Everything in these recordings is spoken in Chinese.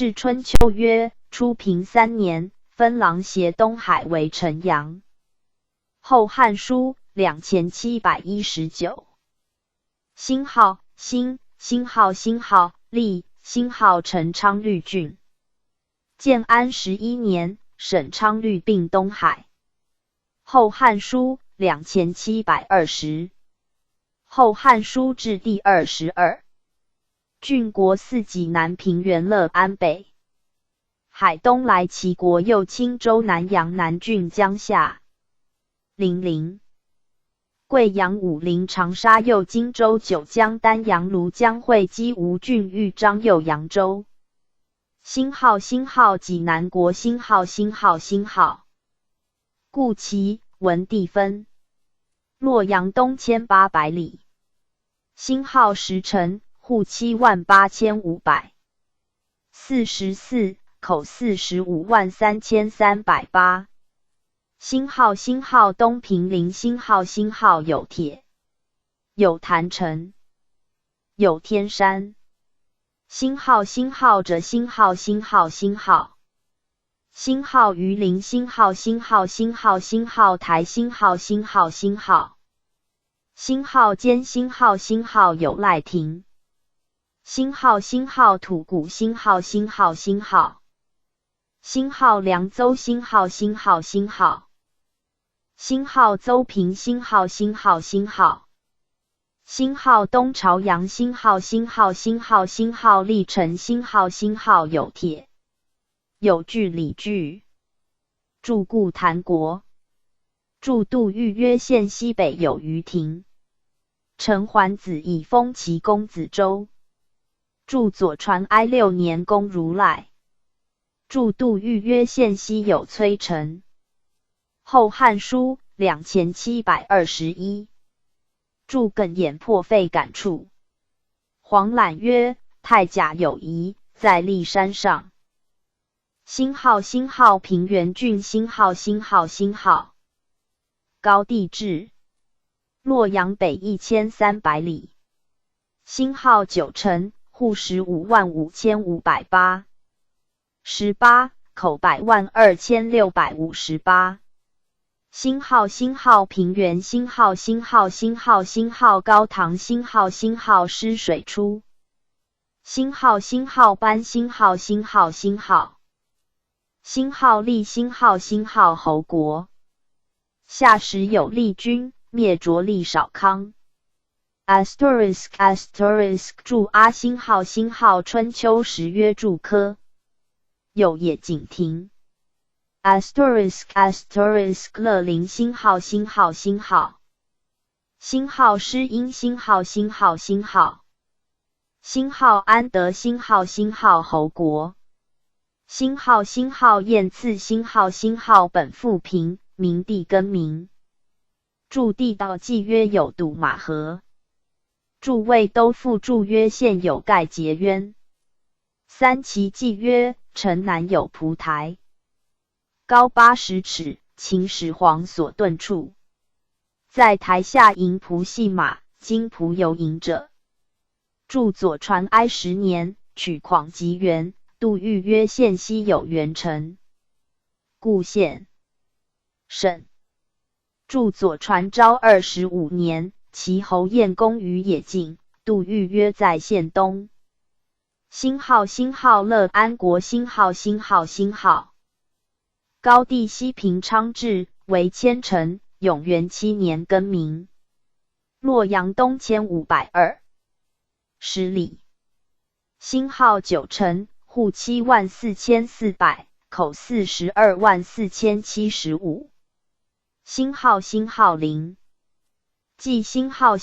氏春秋曰：初平3年，分琅协东海为城阳。后汉书2719。辛号，辛号，历，辛号陈昌律郡。建安11年，沈昌律并东海。后汉书2720。后汉书至第22。郡国4己南平原乐安北。海东来齐国右青州南阳南郡江夏。零。贵阳武陵长沙右荆州九江丹阳庐江会稽吴郡豫章右扬州。辛号，济南国辛号。故齐文地分。洛阳东1800里。辛号10城，户78500。44，口453308。辛号东平陵。辛号有铁，有坛城，有天山。辛号者辛号榆林。辛号台。辛号间。辛号有赖亭。辛号土谷。辛号凉州。辛号邹平。辛号东朝阳。辛号历城。辛号有铁，有据理据。驻固谭国。驻杜预约县西北有余亭。陈桓子以封其公子周。驻左传哀6年公如来。驻杜预约县西有崔城。后汉书2721。驻艮堰破费赶处。黄览曰：太甲有仪，在骊山上。辛号平原郡。辛号高帝治。洛阳北1300里。辛号9城，户155558。18，口1002658。辛号平原。辛号高唐。辛号湿水出。辛号班。辛号立。辛号侯国。夏时有立君，灭卓立少康。注阿。辛号春秋时曰祝科。有野景亭。乐陵。辛号师阴。辛号安德。辛号侯国。辛号燕赐。辛号本富平，明帝更名。驻地道纪曰有堵马河。驻魏都复注曰现有盖节渊。三齐纪曰城南有蒲台。高80尺，秦始皇所遁处。在台下迎蒲戏马，今蒲游营者。驻左传哀10年，取况及元。杜预约县西有元城。故县。省。驻左传昭25年，齐侯晏公于野境，杜预约在县东。辛号乐安国。辛号高帝西平昌治，为千城，永元7年更名。洛阳东1520里。辛号9城，户74400，口424075。辛号陵。即辛号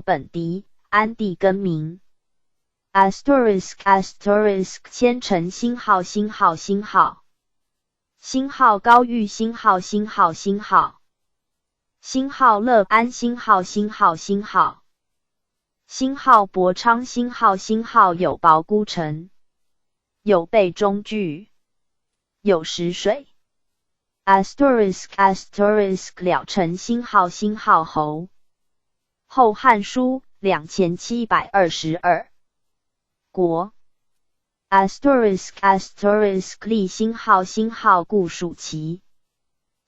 本狄，安帝更名。千城。辛号高玉。辛号乐安。辛号博昌。辛号有宝孤城。有备中据。有石水。了城。辛号侯。后汉书2722。国。*** 立星号星号故属齐。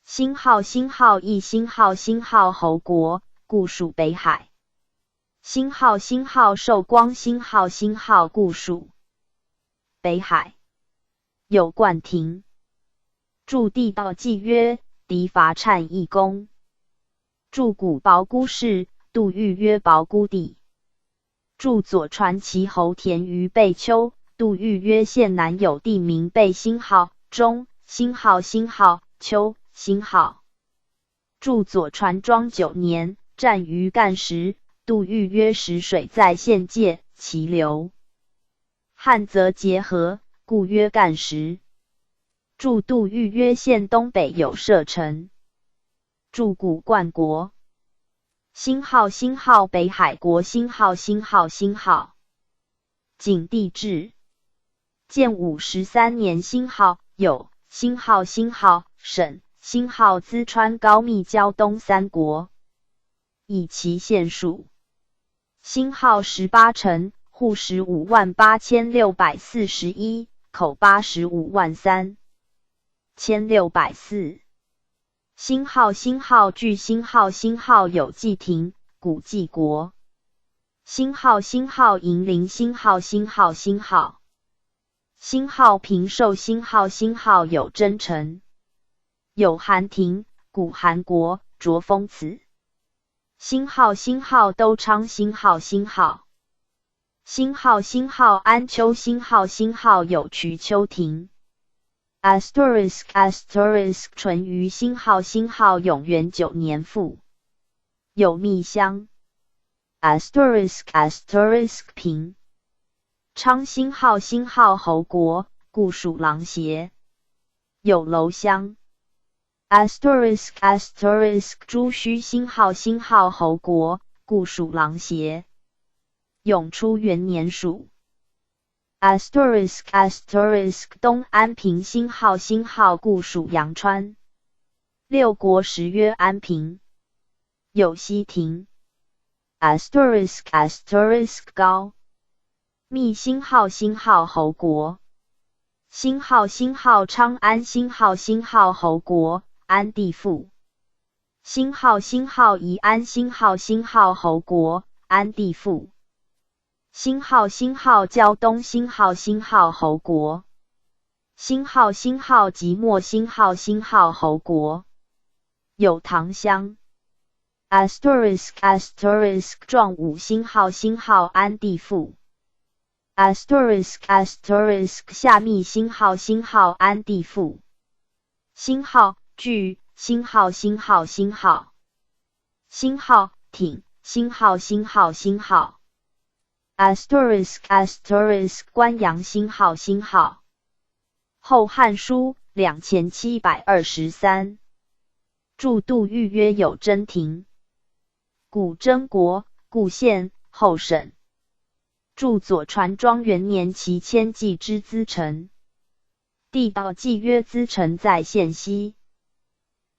星号星号一星号星号侯国，故属北海。星号星号寿光星号星号故属北海。有冠廷。著地道纪曰：敌伐谶义公。著古薄姑氏，杜预曰薄姑弟。著左传齐侯田于贝丘，杜预曰县南有地名贝星号、中星号星号、丘星号。著左传庄9年，战于干时，杜预曰石水在县界，其流旱则结河，故曰干时。著杜预曰县东北有射城。著古冠国。星号星号北海国星号星号星号。景帝志。建武13年星号有星号星号省星号淄川高密胶东3国。以其县数。星号18城，户158641，口853604。星号星号据星号星号有祭亭，古祭国。星号星号银陵星号星号星号。星号平寿星号星号有真城。有韩廷，古韩国，卓封祠。星号星号都昌星号星号。星号星号安丘星号星号有瞿丘亭。*** 淳于星号星号永元9年复。有密乡。*** 平。昌星号星号侯国，故属琅邪。有楼乡。*** 朱须星号星号侯国，故属琅邪。永初元年属。*** 东安平星号星号故属阳川。六国时曰安平。有西亭。*** 高。密星号星号侯国。星号星号昌安星号星号侯国，安地父。星号星号宜安星号星号侯国，安地父。星号星号胶东星号星号侯国。星号星号即墨星号星号侯国。有唐乡。*** 壮武星号星号安地父。*** 下密星号星号安地父。星号据星号星号星号。星号挺星号星号星号。*** 关阳星号星号。后汉书2723。著杜预曰有真亭。古真国，故县，后省。著左传庄元年其迁祭之资城。地道纪曰资城在县西。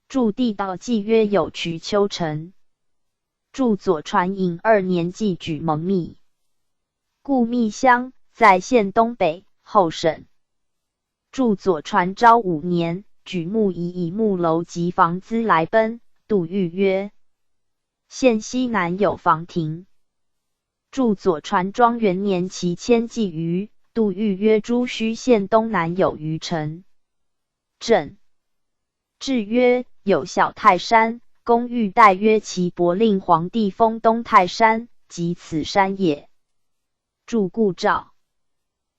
著地道纪曰有瞿丘城。著左传尹2年纪举蒙密。故密乡，在县东北，后省。著左传昭5年，举木以木楼及房资来奔，杜预曰：县西南有房亭。著左传庄元年其迁祭于，杜预曰朱须县东南有余城。镇。志曰：有小泰山，公欲代曰其伯令皇帝封东泰山，即此山也。著故照。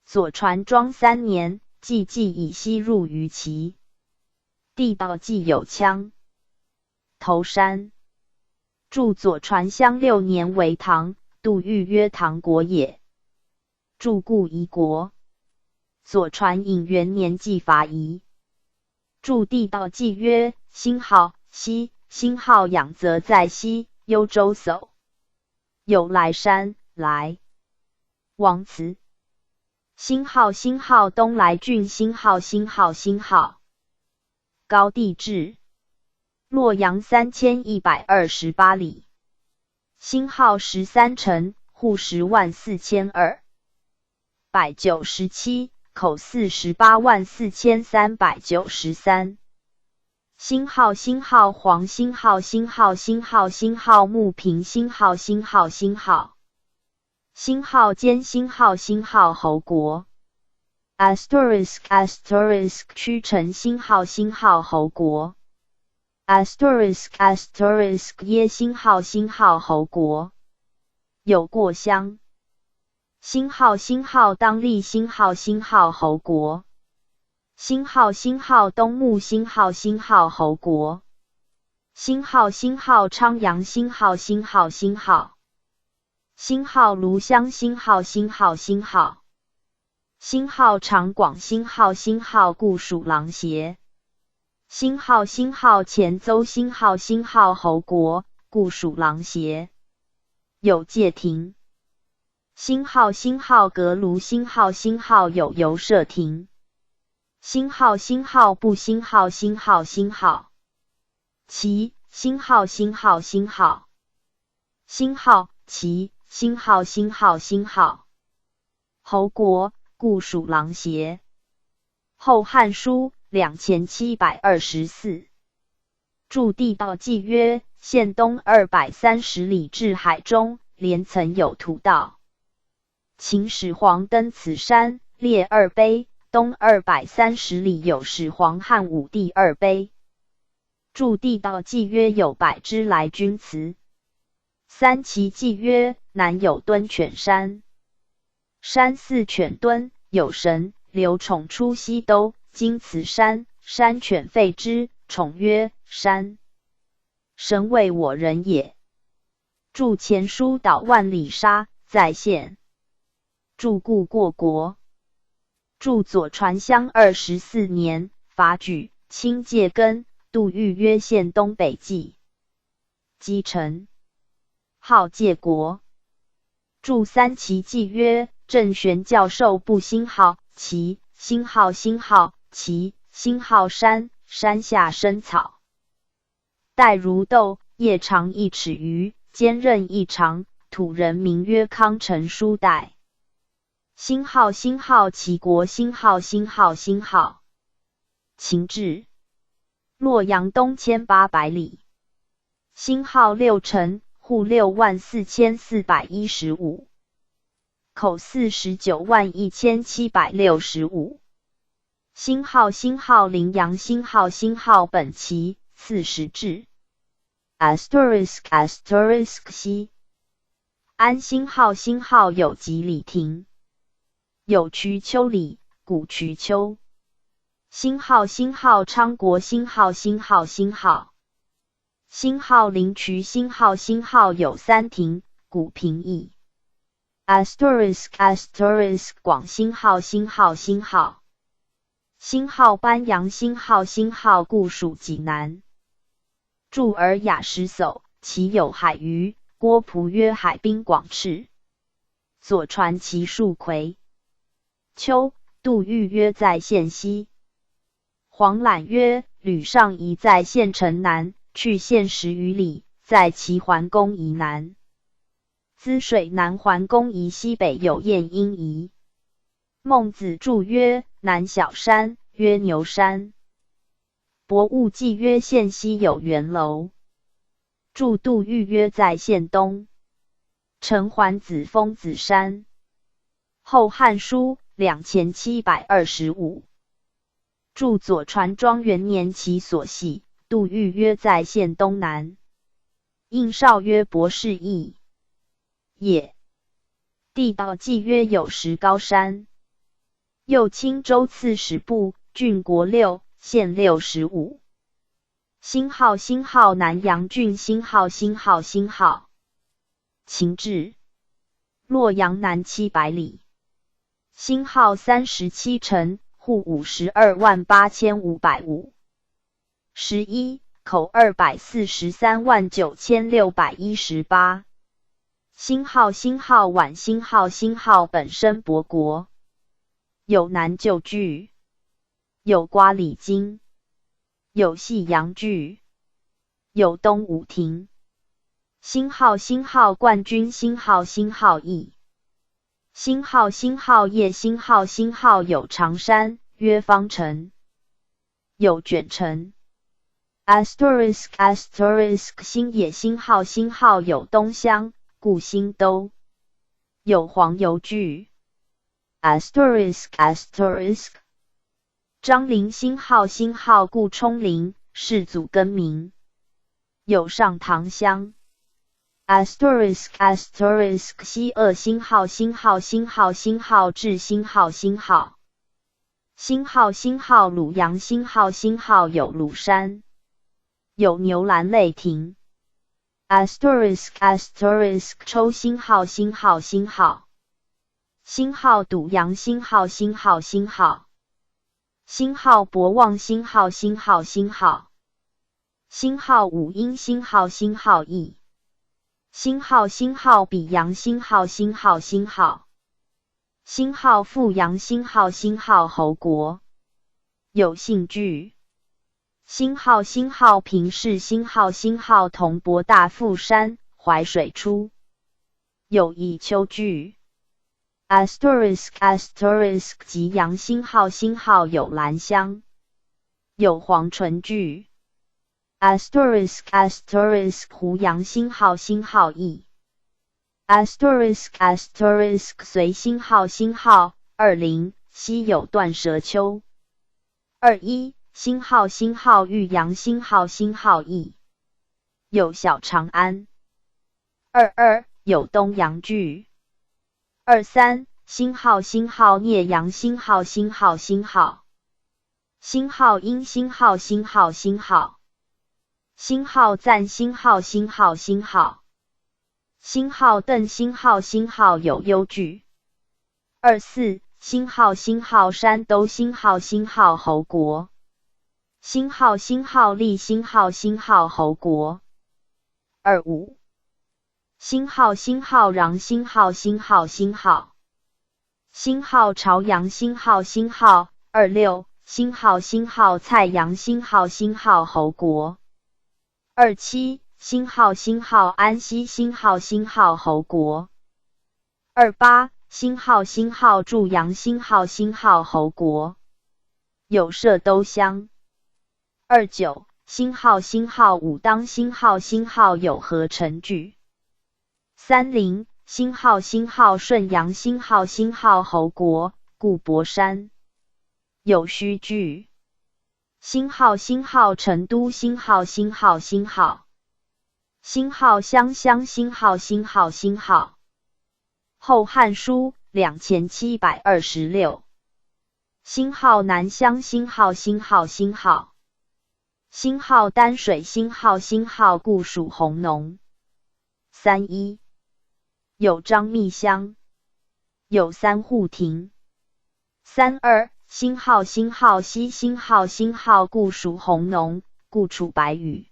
左传庄3年，季季以西入于齐。地道纪有羌。头山。著左传襄6年为唐，杜预曰唐国也。著故夷国。左传尹元年纪伐夷。著地道纪曰星号西，星号养则在西，幽州叟。有来山，来。王祠。星号星号东来郡星号星号星号。高帝志。洛阳3128里。星号13城，户104002。197，口484393。星号星号黄星号星号星号星号木平星号星号星号星号尖星号星号侯国 asterisk asterisk 屈臣星号星号侯国 asterisk asterisk 耶星号星号侯国有过乡星号星号当立星号星号侯国星号星号东木星号星号侯国星号星号昌阳星号星号星号星号庐乡星号星号星号星号长广星号星号固属狼邪星号星号前邹星号星号侯国固属狼邪有界亭星号星号阁庐星号星号有游射亭星号星号不星号星号星号其星号星号星号星号其星号星号星号侯国固属狼邪后汉书2724筑地道纪曰县东230里至海中连曾有土道秦始皇登此山列二碑东230里有始皇汉武帝二碑筑地道纪曰有百之来君祠三奇纪曰南有敦犬山山寺犬敦有神刘宠出西兜今此山山犬废之宠曰山神为我人也筑前书岛万里沙在县筑故过国筑左传乡24年法举清介根杜预约县东北纪基臣号介国筑三奇纪曰郑玄教授部星号其星号星号其星号山山下生草带如豆叶长1尺余坚韧异常土人名曰康成书带星号星号齐国星号星号星号秦至洛阳东1800里星号6城户64415口491765星号星号陵阳星号星号本齐40至asterisk asterisk 西安星号星号有吉里亭有渠丘里古渠丘星号星号昌国星号星号星号星号灵渠星号星号有三亭古平邑asterisk asterisk 广星号星号星号星号班阳星号星号固属济南筑尔雅10艘其有海鱼郭璞曰海滨广赤左传其树葵秋杜预约在县西黄览曰吕尚仪在县城南去县10余里在齐桓公以南滋水南桓公以西北有晏婴仪孟子注曰南小山曰牛山博物记曰县西有圆楼筑杜预约在县东陈桓子封子山后汉书2725筑左传庄元年其所系杜预约在县东南应少曰博士义也地道纪曰有石高山右青州刺史部郡国6县65星号星号南阳郡星号星号星号秦至洛阳南700里星号37城户528505 11口2439618星号星号晚星号星号本身博国有南旧据有瓜里京有西阳据有东武亭星号星号冠军星号星号义星号星号夜星号星号有长山，曰方城，有卷城。*** 星野星号星号有东乡，故星都，有黄油具。*** 张陵星号星号故冲陵，世祖更名，有上唐乡。*** 西鄂星号星号星号星号至星号星号，星号星号鲁阳星号星号有鲁山，有牛栏擂亭。*** 抽星号星号星号，星号堵阳星号星号星号，星号博望星号星号星号，星号武阴星号星号义，星号星号比阳星号星号星号，星号富阳星号星号侯国，有姓具。星号星号平氏星号星号铜博大富山，淮水出，有宜丘具。*** 吉阳星号星号有兰乡，有黄唇具。*** 湖阳星号星号义。*** 随星号星号20，西有断舌丘。21星号星号玉阳星号星号义，有小长安。22有东阳具。23星号星号聂阳星号星号星号，星号阴星号星号星号，星号赞星号星号星号，星号邓星号星号有幽具。24星号星号山都星号星号侯国，星号星号立星号星号侯国。25星号星号穰星号星号星号，星号朝阳星号星号。26星号星号蔡阳星号星号侯国。27星号星号安西星号星号侯国。28星号星号祝阳星号星号侯国，有射都乡。29星号星号武当星号星号有合成具。30星号星号顺阳星号星号侯国，故博山，有虚具。星号星号成都星号星号星号，星号湘乡星号星号星号。后汉书2726。星号南乡星号星号星号，星号丹水星号星号故属弘农。31有张密乡，有三户亭。32星号星号西星号星号故属弘农，故处白羽。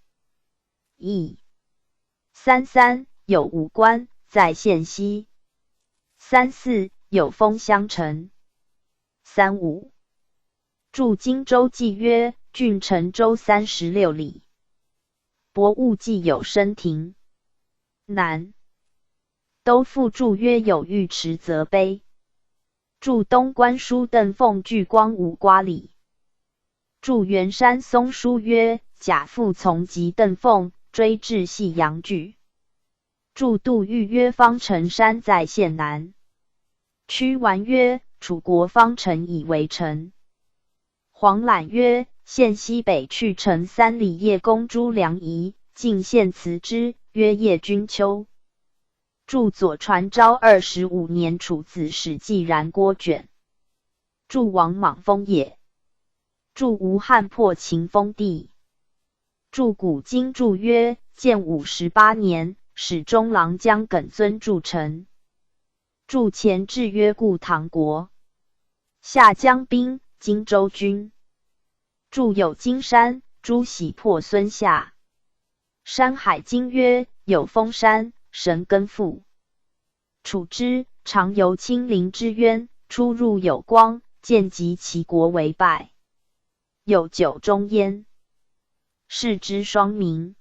33有武关，在县西。34有封襄城。35驻荆州记曰郡城州36里。博物记有生亭。南都复注曰有尉迟则碑。驻东关书邓凤具光武瓜里。驻元山松书曰贾父从及邓凤，追至系阳具。驻杜预曰方城山在县南。屈完曰楚国方城以为城。黄览曰县西北去城3里，叶公朱良仪，进献辞之，曰叶君秋。驻左传昭25年楚子史记然郭卷。驻王莽封也。驻吴汉破秦封地。驻古今注曰建58年，使中郎将耿尊筑城。驻前制曰故唐国。下江兵，荆州军。驻有金山，朱喜破孙夏。山海经曰有封山，神根复。楚之常游亲临之渊，出入有光，见及其国为败。有九中焉。是之双名。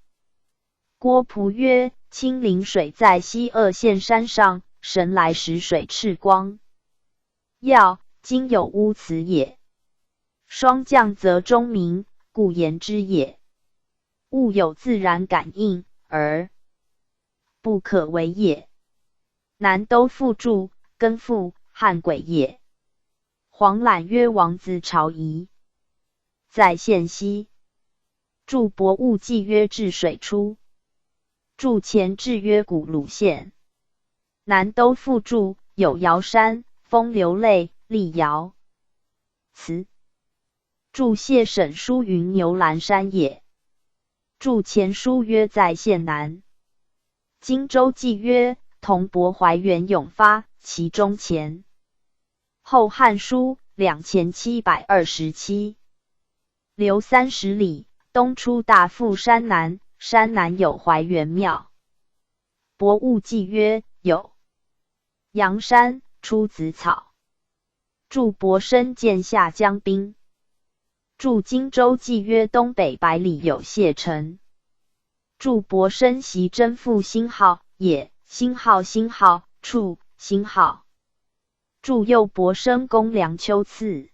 郭璞曰：青陵水在西鄂县山上，神来时水赤光。要今有乌此也。霜降则钟鸣，故言之也。物有自然感应，而不可为也。南都复注，根复汉鬼也。黄览曰王子朝仪，在县西。注博物记曰治水出。注前志曰古鲁县。南都复注，有尧山，风流泪，立尧。辞。注谢沈书云牛栏山也。注前书曰在县南。荆州记曰同博怀元永发，其中前。后汉书2727。流30里，东出大富山南，山南有怀元庙。博物记曰有阳山，出子草。注博生见下江滨。注荆州记曰东北百里有谢城。注博生袭征复兴号也，兴号兴号，处兴号。注右博生攻梁丘次。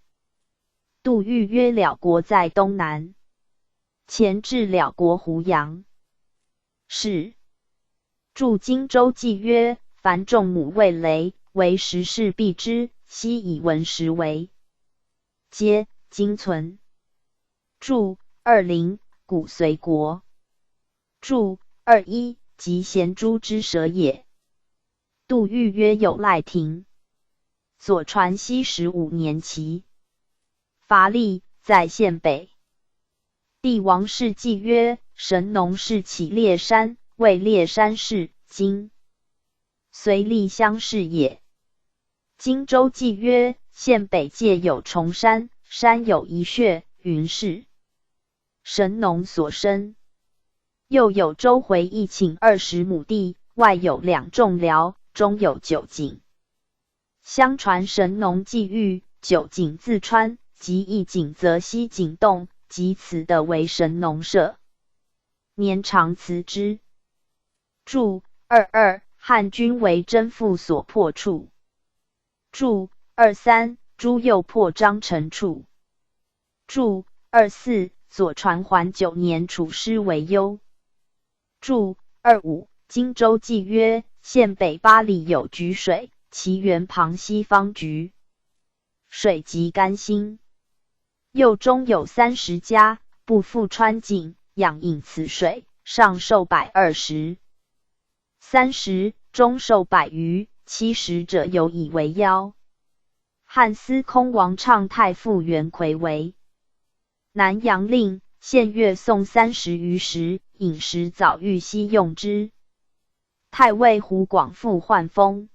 杜预曰辽国在东南，前至辽国胡杨。是。注荆州记曰凡众母为雷，为时事必之，昔以文时为皆今存。注20古随国。注21即贤诸之舍也。杜预曰有赖庭。左传熙15年期。伐利，在县北。帝王世纪曰神农氏起列山，为列山氏，今随利乡氏也。荆州记曰县北界有崇山，山有一穴，云是神农所生。又有周回一顷20亩地，外有2仲寮，中有9井。相传神农既遇9井自川，即一井则西井洞，即此的为神农社。年长辞之。注22汉军为征父所破处。注23朱右破张成处。注24左传桓9年处师为忧。注25荆州记曰县北8里有菊水，其源旁西方菊，水极甘辛。右中有30家，不复川井，养饮此水，上受120。30中受100余，70者有以为妖。汉司空王畅太傅袁魁为南阳令，献月送30余石，饮食早欲悉用之。太尉胡广复患风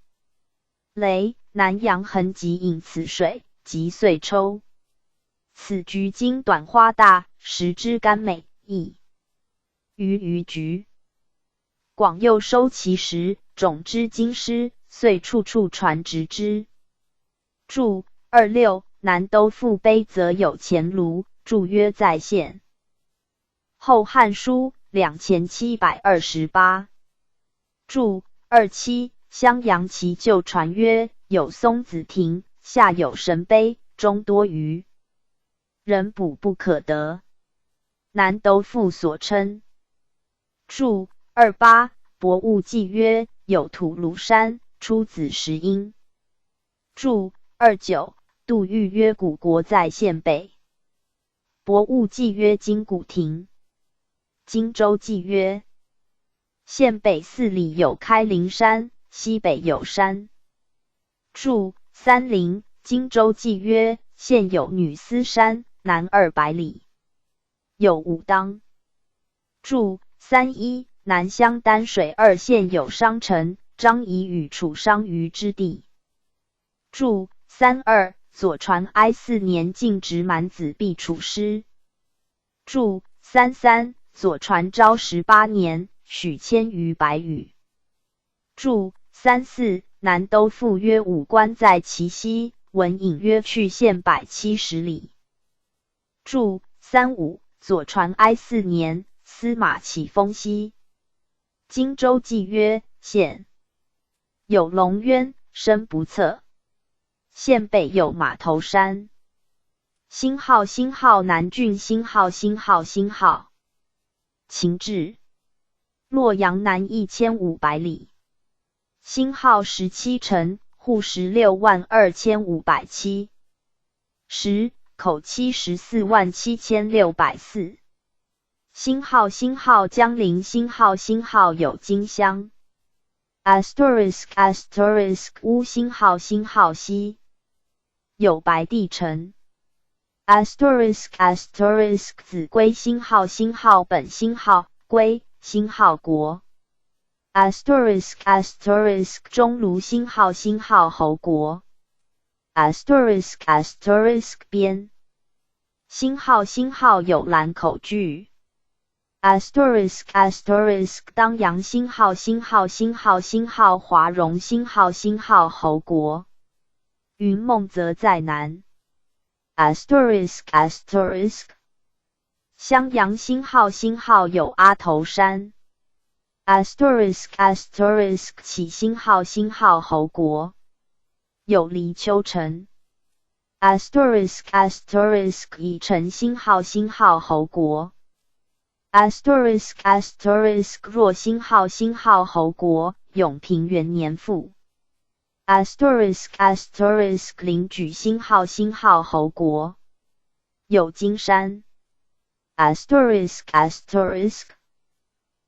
雷，南阳恒即饮此水，即遂抽。此菊茎短花大，食之甘美，亦于菊。广又收其实，种之经师，遂处处传植之。注26南都复碑则有前庐，注曰在县。后汉书2728。注27襄阳其旧传曰有松子亭，下有神碑，中多鱼，人捕不可得。南都复所称。注28博物记曰有吐庐山，出子石英。注29杜预曰古国在县北。博物记曰金谷亭。荆州记曰县北4里有开陵山，西北有山。注30荆州记曰现有女司山，南200里有武当。注31南乡丹水2县有商城，张仪与楚商于之地。注32左传哀4年晋直蛮子必处师。注33左传昭18年许千余白羽。注34南都复曰武关在其西，文隐曰去县170里。注35左传哀4年司马启封西。荆州记曰县。有龙渊，深不测。县北有马头山。星号南郡星号秦至洛阳南1500里。星号17城，户162507。口747604。星号江陵星号有金乡。乌星号西有白帝城。子规星号本星号归星号国。中卢星号侯国。边星号有兰口据。当阳星号华容星号侯国。云梦则在南。襄阳星号有阿头山。启星号侯国。有黎丘城。以城星号侯国。若星号侯国。永平元年复。领举星号侯国。有金山。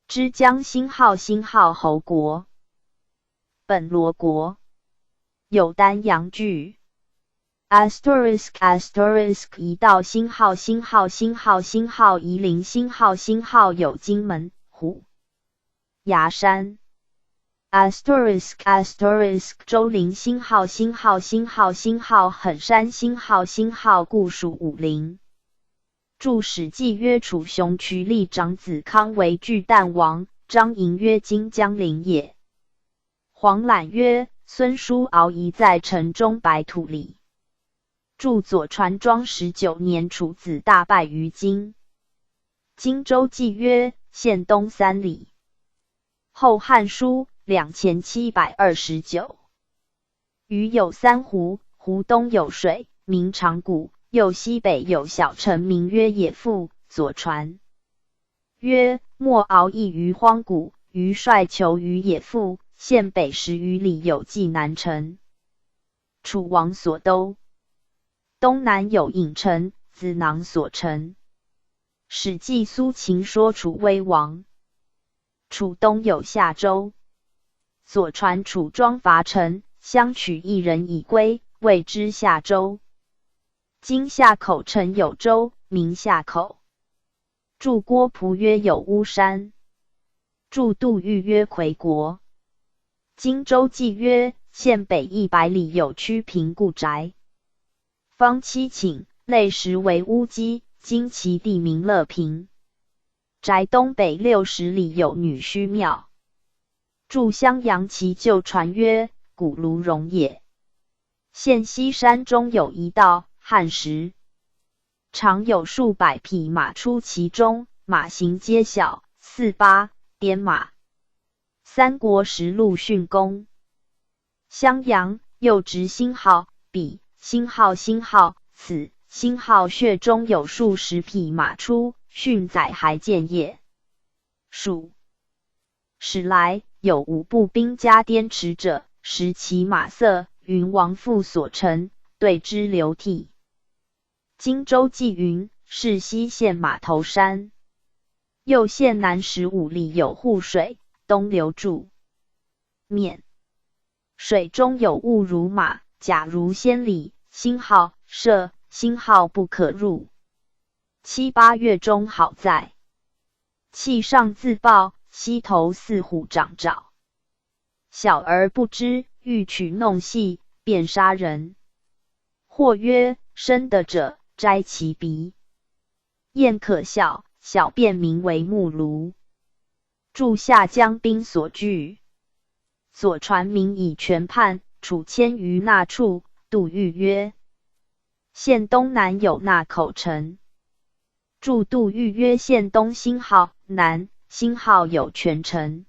之江星号侯国。本罗国。有丹阳据。一道星号夷陵星号有金门虎牙山。周陵星号衡山星号固属武陵。注史记曰楚雄渠立长子康为巨蛋王，张营曰今江陵也。黄览曰孙叔敖遗在城中白土里。注左传庄19年楚子大败于荆州记曰县东3里。后汉书2729。余有3湖，湖东有水，名长谷，右西北有小城，名曰野父。左传曰莫敖邑于荒谷，余率求于野父，县北10余里有济南城。楚王所都。东南有郢城，子囊所城。史记苏秦说楚威王。楚东有夏州。左传楚庄伐陈，相取1人以归，谓之夏州。今夏口城有州，名夏口。注郭璞曰有巫山。注杜预曰魁国。荆州记曰县北100里有曲平故宅。方七顷，类石为乌基，今其地名乐平。宅东北60里有女虚庙。注襄阳其旧传曰古卢荣也。县西山中有一道，汉时常有数百匹马出其中，马形皆小，4、8颠马。三国实录训功。襄阳又执星号，彼星号此星号穴中有数十匹马出，训载还见也。属史来有5步兵加颠驰者，识其马色，云王父所乘，对之流涕。荆州记云是西县马头山。右县南15里有户水，东流注面，水中有物如马，甲如仙里，星号射，星号不可入。7、8月中好在。气上自暴，溪头似虎掌爪。小而不知，欲取弄细，便杀人。或曰生的者，摘其鼻。燕可笑，小便名为木庐。注下江兵所据。左传民以权判，楚迁于那处。杜预曰县东南有那口城。注杜预曰县东星号，南星号有权城。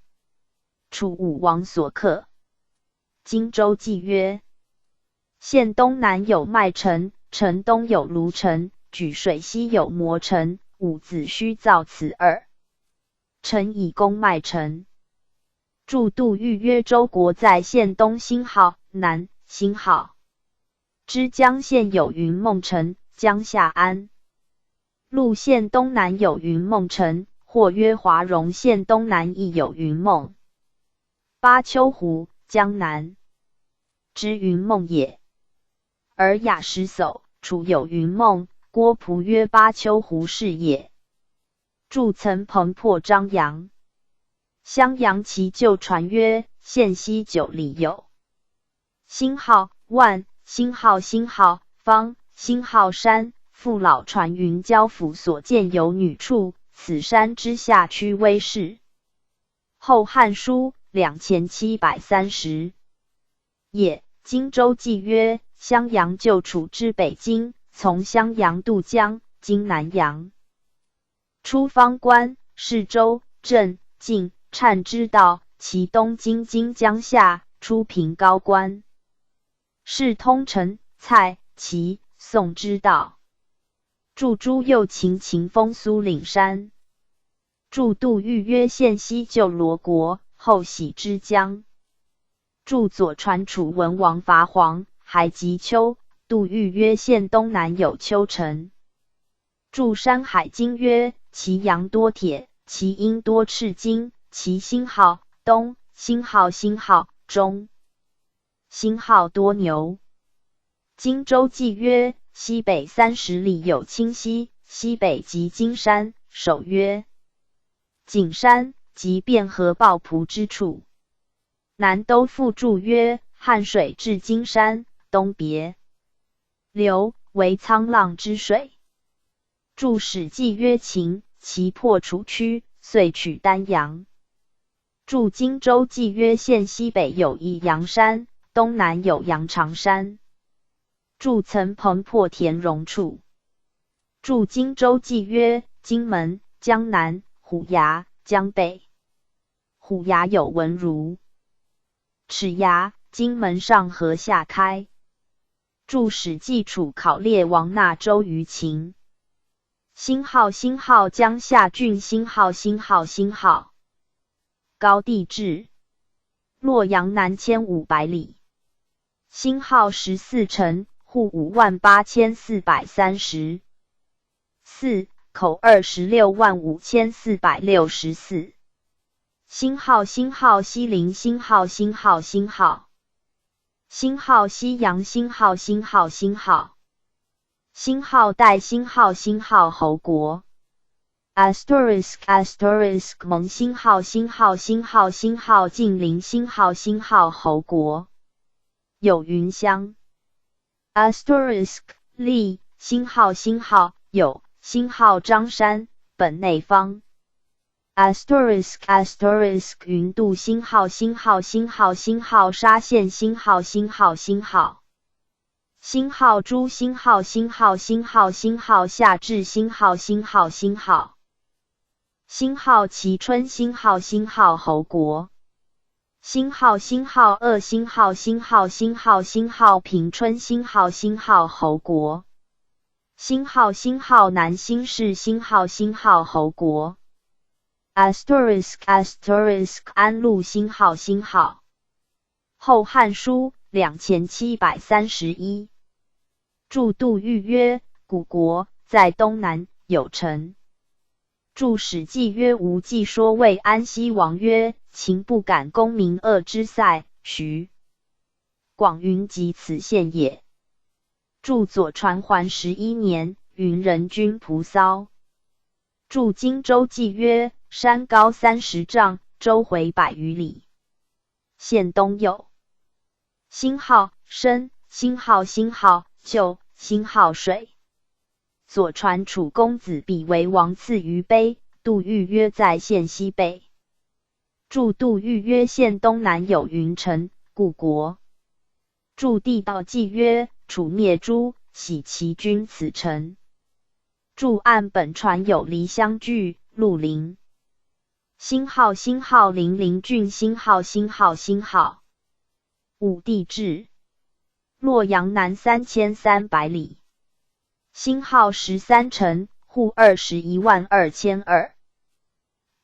楚武王所克。荆州记曰：县东南有麦城，城东有卢城，举水西有磨城，伍子胥造此二城以攻麦城。著杜预曰：周国在县东兴号，南兴号。之江县有云梦城，江夏安。陆县东南有云梦城，或曰华容县东南亦有云梦。巴丘湖，江南之云梦也。而雅石叟，楚有云梦，郭璞曰巴丘湖是也。著曾彭破张扬。襄阳其旧传曰：县西9里有星号万，星号星号方，星号山。父老传云交府所见有女处，此山之下屈威势。后汉书2730也。荆州记曰：襄阳旧楚之北京，从襄阳渡江，经南阳，出方关、市州、镇、境、澶之道，其东经今江夏，出平高关，是通陈、蔡、齐、宋之道。著朱右秦秦封苏岭山。著杜预曰：县西救罗国，后徙之江。著左传楚文王伐黄，还及丘。杜预曰：县东南有丘城。著山海经曰：其阳多铁，其阴多赤金，其星号东，星号星号中，星号多牛。荆州记曰：西北30里有清溪，西北即金山，首曰景山，即汴河抱朴之处。南都复注曰：汉水至金山，东别流，为沧浪之水。著史记曰：秦，其破楚区，遂取丹阳。著荆州记曰：县西北有一阳山，东南有阳长山。著曾彭破田荣处。著荆州记曰：荆门、江南、虎牙、江北。虎牙有文如。齿牙，荆门上河下开。著史记楚考烈王纳州于秦。星号星号江夏郡，星号星号星号高帝至。洛阳南1500里。星号14城，户58430。4口265464。星号星号西陵，星号星号星号星号西阳，星号星号星号星号代，星号星号侯国。*** 蒙星号星号星号星号晋陵，星号星号侯国。有云乡。*** 历星号星号有星号张山，本内方。*** 云度星号星号星号星号沙县，星号星号星号星号朱，星号星号星号星号夏至，星号星号星号星号蕲春，星号星号侯国。星号星号2，星号星号星号星号平春，星号星号侯国。星号星号南兴市，星号星号侯国。*** 安陆，星号星号。后汉书2731。著杜预曰：古国在东南，有城。著史记曰：吴忌说魏安西王曰：秦不敢攻民恶之塞，徐广云及此县也。著左传桓11年，云人君蒲骚。著荆州记曰：山高30丈，周回100余里。县东有星号深，星号星号旧，星号水。左传楚公子比为王赐于碑。杜预曰：在县西北。著杜预曰：县东南有云城，故国。著地道记曰：楚灭诸，徙其军此城。著按本传有离乡据，陆陵。星号星号零陵郡，星号星号星号武帝至，洛阳南3300里。星号13辰，户212002，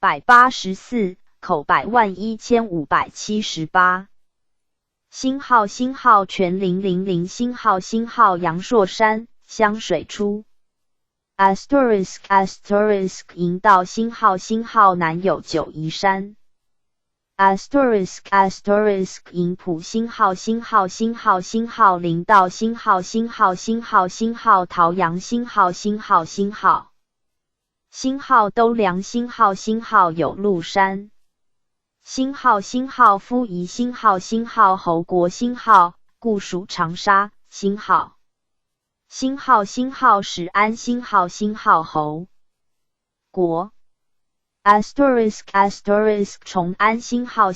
百84，口1001578。星号全000，星号阳朔山，湘水出。***营道星号南有九夷山。***营浦星号灵道星号桃阳星号兜梁星号有鹿山。星号夫夷星号侯国星号故属长沙星号始安星号侯国。崇安星号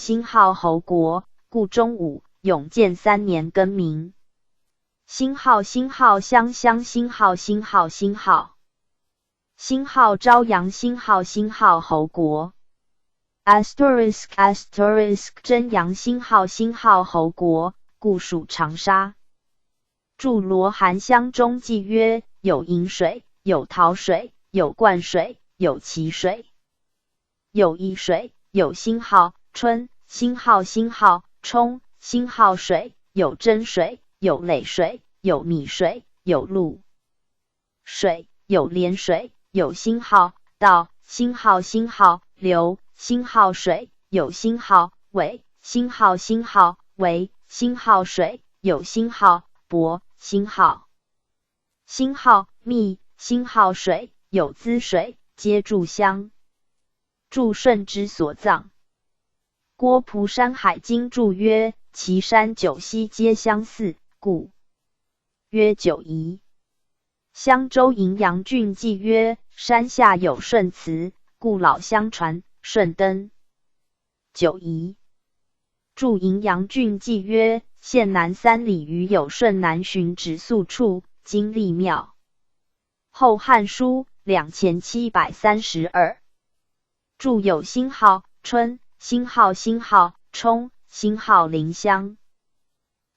侯国故中武永建3年更名。星号湘乡星号朝阳星号侯国。真阳星号侯国故属长沙。注罗韩乡中记曰：有饮水，有桃水，有灌水，有淇水，有沂水，有星号春，星号冲，星号水，有真水，有累水，有米水，有露水，有涟水，有星号道，星号流，星号水，有星号尾，星号为，星号水，有星号薄，星号密，星号水，有滋水，皆注乡。注顺之所葬。郭璞《山海经》注曰：其山九溪皆相似，故曰九夷。襄州荥阳郡记曰：山下有顺祠，故老相传，顺登九夷。注荥阳郡记曰：县南3里余有顺南巡止宿处，今立庙。后汉书2732。注有星号春，星号冲，星号临湘。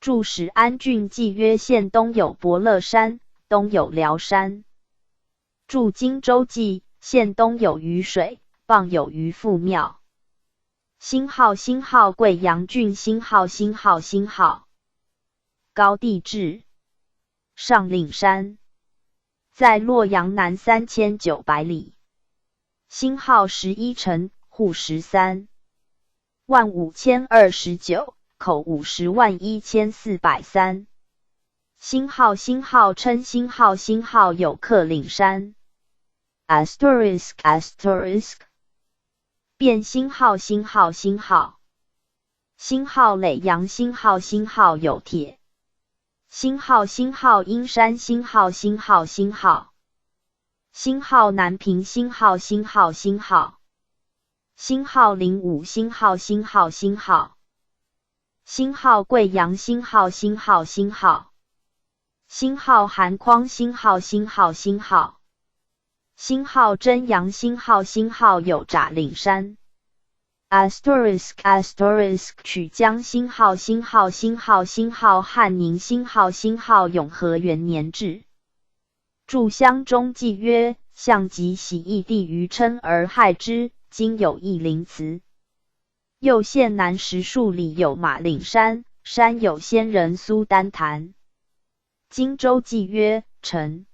注始安郡记曰：县东有伯乐山，东有辽山。注荆州记：县东有鱼水，傍有渔父庙。星号贵阳郡星号高帝至，上岭山，在洛阳南3900里。星号11辰，户13，万5029，口501403。星号称星号有克岭山。变星号耒阳星号有铁。星号阴山星号南平星号灵武星号贵阳星号韩匡星号真阳星号有炸岭山。曲江星号汉宁星号永和元年制。注襄中记曰：项籍喜义帝于琛而害之，今有义陵祠。右县南10数里有马岭山，山有仙人苏丹坛。荆州记曰：陈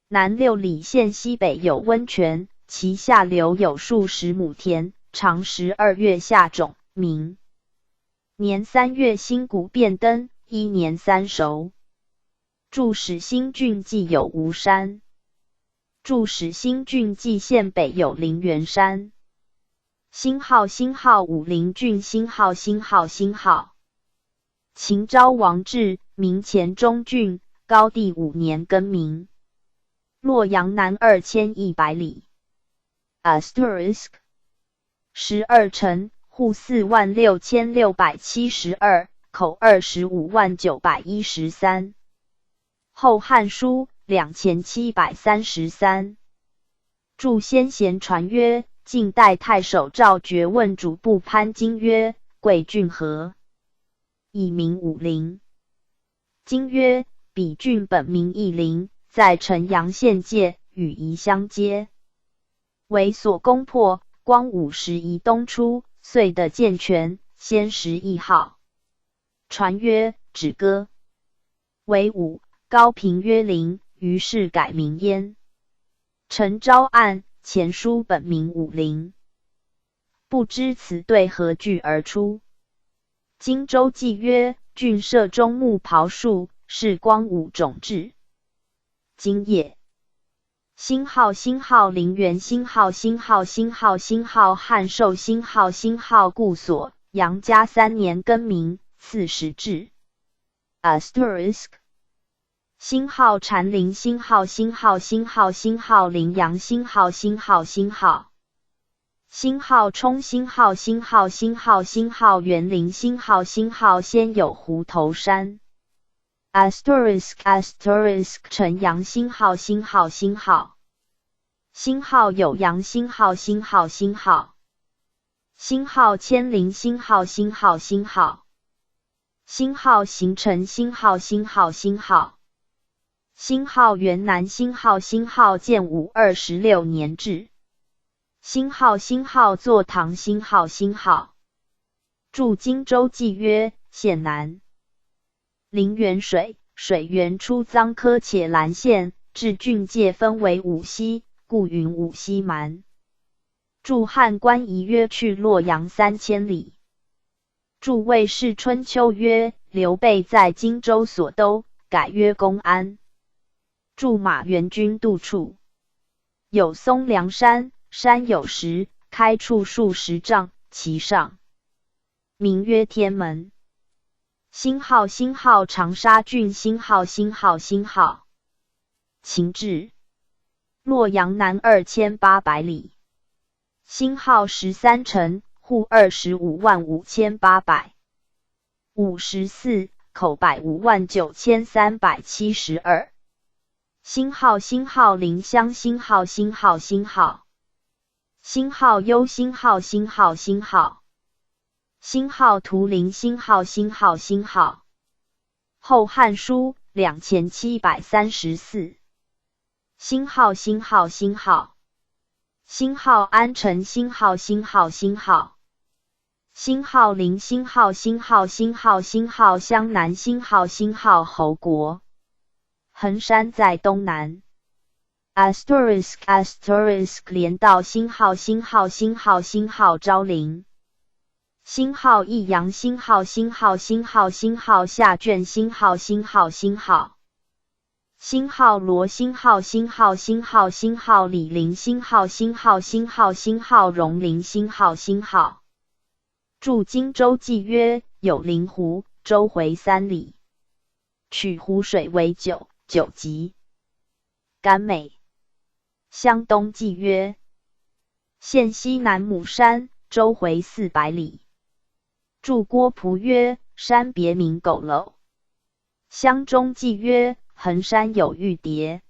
南6里县西北有温泉，其下流有数十亩田，常12月下种，明年3月新谷变灯，1年3熟。注始兴郡记有吴山。注始兴郡记县北有灵源山。星号武陵郡星号秦昭王志，明乾中郡，高帝5年更名。洛阳南2100里。*12辰，户46672，口259913。后汉书2733。注先贤传曰：晋代太守赵觉问主簿潘金曰：贵郡何？以名武陵。今曰彼郡本名义陵，在城阳县界，与宜相接。为所攻破，光武时移东出，遂得健全，先时谥号。传曰止歌。为武，高平曰陵，于是改名焉。陈昭案前书本名武陵，不知此对何句而出。荆州记曰：郡舍中木刨树，是光武种质。今也。辛号辛号陵园辛号辛号辛号辛号汉寿辛号辛号故所，杨家3年更名，赐时制。辛号禅陵辛号辛号辛号辛号陵阳辛号辛号辛号辛号冲辛号辛号辛号辛号园林辛号辛号先有湖头山。城阳辛号辛号辛号辛号有阳辛号辛号辛号辛号千陵辛号辛号辛号辛号行城辛号辛号辛号辛号元南辛号辛号建武26年制。辛号辛号坐堂辛号辛号。注荆州记曰：县南。陵源水，水源出臧科且兰县，至郡界分为5溪，故云5溪蛮。注汉官仪曰：去洛阳3000里。注魏氏春秋曰：刘备在荆州所都，改曰公安。注马援军度处，有松梁山，山有石，开处数10丈，其上名曰天门。辛号辛号长沙郡辛号辛号辛号。秦至洛阳南2800里。辛号13城，户255800。54口1059372。辛号辛号临湘辛号辛号辛号辛号幽辛号辛号辛号辛号图陵辛号辛号辛号。后汉书2734。辛号辛号辛号辛号安城辛号辛号辛号辛号陵辛号辛号辛号辛号湘南辛号辛号侯国。衡山在东南。连道辛号辛号辛号辛号昭陵。辛号益阳辛号辛号辛号辛号下卷辛号辛号辛号辛号罗辛号辛号辛号辛号李陵辛号辛号辛号辛号荣陵辛号辛号。注荆州记曰：有灵湖，周回3里，取湖水为酒，酒极，甘美。湘东记曰：县西南母山，周回400里。注郭璞曰：山别名狗楼。湘中记曰：衡山有玉蝶，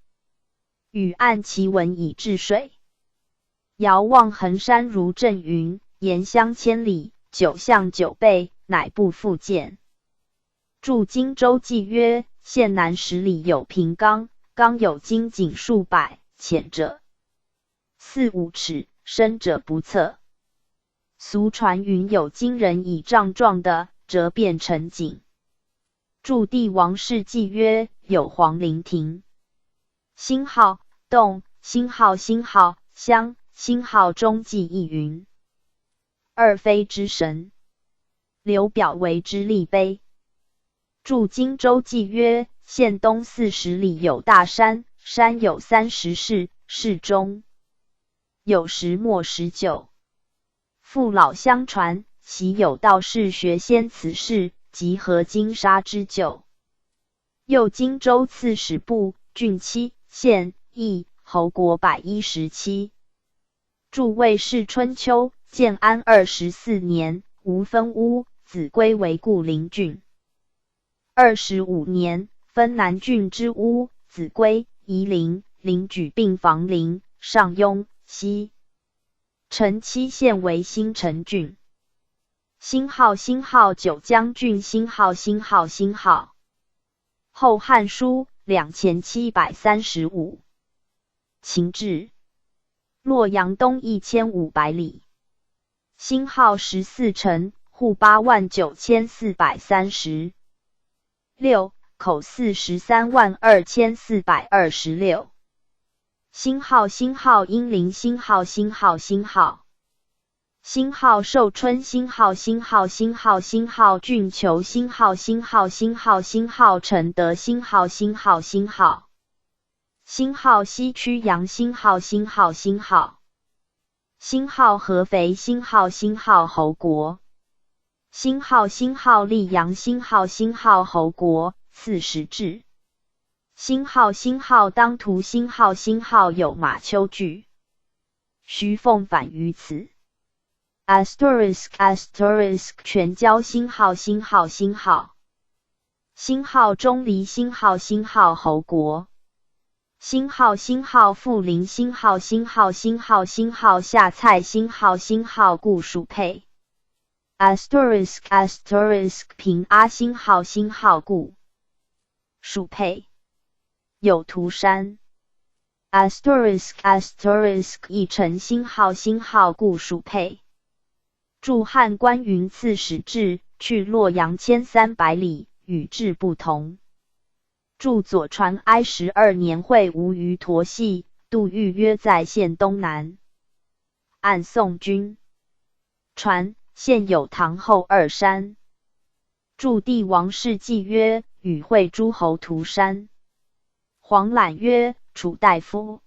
禹按其文以治水。遥望衡山如阵云，沿湘千里，9向9背，乃不复见。注荆州记曰：县南10里有平冈，冈有金井数百，浅者4-5尺，深者不测。俗传云有金人以杖撞的，折变成井。注帝王世纪曰：有皇陵亭。辛号洞辛号辛号乡辛号中记一云。二妃之神，刘表为之立碑。注荆州记曰：县东40里有大山，山有30室，室中有石磨19。父老相传，其有道士学仙此事，及合金沙之旧。又荆州刺史部，郡期，县，邑，侯国117。注魏氏春秋，建安24年，吴分乌，子归为固陵郡。25年，分南郡之乌，子归，夷陵，陵举并房陵，上庸，西城7县为新城郡。星号星号九将军星号星号星号。后汉书2735。秦制。洛阳东1500里。星号14城，户89430。6口432426。星号星号阴陵星号星号星号。星号寿春星号星号星号星号郡求星号星号星号星号承德星号星号星号。星号西曲阳星号星号星号。星号合肥星号星号侯国。星号星号溧阳星号星号侯国40制。星号星号当涂星号星号有马丘据。须奉反于此。*** 全交星号星号星号。星号钟离星号星号侯国。星号星号富临星号星号星号星号下蔡星号星号故属配。*** 平阿星号星号故属配。有涂山。*** 义城星号星号故属配。驻汉关云刺史志，去洛阳1300里，与志不同。驻左传哀12年会吴于陀系，杜预约在县东南。按宋军。传现有唐后二山。驻帝王世纪曰，与会诸侯涂山。黄览曰，楚大夫。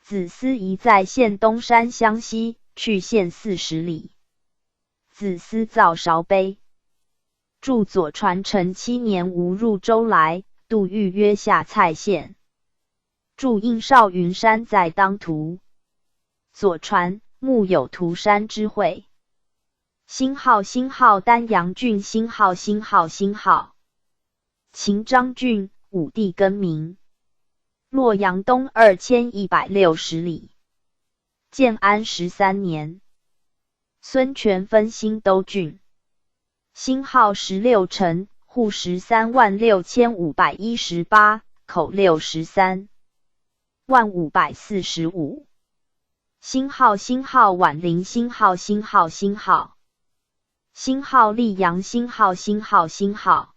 子思宜在县东山湘西，去县40里。子思造韶碑。驻左传承7年吴入州来，杜预约下蔡县。驻应少云山在当涂。左传木有涂山之会。星号星号丹阳郡星号星号星号。秦章郡武帝更名。洛阳东2160里。建安13年。孙权分新都郡。星号16城，户136518，口631545。星号星号宛陵星号星号星号。星号溧阳星号星号星号。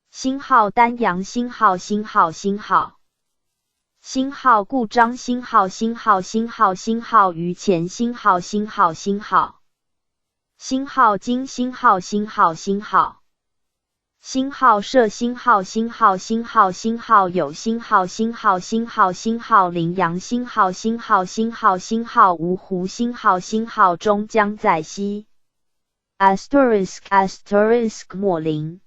星号丹阳星号星号星号。星号故章星号星号星号星号于前星号星号星号。星号金星号星号星号。星号社星号星号星号星号有星号星号星号星号陵阳星号星号星号星号芜湖星号星号中将在西。*** 秣陵。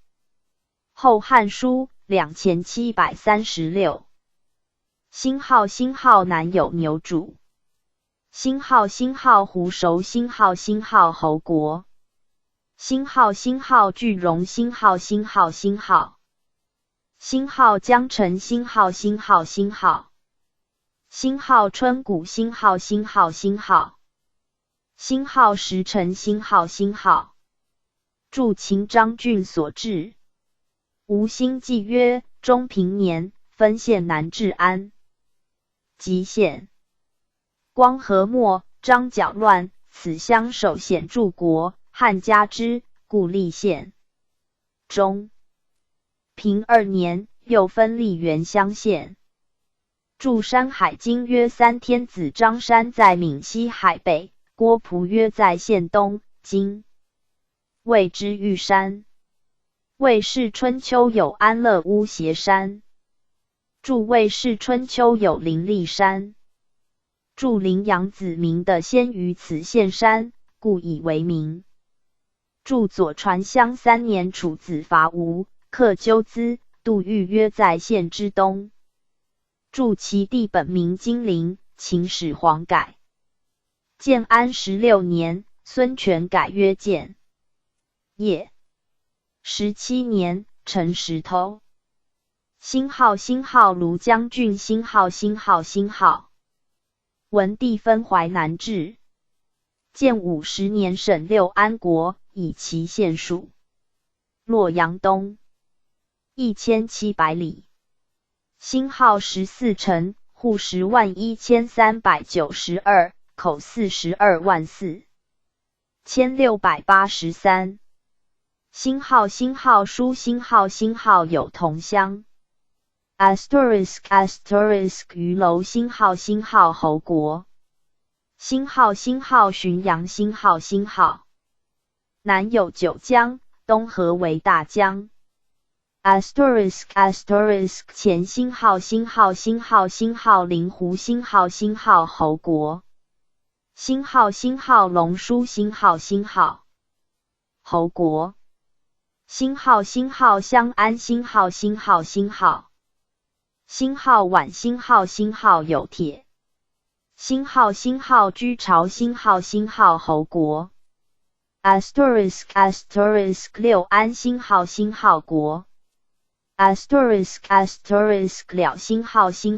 后汉书2736。星号星号南有牛渚。星号星号胡熟星号星号侯国。星号星号句容星号星号星号。星号江城星号星号星号。星号春谷星号星号星号。星号石城星号星号。驻秦章郡所置。吴兴纪曰，中平年，分县南治安。吉县。光和末，张角乱，此乡守险助国，汉加之，故立县。中平2年，又分溧源乡县。驻山海经约3天子张山在闽西海北，郭璞约在县东，今谓之玉山。魏氏春秋有安乐屋斜山。驻魏氏春秋有灵力山。驻陵阳子明的先于此县山，故以为名。驻左传乡3年楚子伐吴，克鸠兹，杜预约在县之东。驻其地本名金陵，秦始皇改。建安16年，孙权改曰建业。17年，陈石头。星号星号庐江郡星号星号星号。文帝分淮南治。建50年省六安国，以其县属。洛阳东1700里。星号14城，户101392，口42万4。1683。星号书星号有同乡。*** 鱼楼星号侯国。星号浔阳星号。南有九江，东河为大江。*** 前星号灵湖星号侯国。星号龙书星号侯国。星号襄安星号星号皖星号有铁。星号居巢星号侯国。*** 六安星号国。*** 了星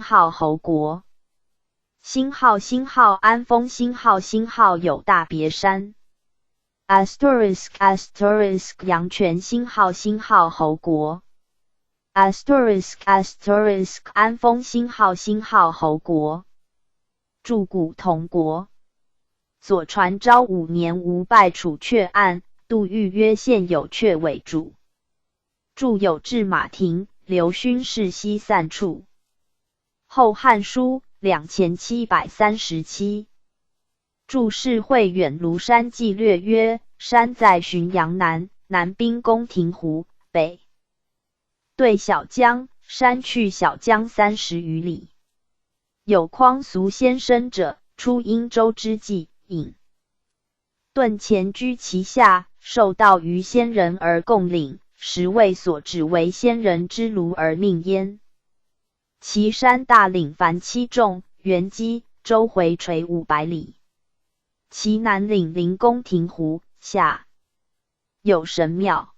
号侯国。星号安丰星号有大别山。*** 阳泉星号侯国。*** 安丰星号侯国。筑古同国。左传昭5年吴败楚阙案，杜预约现有阙为主。筑有至马亭，留勋士西散处。后汉书2737。筑世会远庐山记略曰：山在浔阳南，南滨宫廷湖，北对小江，山去小江30余里。有匡俗先生者，出殷周之际，引遁前居其下，受道于先人而共领，时为所指为先人之庐而命焉。其山大岭凡7众，原基周回垂500里。其南岭临宫廷湖，下有神庙。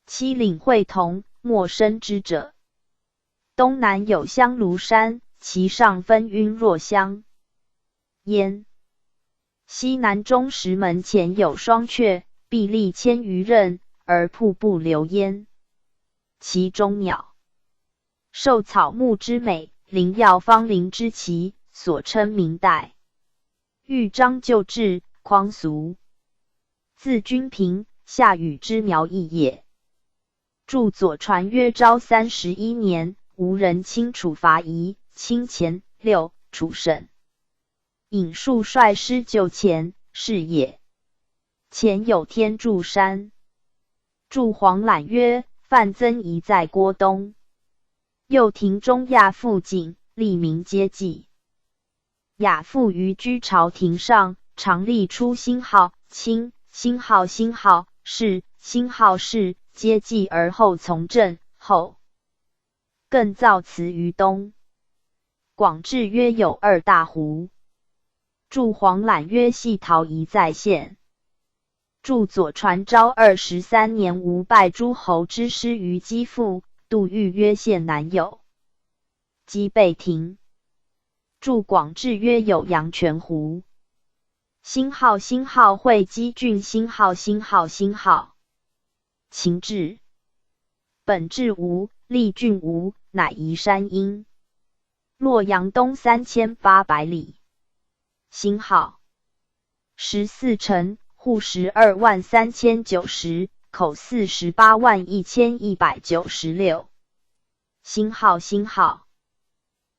七岭会同，莫生之者。东南有香庐山，其上分晕若香焉。西南中石门前有双阙，壁立1000余仞，而瀑布流焉。其中鸟受草木之美，灵耀芳林之奇，所称明代。豫章旧志，匡俗。字君平，夏禹之苗裔也。著左传曰昭31年，吴人清楚伐夷，清前6，楚省。尹述率师救前，是也。前有天柱山。著黄览曰：范增夷在郭东。右庭中亚父景，立名皆记。亚父于居巢庭上，常立出星号清、星号是、星号氏，皆记而后从政。后更造祠于东。广志约有2大湖。著黄览曰：系陶夷在县。著左传昭23年吴败诸侯之师于基父，杜预约县南有基备亭。著广志约有阳泉湖。星号会稽郡星号秦志。本志吴，历郡吴，乃夷山阴。洛阳东3800里。星号14城，户123090，口481196。星号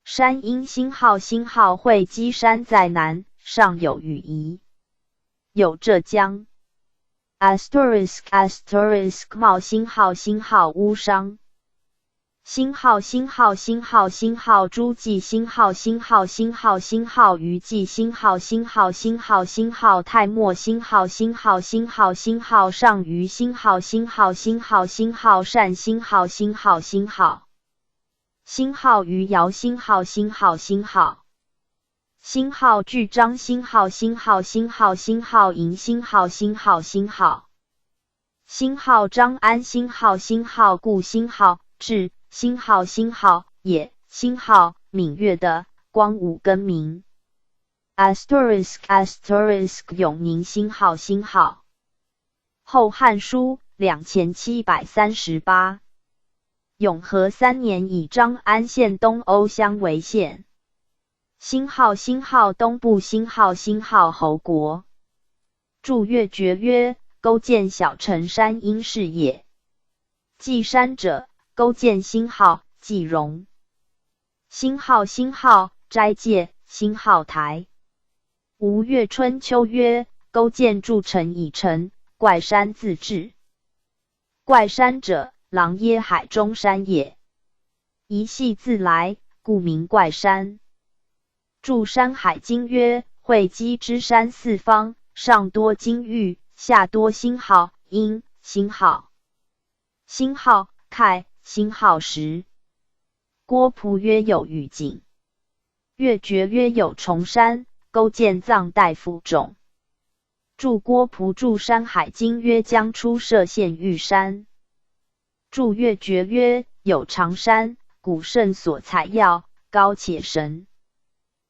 山阴星号会稽山在南，上有羽夷。有浙江。*** 茂星号乌商。星号诸暨星号余暨星号太末星号上虞星号单星号余姚星号巨章星号银星号张安星号顾星号至星号也星号闽越的光武更名。永宁星号星号。后汉书2738。永和3年以章安县东瓯乡为县。星号东部星号侯国。注越爵曰：勾践小城山阴是也。祭山者，勾践星号，祭荣。星号斋戒，星号台。吴越春秋曰：勾践筑城以成，怪山自治。怪山者，琅耶海中山也。一系自来，故名怪山。著《山海经》曰：会稽之山四方，上多金玉，下多星号，因星号。星号亥，星号时。郭璞曰有雨景。越爵曰有崇山，勾践葬大夫冢。著郭璞著《山海经》曰将出射县玉山。著越爵曰有长山，古圣所采药，高且神。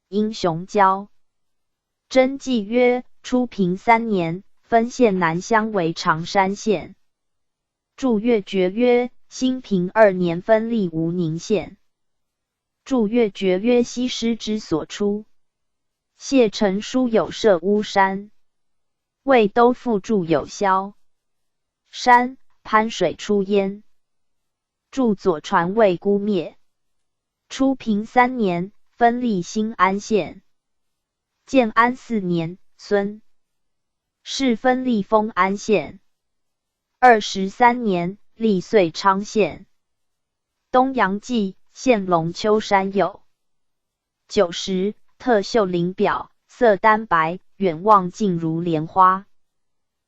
英雄交。真纪曰初平3年，分县南乡为长山县。著越爵曰兴平2年，分立吴宁县。著越爵曰西施之所出。谢承书有涉巫山。魏都复著有萧山，潘水出焉。著左传魏孤灭。初平3年，分立新安县。建安4年，孙氏分立丰安县。23年，立遂昌县。东阳纪县龙丘山有。90，特秀鳞表，色丹白，远望尽如莲花。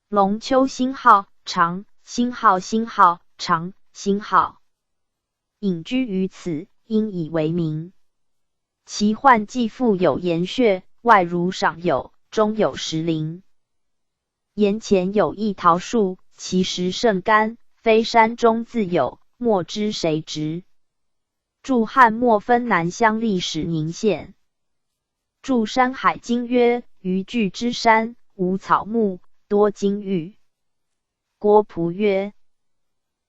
龙丘星号长，星号长，星号。隐居于此，因以为名。其患既复有岩穴，外如赏有，中有石林。岩前有一桃树，其实甚干，非山中自有，莫知谁植。著汉末分南乡历史宁县。著《山海经》曰：余据之山，无草木，多金玉。郭璞曰：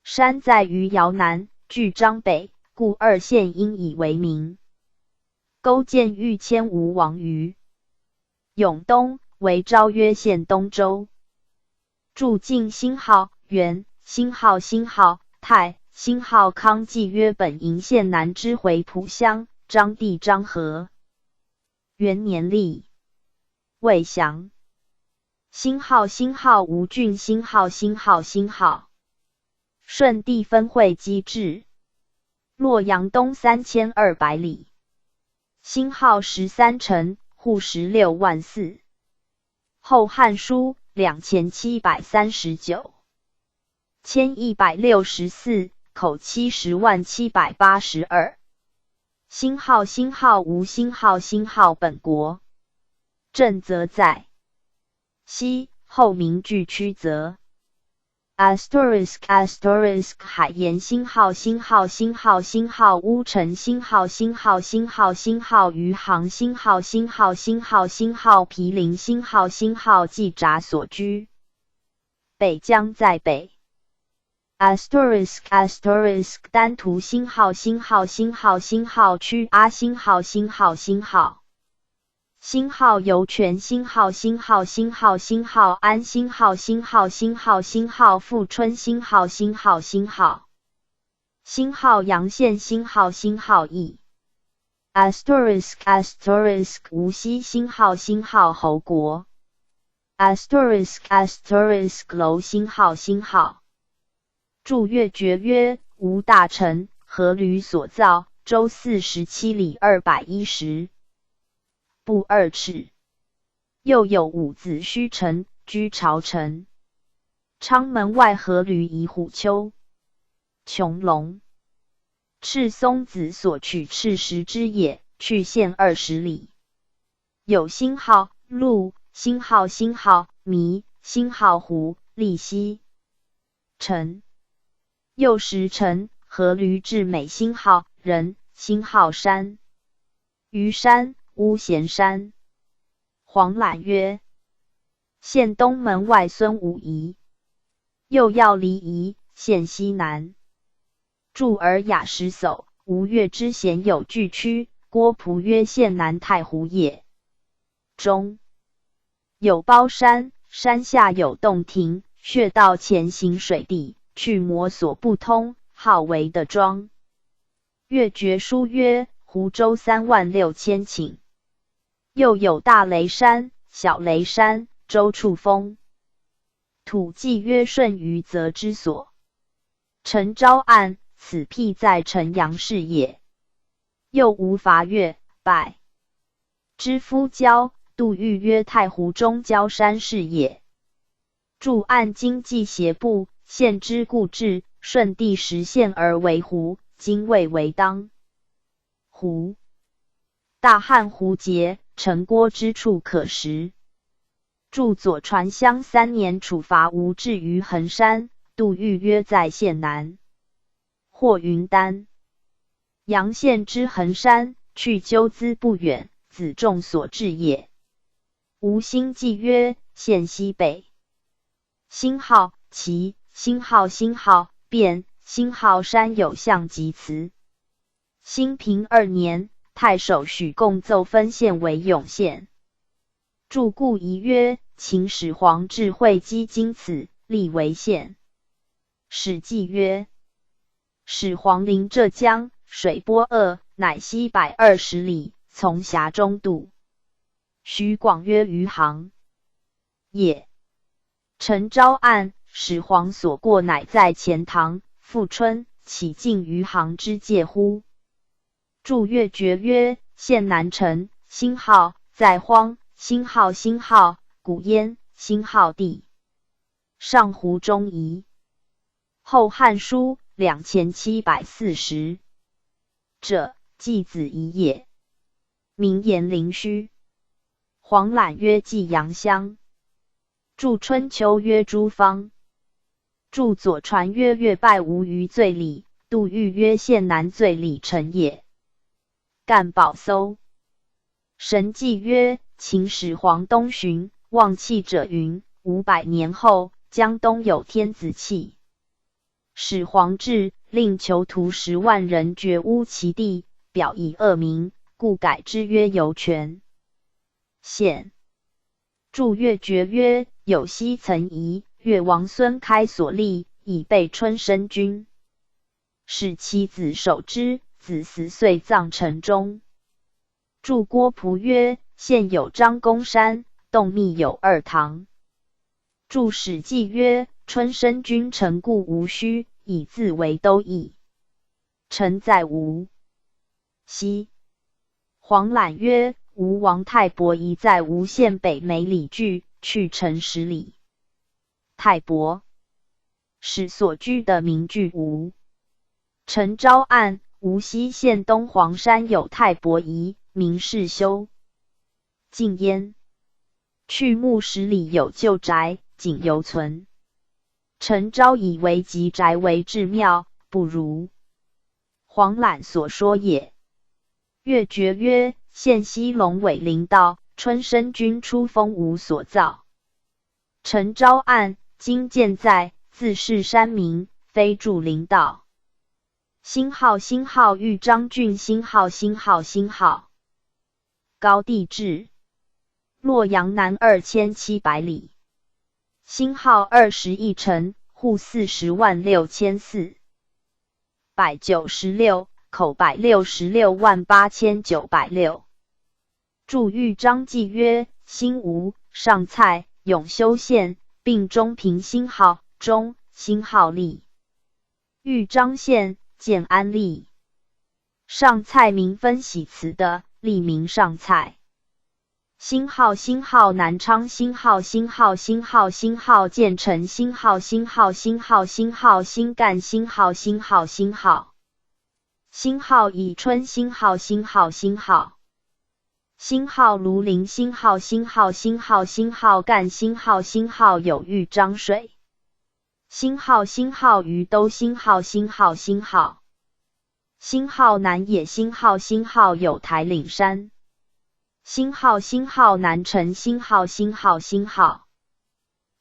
山在于尧南，据张北，故2县因以为名。勾践欲迁吴王于永东，为昭约县东州。著晋星号元，星号泰，星号康纪曰本营县南之回浦乡，张帝张合。元年立。魏降。星号吴郡星号。顺帝分会稽至。洛阳东3200里。星号13城，户16万4。后汉书2739。1164，口700782。星号吴星号本国。正则在。西后名具曲则。*** 海盐星号乌城星号余杭星号毗邻星号季札所居。北疆在北。*** 丹徒星号区星号游泉星号安星号富春星号阳县星号义。*** 无锡星号侯国。*** 楼星号。著越爵曰：吴大臣，阖闾所造，周47里210。步2尺。又有五子虚臣，居朝臣。昌门外阖闾以虎丘。穹隆。赤松子所取赤石之也，去县20里。有星号陆，星号弥，星号胡，利西。臣。又时臣，阖闾至美星号人，星号山。虞山，巫咸山。黄览曰：县东门外孙无疑，又要离夷，县西南。著尔雅10叟，吴越之贤有俱趋。郭璞曰：县南太湖也。中有包山，山下有洞庭，穴道前行水地，去魔所不通，号为的庄。越绝书曰：湖州36000顷。又有大雷山、小雷山，周处峰。土记曰：顺于泽之所。陈昭案，此辟在陈阳市也。又无伐越、百之夫交，杜预曰：太湖中郊山是也。著按经济协部，县之故治，顺地实县而为湖，今谓为当。湖，大汉湖节，城郭之处可食。著左传乡3年处罚吴至于衡山，杜预曰：在县南。或云丹。阳县之衡山，去鸠兹不远，子仲所治也。吴兴记曰：县西北。星号齐，星号卞，星号山有象及祠。兴平2年，太守许贡奏分县为永县。著故疑曰：秦始皇智慧积经此，立为县。史记曰：始皇临浙江，水波恶，乃西120里，从峡中渡。许广曰：余杭也。陈昭案，始皇所过乃在钱塘、富春，岂尽余杭之界乎？著越绝曰：县南城，星号在荒，星号古焉，星号地。上湖中夷。后汉书2740。者，季子仪也。名言灵虚。黄览曰：济阳乡。著春秋曰：诸方。著左传曰：越拜吴于罪里。杜预曰：县南罪里城也。干宝搜。神纪曰：秦始皇东巡，望气者云，500年后，江东有天子气。始皇至，令囚徒10万人掘污其地，表以恶名，故改之曰游泉县。著越绝曰：有西曾疑，越王孙开所立，以备春申君。使其子守之，子死遂葬城中。著郭璞曰：现有张公山，洞密有2堂。著史记曰：春申君臣故无须，以自为都邑。臣在吴西。黄览曰：吴王太伯夷在吴县北梅里聚，去城10里。太伯是所居的名聚吴。陈昭案，吴西县东黄山有太伯夷，名士修。晋焉。去墓10里有旧宅，仅犹存。陈昭以为及宅为至庙，不如黄览所说也。越绝曰：县西龙尾林道，春申君出封吴所造。陈昭案，今见在，自是山民，非筑林道。星号豫章郡，星号高地至洛阳南2700里。星号21城，户406400，百96，口1668906。著豫章记曰：新吴、上蔡、永修县并中平星号中，星号立。豫章县建安立。上蔡名分喜祠的，立名上蔡。星号南昌，星号建成，星号新干，星号以春，星号庐陵，星号干，星号有豫章水，星号于都，星号南野，星号有台岭山。星号星号南陈星号星号星号。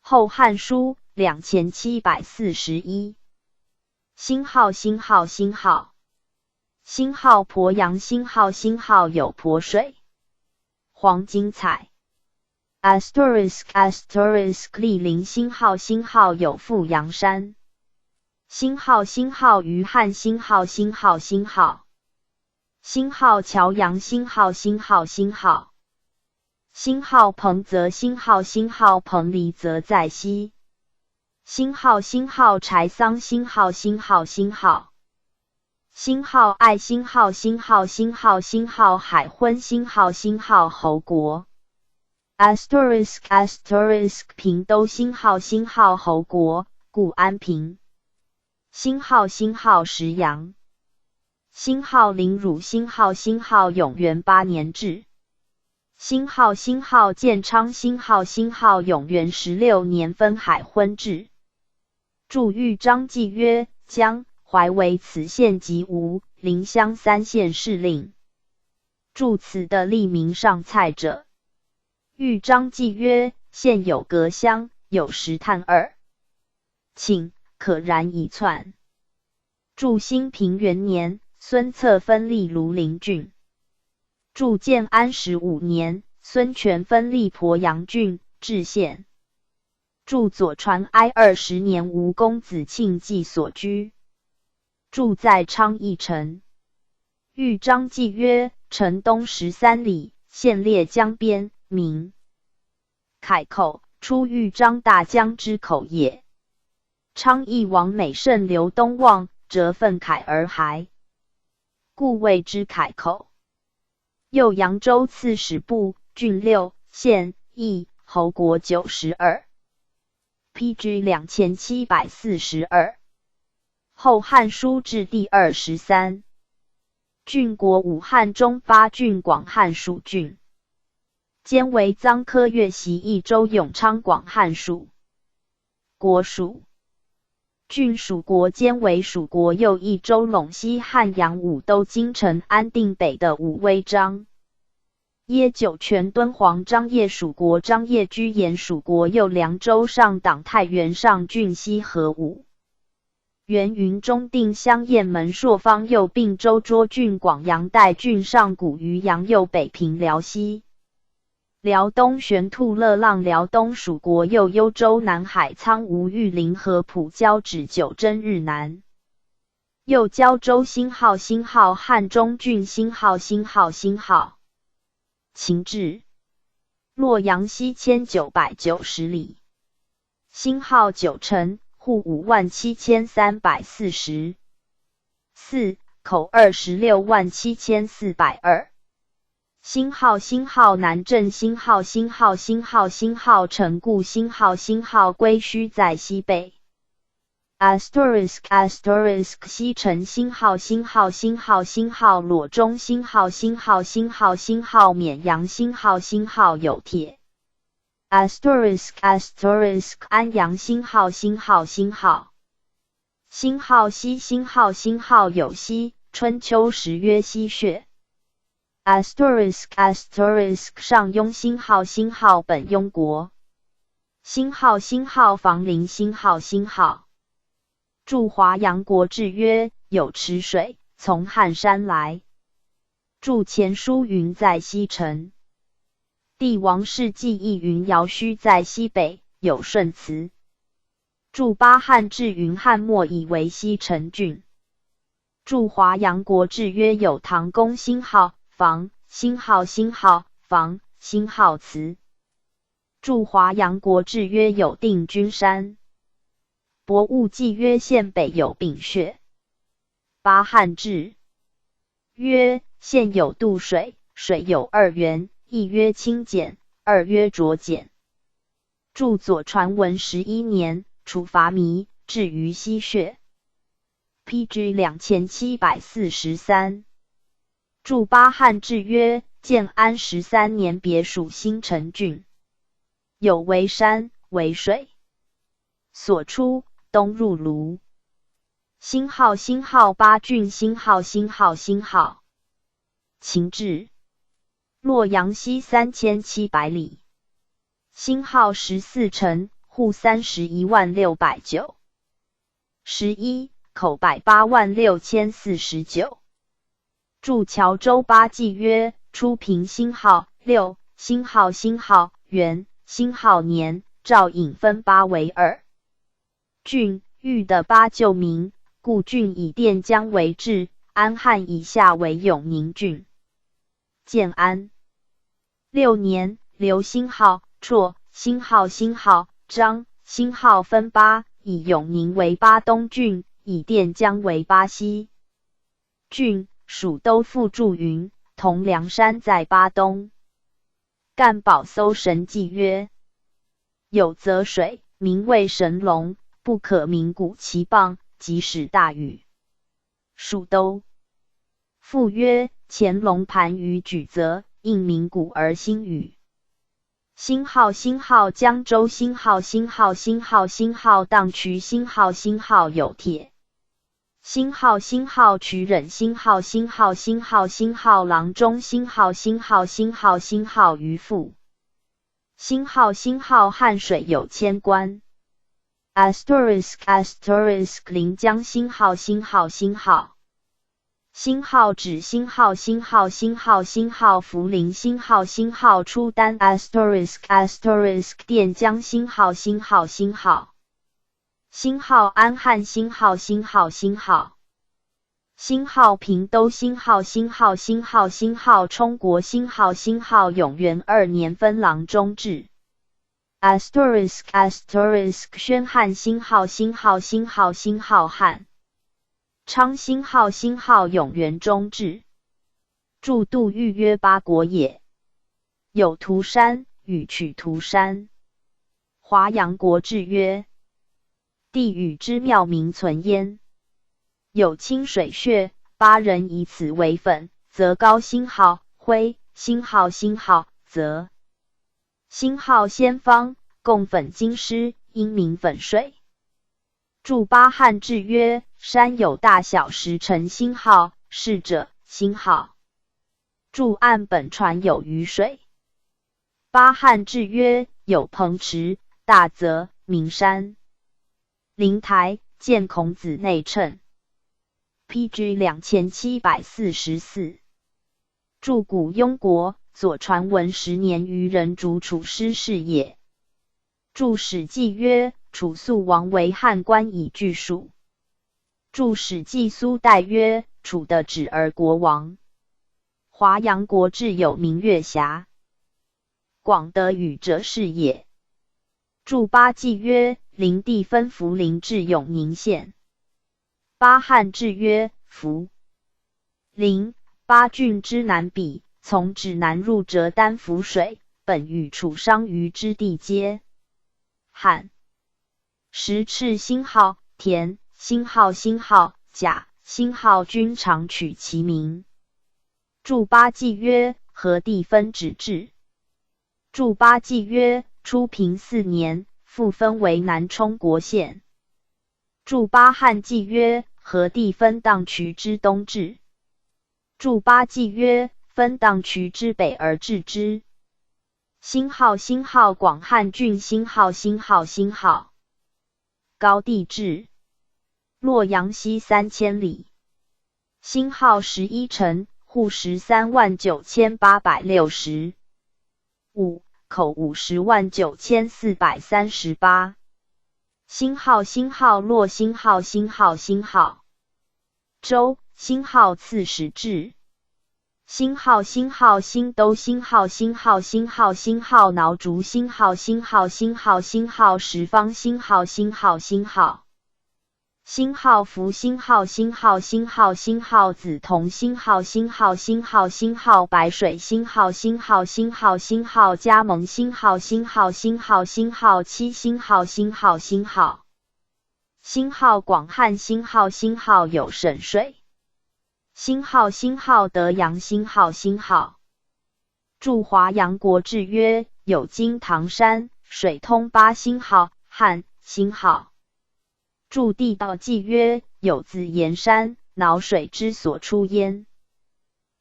后汉书2741。星号星号星号。星号鄱阳星号星号有鄱水。黄金彩。Asterisk asterisk 莅临星号星号有富阳山。星号星号于汉星号星号星号。星号乔阳星号星号星号。星号彭泽星号星号彭蠡则在西。星号星号柴桑星号星号星号。星号爱星号星号星号星号海昏星号星号侯国。Asterisk asterisk 平都星号星号侯国故安平。星号星号石阳。星号凌辱星号星号永元8年制。星号星号建昌星号星号永元16年分海昏制。注豫章纪曰江淮为此县及吴临湘3县市令。注此的立名上蔡者。豫章纪曰现有隔乡有石炭2顷可燃一窜。注兴平元年孙策分立庐陵郡。注建安15年孙权分立鄱阳郡治县。注左传哀20年吴公子庆忌所居。注在昌邑城。豫章纪曰城东13里县列江边名凯口出豫章大江之口也。昌邑王美胜刘东望折愤慨而还，故谓之凯口。右扬州刺史部郡6县邑侯国92。PG 2742。后汉书至第23。郡国武汉中8郡广汉属郡。兼为臧科越袭益州永昌广汉属。国属。郡属国兼为属国右益州陇西汉阳武都京城安定北的武威章。耶酒泉敦煌张掖属国张掖居延属国右凉州上党太原上郡西河武。原云中定襄雁门朔方右并州涿郡广阳代郡上古于阳右北平辽西。辽东玄兔乐浪辽东属国右幽州南海苍梧玉林合浦交趾九真日南。右交州星号星号汉中郡星号星号星号。秦制。洛阳西1990里。星号九城户57340。4口267402。星号星号南镇星号星号星号星号城故星号星号归墟在西北。Asterisk asterisk 西城星号星号星号星号裸中星号星号星号星号绵阳星号星号有铁。Asterisk asterisk 安阳星号星号星号。星号西星号星号有西春秋时曰西穴。Asterisk asterisk 上庸星号星号本庸国。星号星号房陵星号星号。注华阳国志曰有池水从汉山来。注前书云在西城。帝王世纪亦云尧虚在西北有顺祠。注巴汉志云汉末以为西城郡。注华阳国志曰有唐公星号房星号星号房星号祠。注华阳国志曰有定军山。博物记曰县北有丙穴。巴汉志曰县有渡水，水有2源，一曰清简，二曰浊简。注左传文11年，处罚弥，至于西穴。PG 2743。注巴汉志曰建安13年别属新城郡。有为山，为水。所出东入卢。星号星号8郡星号星号星号。秦制。洛阳西3700里。星号14辰，户316009。11口百86049。筑乔州八纪约，初平星号6，星号元，星号年，诏引分8为2。郡豫的8旧名，故郡以垫江为治，安汉以下为永宁郡。建安6年，刘星号绰，星号张，星号分8，以永宁为巴东郡，以垫江为巴西郡。蜀都复驻云，同梁山在巴东。干宝搜神纪曰：有则水，名为神龙，不可名鼓其棒，即使大雨。蜀都复曰：乾隆盘于举则，应名鼓而兴雨。星号江州，星号荡渠，星号有铁。星号渠忍，星号郎中，星号于父。星号汉水有千关。*** 临江，星号指星号涪陵，星号出丹。*** 垫江，星号星号安汉，星号平都，星号充国，星号永元2年分郎中制。*** 宣汉，星号汉，昌，星号永元中制。筑度豫曰8国也。有涂山，与取涂山。华阳国志曰：地宇之妙名存焉。有清水穴，8人以此为粉，则高星号灰，星号则星号先方，共粉金狮，因名粉水。筑巴汉志曰：山有大小10成星号，是者星号。筑岸本船有雨水。巴汉志曰：有彭池，大泽，名山。灵台见孔子内谶。PG 2744。筑古雍国，左传闻10年于人主楚师事也。筑史记曰：楚肃王为汉官以拒蜀。筑史记苏代曰：楚的指儿国王。华阳国志有明月峡。广德宇者是也。筑八纪曰：灵帝分涪陵至永宁县。巴汉志曰：涪陵8郡之南鄙，从指南入折丹涪水，本与楚商於之地接。汉时赤星号田，星号甲，星号均常取其名。筑八纪曰：何地分指治？筑八纪曰：初平4年，复分为南充国县。筑巴汉纪曰：何地分荡渠之东治？筑八纪曰：分荡渠之北而治之。星号广汉郡，星号高帝治。洛阳西3000里。星号11辰，户139860。5口509438。星号洛，星号周，星号刺史志。星号新都，星号挠竹，星号十方，星号福，星号梓潼，星号白水，星号加盟，星号七，星号广汉，星号有沈水。星号德阳，星号筑华阳国志曰：有金堂山，水通巴，星号汉，星号。筑地道纪曰：有子岩山，洩水之所出焉。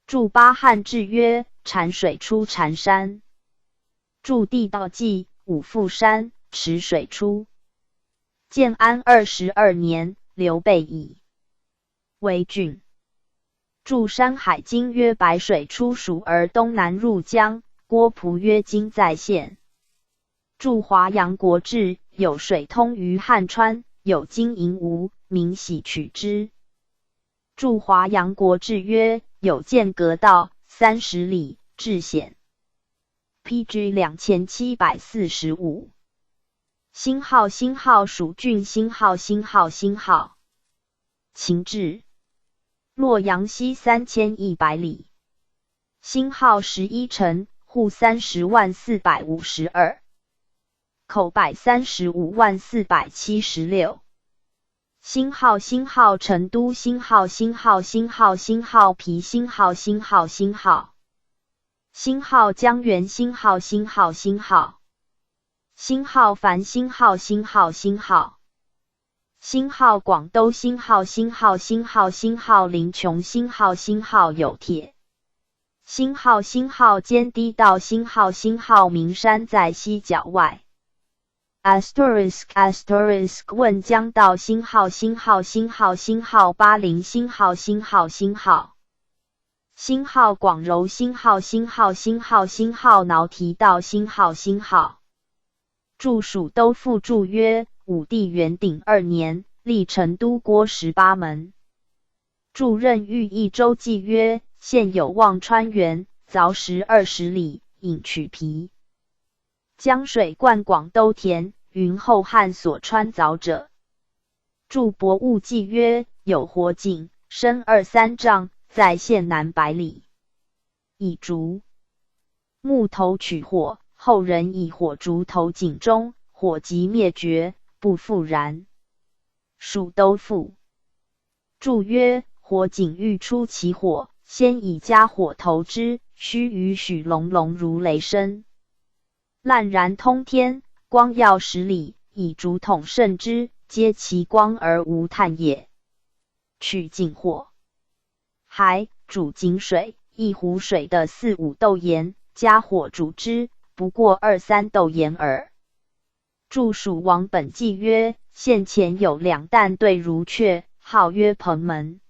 筑巴汉志曰：产水出禅山。筑地道纪，五富山，池水出。建安22年，刘备以为郡。筑山海经曰：白水出蜀而东南入江。郭璞曰：今在县。筑华阳国志，有水通于汉川，有金银吴，民喜取之。筑华阳国志曰：有剑阁道30里，至险。PG 2745。星号星号蜀郡星号星号星号。秦至洛阳西3100里。星号11城，户300452，口百350476。星号星号成都星号星号星号星号皮星号星号星号。星号江源星号星号星号。星号繁星号星号星号。星号广东星号星号星号星号临邛星号星号有铁。星号星号坚堤道星号星号名山在西角外。*** 问江道星号星号星号星号巴陵星号星号星号。星号广柔星号星号星号星号挠提道星号星号。驻蜀都复注曰：武帝元鼎2年，立成都郭18门。驻任御益州记曰：现有望川源，凿石20里，引取皮。江水灌广都田，云后汉所穿凿者。驻博物记曰：有火井，深2-3丈，在县南100里。以竹木头取火，后人以火烛投井中，火即灭绝，不复燃。蜀都复注曰：火井欲出其火，先以加火投之，须与许隆隆如雷声，烂然通天，光耀10里，以竹筒盛之，皆其光而无炭也。取井火，还煮井水，1壶水的4-5斗盐，加火煮之，不过2-3斗盐耳。驻蜀王本纪曰：现前有2担对如阙，号曰彭门。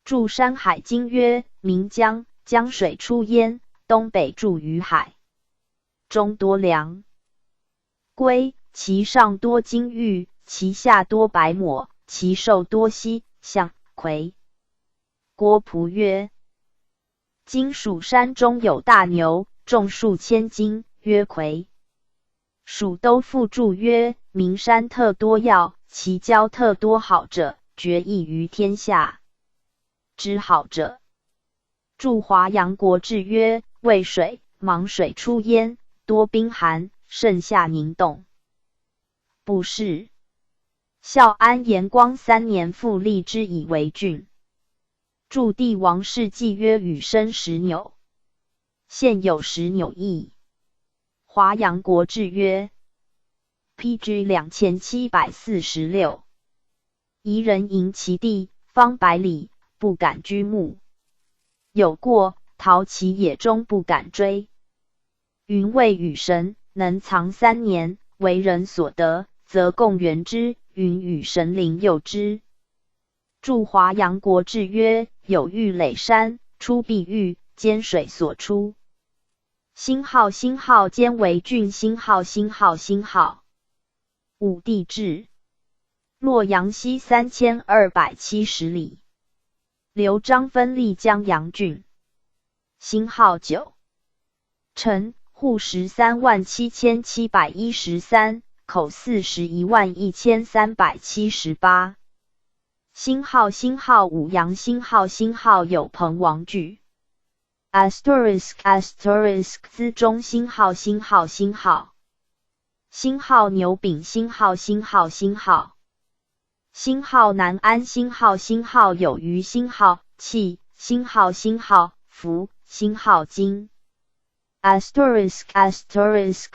驻山海经曰：岷江，江水出焉，东北注于海中，多梁龟，其上多金玉，其下多白抹，其兽多犀象魁。郭璞曰：今蜀山中有大牛，重数千斤，曰魁。蜀都复注曰：名山特多药，其交特多好者，绝异于天下。之好者。驻华阳国志曰：渭水，芒水出焉，多冰寒，盛夏凝冻。不是。孝安延光3年复立之以为郡。驻地王氏记曰：羽生10纽，现有10纽邑。华阳国志曰 PG 2746。夷人营其地，方100里，不敢居目。有过，逃其野中，不敢追。云谓羽神，能藏3年，为人所得，则共援之。云与神灵诱之。驻华阳国志曰：有玉垒山，出碧玉，兼水所出。星号星号兼为郡星号星号星号。武帝至洛阳西3270里。刘璋分立江阳郡。星号9城，户137713，口411378。星号星号武阳星号星号有朋王举。*** 资中星号星号星号。星号牛丙星号星号星号。星号南安星号星号有余星号气星号星号福星号金。***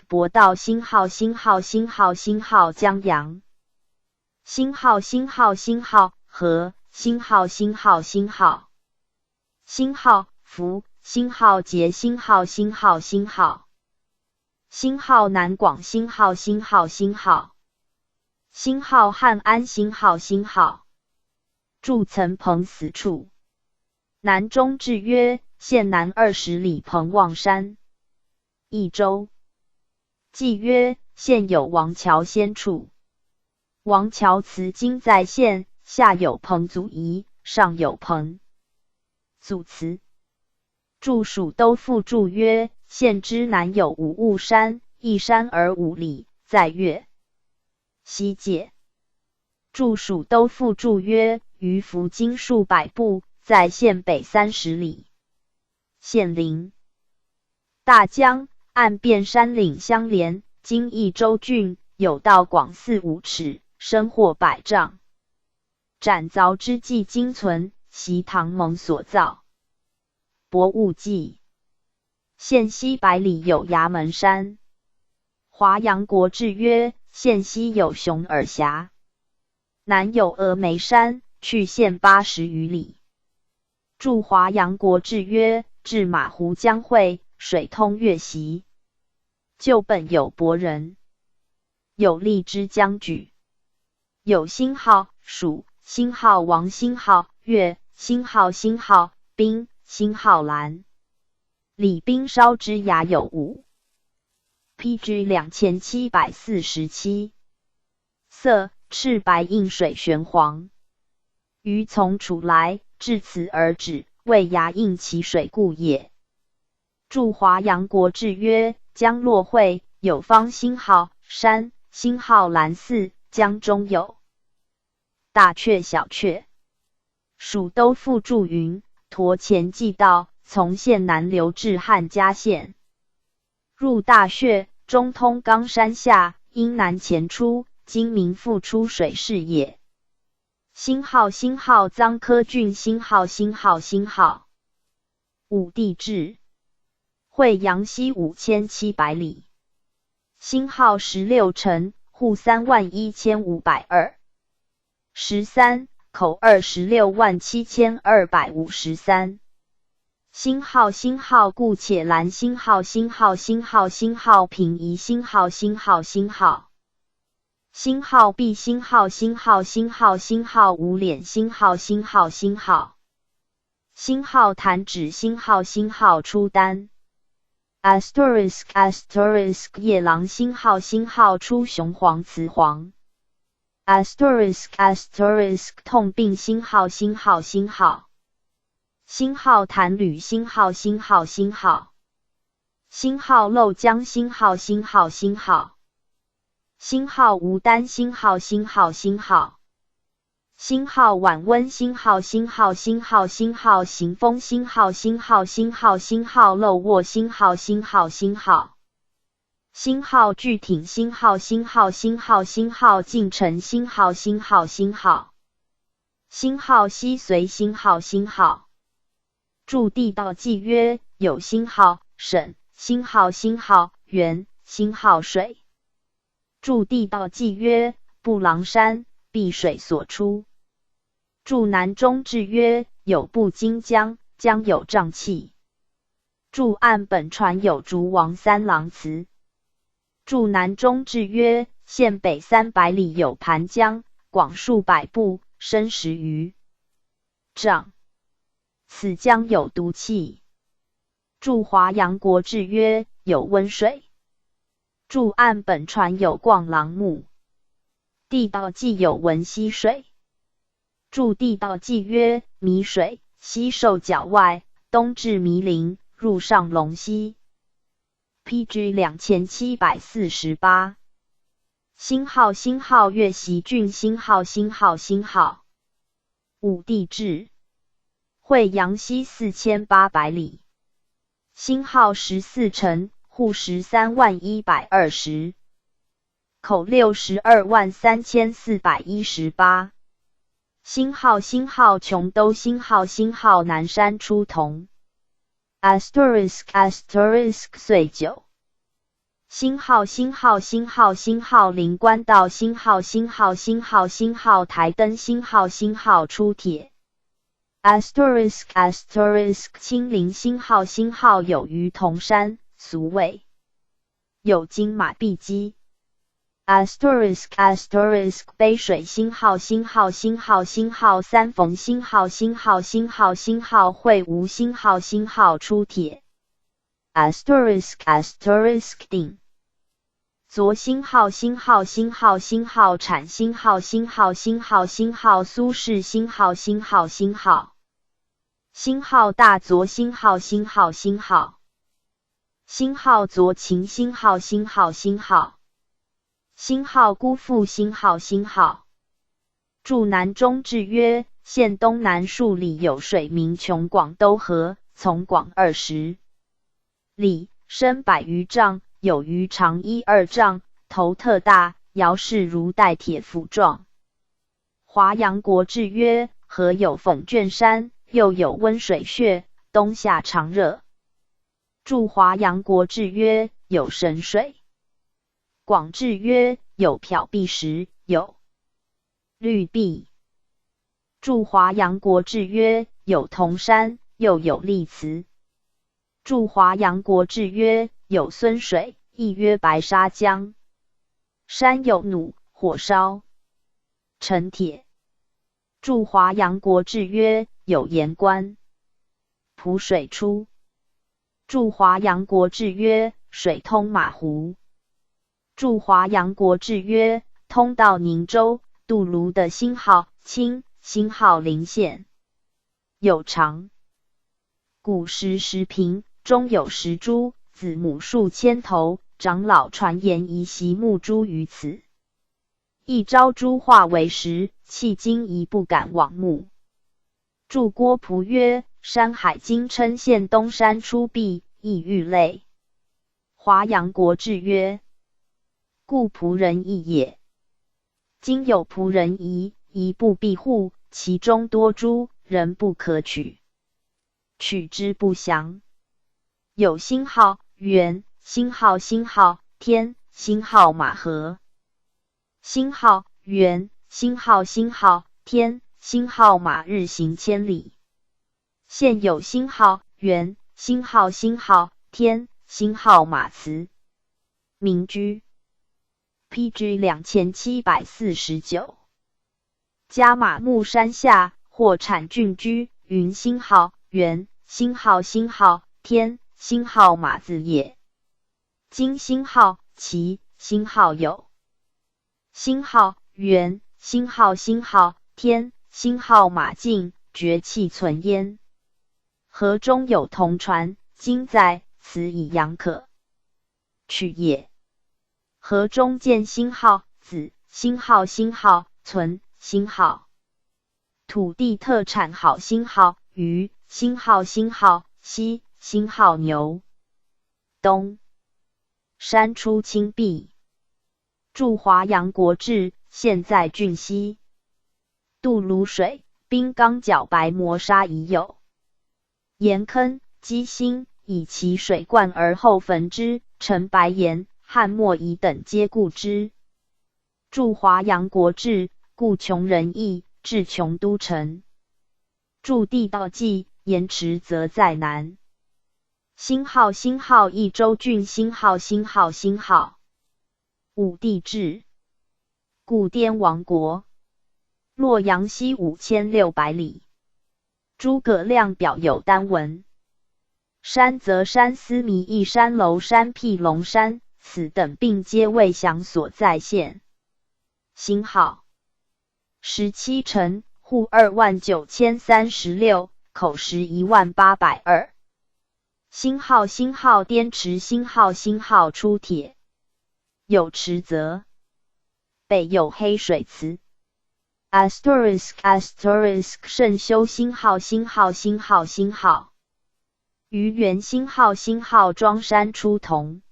博道星号星号星号星号江阳。星号星号星号和星号星号星号。星号福星号捷星号星号星号星号南广星号星号星号星号汉安星号星号住岑彭死处。南中至曰县南20里彭望山。益州。记曰现有王桥先处。王桥祠今在县，下有彭祖仪，上有彭祖祠。著蜀都赋注曰县之南有五雾山，一山而5里，在岳西界。著蜀都赋注曰于福经数百步，在县北30里。县陵。大江岸遍山岭相连，今益州郡，有道广4、5尺，深或100丈。斩凿之迹今存，习唐蒙所造。博物记。县西100里有衙门山。华阳国志曰县西有熊耳峡。南有峨眉山，去县80余里。著华阳国志曰至马湖江会，水通越溪。旧本有博人。有荔枝将举。有星号、蜀、星号王、星号岳、星号星号兵、星号兰。李冰烧之衙有5。PG 2747。色赤白映水玄黄。余从楚来，至此而止，为牙映其水故也。著华阳国志曰江洛会，有方星号山，星号兰寺，江中有大阙小阙。蜀都赋注云沱前济道，从县南流至汉嘉县，入大穴，中通冈山下，因南前出，今名复出水是也。星号星号臧科郡星号星号星号。武帝志。会阳西5700里。星号16城，户31502。13口267253。星号星号故且兰星号星号星号星号平夷星号星号星号星号毕星号星号星号星号无脸星号星号星号星号弹指星号星号出丹。*** 夜郎星号星号出雄黄雌黄。*** 痛病星号星号星号星号弹履星号星号星号星号漏江星号星号星号星号无丹星号星号星号星号晚温星号星号星号星号行风星号星号星号星号漏卧星号星号星号星号巨挺星号星号星号星号进城星号星号星号星号西随星号星号。著地道记曰有星号沈、星号星号元、星号水。著地道记曰布郎山，避水所出。著南中志曰有布荆江，江有瘴气。著岸本传有竹王三郎祠。著南中志曰县北300里有盘江，广数百步，深10余丈，此江有毒气。著华阳国志曰有温水。著岸本传有逛郎木。地道记有闻溪水。著地道记曰迷水，西受角外，东至弥陵，入上龙溪。PG 2748。星号星号岳袭郡星号星号星号。武帝志。会阳西4800里。星号14城，户131120。口623418。星号星号琼都星号星号南山出铜。岁久。星号星号星号星号灵官道星号星号星号星号台灯星号星号出铁。**** 亲临星号星号有于铜山，俗谓有金马必击。***杯水星号星号星号星号三逢星号星号星号星号会无星号星号出帖。***定昨星号星号星号星号产星号星号星号星号苏氏星号星号星号星号大昨星号星号星号星号昨晴星号星号星号星号姑父星号星号驻南中制约县东南数里有水名琼广兜河，从广20里，深100余丈，有余长1、2丈，头特大，摇式如带铁斧状。华阳国制曰：河有讽卷山，又有温水穴，冬夏常热。注华阳国制曰：有神水。广制曰：有漂碧石，有绿碧。注华阳国制曰：有铜山，又有砾祠。注华阳国制曰：有孙水，亦曰白沙江。山有弩，火烧陈铁。注华阳国制曰：有盐官，浦水出。注华阳国制曰：水通马湖。注华阳国制曰：通到宁州、杜卢的星号清，星号临县。有长古10坪，中有10株，子母数千头，长老传言宜习木株于此。一朝株化为石，迄今宜不敢往目。注郭璞曰：山海经称县东山出壁，亦玉类。华阳国制曰：故仆人义也。今有仆人夷，夷不庇护，其中多株，人不可取，取之不详。有星号元，星号星号天，星号马和。星号元，星号星号天，星号马日行千里。现有星号元，星号星号天，星号马祠。民居PG 2749。加马木山下，或产郡居，云星号元，星号星号天，星号马字也。今星号其星号有。星号元，星号星号天，星号马尽，绝气存焉。河中有铜船，今在，此以阳可取也。河中见星号子，星号星号存，星号土地特产好星号鱼，星号星号溪，星号牛。东山出青壁。注华阳国志，现在郡西。杜卢水，滨冈角白磨砂已有。岩坑、基星，以其水灌而后焚之，成白岩、汉墨夷等皆固之。注华阳国志，故穷人邑，至穷都城。注地道记，延迟则在南。星号星号益州郡星号星号星号。武帝志，故滇王国。洛阳西5600里。诸葛亮表有单文。山则山思迷一山楼山辟龙山，此等并皆未详所在县。星号17城，户29036，口实11802。星号星号滇池星号星号出铁。有池泽，北有黑水祠。***圣修星号星号星号星号。于元星号星号庄山出铜。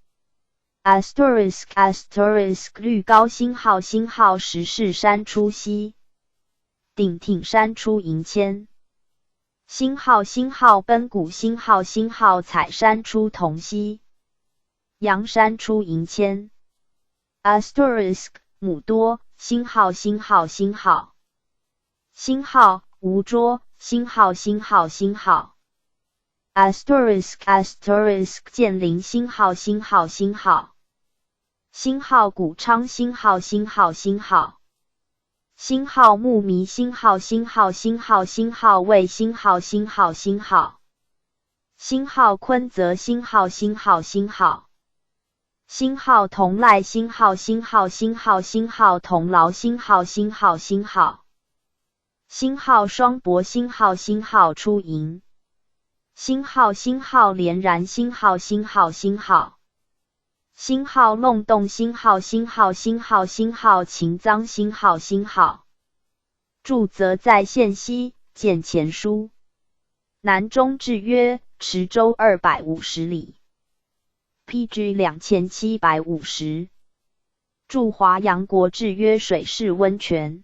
***绿高星号星号石室山出西。顶挺山出银签。星号星号奔谷星号星号采山出铜溪。阳山出银签。母多星号星号星号。星号吴卓星号星号星号 asterisk asterisk 建陵星号星号星号星号谷昌星号星号星号星号木弥星号星号星号星号卫星号星号星号星号坤泽星号星号星号星号同赖星号星号星号星号同劳星号星号星号星号双博星号星号出营星号星号连然星号星号星号星号弄洞星号星号星号星号秦臧星号星号住则在县西见前书南中制约池州250里 PG 2750驻华阳国制约水势温泉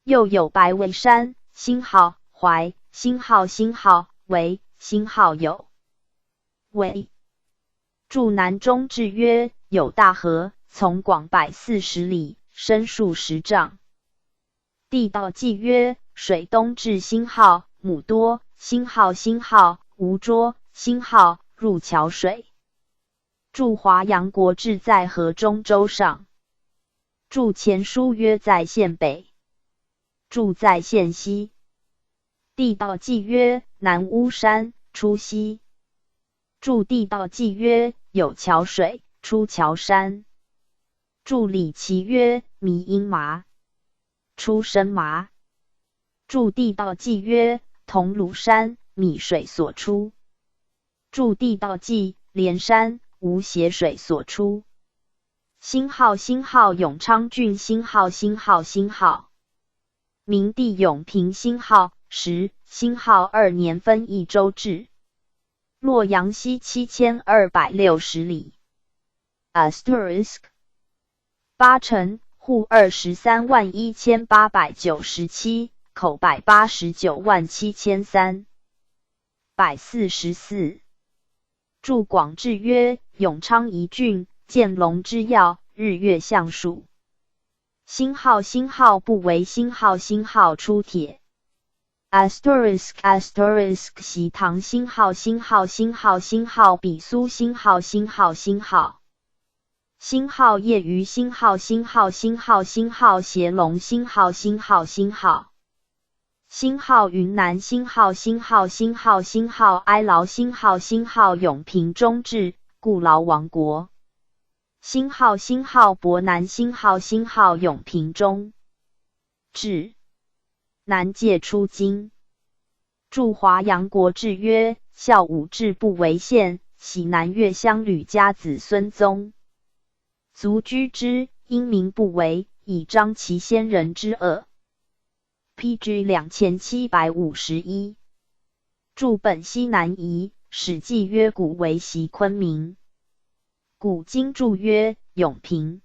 又有白尾山星号淮星号星号为星号有为驻南中制约有大河从广140里深数10丈地道纪约水东至星号母多星号星号吴涿星号入桥水驻华阳国志在河中州上驻前书约在县北驻在县西地道纪约南巫山出西驻地道纪约有桥水出桥山驻里岐约迷阴麻出深麻驻地道纪约桐庐山米水所出驻地道纪连山无斜水所出星号星号永昌郡星号星号星号明帝永平星号10星号2年分一州制洛阳西7260里 asterisk 八城户231897口18973百44驻广制约永昌一郡建龙之要日月相属星号星号不为星号星号出铁 asterisk asterisk 喜堂星号星号星号星号比苏星号星号星号星号业余星号星号星号星号协龙星号星号星号星号云南星号星号星号星号哀牢星号星号永平中治固劳王国星号星号博南星号星号永平中治南界出京驻华阳国制约孝武制不为县喜南岳乡吕家子孙宗族居之因名不为以彰其先人之恶PG 2751驻本溪南夷史记曰古为袭昆明古今注曰永平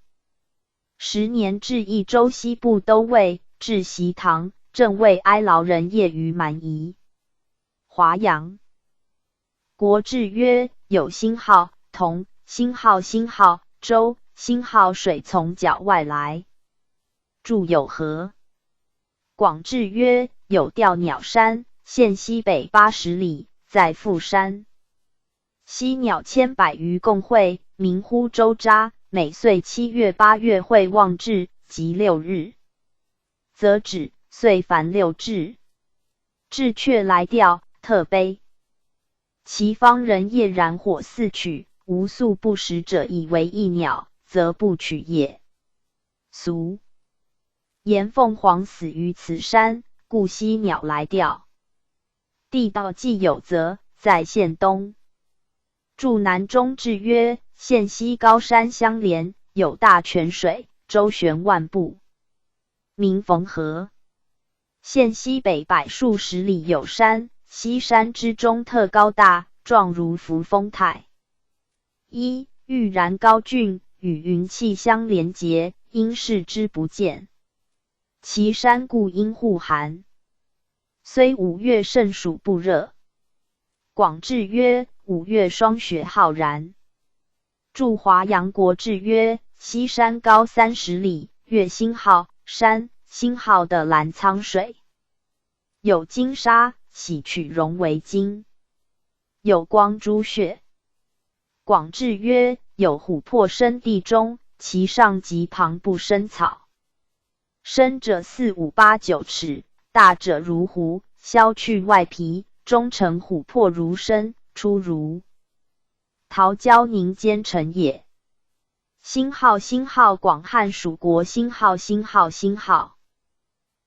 10年至益州西部都尉至习堂正为哀牢人业于蛮夷华阳国制曰有星号同星号星号州星号水从角外来驻有河广制约有吊鸟山县西北80里在富山犀鸟千百余共会名呼周匝每岁7月8月会望至即6日则止岁凡6至至却来吊特悲其方人夜燃火四取无素不食者以为一鸟则不取也俗言凤凰死于此山故犀鸟来吊地道既有则在县东驻南中制约县西高山相连有大泉水周旋万步名逢河县西北百数十里有山西山之中特高大状如扶风台一玉然高峻与云气相连结因视之不见其山固因户寒虽5月盛暑不热广制约5月霜雪浩然驻华阳国制约西山高30里月星号山星号的澜沧水有金沙，喜取容为金。有光朱穴。广志曰：有琥珀生地中，其上及旁不生草。深者4、5、8、9尺，大者如壶，削去外皮，中呈琥珀如参，出如桃胶凝坚成也。星号星号广汉属国星号星号星号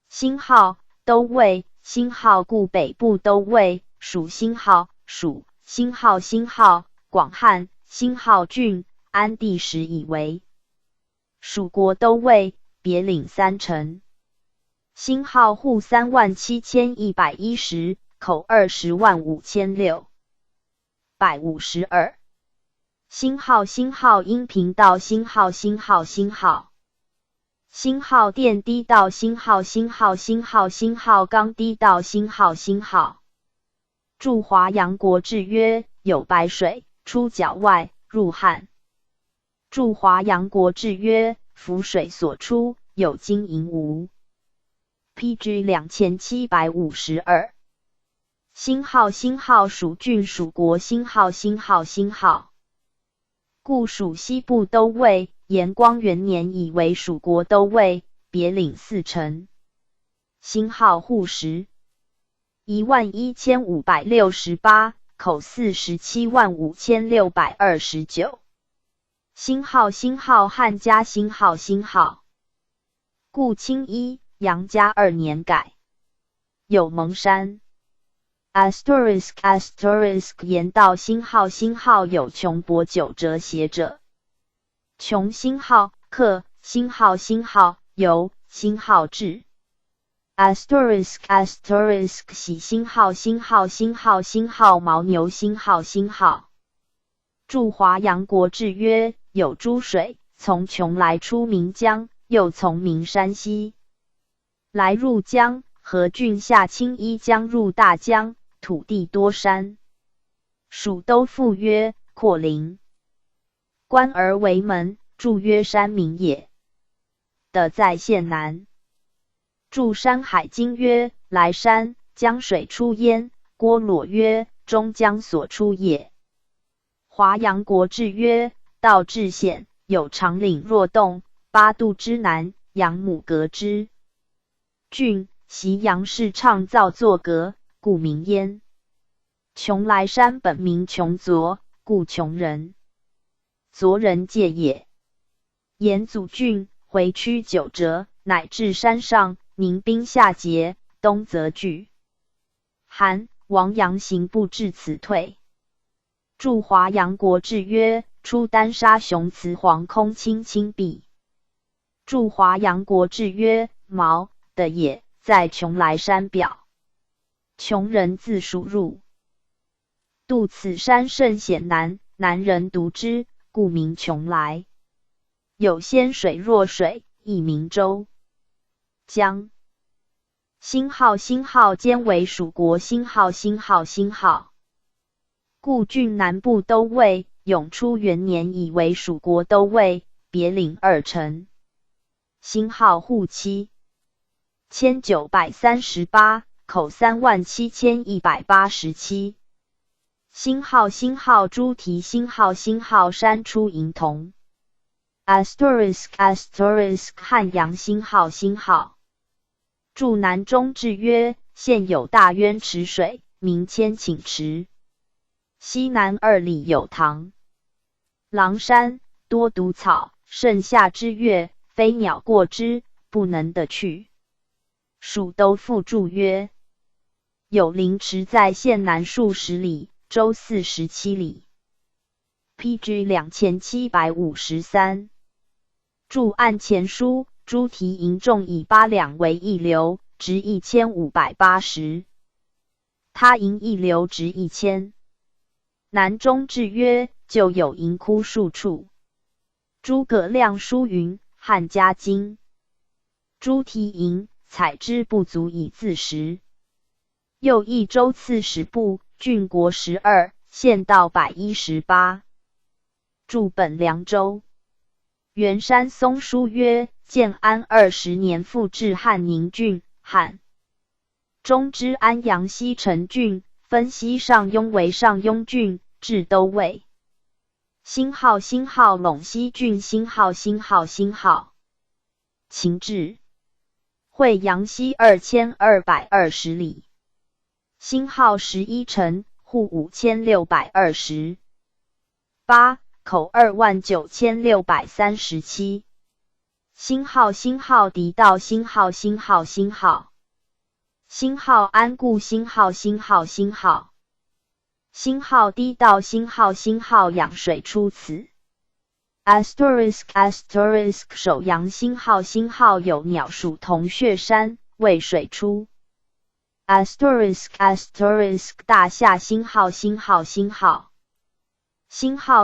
星号都尉星号故北部都尉属星号属星号星号广汉星号郡安地时以为属国都尉，别领3成。星号户37110，口205652。星号星号阴平道星号星号星号星号殿低道星号星号星号星号冈低道星号星号。著华阳国志曰：有白水出脚外，入汉。著华阳国志曰：浮水所出，有金银无。PG 2752。星号星号属郡属国星号星号星号。故属西部都尉，延光元年以为属国都尉，别领4成。星号户时11568，口475629。星号星号汉家星号星号。故清一杨家2年改。有蒙山。*** 言道星号星号有穷伯9折斜者。穷星号克星号星号由星号至。*** 喜星号星号星号星号牦牛星号星号。著华阳国志曰：有诸水从邛来出岷江，又从岷山西来入江，河郡下清一江入大江，土地多山。蜀都赋曰：廓陵。观而为门，注曰山名也。的在县南。注山海经曰：来山，江水出焉。郭裸曰：中江所出也。华阳国志曰：道至险，有长岭若洞，8度之南，阳母阁之郡，袭阳氏倡造作阁，故名焉。邛来山本名邛佐，故邛人。佐人界也。延祖郡回曲9折，乃至山上，宁兵下节，东则据。韩王阳行不至此退。著华阳国志曰：出丹沙雄雌黄空青青壁。著华阳国志曰：毛的也，在邛来山表。邛人自蜀入。渡此山甚险难，难人独之，故名邛来。有仙水若水，亦名周江。星号星号兼为蜀国星号星号星号。故郡南部都尉，永初元年以为蜀国都尉，别领2成。星号户期1938，口37187。星号星号猪蹄星号星号山出银铜。*** 汉阳星号星号。著南中志曰：现有大渊池水，名千顷池。西南2里有塘。狼山，多毒草，盛夏之月，飞鸟过之，不能得去。蜀都赋注曰：有灵池在县南数10里，周47里。PG 2753。注案前书：猪蹄银重以8两为1流，值1580。他银1流值1000。南中志曰：就有银窟数处。诸葛亮书云：汉家经。猪蹄银，采之不足以自食。又益州刺史部，郡国12，县道118。注本凉州。元山松书曰：建安20年复置汉宁郡，汉中之安阳西城郡，分西上庸为上庸郡，至都尉。星号陇西郡，星号秦制。会阳西2220里。星号11城，户5620。8口29637。星号狄道，星号安固，星号堤道，星号养水出此。*** 首阳星号有鸟属铜雀山，为水出。*** 大夏星号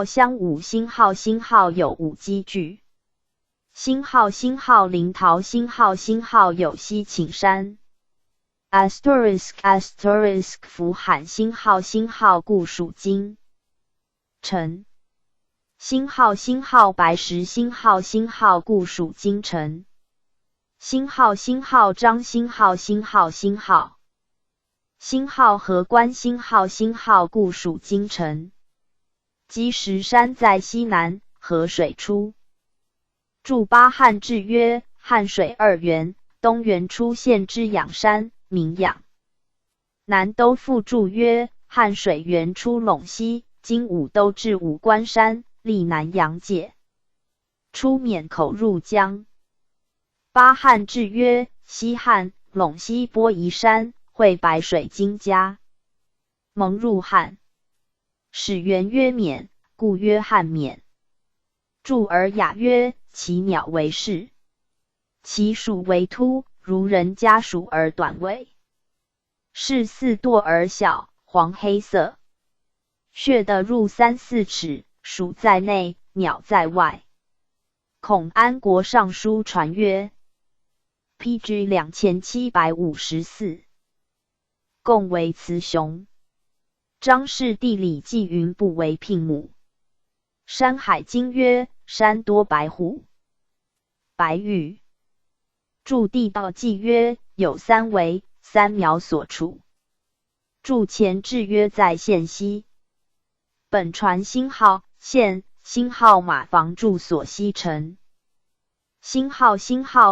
襄武星号有五基聚。星号临洮星号有西寝山。*** 福罕星号故属京城。星号白石星号故属京城。星号张星号河关星号故属京城。积石山在西南，河水出。注八汉制曰：汉水二源，东源出现之养山，名养。南都复注曰：汉水源出陇西，今武都至武关山，历南阳界，出沔口入江。八汉制曰：西汉，陇西波夷山，会白水金家，蒙入汉。始源曰沔，故曰汉沔。注尔雅曰：其鸟为氏，其属为突，如人家属而短尾，是似舵而小，黄黑色，血的入3-4尺，属在内，鸟在外。孔安国上书传曰 PG 2754，共为雌雄。张氏地理纪云不为牝母。山海经曰：山多白虎、白玉。注地道纪曰：有三围，三苗所处。注前制曰：在县西。本传星号县星号马房住所西城。星号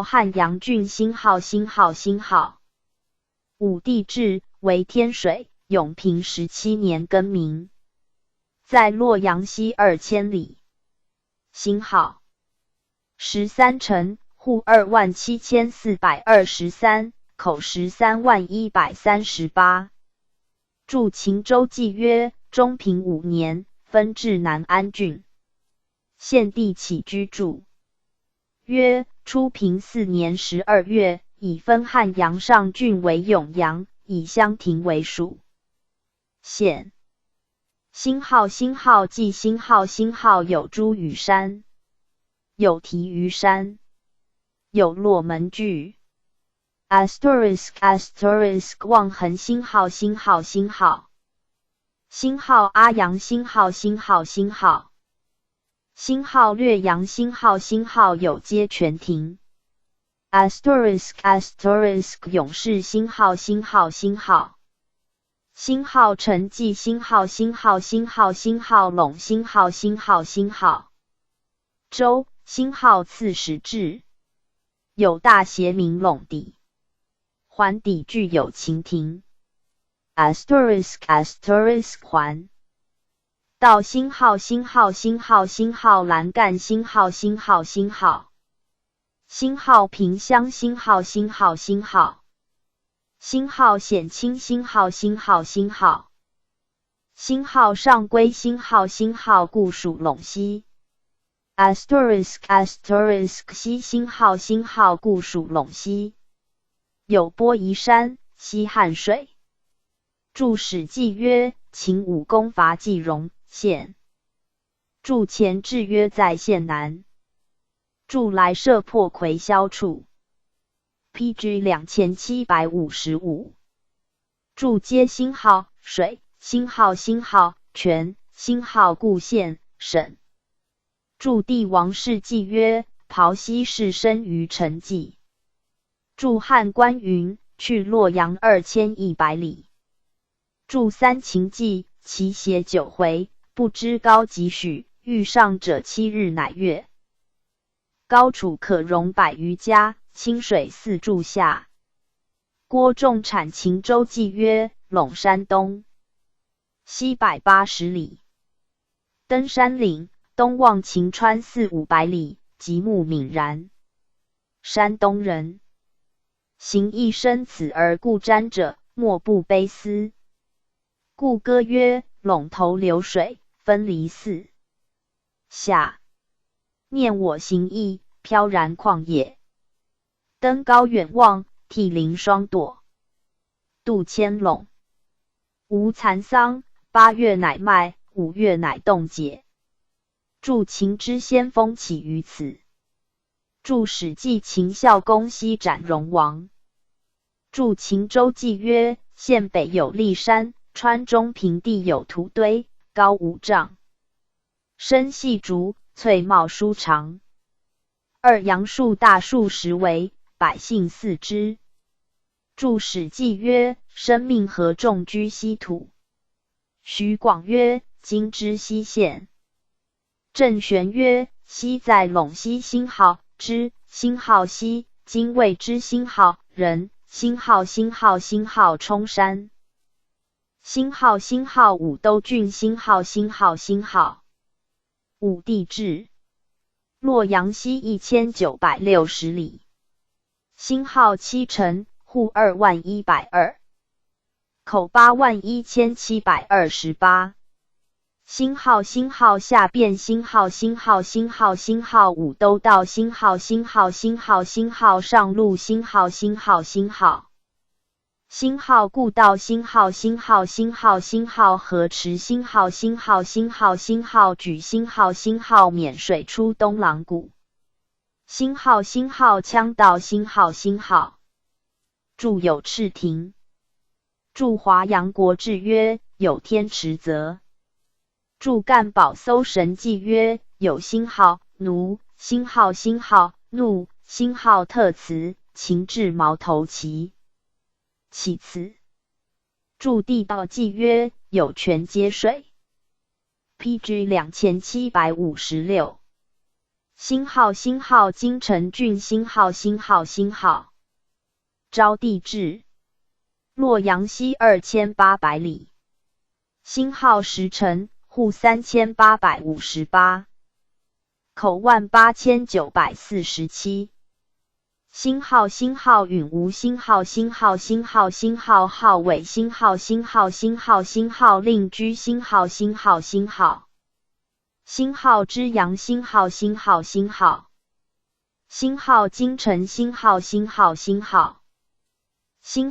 汉阳郡，星号武帝制为天水，永平17年更名，在洛阳西2000里。星号13城，户27423，口131138。注秦州记曰：中平5年，分至南安郡。献帝起居注曰：初平4年12月，以分汉阳上郡为永阳，以襄亭为属。县星号记星号有朱羽山，有题于山，有落门具。** 望衡星号阿阳星号略阳星号有接泉亭。** 勇士星号陈纪星号陇星号周星号刺史志，有大斜明陇邸，环邸具有秦亭。**环道星号栏干星号平乡星号显清星号上归星号故属陇西。西星号故属陇西，有波夷山，西汉水。注史记曰：秦武公伐冀戎县。注前制曰：在县南。注来设破夔萧处。PG 2755。注接星号水星号泉星号故县省。注帝王世纪曰：庖西氏生于陈纪。注汉关云去洛阳2100里。著三秦记，其写9回，不知高几许，欲上者7日乃阅。高处可容100余家，清水4柱下。郭仲产秦州记曰：陇山东西180里，登山岭，东望秦川400-500里，极目泯然。山东人，行一生此而故瞻者，莫不悲思。故歌曰：陇头流水，分离4下。念我行意，飘然旷野。登高远望，涕零霜堕。渡千陇，无蚕桑，8月乃麦，5月乃冻解。著秦之先锋起于此。著史记秦孝公西斩戎王。著秦州记曰：县北有骊山，川中平地有土堆，高5丈，深细竹，翠茂疏长。2杨树大数10围，百姓4之。著史记曰：生命何众居西土。徐广曰：今之西县。郑玄曰：西在陇西兴号之，兴号西，今谓之兴号人，兴号冲山。兴号武都郡，兴号武帝治。洛阳西1960里。兴号7城，户21120，口81728。兴号下变兴号武都道兴号上路兴号故道兴号河池兴号举兴号免水出东郎谷兴号羌道兴号。著有敕庭。著华阳国志曰：有天池泽。著干宝搜神记曰：有兴号奴，兴号怒，兴号特辞，秦至矛头齐。其次。著地道记曰：有泉接水。PG 2756。兴号京城郡兴号昭帝治。洛阳西2800里。兴号10城，户3858，口18947。兴号允吴兴号号尾兴号令居兴号之阳兴号京城兴号兴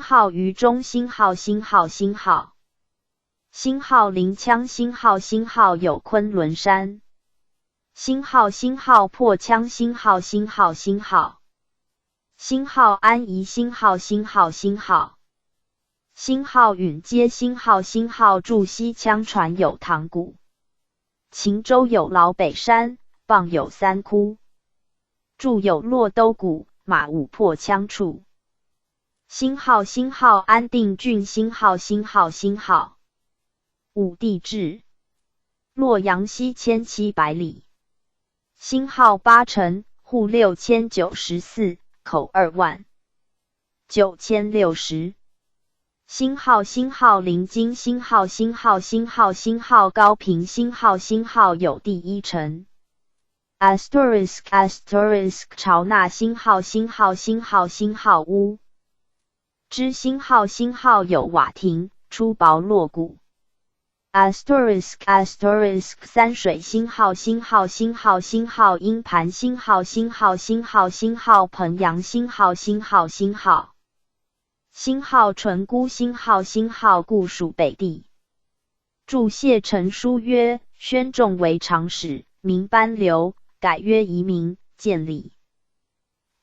号于中兴号临羌兴号有昆仑山兴号破羌兴号安宜兴号允街兴号筑西羌船有塘谷。秦州有老北山，傍有3窟。著有洛都谷，马武破羌处。兴号安定郡兴号武帝治。洛阳西1700里。兴号8城，户6914，口29060。兴号临津兴号高平兴号有第1城。*** 朝纳兴号乌。知兴号有瓦亭，出薄落谷。*** 三水兴号鹰盘兴号彭阳兴号淳孤兴号故属北地。著谢成书曰：宣仲为长史，名班流，改曰夷名，建礼。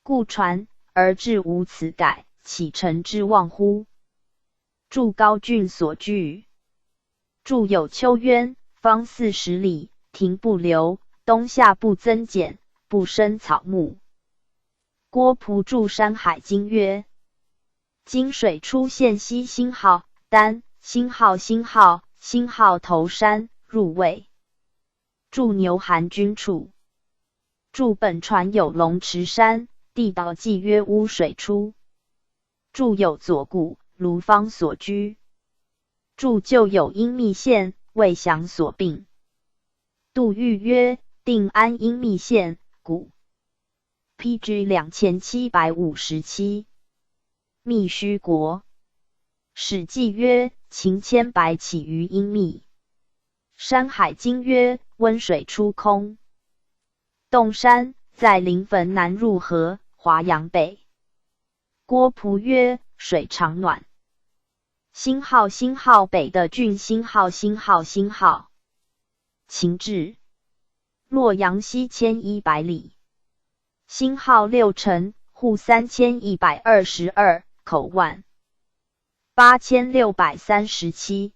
故传而至无此改，岂臣之望乎？著高峻所据。著有丘渊，方40里，庭不流，冬夏不增减，不生草木。郭璞著山海经曰：金水出现西星号丹星号星号星号头山入魏。驻牛韩军处。驻本船有龙池山，地道纪曰污水出。驻有左顾，卢方所居。驻旧有阴密县，魏降所并。杜预曰：定安阴密县，古。PG 2757。密须国。史记曰：秦千百起于阴密。山海经曰：温水出空。洞山，在临汾南入河，华阳北。郭璞曰：水常暖。星号星号北的郡星号星号星号。秦至。洛阳西1100里。星号六城，户3122，口万。8637。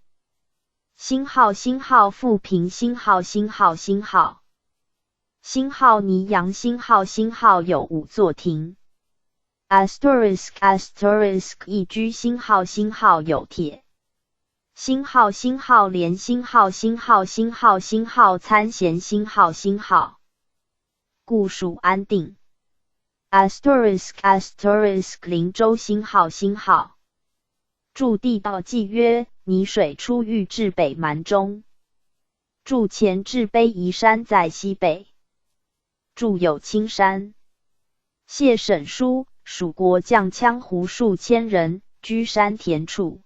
星号星号富平星号星号星号。星号泥阳星号星号有5座亭。*** 一居星号星号有铁。星号星号连星号星号星号星号参贤星号星号。故属安定。*** 灵州星号星号。驻地道纪曰：泥水出豫至北蛮中。驻前至卑夷山在西北。驻有青山。谢沈书，蜀国将羌胡数千人，居山田处。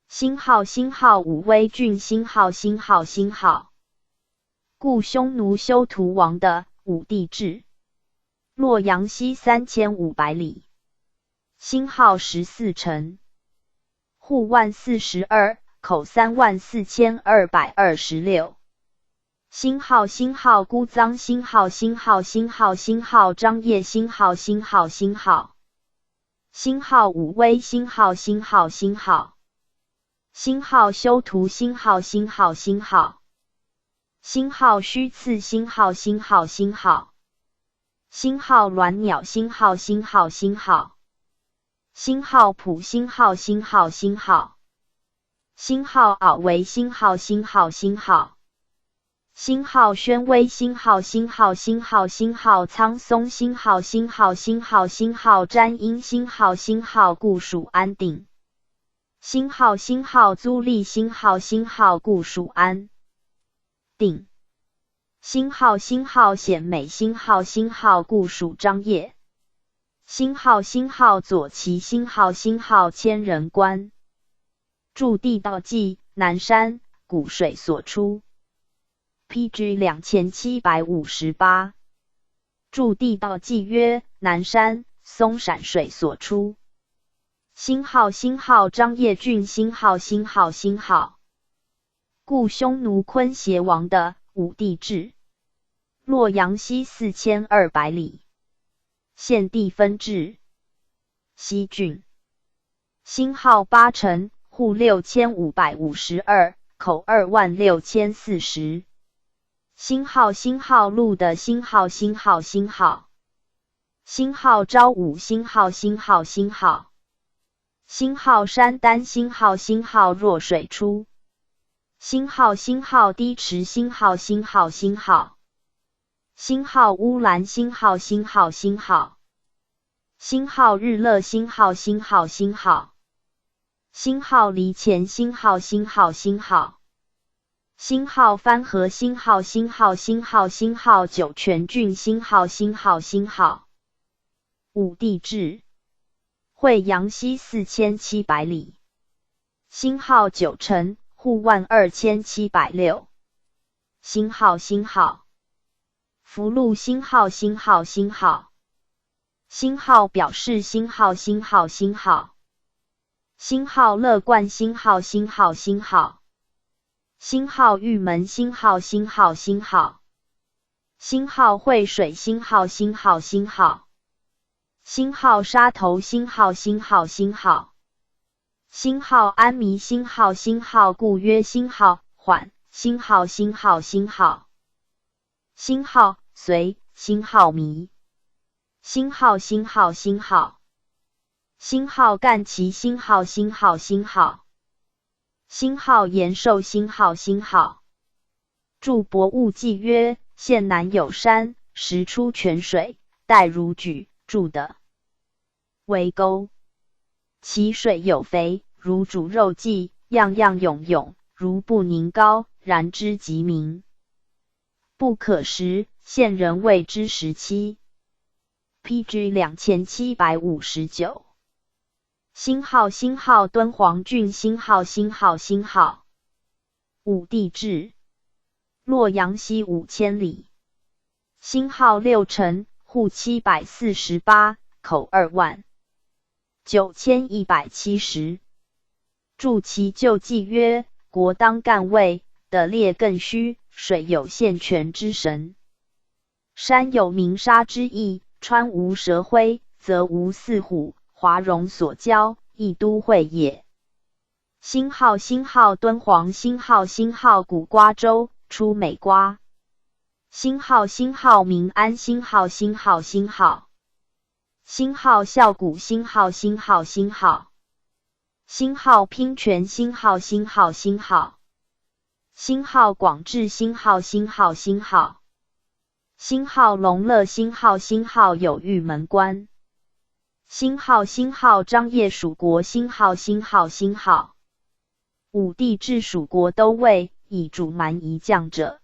星号星号武威郡星号星号星号。故匈奴休屠王的武帝志。洛阳西3500里。星号14城。户142，口34226。星号星号姑臧星号星号星号星号张掖星号星号星号。星号武威星号星号星号。星号休屠星号星号星号。星号虚次星号星号星号。星号鸾鸟星号星号星号。星号普星号星号星号。星号敖为星号星号星号。星号宣威星号星号星号星号苍松星号星号星号星号詹阴星号星号故属安定。星号星号租利星号星号故属安定。星号星号显美星号星号故属张掖。星号星号左旗星号星号千人关。驻地道纪南山，古水所出。PG 2758。驻地道纪曰：南山，松陕水所出。星号星号张掖郡星号星号星号。故匈奴昆邪王的武帝志。洛阳西4200里。县地分治。西郡。星号8城，户6552，口26040。星号星号路的星号星号星号。星号昭武星号星号星号。星号山丹星号星号弱水出。星号星号低池星号星号星号。星号乌兰星号星号星号。星号日乐星号星号星号。星号离前星号星号星号。星号番河星号星号星号星号酒泉郡星号星号星号。武帝志。会阳西4700里。星号9城，户12706。星号星号。福禄星号星号星号。星号表示星号星号星号。星号乐观星号星号星号。星号玉门星号星号星号。星号惠水星号星号星号。星号沙头星号星号星号。星号安弥星号星号故曰星号缓星号星号星号。星号随星号弥。星号星号星号。星号干旗星号星号星号星号延寿星号星号著博物记曰：县南有山，时出泉水，带如举，注的为沟，其水有肥，如煮肉鲫，样样涌涌，如不凝膏，然之极明，不可食，县人谓之17。PG 2759。星号星号敦煌郡星号星号星号武帝志洛阳西5000里星号6城户748口29170注其旧记曰：国当干位，的列更虚，水有现泉之神，山有鸣沙之意，川无蛇辉，则无四虎，华容所交，亦都会也。星号星号敦煌星号星号古瓜州出美瓜星号星号民安星号星号星号星号孝谷星号星号星号星号拼泉星号星号星号星号广智星号星号星号星号龙乐星号星号有玉门关星号星号张掖蜀国星号星号星号武帝治蜀国都尉，以主蛮夷将者。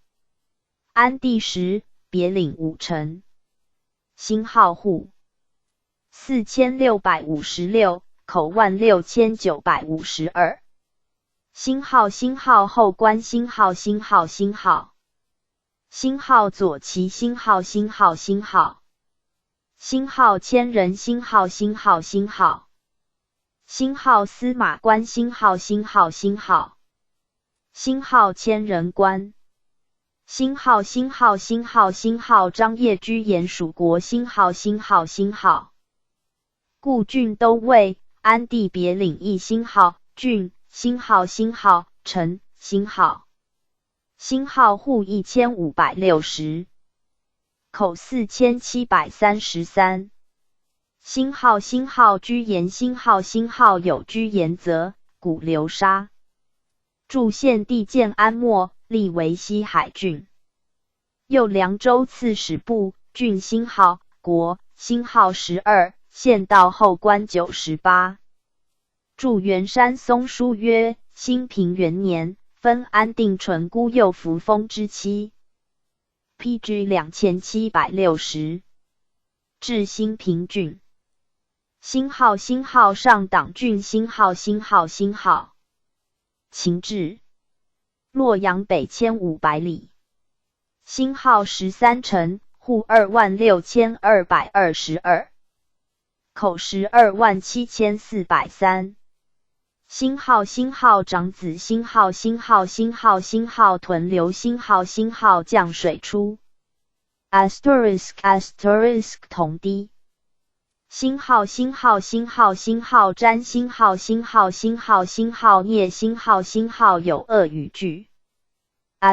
安帝时，别领5城。星号户4656，口16952。星号星号后关星号星号星号星号左旗星号星号星号星号千人星号星号星号星号司马关星号星号星号星号千人关星号星号星号星号张掖居延蜀国星号星号星号故郡都尉安帝别领一星号郡星号星号城星号星号户1560口4733星号星号居延星号星号有居延泽古流沙驻县地建安末立为西海郡右凉州刺史部郡星号国星号12县道后关98驻元山松书曰兴平元年分安定淳孤右扶风之妻PG 2760至兴平郡星号星号上党郡星号星号星号秦至洛阳北1500里星号13城户26222口127,403星号星号长子星号星号星号星号屯留星号星号降水出*** 同滴星号星号星号星号占星号星号星号星号聂星号星号有恶语句***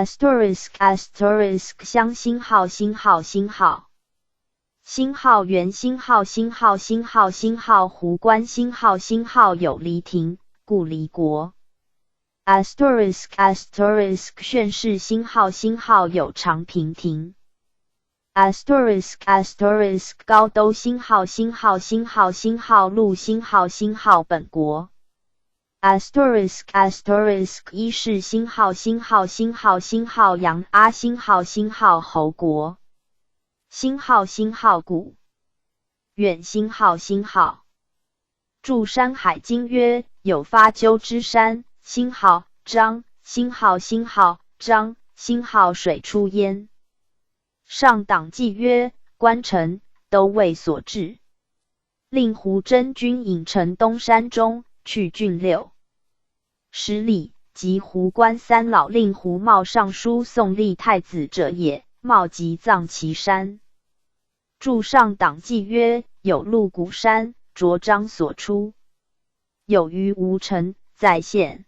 乡星号星号星号星号元星号星号星号星号湖关星号星号有离亭故离国*** 宣示星号星号有长平亭*** 高都星号星号星号星号陆星号星号本国*** 一世星号星号星号星号阳阿星号星号侯国星号星号谷远星号星号注山海经曰有发鸠之山星号张星号星号张星号水出焉上党纪曰关城都尉所至令胡真军引城东山中去郡6 10里及胡关三老令胡茂上书宋立太子者也茂即葬其山注上党纪曰有鹿谷山着章所出有于吴城在县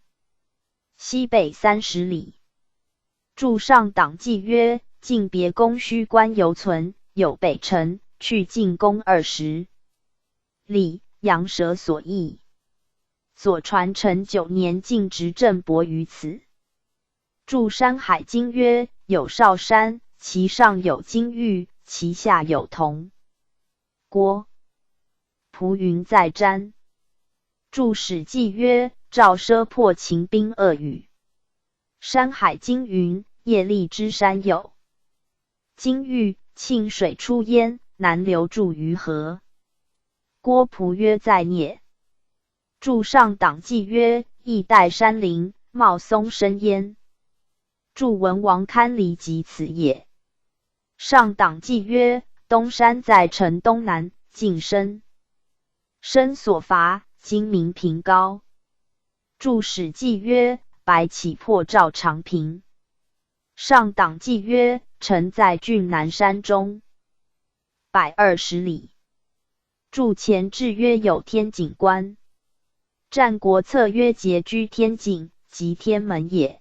西北30里注上党纪曰晋别宫虚关犹存有北城去进宫20里羊舌所译。左传承9年，晋执政伯于此。著《山海经》曰：有少山，其上有金玉，其下有铜。郭璞云在瞻。著《史记》曰：赵奢破秦兵恶语。《山海经》云：业力之山有金玉，庆水出焉，南流注于河。郭璞曰在聂。著《上党纪》曰：亦带山林，茂松生焉。著文王堪离及此也。上党纪曰：东山在城东南，近深，深所伐，今民平高。著史记曰：白起破赵长平。上党纪曰：城在郡南山中，120里。著前志曰：有天井关。战国策曰：拮据天井，即天门也。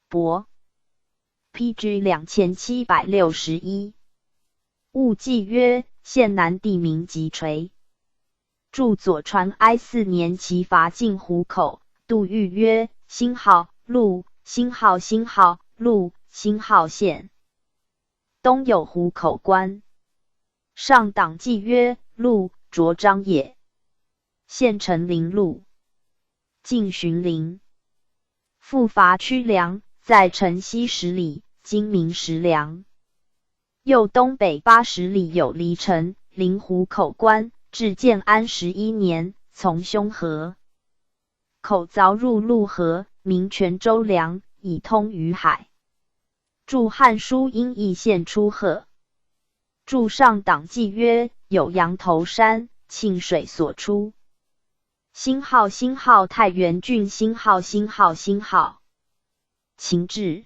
博 PG 2761。务记曰：县南地名极垂。著左传哀4年，其伐晋湖口，杜预曰：星号陆，星号星号陆，星号县。东有湖口关。上党纪曰：陆，涿章也。县城临路，晋寻陵。复伐曲梁，在城西10里，今名石梁。又东北80里有黎城，临湖口关，至建安11年，从凶河口凿入陆河，名泉州梁，以通于海。著《汉书·阴邑县出壑。著《上党纪》曰：有羊头山，庆水所出。星号星号太原郡，星号星号星号秦制。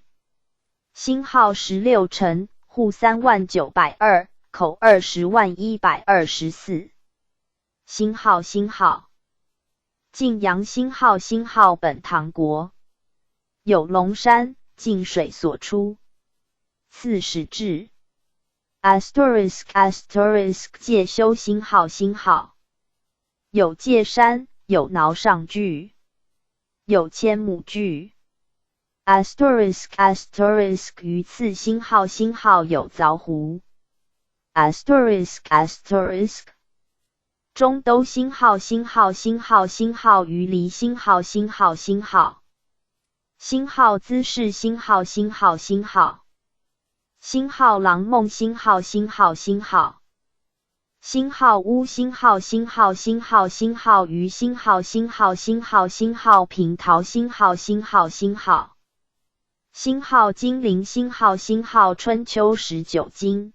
星号16城，户30902，口201124。星号星号晋阳星号星号本唐国。有龙山，晋水所出。刺史志。*** 介休星号星号。有界山，有挠上巨，有千亩巨。*** 榆次星号星号有凿湖。*** 中都星号星号星号星号于离星号星号星号。星号资氏星号星号星号。星号郎梦星号星号星号。星号乌星号星号星号星号于星号星号星号星号平桃星号星号星号。星号金陵星号星号春秋19经。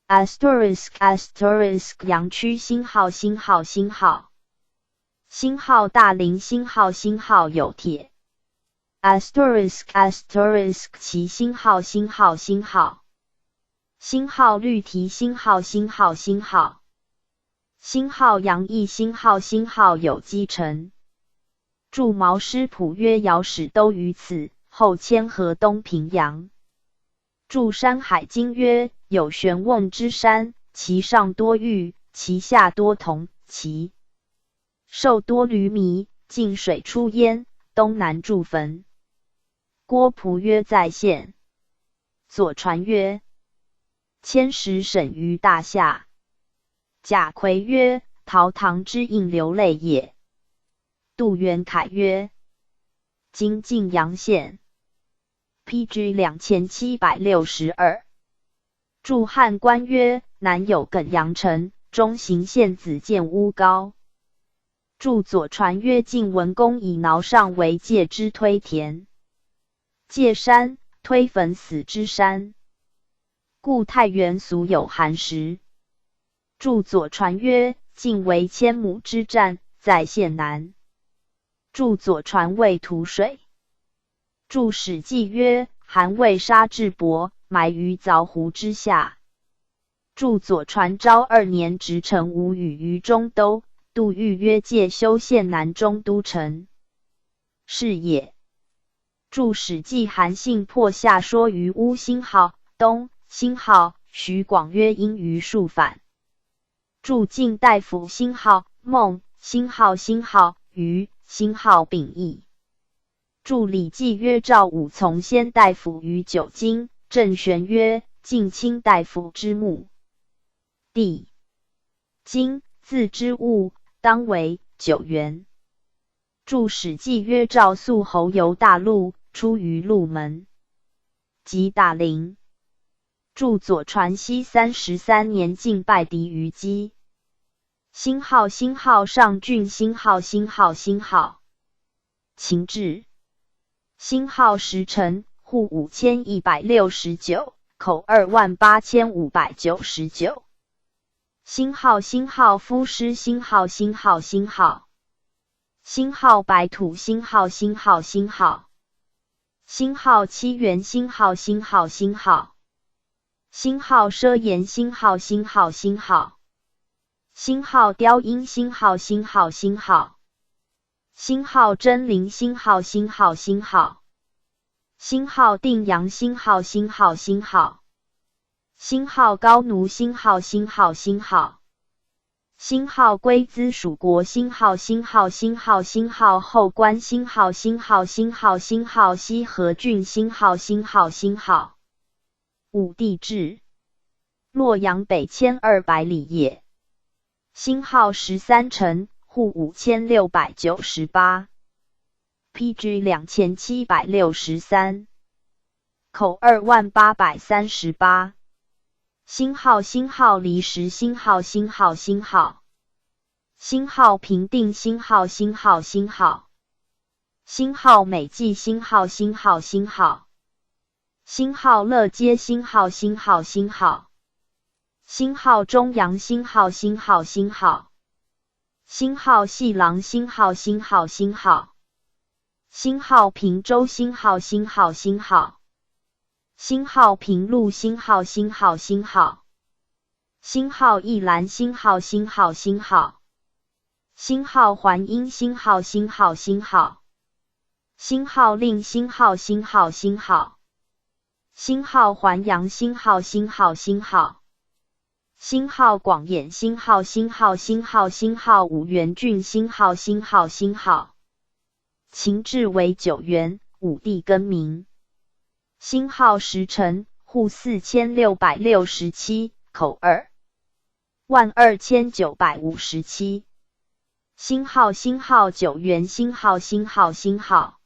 *** 阳曲星号星号星号。星号大陵星号星号有铁。*** 其星号星号星号。星号绿蹄星号星号星号。星号阳邑星号星号有基城。著毛师谱曰：尧始都于此，后迁河东平阳。著《山海经》曰：有玄瓮之山，其上多玉，其下多铜，其受多驴麋，晋水出焉，东南筑坟。郭璞曰在县。左传曰：千石审于大夏。贾逵曰：陶唐之应流泪也。杜元凯曰：今晋阳县。PG 2762。著汉官曰：南有艮阳城，中行县子建屋高。著左传曰：晋文公以挠上为界之推田。界山，推焚死之山，故太原俗有寒食。著左传曰：晋为千亩之战，在县南。著左传为土水。著史记曰：韩魏杀智伯，埋于凿湖之下。著左传昭2年，执城吴语于中都，杜预曰：介休县南中都城，是也。著史记韩信破夏说于乌星号、东星号，徐广曰因于数反。著晋大夫星号，孟，辛号辛号于，辛号秉义。著礼记曰：赵武从先大夫于九经。郑玄曰：晋清大夫之墓。帝今字之物，当为9元。著史记曰：赵肃侯游大陆，出于鹿门，及大陵。著左传熙33年，晋败敌于畿。辛号辛号上郡，辛号辛号辛号。秦制。辛号石城，户5169，口28599。辛号辛号夫师，辛号辛号辛号。辛号白土，辛号辛号辛号。辛号七元，辛号辛号辛号。辛号奢言，辛号辛号辛号。辛号雕鹰，辛号辛号辛号。辛号真灵，辛号辛号辛号。辛号定阳，辛号辛号辛号。辛号高奴，辛号辛号辛号。辛号龟兹蜀国，辛号辛号辛号辛号后关，辛号辛号辛号辛号西河郡，辛号辛号辛号。武帝制。洛阳北1200里也。辛号13城，户5698。PG 2763。口20838。辛号辛号离石，辛号辛号辛号。辛号平定，辛号辛号辛号。辛号美济，辛号辛号辛号。辛号乐街，辛号辛号辛号。辛号中阳，辛号辛号辛号。辛号细郎，辛号辛号辛号。辛号平州，辛号辛号辛号。辛号平陆，辛号辛号辛号。辛号义兰，辛号辛号辛号。辛号环阴，辛号辛号辛号。辛号令，辛号辛号辛号。辛号环阳，辛号辛号辛号。辛号广演，辛号辛号辛号辛号五原郡，辛号辛号辛号。秦制为9元，武帝更名。辛号石城，户4667，口22957。辛号辛号9元，辛号辛号辛号。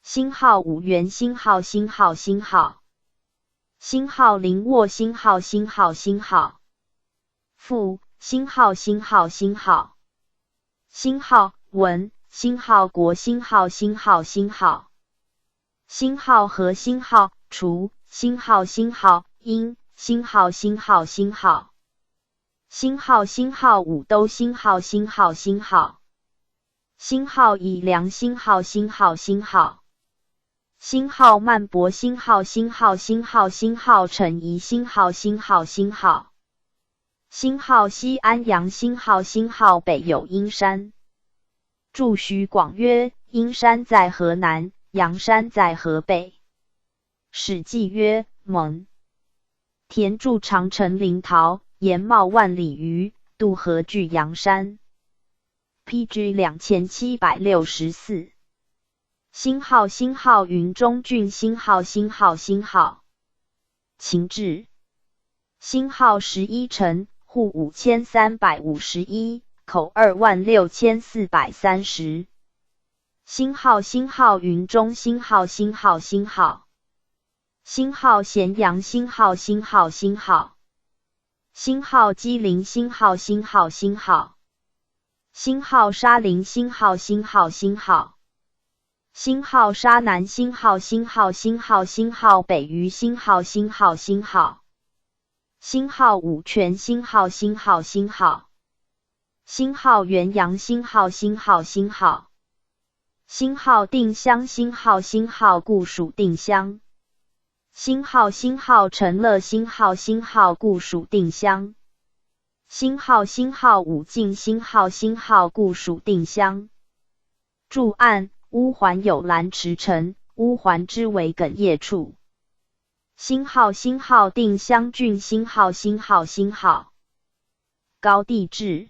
辛号5元，辛号辛号辛号。辛号临沃，辛号辛号辛号。父，辛号辛号辛号。辛号文，辛号国，辛号辛号辛号。辛号和，辛号除，辛号辛号阴，辛号辛号辛号。辛号辛号武都，辛号辛号辛号。辛号以良，辛号辛号辛号。辛号曼伯，辛号辛号辛号辛号陈仪，辛号辛号辛号。辛号西安阳，辛号辛号北有阴山。著徐广曰：阴山在河南，阳山在河北。史记曰：蒙。田筑长城临洮，延茂万里余，渡河据阳山。PG 2764。辛号辛号云中郡，辛号辛号辛号。秦制。辛号11城，户5351，口26430。辛号辛号云中，辛号辛号辛号。辛号咸阳，辛号辛号辛号。辛号基陵，辛号辛号辛号。辛号沙陵，辛号辛号辛号。辛号沙南，辛号辛号辛号辛号北隅，辛号辛号辛号。辛号武泉，辛号辛号辛号。辛号元阳，辛号辛号辛号。辛号定襄，辛号辛号故属定襄。辛号辛号成乐，辛号辛号故属定襄。辛号辛号武进，辛号辛号故属定襄。注案：乌桓有兰池城，乌桓之为哽咽处。辛号辛号定襄郡，辛号辛号辛号。高帝制。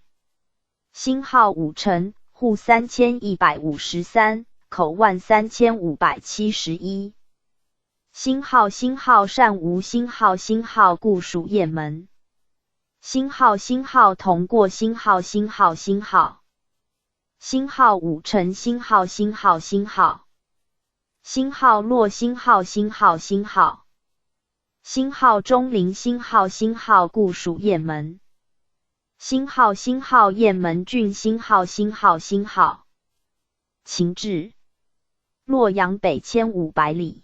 星号5辰，户3153，口13571。星号善无星号故属雁门。星号同过星号5辰，星号落星号中临星号故属雁门。星号雁门郡星号秦至洛阳北1500里。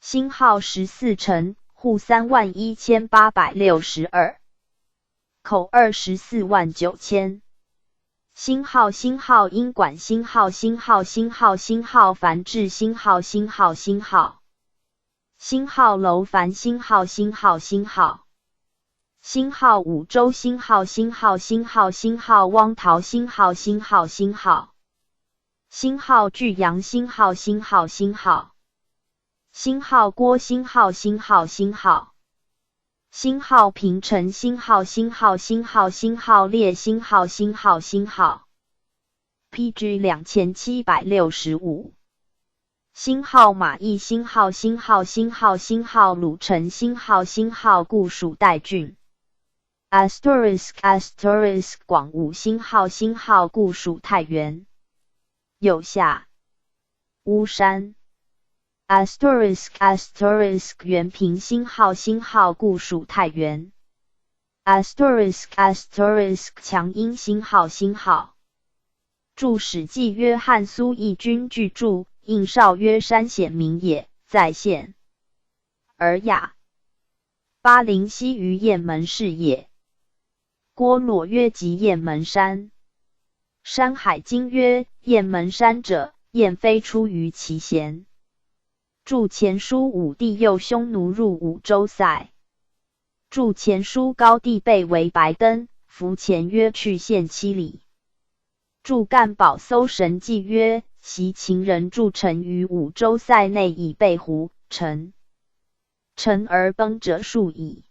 星号14辰，户31862，口249000。星号阴管星号繁殖星号楼烦星号五州星号汪桃星号巨阳星号郭星号平城星号烈星号PG 2765。星号马邑星号鲁城星号故属代郡。Asterisk 广武星号故属太原。右下巫山。Asterisk 原平星号故属太原。Asterisk 强阴星号。注史记曰汉苏义军据注，应绍曰山险名也，在县。尔雅。巴陵西于雁门市也。郭裸曰即雁门山。山海经曰雁门山者，雁飞出于其弦。注前书武帝右匈奴入五州塞。注前书高帝被为白登，伏前约去县7里。注干宝搜神记曰袭秦人筑城于五州塞内以备胡城而崩者数矣。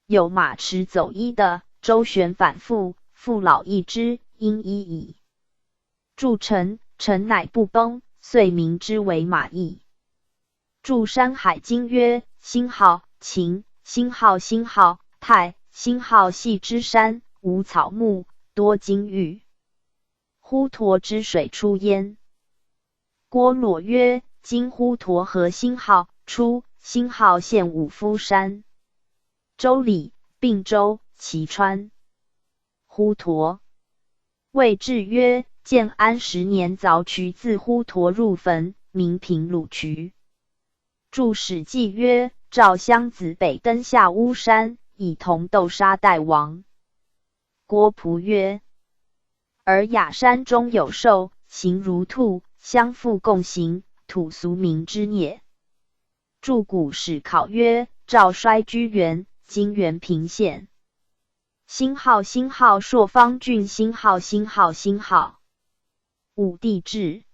有马驰走一的，周旋反复，父老一之，因一矣。筑城乃不崩，遂名之为马邑。注山海经曰星号秦，星号泰，星号系之山，无草木，多金玉。滹沱之水出焉。郭裸曰今滹沱河星号出，星号现五夫山。周礼并州齐川。滹沱。魏志曰建安10年凿渠自滹沱入汾，名平鲁渠。注史记曰赵襄子北登下巫山，以铜斗杀代王。郭璞曰而雅山中有兽，形如兔，相互共行，土俗民之孽。注古史考曰赵衰居原，今原平县。星号朔方郡星号武帝志。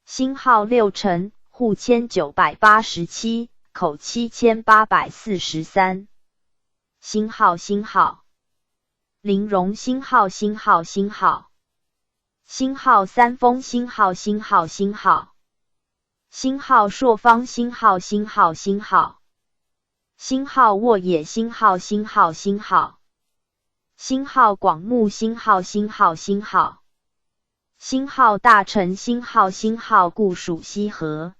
星号6辰，户1987，口7843。星号临戎星号三丰星号星号朔方星号沃野星号星号广目星号大臣星号故属西河。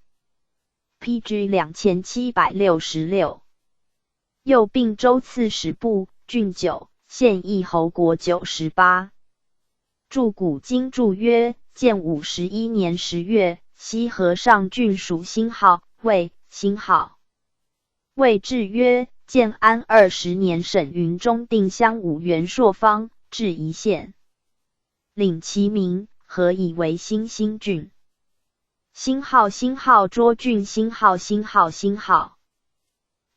PG 2766。右并州刺史部，郡9，县邑侯国98。注古今注曰建51年10月，西河上郡属星号魏星号。魏志曰建安20年沈云中定襄5原朔方，至一县，领其名，何以为新郡。星号涿郡星号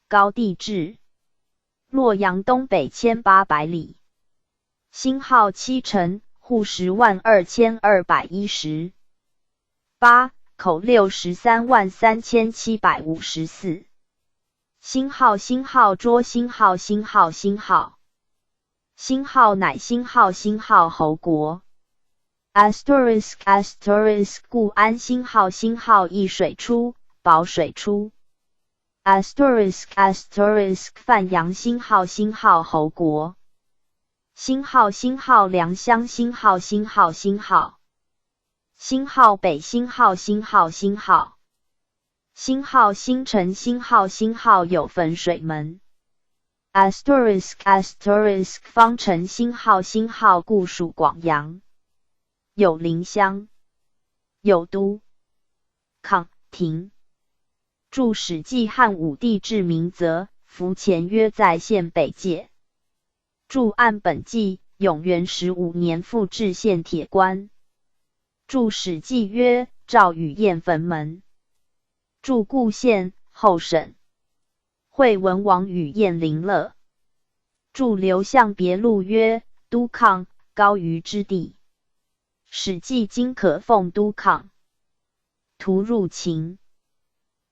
高帝志。洛阳东北1800里。星号7辰，户102210。8口633754。星号涿星号星号乃星号星号侯国。***故安星号星号易水出，保水出。***范阳星号星号侯国。星号星号良乡星号星号星号。星号北星号星号星号。星号星辰星号星号有汾水门。***方城星号星号故属广阳。有临乡，有都抗庭。注史记汉武帝至明则，服前约在县北界。注按本纪，永元15年复置县铁官。注史记曰：赵与燕坟门。注故县后省。惠文王与燕邻乐。注刘向别录曰：都抗，高于之地。史记今可奉都抗。图入秦。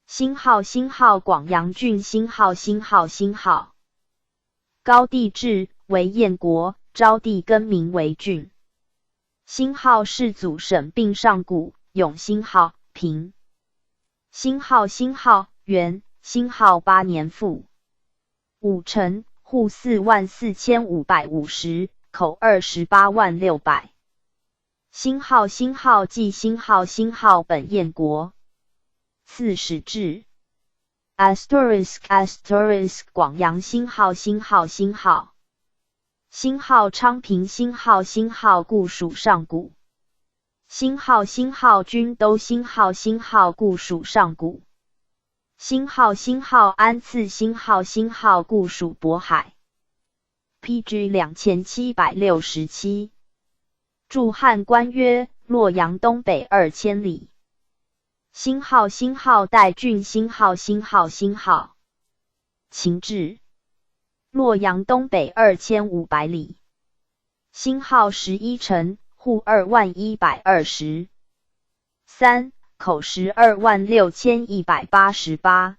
星号星号广阳郡星号星号星号。高帝至，为燕国，昭帝更名为郡。星号世祖审并上古，永星号平。星号星号元，星号8年复。武臣户44550，口28600。星号星号即星号星号本燕国。次史志。***广阳星号星号星号。星号昌平星号星号故属上古。星号星号军都星号星号故属上古。星号星号安次星号星号故属渤海。PG 2767。注汉官曰：洛阳东北2000里。星号星号代郡星号星号星号。秦志。洛阳东北2500里。星号11城，户21120。3口126188。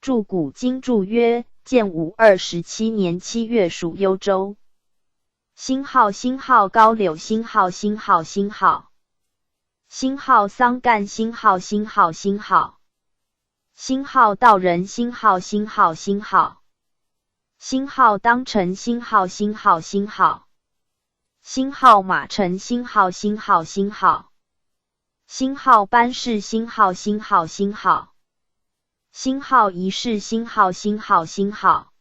注古今注曰：建武27年7月属幽州。星号星号高柳星号星号星号。星号桑干星号星号星号。星号道人星号星号星号。星号当城星号星号星号。星号马城星号星号星号。星号班氏星号星号星号。星号仪氏星号星号星号。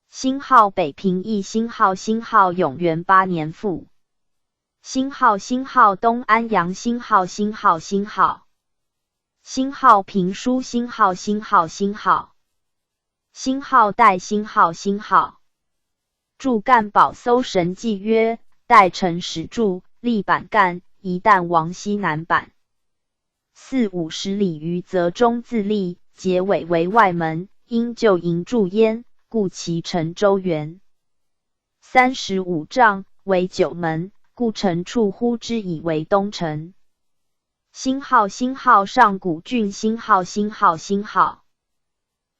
星号北平邑星号星号永元8年复。星号星号东安阳星号星号星号。星号平书星号星号星号。星号代星号星号。注干宝搜神记曰：代臣始注，立板干，一旦王西南版。450里于泽中自立，结尾为外门，因旧营驻焉，故其城周原。35丈，为9门，故城处呼之以为东城。星号星号上古郡星号星号星号。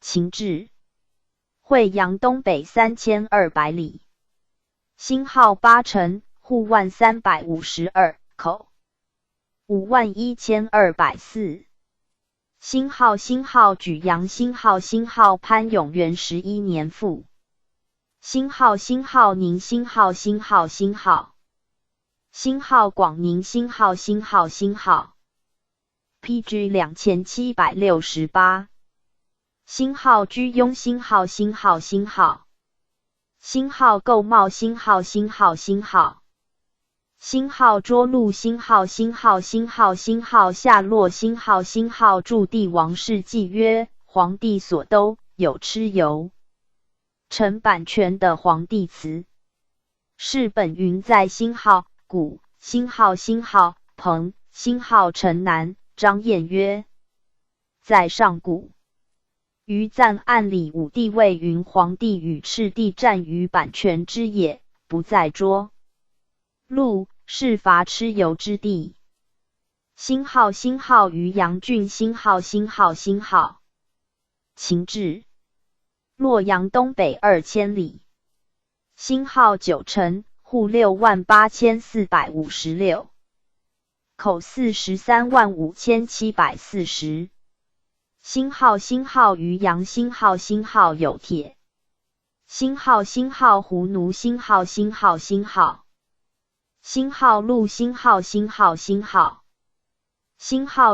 秦志。惠阳东北3200里。星号8城，户10352，口51204。星号星号举阳星号星号潘永元11年复。星号星号宁星号星号星号。星号广宁星号星号星号。PG 2768。星号居庸星号星号星号。星号构茂星号星号星号。星号涿鹿星号星号星号星号下落星号星号注帝王世纪曰：皇帝所都，有蚩尤。陈版权的皇帝祠。是本云在星号古星号星号彭星号城南。张燕曰：在上古。于赞案里武帝谓云皇帝与赤帝战于版权之野，不在涿鹿，是伐蚩尤之地。星号星号于阳郡星号星号星号。秦志。洛阳东北2000里。星号9辰，户68456，口435740。星号于阳，星号有铁，星号胡奴，星号星号禄，星号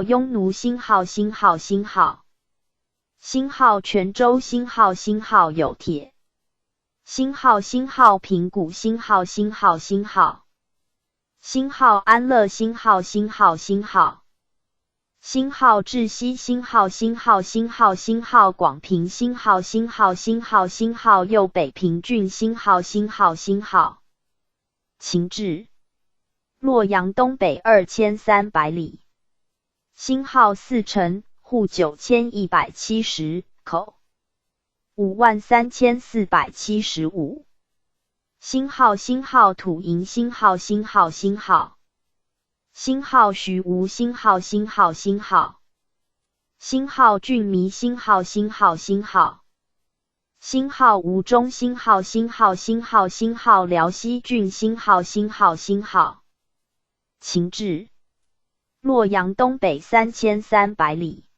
雍奴，星号泉州，星号有铁，星号平谷，星号安乐，星号志西，星号广平，星号右北平郡，星号秦治，洛阳东北2300里。星号4辰，户9170，口53475。星号土营，星号徐吴，星号俊弥，星号吴中，星号辽西郡，星号秦治，洛阳东北3300里。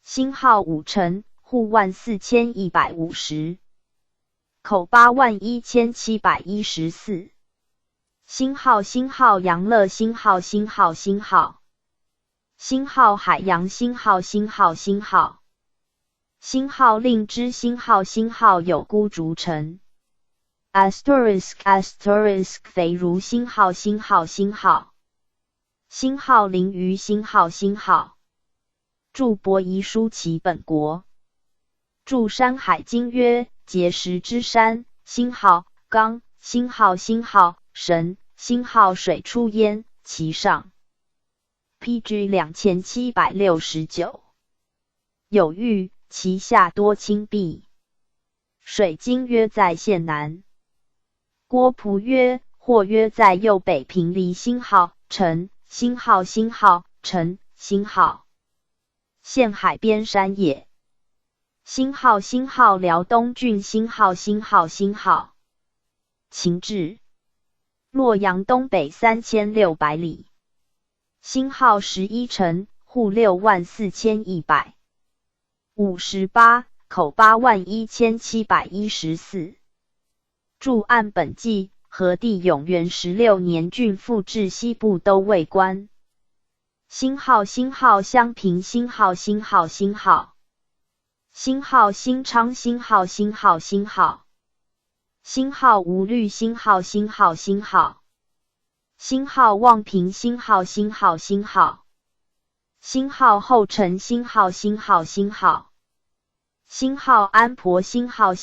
星号5辰，户14150，口81714。星号阳乐，星号海洋，星号令之，星号有孤竹城。*** 肥如，星号临榆，星号祝伯夷叔齐本国。祝山海经曰：碣石之山，星号刚，星号神，星号水出焉，其上。PG 2769。有玉，其下多青碧。水晶曰在县南。郭璞曰：或曰在右北平离，星号辰，星号辰，星号县海边山也。星号辽东郡，星号秦治，洛阳东北3600里。星号11辰，户64158，口81714。注按本纪，和帝永元16年郡复至西部都尉官。星号襄平，星号新昌，星号无虑，星号望平，星号后尘，星号安婆，星号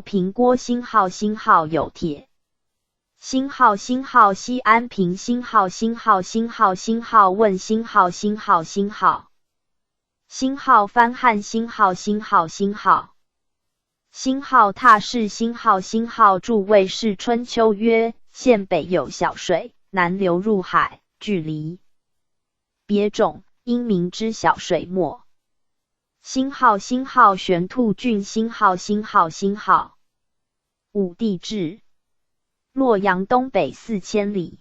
平郭，星号有铁，星号西安平，星号问，星号番汉，星号踏氏，星号助卫士春秋曰：县北有小水，南流入海，距离别种，因名之小水墨。星号玄兔郡，星号武帝治，洛阳东北4000里。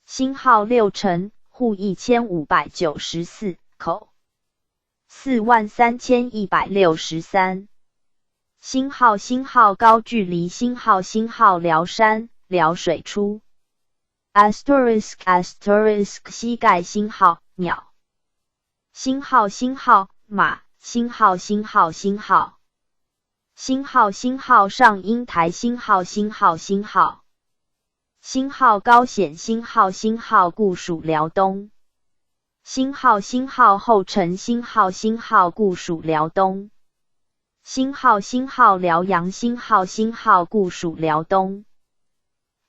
星号6辰，户1594，口43163。星号高句离，星号辽山，辽水出。*** 膝盖，星号鸟，星号马，星号上英台，星号高显，星号固属辽东。星号后尘，星号固属辽东。星号辽阳，星号固属辽东。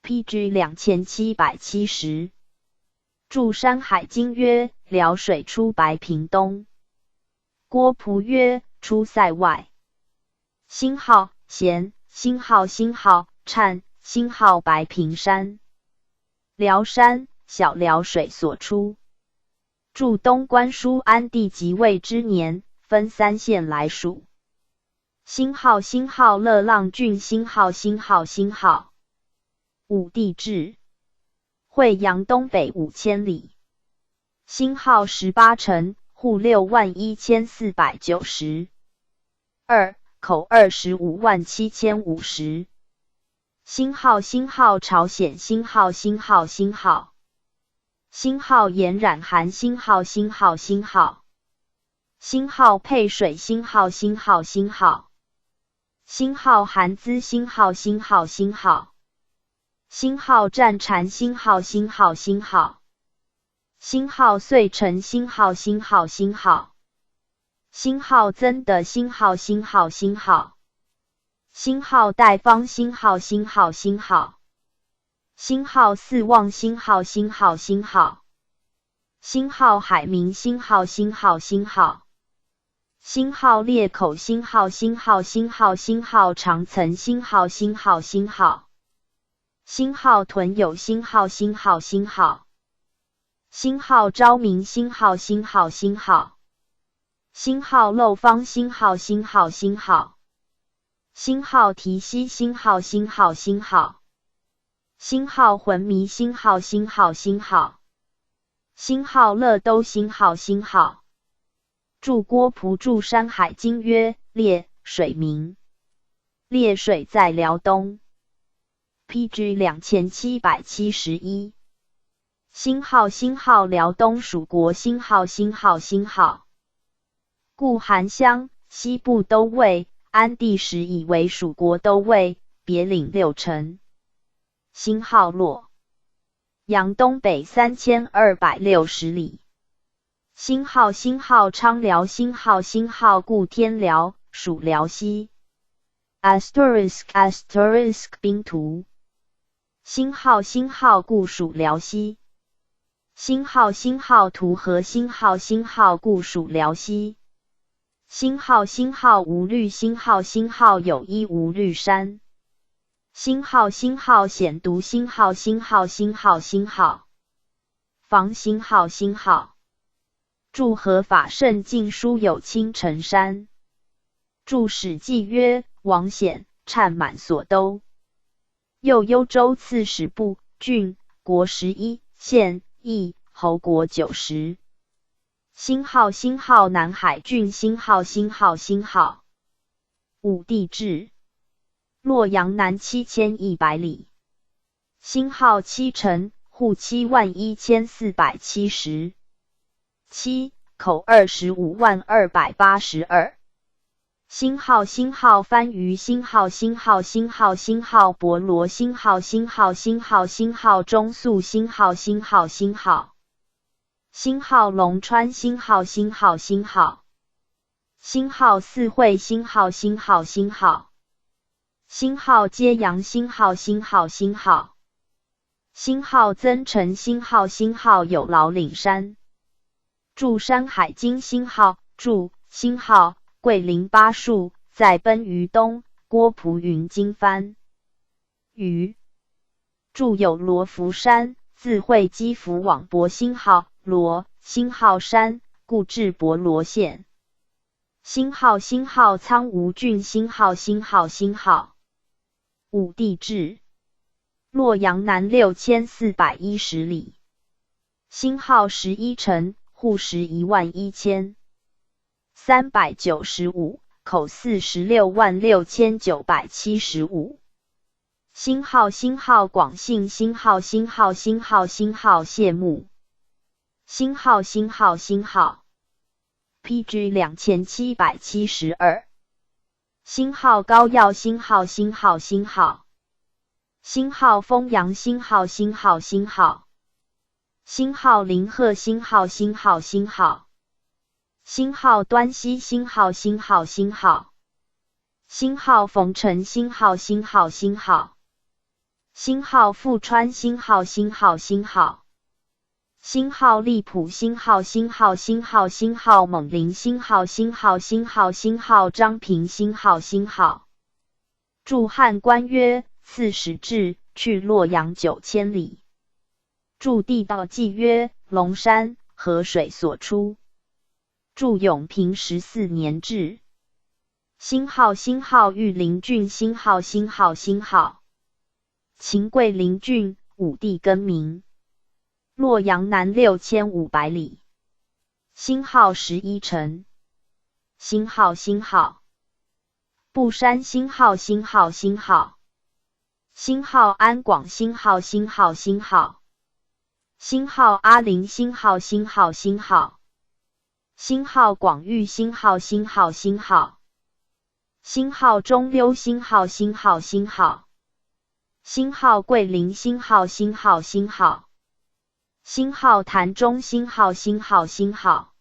PG 2770。注山海经曰：辽水出白平东。郭璞曰：出塞外。星号咸，星号灿，星号白平山。辽山，小辽水所出。注东关书安帝即位之年，分3县来属。星号星号乐浪郡星号星号星号。武帝志，惠阳东北5000里。星号18城，户61490。2口257050。星号星号朝鲜星号星号星号。星号延冉韩星号星号星号。星号配水星号星号星号。星号韩资星号星号星号。星号战禅星号星号星号。星号遂成星号星号星号。星号增的星号星号星号。星号代方星号星号星号。星号四望星号星号星号。星号海明星号星号星号。星号裂口星号星号星号星号长层星号星号星号。星号屯有星号星号星号。星号昭明星号星号星号。星号漏方星号星号星号。星号提西星号星号星号。星号浑迷星号星号星号。星号乐都星号星号。注郭璞注山海经曰：烈水名。烈水在辽东。PG 2771。星号星号辽东属国星号星号星号。故韩乡西部都尉安帝时以为属国都尉，别领6城。星号洛阳东北3260里。星号星号昌辽星号星号故天辽属辽西。*** 兵图。星号星号故属辽西。星号星号图和星号星号故属辽西。星号星号无虑星号星号有一无虑山。星号星号显读星号星号星号星号。防星号星号。注合法圣经书有青城山。注史记曰：王显忏满所都。右幽州刺史部，郡，国11，县，邑，侯国90。星号星号南海郡星号星号星号。武帝志，洛阳南7100里。星号7城，户71470。7口252282。星号星号番禺星号星号星号星号博罗星号星号星号星号中宿星号星号星号。星号龙川星号星号星号。星号四会星号星号星号。星号揭阳星号星号星号。星号增城星号星号有老岭山。注山海经星号。注星号桂林巴树，在奔于东，郭璞云经幡。余注有罗浮山，自会稽府往博星号。罗星号山，故至博罗县。星号星号苍梧郡星号星号星号。武帝志，洛阳南6410里。星号11城，户111000。395口466975。星号星号广信星号星号星号星号谢幕。星号星号星号。PG 2772。星号高耀星号星号星号。星号丰阳星号星号星号。星号临贺星号星号星号。星号端西星号星号星号。星号冯城星号星号星号。星号富川星号星号星号。星号利浦星号星号星号星号锰陵星号星号星号星号张平星号星号。注汉官曰：刺史至，去洛阳9000里。注地道记曰：龙山，河水所出。注永平14年制。星号星号玉林郡星号星号星号秦桂林郡武帝更名洛阳南6500里星号11城星号星号布山星号星号星号星号安广星号星号星号星号阿陵星号星号星号星号广域星号星号星号星号中溜星号星号星号星号桂林星号星号星号星号潭中星号星号星号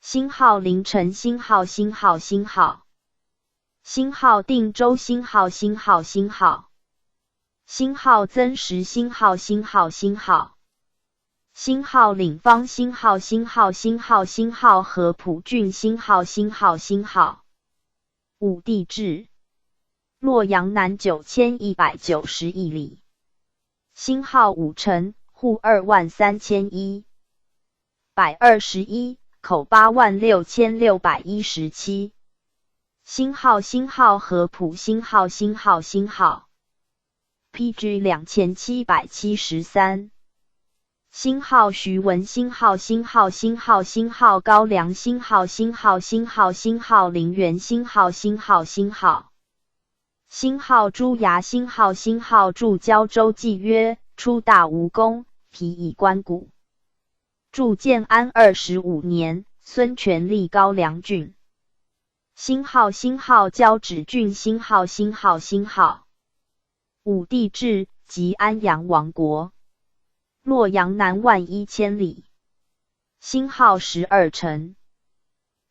星号临城星号星号星号星号定州星号星号星号星号增石星号星号星号星号岭方星号星号星号星号合浦郡星号星号星号武帝志洛阳南9191里星号5城户23001百21口86617星号星号合浦星号星号星号 PG 2773星号徐闻星号星号星号星号高梁星号星号星号星号陵园星号星号星号星号朱崖星号星号驻胶州纪约出大吴公皮以关谷驻建安25年孙权立高梁郡星号星号交趾郡星号星号星号武帝志及安阳王国洛阳南11000里星号12城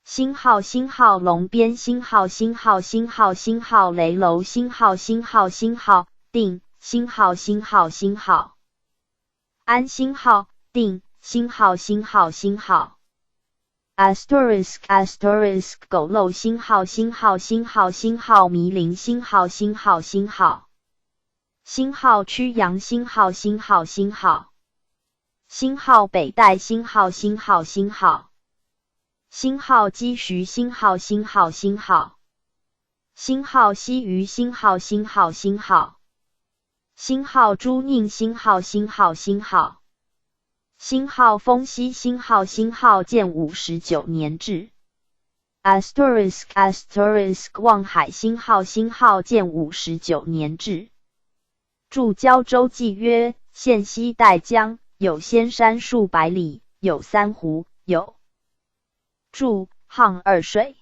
星号星号龙边星号星号星号星号雷楼星号星号星号定星号星号星号安星号定星号星号星号 *** 狗漏星号星号星号星号弥陵星号星号星号星号曲阳星号星号星号星号北代星号星号星号星号积徐星号星号星号星号西隅星号星号星号星号朱宁星号星号星号星号丰西星号星号建59年制 *** 望海星号星号建59年制驻胶州纪约县西带江有仙山数百里有三湖有驻沆二水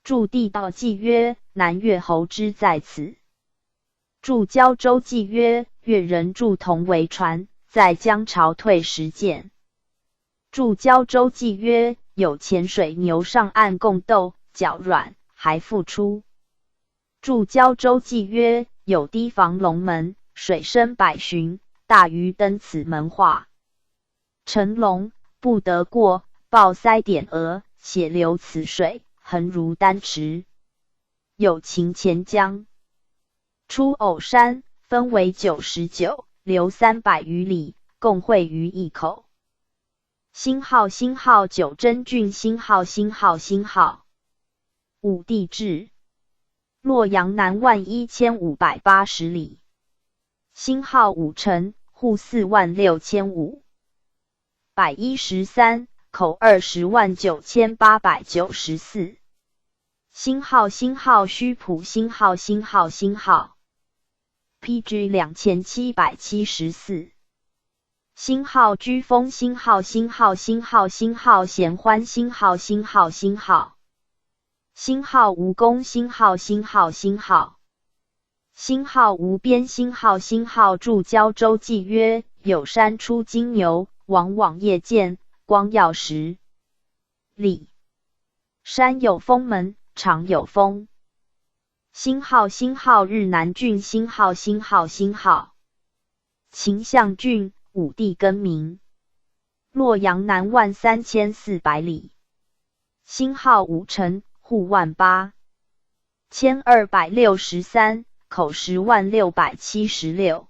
驻地道纪约南越侯之在此驻胶州纪约越人驻同为船在江潮退10箭驻胶州纪约有潜水牛上岸共斗脚软还复出驻胶州纪约有堤防龙门水深100寻大鱼登此门化乘龙不得过抱腮点额血流此水横如丹池有秦钱江出藕山分为99流300余里共汇于一口星号星号九真郡星号星号星号武帝志洛阳南11580里星号5城户46500百13口209894星号星号虚浦星号星号星号 PG 2774星号居丰星号星号星号星号咸欢星号星号星号星号吴公星号星号星号星号无边星号星号驻胶州纪约有山出金牛往往夜见光耀10里山有峰门常有峰星号星号日南郡星号星号星号秦象郡武帝更名洛阳南13400里星号5城户18000 1263口106676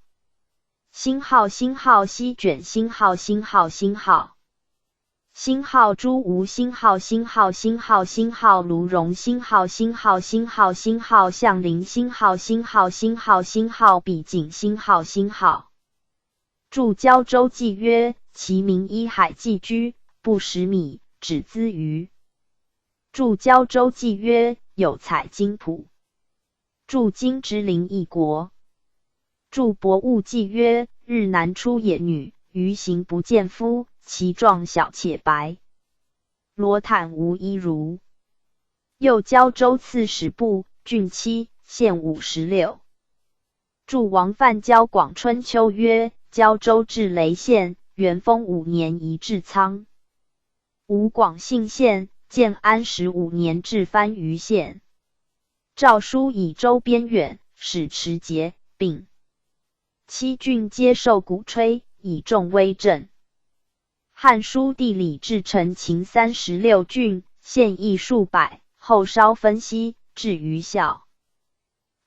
星号星号西卷星号星号星号星号朱吴星号星号星号星号卢荣星号星号星号星号向林星号星号星号星号比景星号星号。著胶州记曰：其名依海寄居，不食米，只资鱼。著胶州记曰：有采金谱。著金之陵一国。著博物记曰：日南出野女，鱼行不见夫，其状小且白，罗毯无一如。又胶州刺史部，郡7，县56。著王范交广春秋曰：胶州治雷县，元丰5年移至仓。吴广信县，建安15年置番禺县。诏书以州边远，使持节、并7郡皆受鼓吹，以重威震。汉书地理志陈秦36郡，县邑数百，后稍分析，至于校。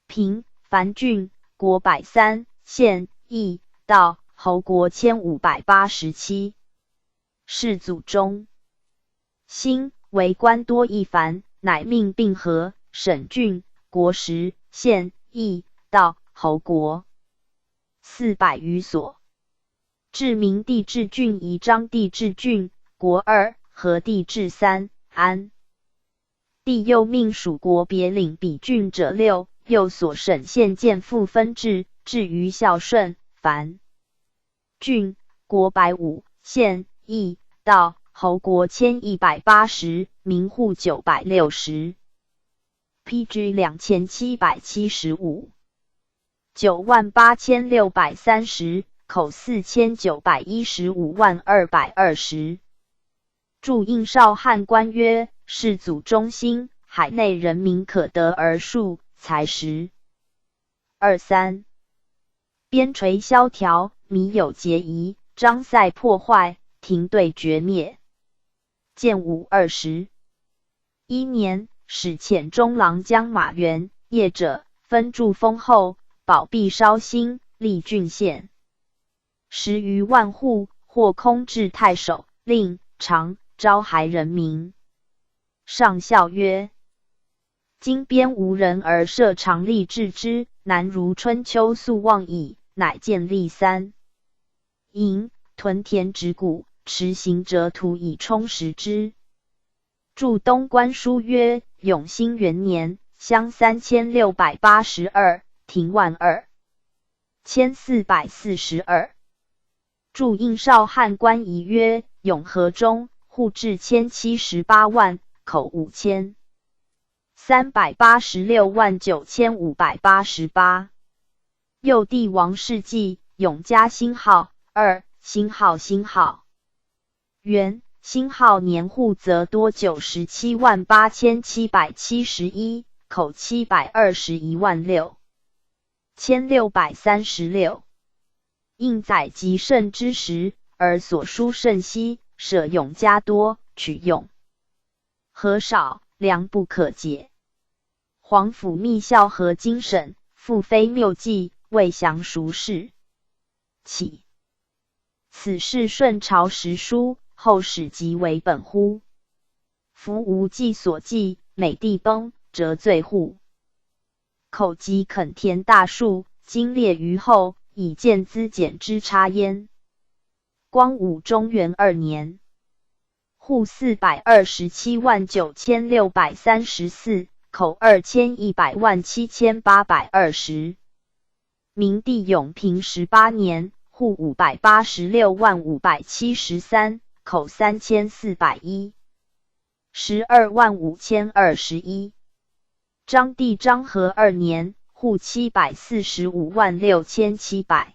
平、樊郡，国130，县、邑、道、侯国1587。世祖中兴，为官多一繁，乃命并合，省郡、国10，县、邑、道、侯国400余所。至明帝治郡仪章帝治郡，国2，和帝治3，安。帝又命属国别领比郡者6，又所省县见复分治，至于孝顺、樊郡，国150，县、邑、道、侯国1180，民户960。PG 2775。98630，口4915,220。注印少汉官曰：世祖中兴，海内人民可得而数，才10。23。边陲萧条，米有结疑，张塞破坏，廷队绝灭。建武20。1年，使遣中郎将马援，业者分驻丰厚，保庇绍兴，立郡县10余万户，或空置太守，令常招还人民。上校曰：今边无人而设常吏治之，难如春秋素望矣。乃建立3营，屯田植谷，持行者土以充实之。著东关书曰：永兴元年，乡3682，庭12000 1442。著印少汉官仪曰：永和中，户至1078万，口5000 3869588。右帝王世纪，永嘉兴号2，兴号兴号。元兴号年户则多978771，口721万6。1636。应载极盛之时，而所书甚稀，舍永嘉多，取用和少，良不可解。皇甫密校和经审，复非谬记，未详孰事。启。此事顺朝时书，后史即为本乎？夫无记所记，每地崩，折罪户。口疾垦田大树，今列于后，以见资减之差焉。光武中元2年，户4279634，口21007820。明帝永平18年，户5865573，口3401。125021。章帝章和2年，户7456784，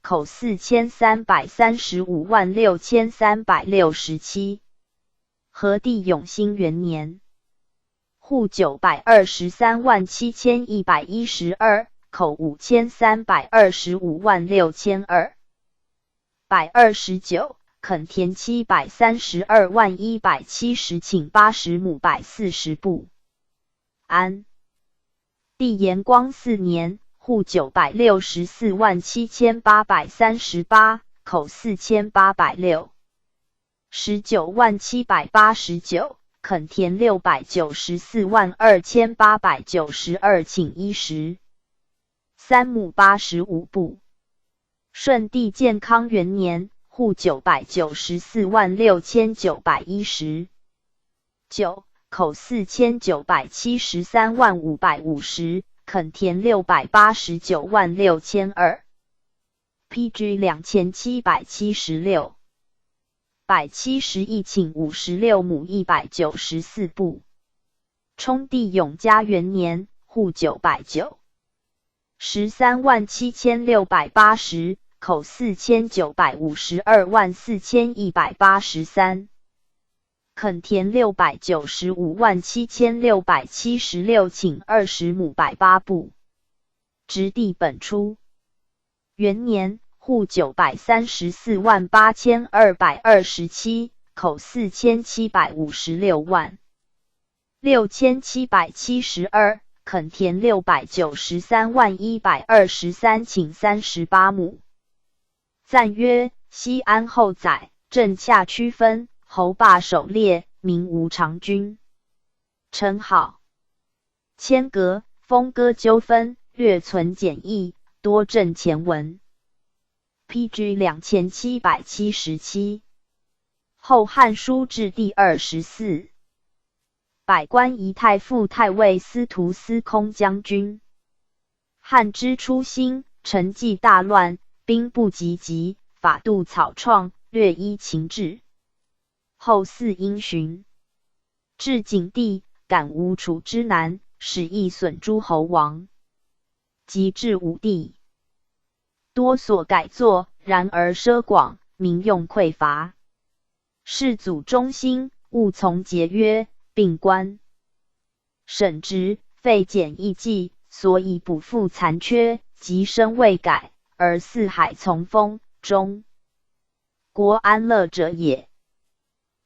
口43356367。和帝永兴元年，户9237112，口53256102。129，垦田7321170，顷80亩140步。安。帝延光4年，户9647838，口4806。19,789，垦田6942892顷10，3亩85步。顺帝健康元年，户9946910，9口4973550，垦田6896002， PG 2776，171顷56亩194步。冲帝永嘉元年，户9137680，口49524183，垦田6957676顷20亩108步。直隶本初元年，户9348227，口4756万6772，垦田6931123顷38亩。赞曰：西安后载，正洽区分，侯霸狩猎，名无常君。称号谦格，风歌纠纷，略存简易，多正前文。PG 2777。后汉书至第24。百官仪太傅太尉司徒司空将军。汉之初兴，成绩大乱，兵不济急，法度草创，略依秦制。后嗣因循。至景帝，感吴楚之难，使役损诸侯王。及至武帝，多所改作，然而奢广，民用匮乏。世祖忠心，务从节约，并官审职，废简易计，所以补复残缺，及生未改，而四海从风，中国安乐者也。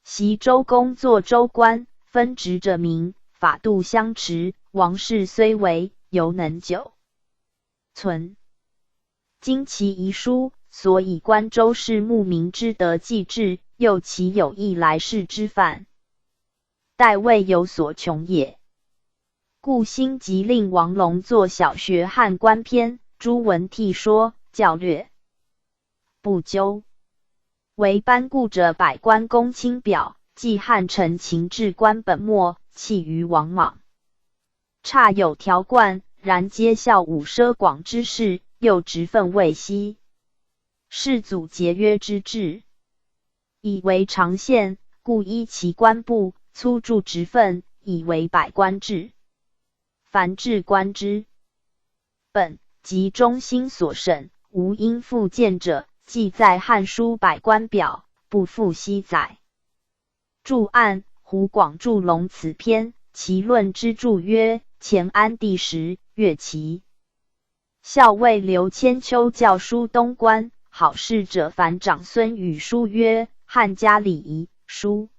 袭周公作周官，分职者明，法度相持，王室虽微，犹能久存。今其遗书，所以观周氏牧民之德继志，又其有益来世之范，待未有所穷也。故兴即令王龙作小学汉官篇，诸文替说，教略不究。为班固者百官公卿表，记汉臣秦制官本末，弃于王莽。差有条贯，然皆效武奢广之事，又职分未息。世祖节约之制，以为常宪，故依其官部，粗注职分，以为百官制。凡治官之本，及中心所审，无应复见者，记在《汉书·百官表》，不复悉载。注案：胡广注龙此篇，其论之注曰：乾安帝时，乐齐校尉刘千秋教书东关，好事者凡长孙与书曰：汉家礼仪书。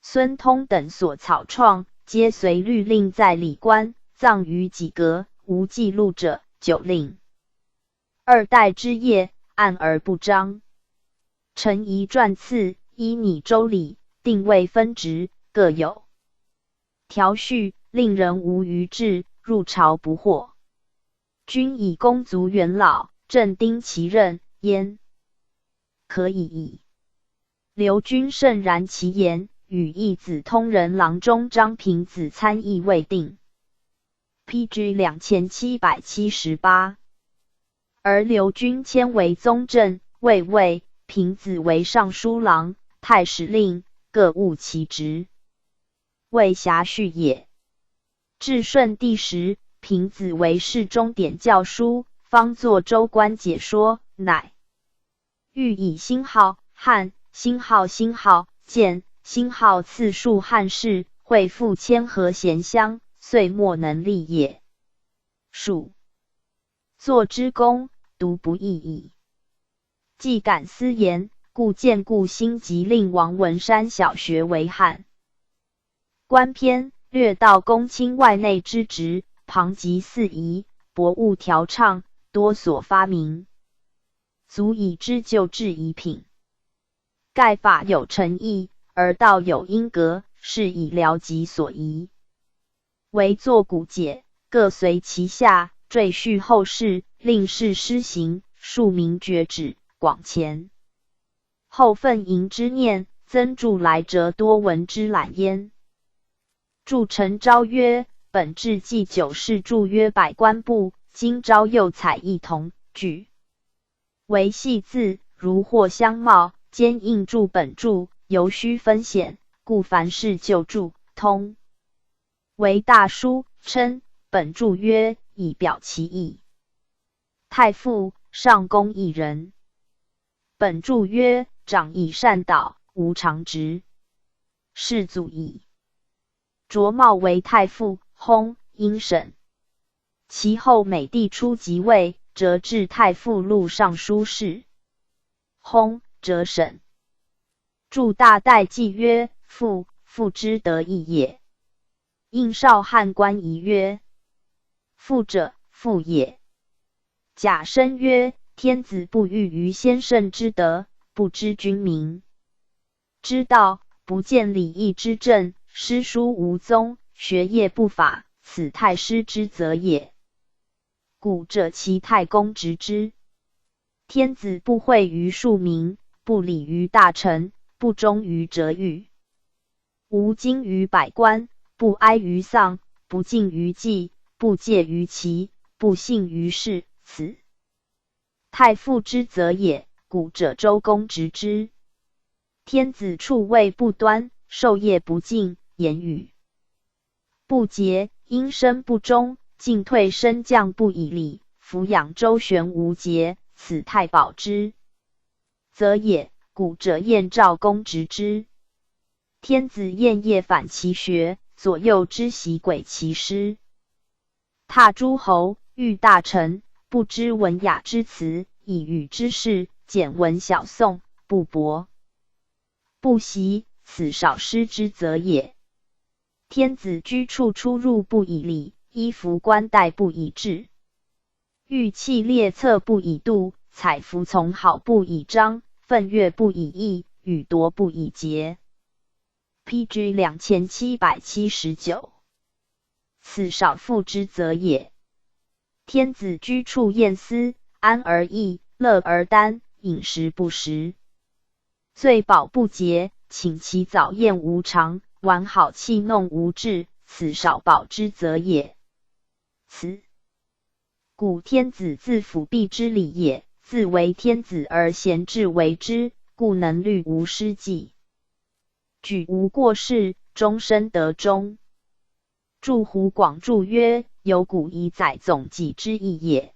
孙通等所草创，皆随律令在礼官，葬于己阁，无记录者，久令。二代之业，暗而不彰。臣仪传次，依拟周礼，定位分职，各有条序，令人无逾制，入朝不惑。君以公族元老，正丁其任，焉可以矣。刘君慎然其言，与义子通人郎中张平子参议未定。PG 2778。而刘君迁为宗正、卫尉，平子为尚书郎、太史令，各务其职。为辖序也。至顺帝时，平子为侍中典教书，方作周官解说，乃欲以星号汉、星号建、星号次数汉室，会复谦和贤乡，遂莫能立也。属作之功，独不易矣。既感私言，故建固兴即令王文山小学为汉官篇，略道公卿外内之职，旁及四夷，博物调畅，多所发明，足以知旧制遗品。盖法有诚意，而道有因格，是以疗己所宜。唯作古解，各随其下，赘叙后世，令事施行，庶民觉止，广前后愤淫之念，增著来者多闻之览焉。著陈昭曰：本志记九世著曰百官部，今朝又采异同句，为细字，如或相貌，兼应注本注，犹须分显，故凡事就注通。为大书，称本注曰以表其意。太傅上公一人。本注曰长以善导，无常直，世祖矣。擢茂为太傅，薨，因审。其后美帝初即位，折至太傅录尚书事。薨，折审。著大代记曰：父之得意也。应少汉官仪曰：父者，父也。贾生曰：天子不欲于先圣之德，不知君民之道，不见礼义之正，诗书无宗，学业不法，此太师之责也。古者其太公直之。天子不惠于庶民，不礼于大臣，不忠于哲狱，无矜于百官，不哀于丧，不敬于祭，不戒于齐，不信于事，此太傅之责也。古者周公直之。天子处位不端，授业不敬，言语不节，因身不忠，进退升降不以礼，抚养周旋无节，此太保之责也。古者晏赵公直之。天子晏业反其学，左右之习诡其师，挞诸侯，欲大臣，不知文雅之辞，以语之事，简文小颂，不博不习，此少师之责也。天子居处出入不以礼，衣服冠带不以制，玉器列册不以度，采服从好不以章，奋阅不以义，语夺不以节。PG 2779。此少父之责也。天子居处厌思，安而逸，乐而耽，饮食不食，醉饱不节，请其早宴无常，玩好戏弄无志，此少保之责也。此古天子自辅弼之礼也，自为天子而贤治为之，故能虑无失计，举无过失，终身得中。著胡广注曰：有古以载总纪之意也。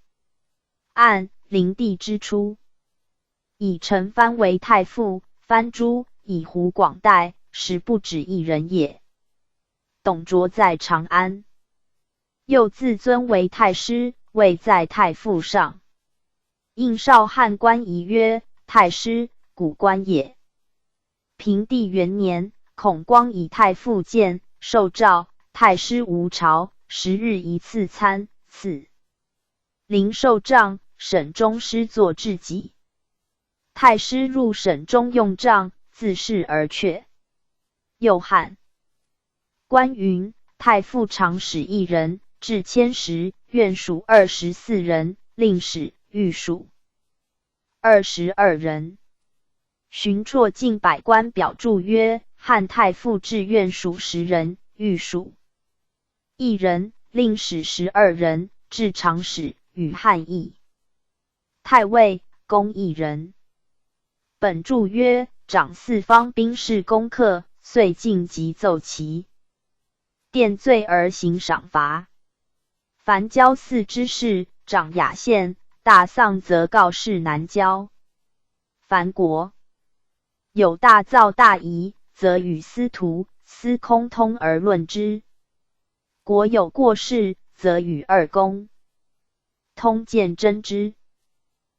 按灵帝之初，以陈蕃为太傅，蕃诛，以胡广代，实不止一人也。董卓在长安，又自尊为太师，位在太傅上。应少汉官仪曰：太师，古官也。平帝元年，孔光以太傅见，受诏，太师无朝，10日一次参赐。临受帐，审中师作治己。太师入审中用帐，自是而却。又汉官云：太傅常使1人，至千石，院属24人，令史、御属22人。荀绰进百官表注曰：汉太傅至院属10人，御属1人，令史12人，至常使与汉议。太尉、公1人。本注曰：长四方兵士攻克，遂进即奏其殿罪而行赏罚。凡交祀之事，长雅献；大丧则告示南郊。凡国有大造大夷，则与司徒、司空通而论之；国有过失，则与二公通鉴真之。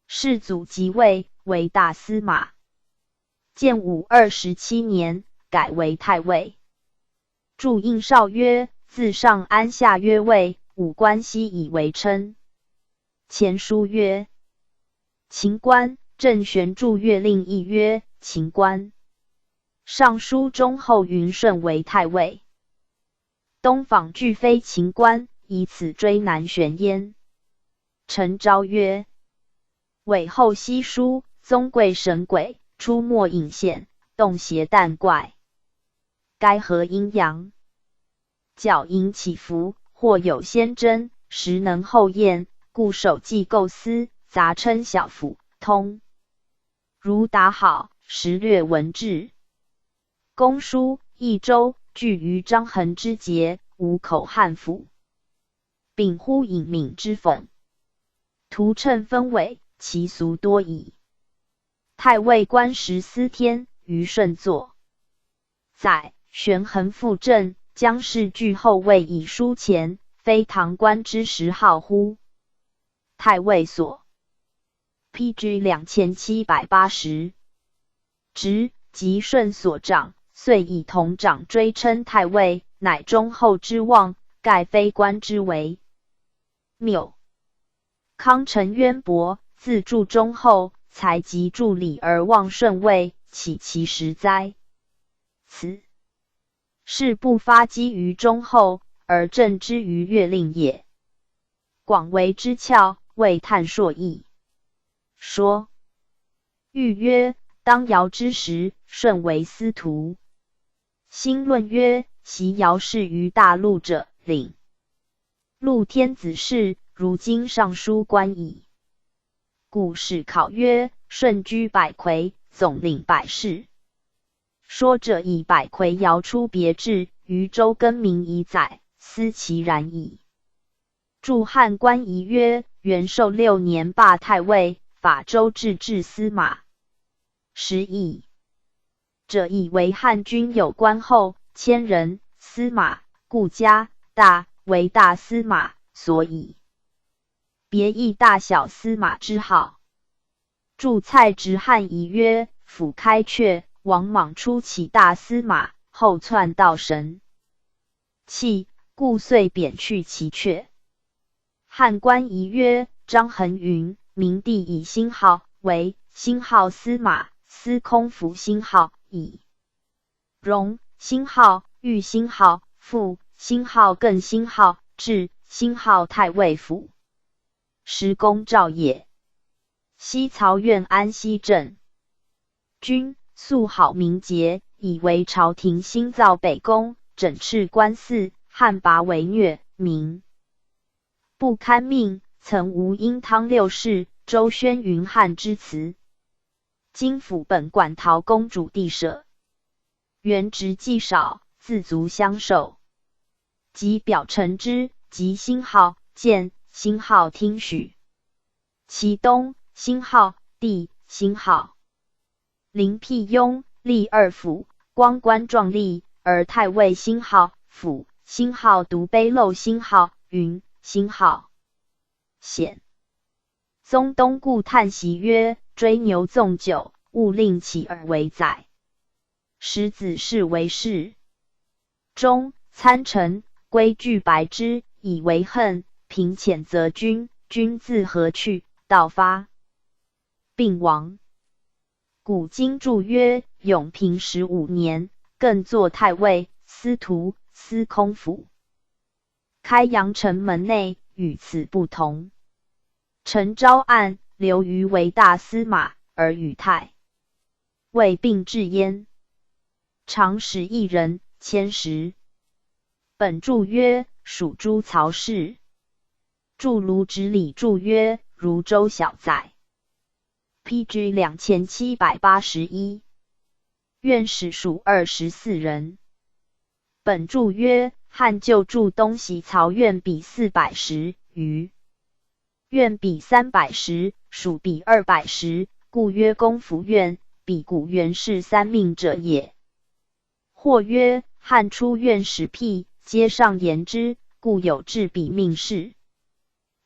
世祖即位，为大司马。建武27年，改为太尉。注应少曰：自上安下曰尉，武官悉以为称。前书曰：秦官。郑玄注月令议曰：秦官。尚书中后云顺为太尉。东访俱非秦官，以此追南玄焉。陈昭曰：韦后西书，宗贵神鬼，出没隐现，动邪诞怪。该何阴阳？角盈起伏，或有先征，实能后验，故手记构思，杂称小府通。如达好，实略文志。公书、益州据于张衡之节，无口汉府。秉乎隐敏之讽。图谶分伪，其俗多矣。太尉官时司天，于顺作。载玄衡复正，将士据后位以书前，非唐官之时号乎？太尉所。PG 2780。直及顺所长，遂以同长追称太尉，乃忠厚之望，盖非官之为。谬。康成渊博，自助忠厚，才及助理而望顺位，岂其实哉？此事不发机于忠厚，而正之于乐令也。广为之窍，未探硕意。说。欲曰：当尧之时，舜为司徒。新论曰：袭尧事于大陆者，领陆天子事，如今尚书官矣。故史考曰：舜居百魁，总领百事。说者以百魁尧出别志，于周更名以载，思其然矣。著汉官仪曰：元寿6年罢太尉，法周制治司马。时矣。者以为汉军有官后1000人，司马故家大，为大司马，所以别异大小司马之号。著蔡直汉仪曰：甫开阙，王莽初起大司马，后篡道神器，故遂贬去其阙。汉官仪曰：张衡云，明帝以新号为新号司马，司空府新号以荣新号、御新号、复新号、更新号、至新号太尉府。时公赵也。西曹院安西镇君素好名节，以为朝廷新造北宫，整饬官司，汉拔为虐，民不堪命，曾无因汤六世、周宣云汉之词。今府本管陶公主地舍，原职既少，自足相受。即表陈之，即新号见新号听许。其东新号地新号临辟雍，立2府，光冠壮丽，而太尉新号府新号独卑陋新号云新号显。宗东故叹息曰：追牛纵酒，勿令其耳为宰。使子氏为士。中参臣归据白之，以为恨，平谴责君，君自何去？道发病亡。古今注曰：永平15年，更作太尉、司徒、司空府。开阳城门内，与此不同。陈昭案，刘虞为大司马，而与太尉并置焉。常使一人，迁时。本注曰：属诸曹氏。注卢直礼注曰：如州小宰。PG 2781。院史属24人。本注曰：汉旧注东西曹院比410余。院比310，属比210，故曰公服院，比古原氏3命者也。或曰：汉初院史辟，皆上言之，故有治比命事。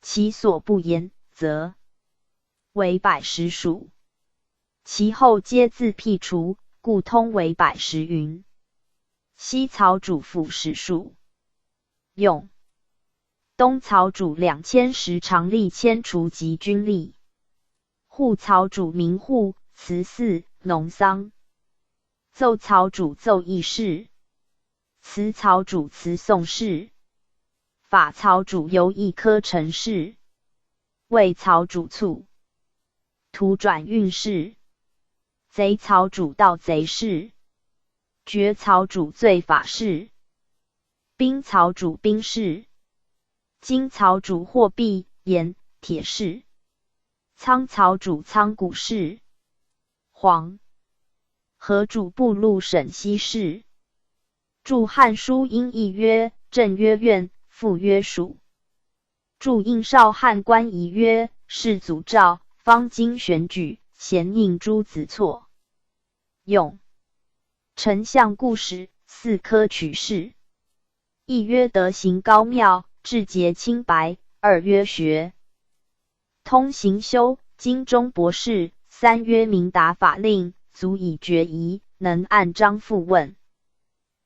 其所不言，则为110属。其后皆自辟除，故通为110云。西曹主府史数用。东曹主2010常吏迁除及军吏。户曹主名户，祠祀农桑。奏曹主奏议事，辞曹主辞讼事，法曹主游议科陈事，为曹主促，图转运事，贼曹主盗贼事，决曹主罪法事，兵曹主兵事，金曹主货币盐铁事，仓曹主仓谷事，黄河主部录审析事。注汉书音译曰正曰苑，复曰蜀。注印少汉官仪曰世祖诏，方经选举，咸宁诸子错。用丞相故事，四科取士。一曰德行高妙，志节清白；二曰学通行修，经中博士；三曰明达法令，足以决疑，能按章复问。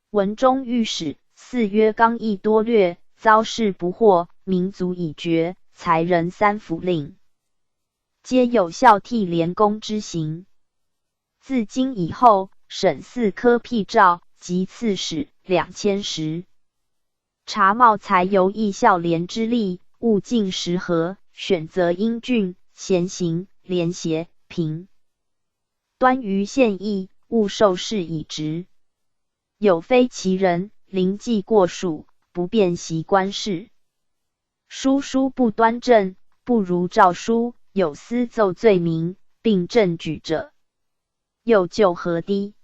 文中御史。四曰刚毅多略，遭事不惑，民足以决，才人三府令，皆有效替连公之行。自今以后，审四科辟诏及刺史2010。察茂才由议孝廉之力，务尽时和，选择英俊，贤行，廉协，平端于县邑，务受事以职。有非其人，临济过数，不便习官事。书不端正，不如诏书，有私奏罪名，并正举者，又就何低？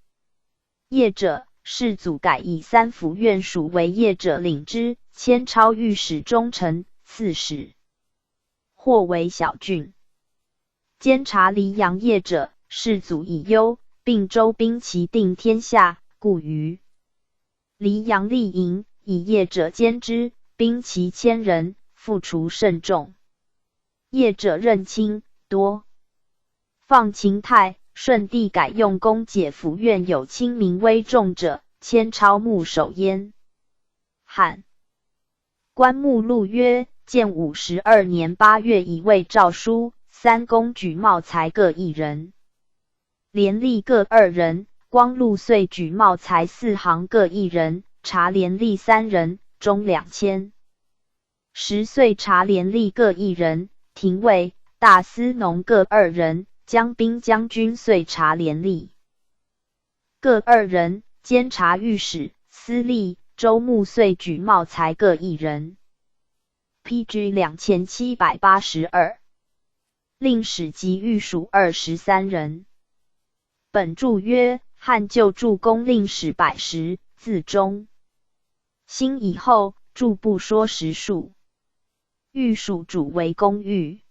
业者，世祖改以三府院属为业者领之，迁超御史中丞、刺史，或为小郡。监察黎阳业者，世祖以优，并州兵旗定天下，故于黎阳立营，以业者兼之，兵旗1000人，复除甚众。业者任轻多。放秦泰、顺帝改用公解府院有亲民威重者，迁超牧守焉。汉官目录曰：建52年8月乙未诏书，三公举茂才各1人，廉吏各2人，光禄岁举茂才4行各1人，察廉吏3人，中2000。10岁察廉吏各1人，廷尉、大司农各2人，将兵将军岁察廉吏各2人，监察御史、司隶、州牧岁举茂才各1人。PG 2782。令史及御属23人。本注曰：汉旧注公令史110，字中。兴以后，注不说实数。御属主为公御，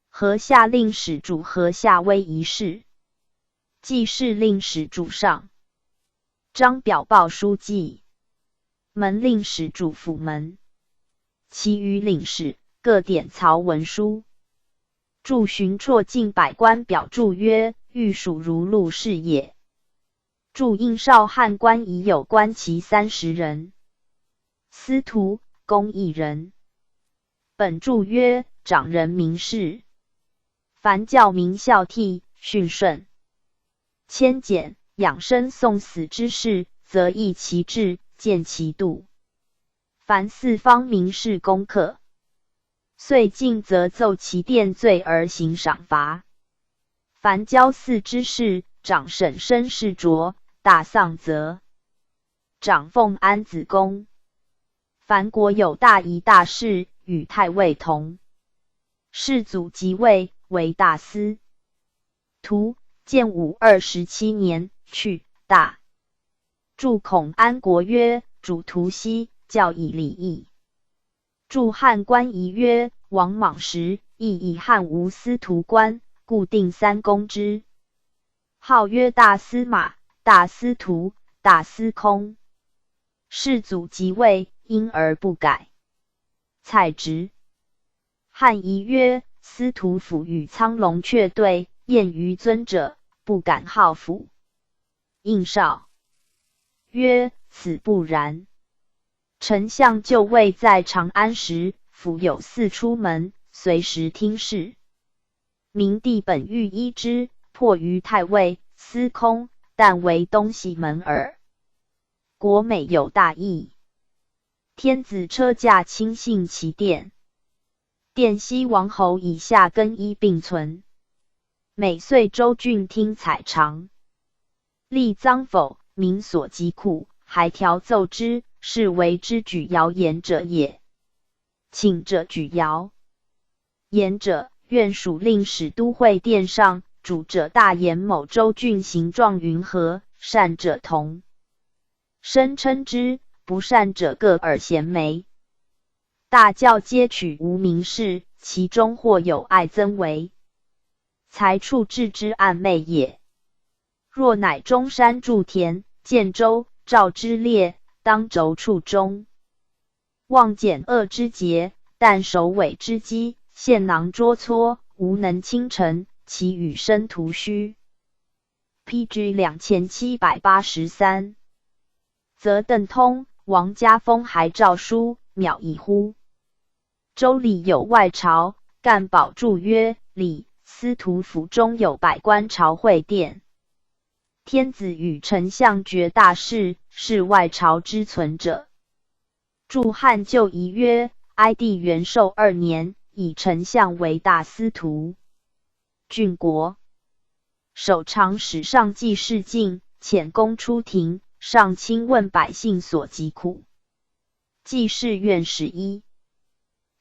河下令史主河下威仪事，记事令史主上，章表报书记，门令史主府门，其余领史各典曹文书。注寻辍近百官表注曰：御属如录事也。注印少汉官已有官其30人，司徒、公1人。本注曰：长人民事，凡教民孝悌、训顺、谦俭、养生送死之事，则议其志，见其度。凡四方民事功课，遂尽则奏其殿罪而行赏罚。凡交祀之事，长审身事着，大丧则长奉安子宫。凡国有大仪大事，与太尉同。世祖即位，为大司徒。建武27年，去大。注孔安国曰：主图西，教以礼义。注汉官仪曰：王莽时，亦以汉无司徒官，故定3公之。号曰大司马、大司徒、大司空。世祖即位，因而不改。蔡直。汉仪曰：司徒府与苍龙阙对，厌于尊者，不敢好府。应少曰：此不然。丞相就位在长安时，府有4出门，随时听事。明帝本欲依之，迫于太尉，司空，但为东西门耳。国美有大义，天子车驾亲信其殿，殿西王侯以下更衣并存。每岁州郡听采尝，立赃否，民所疾苦，还调奏之，是为之举谣言者也。请者举谣言者，愿属令使都会殿上，主者大言某州郡形状云何，善者同声称之，不善者各耳衔枚。大教皆取无名氏，其中或有爱增为才处置之暗昧也。若乃中山筑田，建州，赵之列，当轴处中，望减恶之节，但首尾之机，现囊捉撮，无能倾城，其与生徒虚。PG 2783。则邓通、王家峰还诏书，渺异乎？州里有外朝，干宝注曰：礼司徒府中有百官朝会殿。天子与丞相决大事，是外朝之存者。著汉旧仪曰：哀帝元寿2年，以丞相为大司徒，郡国。首长史上记事尽，遣公出庭，上亲问百姓所疾苦。记事院史1。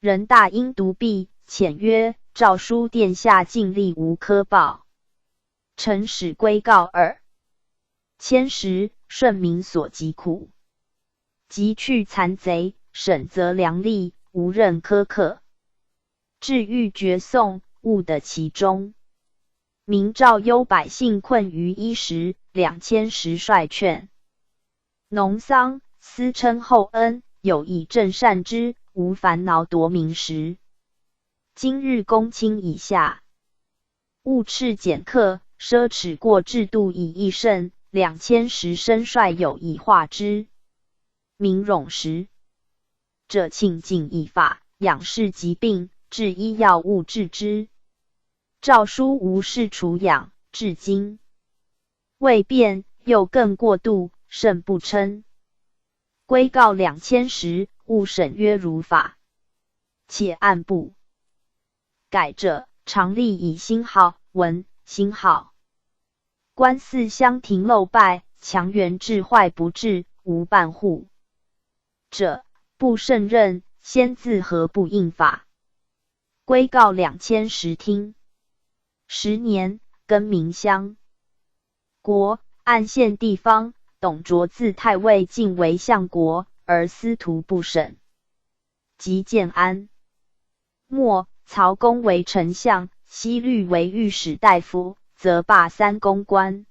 人大因读毕，遣曰：诏书殿下尽力无科报。臣使归告2。迁时，顺民所疾苦，即去残贼，审则良吏，无任苛刻。至欲绝讼，误得其中。民诏忧百姓困于衣食，2000石率劝。农桑，私称厚恩，有以正善之，无烦恼夺民时。今日公卿以下，勿斥简刻，奢侈过制度以益甚，2000石身率有以化之。民冗时者，庆尽以法，养视疾病，治医药物治之。诏书无事除养，至今未变，又更过度，甚不称。归告2000石，勿审约如法。且按部改者，常例以星号、文、星号。官司相庭漏败，强援治坏不治，无半户者，不胜任，先自何不应法？归告2000石听。10年，更名乡国，按县地方。董卓自太尉晋为相国，而司徒不审。及建安末，曹公为丞相，西律为御史大夫，则罢3公官，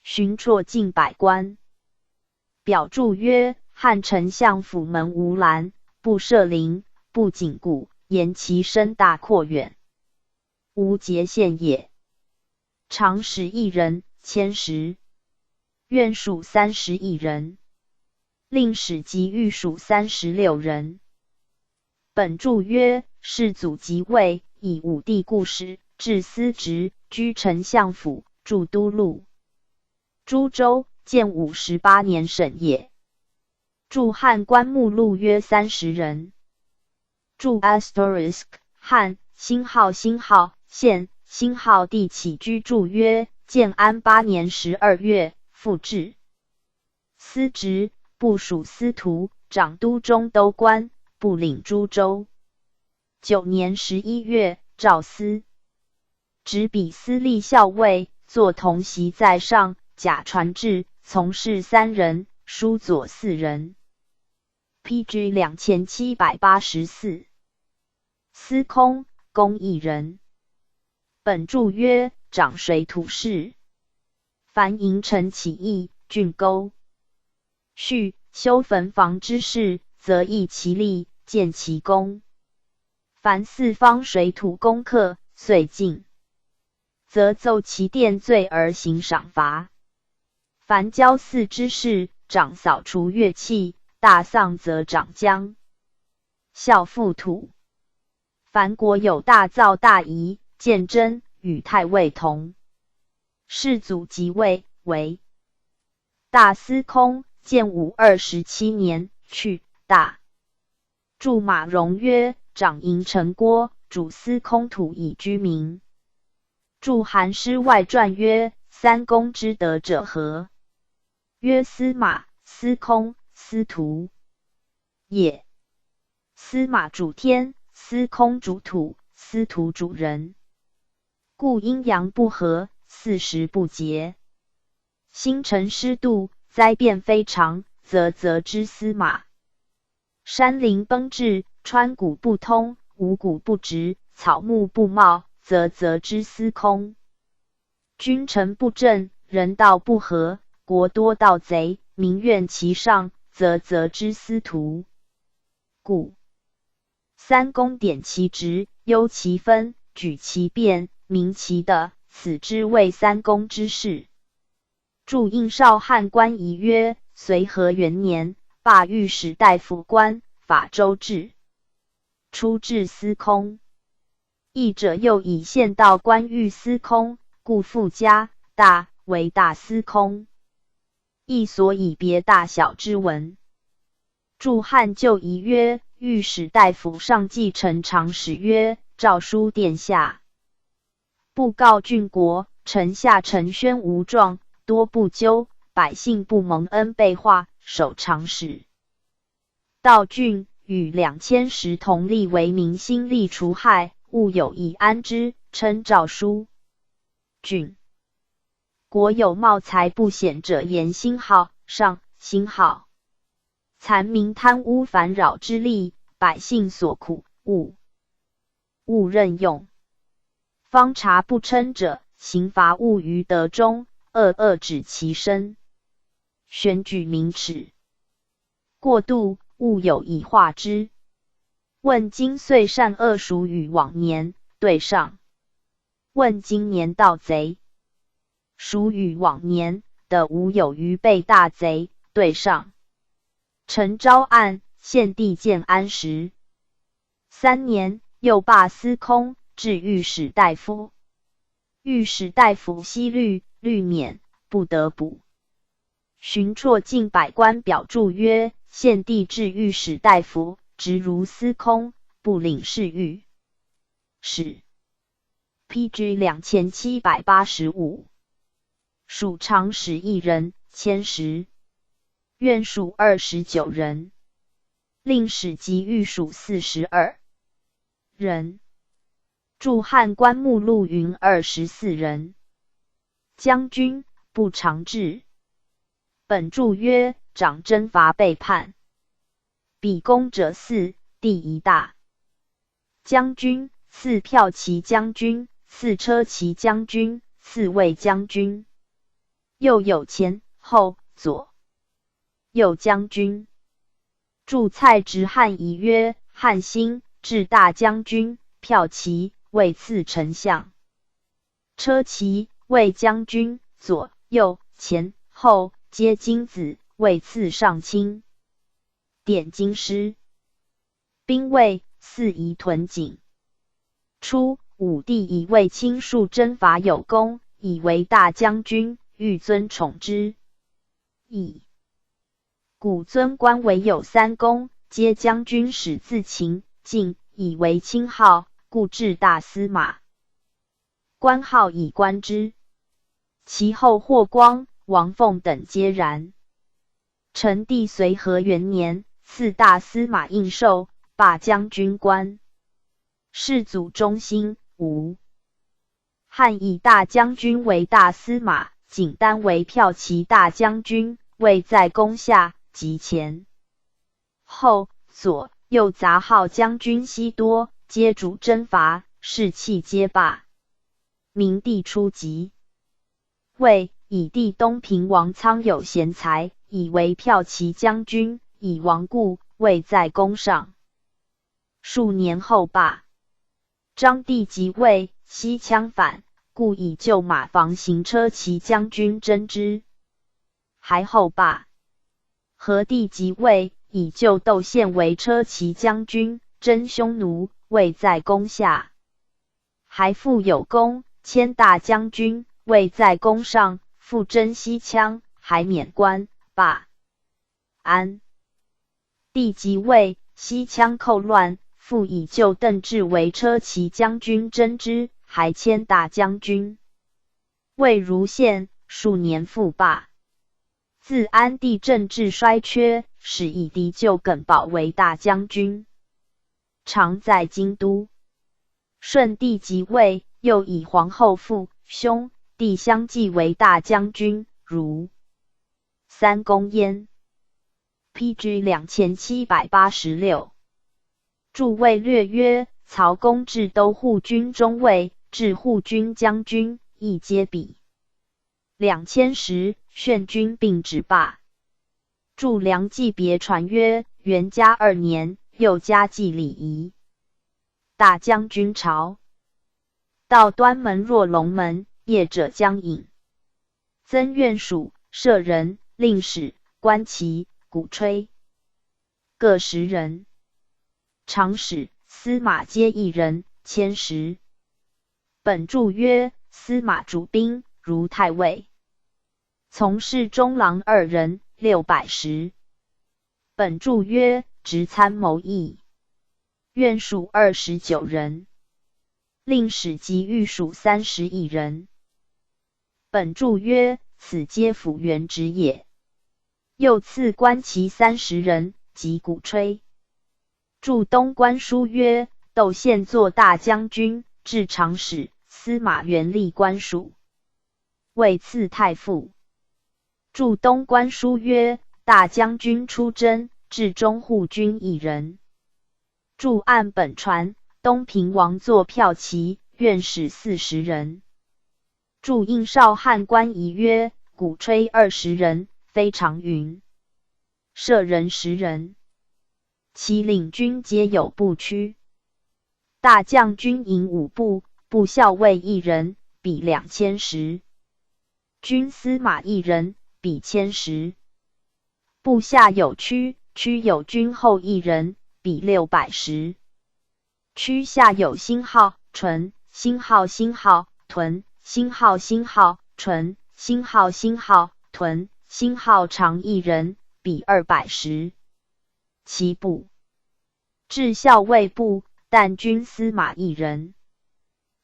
寻辍近100官。表注曰：汉丞相府门无栏，不设陵，不紧固，言其声大阔远，无节限也。常使1人，迁时。院属31人，令史及御属36人。本注曰：世祖即位，以武帝故事，置司职，居丞相府，驻都路、株洲，建58年审也。注汉官目录约30人。注*汉辛浩县辛浩帝起居注曰：建安8年12月。复置司职，部属司徒，掌都中都官，不领株洲。9年11月，诏司执笔司隶校尉，坐同席在上，假传制，从事3人，书佐4人。PG 2784。司空，公1人。本注曰：掌水土事。凡营城起义，郡沟序修坟房之事，则议其利，建其功。凡四方水土攻克，遂尽，则奏其殿罪而行赏罚。凡郊祀之事，长扫除乐器，大丧则长将孝复土。凡国有大造大仪，建真与太尉同。世祖即位，为大司空。建武27年，去。大驻马荣曰：长营城郭，主司空土以居民。著韩诗外传曰：三公之德者何？曰司马、司空、司徒也。司马主天，司空主土，司徒主人。故阴阳不和，四时不节。星辰失度，灾变非常，则责之司马。山林崩至，川谷不通，五谷不植，草木不茂，则责之司空。君臣不正，人道不和，国多盗贼，民怨其上，则责之司徒。故三公典其职，忧其分，举其变，明其德，此之谓三公之事。注印少汉官仪曰：随和元年，罢御史大夫官，法州治，出至司空。义者又以县道官御司空，故复加大为大司空。亦所以别大小之文。注汉旧仪曰：御史大夫上继承常使曰：诏书殿下，布告郡国，臣下臣宣无状，多不究，百姓不蒙恩备化，守常使。道郡与2000石同立为民心力除害，务有以安之，称诏书。郡国有茂才不显者言兴号，上兴号。残民贪污烦扰之利，百姓所苦，勿任用。方察不称者，刑罚勿于德中，恶止其身。选举民耻，过度，勿有以化之。问今岁善恶孰与往年？对上。问今年盗贼孰与往年？的无有余备大贼。对上。陈昭案，献帝建安时3年，又罢司空，至御史大夫。御史大夫悉律免，不得补。荀绰进百官表注曰：献帝至御史大夫，职如司空，不领侍御史。PG 2785。属常使1人，迁10。院属29人，令史及御属42人。驻汉官目录云24人。将军不常制。本注曰：长征伐背叛，比攻者4，第一大将军，次骠骑将军，次车骑将军，次卫将军。又有前后左右将军。注蔡直汉仪曰：汉兴，至大将军，骠骑，位次丞相。车骑，卫将军，左右前后皆金子，位次上卿。典京师。兵卫4夷屯井。初，武帝以卫青树征伐有功，以为大将军，欲尊宠之。古尊官为有3公，皆将军使自秦晋，以为卿号，故至大司马。官号以观之。其后霍光、王凤等皆然。成帝随和元年，赐大司马印绶，罢将军官。世祖中兴吴汉以大将军为大司马，景丹为骠骑大将军，位在宫下及前后左右杂号将军悉多，皆主征伐，士气皆罢。明帝初即魏以弟东平王苍有贤才，以为骠骑将军，以亡故，位在宫上。数年后罢。章帝即位，西羌反，故以旧马房行车骑将军征之。还后罢。和帝即位，以旧窦宪为车骑将军，征匈奴，位在宫下。还复有功，迁大将军，位在宫上，复征西羌，还免官，罢安帝即位，西羌寇乱，复以旧邓志为车骑将军征之，还迁大将军，位如县，数年复罢。自安帝政治衰缺，使以敌就耿宝为大将军，常在京都。顺帝即位，又以皇后父兄弟相继为大将军，如三公焉。PG 2786。著位略曰：曹公至都护军中尉，至护军将军，亦皆比。2010炫军并止罢。著梁纪别传曰：元嘉2年，又加祭礼仪。大将军朝。到端门若龙门，业者将引。曾院属、舍人、令史、观旗、鼓吹，各10人。常使、司马皆1人，迁10。本注曰：司马主兵，如太尉。从事中郎2人，610。本注曰：直参谋议。院属29人。令史及御属31人。本注曰：此皆辅元职也。又赐观旗30人，及鼓吹。驻东关书曰：窦宪作大将军，至长史，司马元历官属，位赐太傅。驻东关书曰：大将军出征，至中护军1人。驻按本传，东平王作骠骑，院使40人。驻应少汉官仪曰：鼓吹20人，非常云。舍人10人。其领军皆有部区。大将军营5部，部校尉1人，比2010。军司马1人，比1010。部下有区，区有军后1人，比610。区下有星号、纯、星号、星号、屯、星号、星号、纯、星号、星号、屯、星号长1人，比210。其部至校尉部，但军司马1人。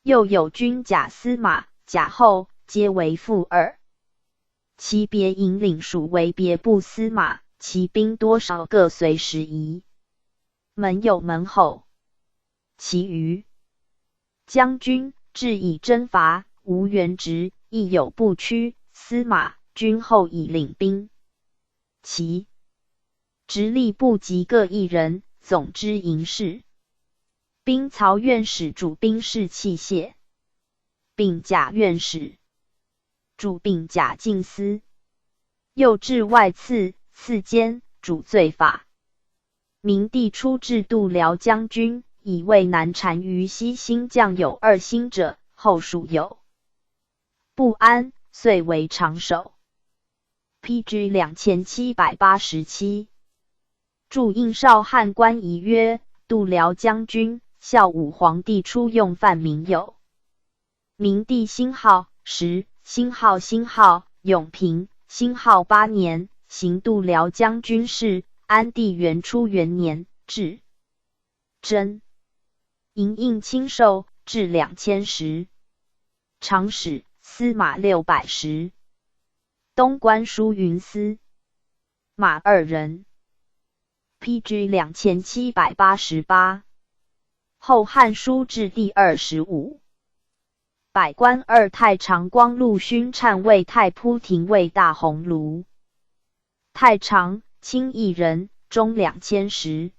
又有军甲司马、甲后，皆为副2。其别营领属为别部司马，其兵多少各随时宜。门有门后。其余将军至以征伐，无原职，亦有部区、司马、军后以领兵。其直隶部及各1人，总之营事。兵曹院使主兵士器械。并甲院使。主并甲进司。又至外赐、赐监，主罪法。明帝初制度辽将军，以为南单于西兴将有2星者，后属有不安，遂为常守。PG 2787。注应少汉官仪曰：度辽将军，孝武皇帝初用范名有。明帝兴号10，兴号兴号，永平，兴号8年，行度辽将军事。安帝元初元年，至真营印亲授，至2010。常使、司马610。东关书云司马2人。PG 2788。后汉书至第25。百官2太常光禄勋忏为太仆廷尉大鸿胪。太常，清邑人，中2010。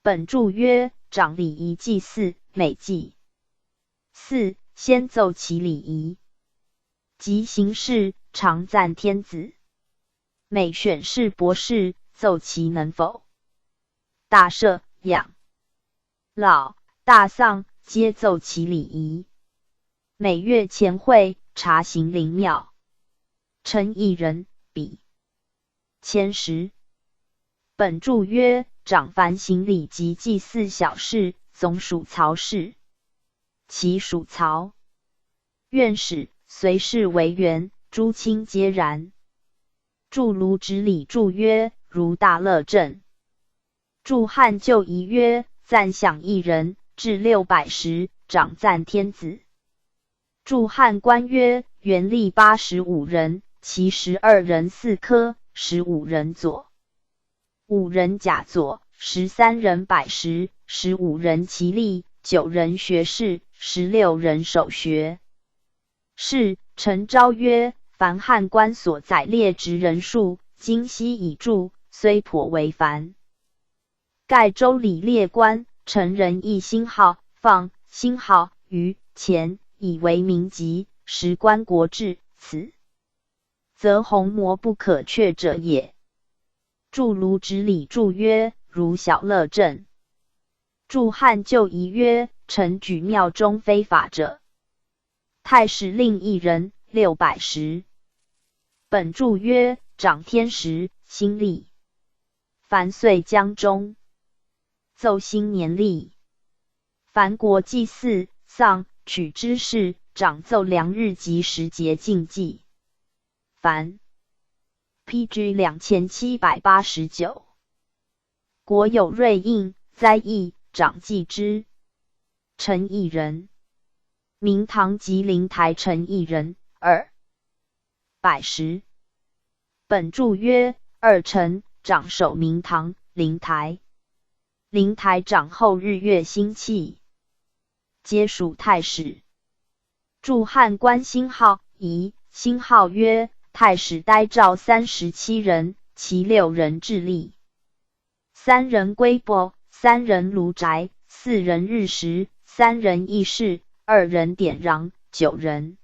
本注曰：长礼仪祭祀，每祭祀，先奏其礼仪。及行事，常赞天子。每选士博士，奏其能否。大赦、养老、大丧，皆奏其礼仪。每月前会，查行灵庙。称1人，比1010。本注曰：长凡行礼及祭祀小事，总属曹氏。其属曹院使、随侍为员，诸卿皆然。著卢直礼著曰：如大乐正。著汉旧仪曰：赞享一人，至600石，掌赞天子。著汉官曰：元历85人，其12人四科，15人左，5人甲左，13人百石，15人其吏，9人学士，16人守学。是陈昭曰：凡汉官所载列职人数，今悉已著，虽颇为繁。盖州里列官，陈人亦星号、放、星号、于、前，以为民籍，实官国制，此则鸿谟不可却者也。著卢直礼著曰：如小乐正。著汉旧仪曰：臣举庙中非法者，太史令一人，600石。本著曰：长天时，新历。凡岁江中，奏新年历。凡国祭祀、丧、取之事，长奏良日及时节禁忌。凡 PG 2789。国有瑞印、灾异，长记之。陈一人。明堂及灵台陈一人，200石。本著曰：二陈，长守明堂、灵台。灵台长后日月星气，皆属太史。著汉官星号仪，星号曰：太史呆诏37人，其6人治吏，3人归薄，3人卢宅，4人日食，3人议事，2人典禳，9人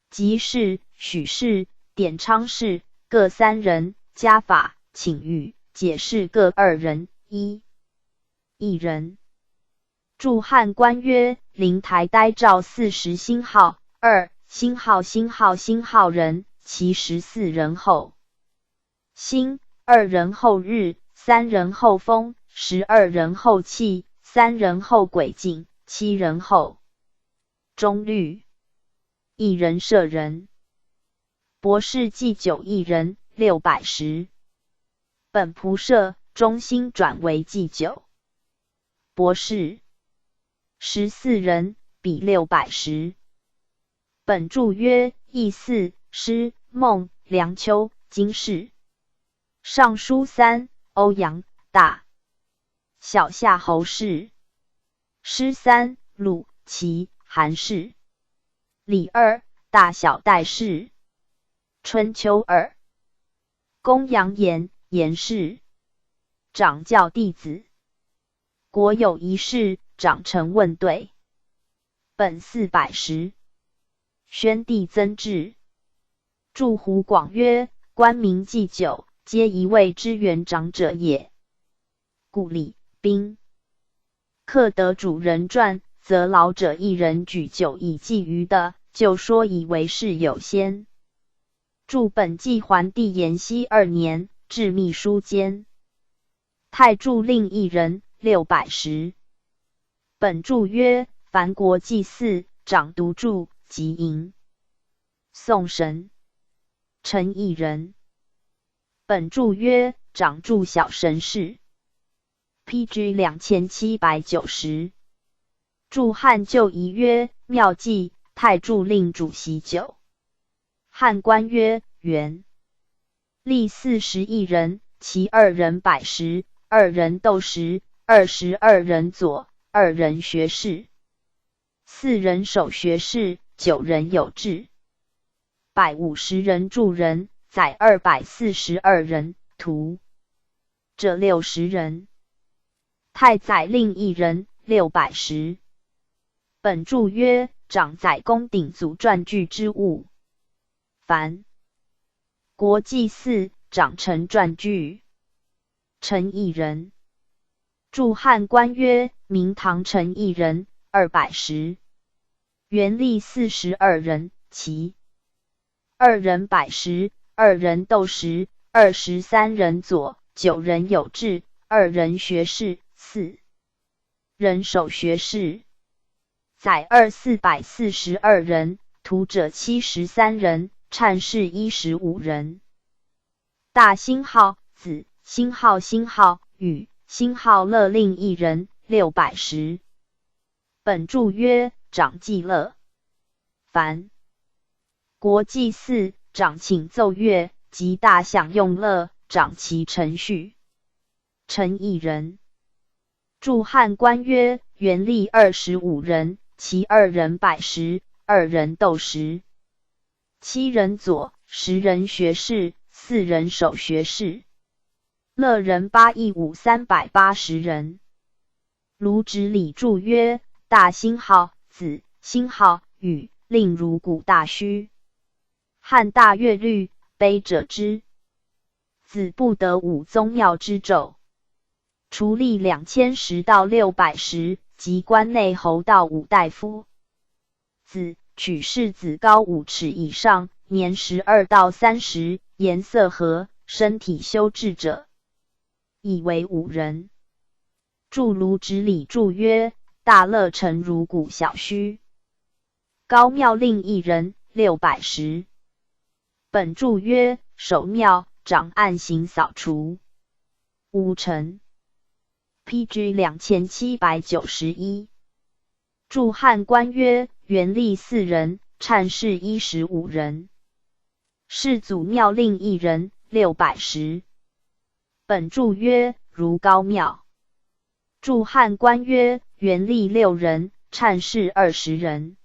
集市、许氏、典昌氏各3人，家法、请谕、解释各2人，1人。著汉官曰：灵台呆诏40星号，2星号星号星号人，其14人后辛，2人后日，3人后风，12人后气，3人后癸进，7人后中律，1人舍人。博士祭酒1人，600石。本仆射，中兴转为祭酒。博士14人，比600石。本著曰：义四、师、孟、梁丘、金氏。尚书3，欧阳、大、小夏侯氏。师3，鲁、齐、韩氏。礼2，大小戴氏。春秋2，公羊言、颜氏。长教弟子。国有一事，长臣问对。本400石。宣帝增制。著胡广曰：官民祭酒，皆一位之元长者也。故礼、宾。克得主人传，则老者一人举酒以祭余的，就说以为是有先。著本纪桓帝延熙2年，至秘书监。太助令一人，600石。本著曰：凡国祭祀，长独柱及营。宋神。陈一人。本著曰：长柱小神事。PG 2790。著汉旧仪曰：庙祭，太助令主席酒。汉官曰：元。历41人，其2人百石，2人斗石，22人左，2人学士，4人守学士，9人有志。150人助人，载242人，徒者60人。太宰令一人，600石。本著曰：长载公鼎祖传具之物。凡国祭祀，长臣传具。陈一人。著汉官曰：明堂陈一人，200石。元历42人，其2人百石，2人斗石，23人左，9人有志，2人学士，4人守学士。载2442人，徒者73人，忏士15人。大星号子，星号禹，星号乐令一人，610。本注曰：长记乐。凡国祭祀，长请奏乐，及大享用乐，长其程序。陈一人。注汉官曰：元历25人，其2人百十，2人斗十，7人左，10人学士，4人守学士。乐人8邑5 380人。卢直礼注曰：大星号子，星号禹，令如古大虚。汉大乐律，卑者之子不得五宗庙之胄。除吏2010到610，及关内侯到5大夫。子取士子高5尺以上，年12到30，颜色和，身体修治者，以为5人。注卢直礼注曰：大乐城如古小虚。高庙令一人，610。本注曰：守庙，掌案行扫除。乌城。PG 2791。注汉官曰：元历4人，忏士15人。世祖庙令一人，610。本注曰：如高庙。注汉官曰：元历6人，忏士20人。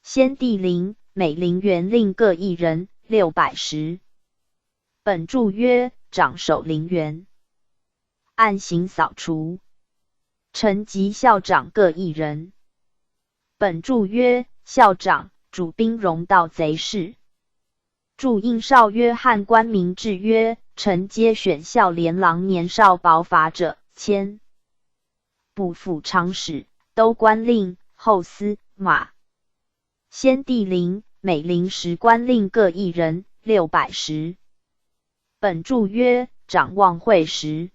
先帝陵、每陵园令各一人，610。本注曰：掌守陵园。案行扫除。臣及校长各一人。本注曰：校长，主兵戎盗贼事。注应少约翰官明制曰：臣皆选校连郎年少薄罚者，迁部府长史、都官令、后司马。先帝陵、每陵10官令各一人，610。本注曰：掌望会时。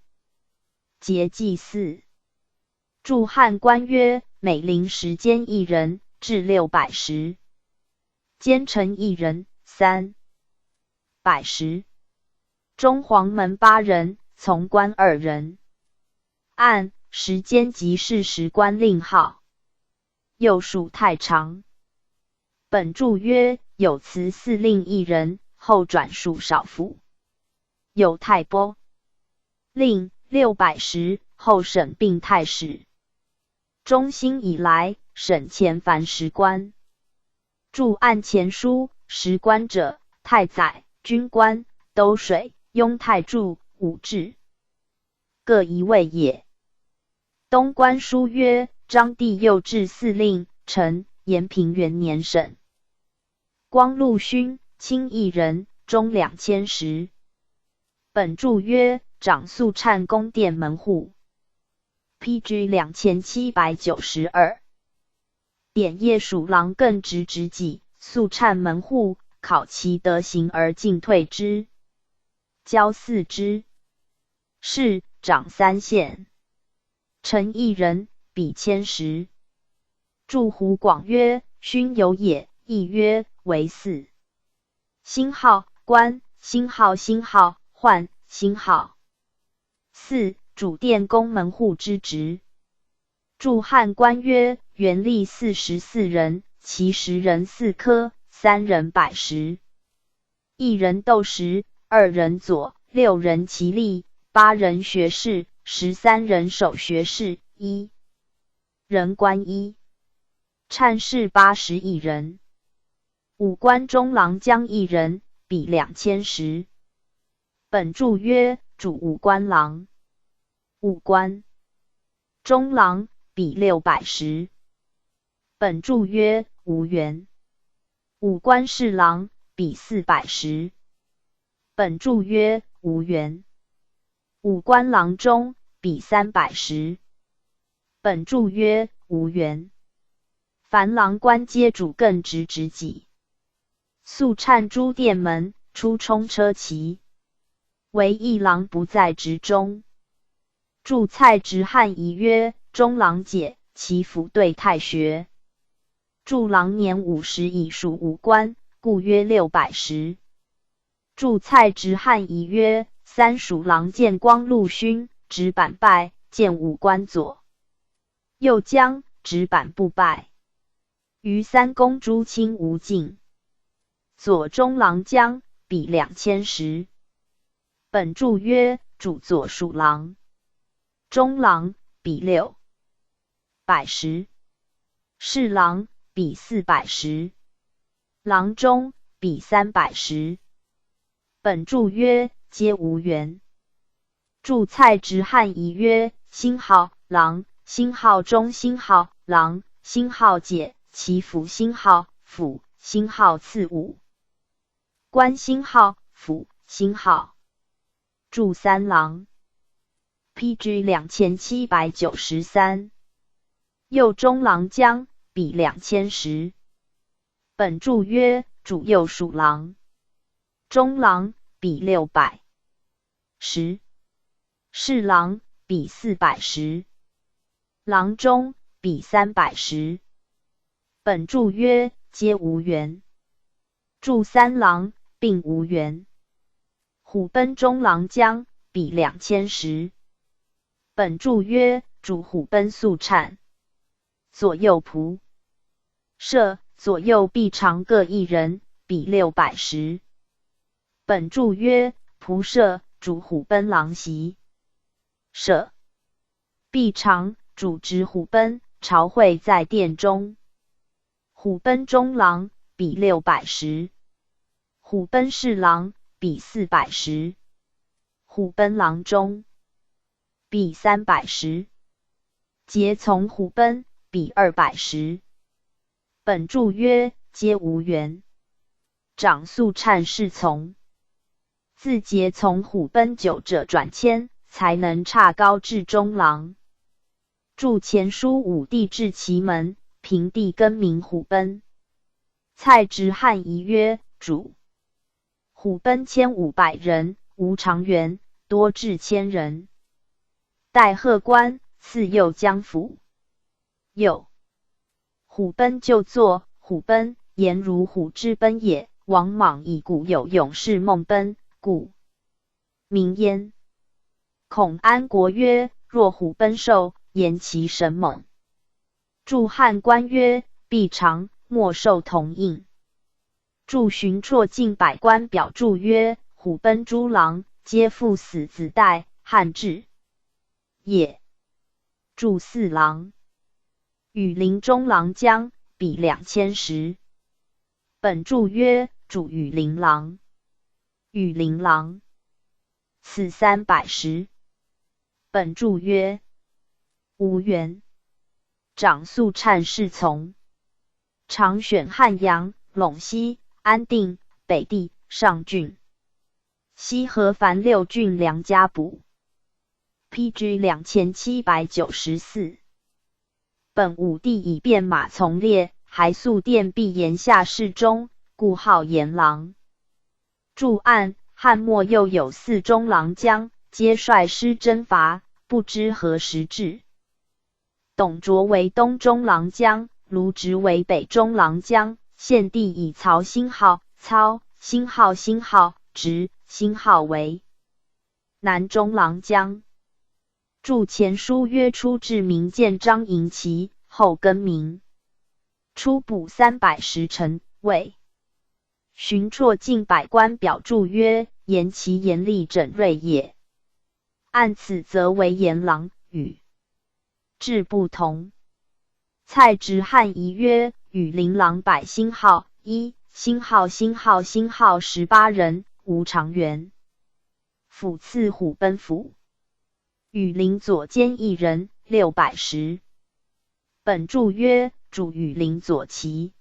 节祭祀。注汉官曰：每陵10监一人，至610。监臣一人，310。中黄门8人，从官2人。按时监及事实官令号。又数太长。本注曰：有祠司令一人，后转属少府。有太波令610，后审并太史。中兴以来，审前凡10官。注案前书，10官者，太宰、军官、都水、雍太柱、武制，各一位也。东官书曰：章帝右制司令，臣延平元年审。光禄勋，卿一人，中2010。本注曰：长肃忏宫殿门户。PG 2792。典业属郎更直直己，肃忏门户，考其德行而进退之。交4之。是长3县。臣一人，比千10。注胡广曰：勋有也，亦曰为4。星号官，星号涣，星号。4. 主殿宫门户之职。注汉官曰：元历44人，其10人4科，3人百十。1人斗十，2人左，6人其吏，8人学士，13人守学士，1人官1。忏士81人。武官中郎将1人，比2010。本注曰：主武官郎。武官中郎，比610。本注曰：无缘。武官侍郎，比410。本注曰：无缘。武官郎中，比310。本注曰：无缘。凡郎官皆主更直直己。肃忏诸殿门，出充车骑。唯一郎不在职中。注蔡直汉仪曰：中郎解，其服对太学。柱郎年50以属5官，故曰600石。柱蔡直汉仪曰：3属郎见光禄勋，直板拜，见5官左右将，直板不拜。于3公诸卿无尽。左中郎将，比2000石。本柱曰：主左属郎。中郎，比600石。侍郎，比400石。郎中，比300石。本柱曰：皆无缘。柱蔡直汉仪曰：星号郎，星号中，星号郎，星号解，其辅星号辅，星号次午。官星号辅，星号。柱3郎。PG 2793。右中郎将，比2000石。本柱曰：主右属郎。中郎，比600石。侍郎，比400石。郎中，比300石。本柱曰：皆无缘。柱3郎，并无缘。虎贲中郎将，比2000石。本柱曰：主虎贲速产。左右仆射，左右臂长各1人，比600石。本柱曰：仆射，主虎贲郎袭。射臂长，主执虎贲，朝会在殿中。虎贲中郎，比600石。虎贲侍郎，比400石。虎贲郎中，比300石。节从虎贲，比200石。本柱曰：皆无缘。长速颤侍从。自节从虎贲久者转迁，才能差高至中郎。柱前书武帝至其门，平地更名虎贲。蔡直汉仪曰：主虎贲1500人，无常员，多至1000人。代贺官，赐右将府。右虎贲就坐，虎贲言如虎之贲也。王莽以古有勇士孟贲，故名焉。孔安国曰：若虎贲寿，言其神猛。柱汉官曰：必长，莫受同应。柱荀绰近百官表注曰：虎贲诸郎，皆父死子代，汉制也。柱4郎。羽林中郎将，比2000石。本柱曰：主羽林郎。羽林郎，赐300石。本柱曰：无缘。长速颤侍从。常选汉阳、陇西、安定、北地、上郡、西河凡6郡良加补。PG 2794。本武帝以便马从列，还宿殿壁檐下侍中，故号严郎。柱案，汉末又有4中郎将，皆率师征伐，不知何时至。董卓为东中郎将，卢植为北中郎将，献帝以曹星号、操星号、直星号为南中郎将。柱前书曰：初至明见张营旗，后更名。初补300石臣位。荀绰近百官表注曰：言其严厉整锐也。按此则为严郎，与志不同。蔡直汉仪曰：羽林郎百星号，1星号18人，无常员。辅赐虎贲府。羽林左监1人，600石。本柱曰：主羽林左骑。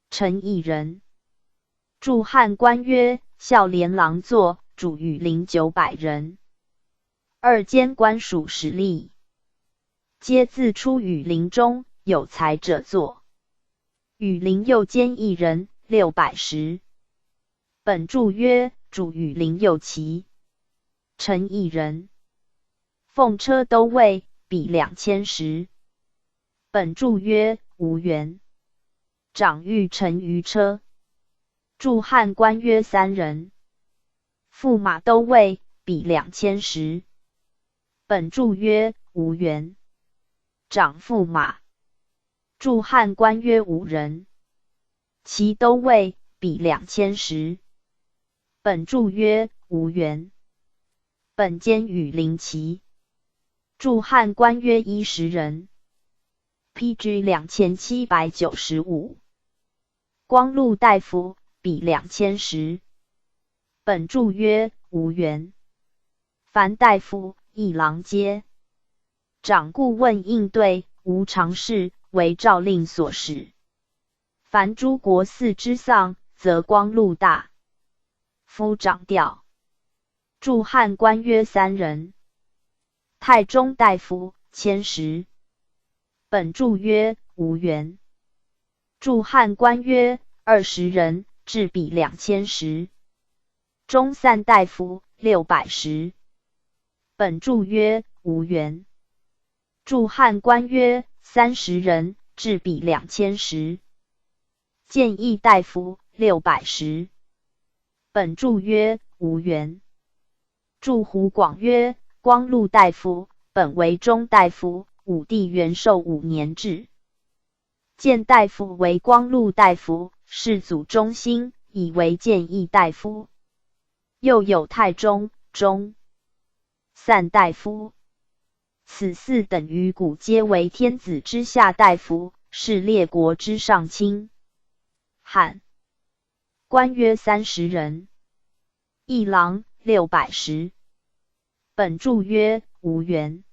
臣1人。柱汉官曰：孝廉郎坐，主羽林900人。二监官属实力，皆自出羽林中，有才者坐。羽林右监1人，600石。本柱曰：主羽林右骑。臣1人。奉车都尉，比2000石。本柱曰：无缘。长御乘于车。助汉官约3人。驸马都尉比2000石。本助约5员。长驸马。助汉官约5人。其都尉比2000石。本助约5员。本监羽林骑。助汉官约10人。PG 2795。光禄大夫比2000石。本助约5员。凡大夫、议郎阶。长顾问应对无常事，为诏令所使。凡诸国嗣之丧，则光禄大夫掌调。助汉官约3人。太中大夫1000石。本助约5员。助汉官约20人，至比2000石。中散大夫600石。本助约5员。助汉官约30人，至比2000石。谏议大夫600石。本助约5员。助湖广约光禄大夫，本为中大夫，武帝元寿5年制。谏大夫为光禄大夫，世祖中兴，以为谏议大夫。又有太中、中散大夫。此4等于古皆为天子之下大夫，是列国之上卿。汉官约30人。议郎600石。本助约5员。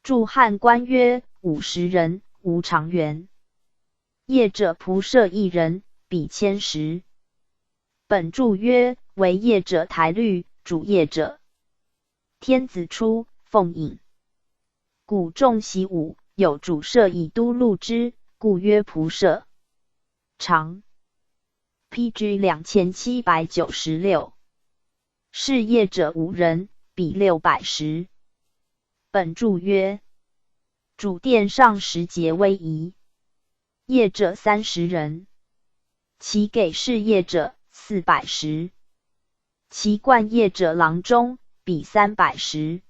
助汉官约50人，无常员。业者仆射1人，比1000石。本助约为业者台律，主业者。天子出，奉引。古重习武，有主射以都录之，故曰仆射。常 PG 2796。是业者5人，比600石。本助曰：主殿上10节威仪。业者30人。其给事业者400石。其冠业者郎中，比300石。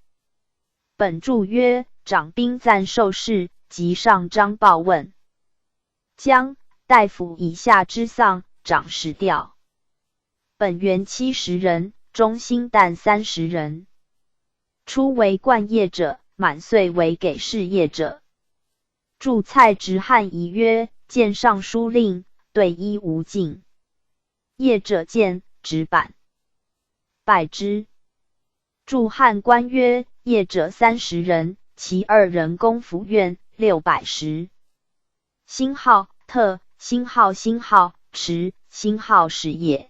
本助曰：长兵赞受事，即上章报问。将大夫以下之丧，长史调。本员70人，中兴旦30人。初为冠业者，满岁为给事业者。助蔡直汉仪曰：见尚书令，对衣无尽。业者见直板，拜之。助汉官曰：业者30人，其2人公府院600石。星号特，星号池，星号始也。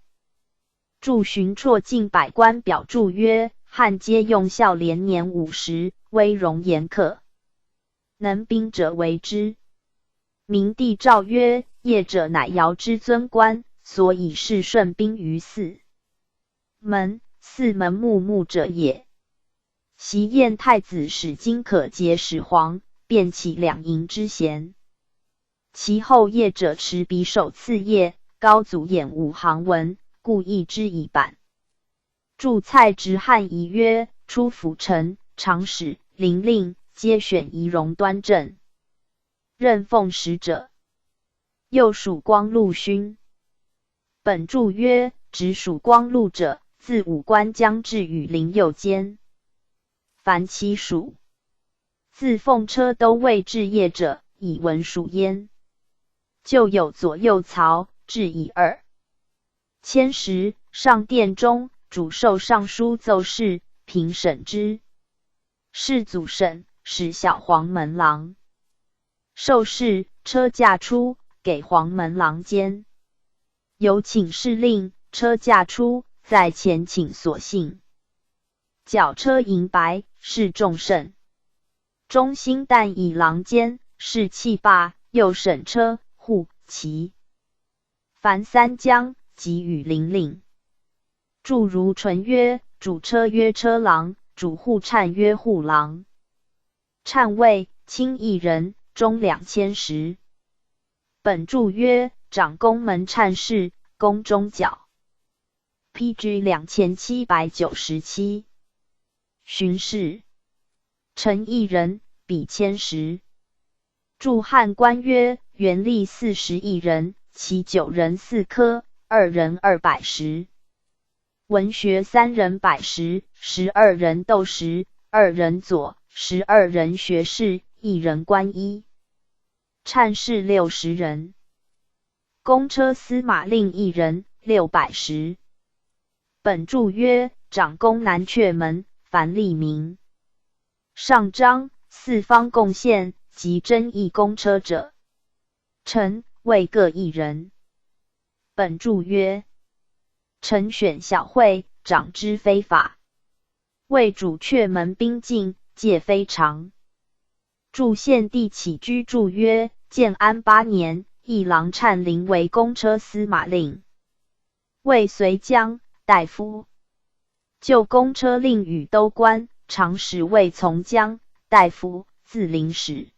助巡辍近百官表注曰：汉皆用孝连年50，威容严克，能兵者为之。明帝诏曰：业者乃尧之尊官，所以事顺兵于4门，4门目者也。袭燕太子使荆可结始皇，便起2营之嫌。其后业者持匕首刺业，高祖演5行文，故议之以版。助蔡直汉仪曰：出府丞、长史、陵令，皆选仪容端正，任奉使者。又属光禄勋。本助曰：直属光禄者，自武关将至羽林右监。凡其属，自奉车都尉至业者，以文属焉。就有左右曹，至以2千石，上殿中，主受尚书奏事，评审之。世祖审，使小黄门郎。受事，车驾出，给黄门郎监。有请示令，车驾出，在前请所幸。绞车银白，示众盛。中兴旦以郎监，示器罢，又审车、户、骑。凡3将，即与领令。祝如纯曰：主车曰车郎，主户忏曰户郎。忏尉，卿1人，中2000石。本注曰：长宫门忏事，宫中角。PG 2797。巡视。陈邑人，比千石。注汉官曰：元历41人，其9人4科，2人200石。文学3人100石，12人斗石，2人左，12人学士，1人官衣。忏事60人。公车司马令1人，600石。本注曰：长公南阙门，樊立明。上章，四方贡献及争议公车者，臣谓各1人。本注曰：臣选小会，长之非法。为主阙门兵进，戒非常。注献帝起居注曰：建安8年，议郎忏灵为公车司马令，为随将大夫。就公车令与都官，常使谓从将大夫，自领使。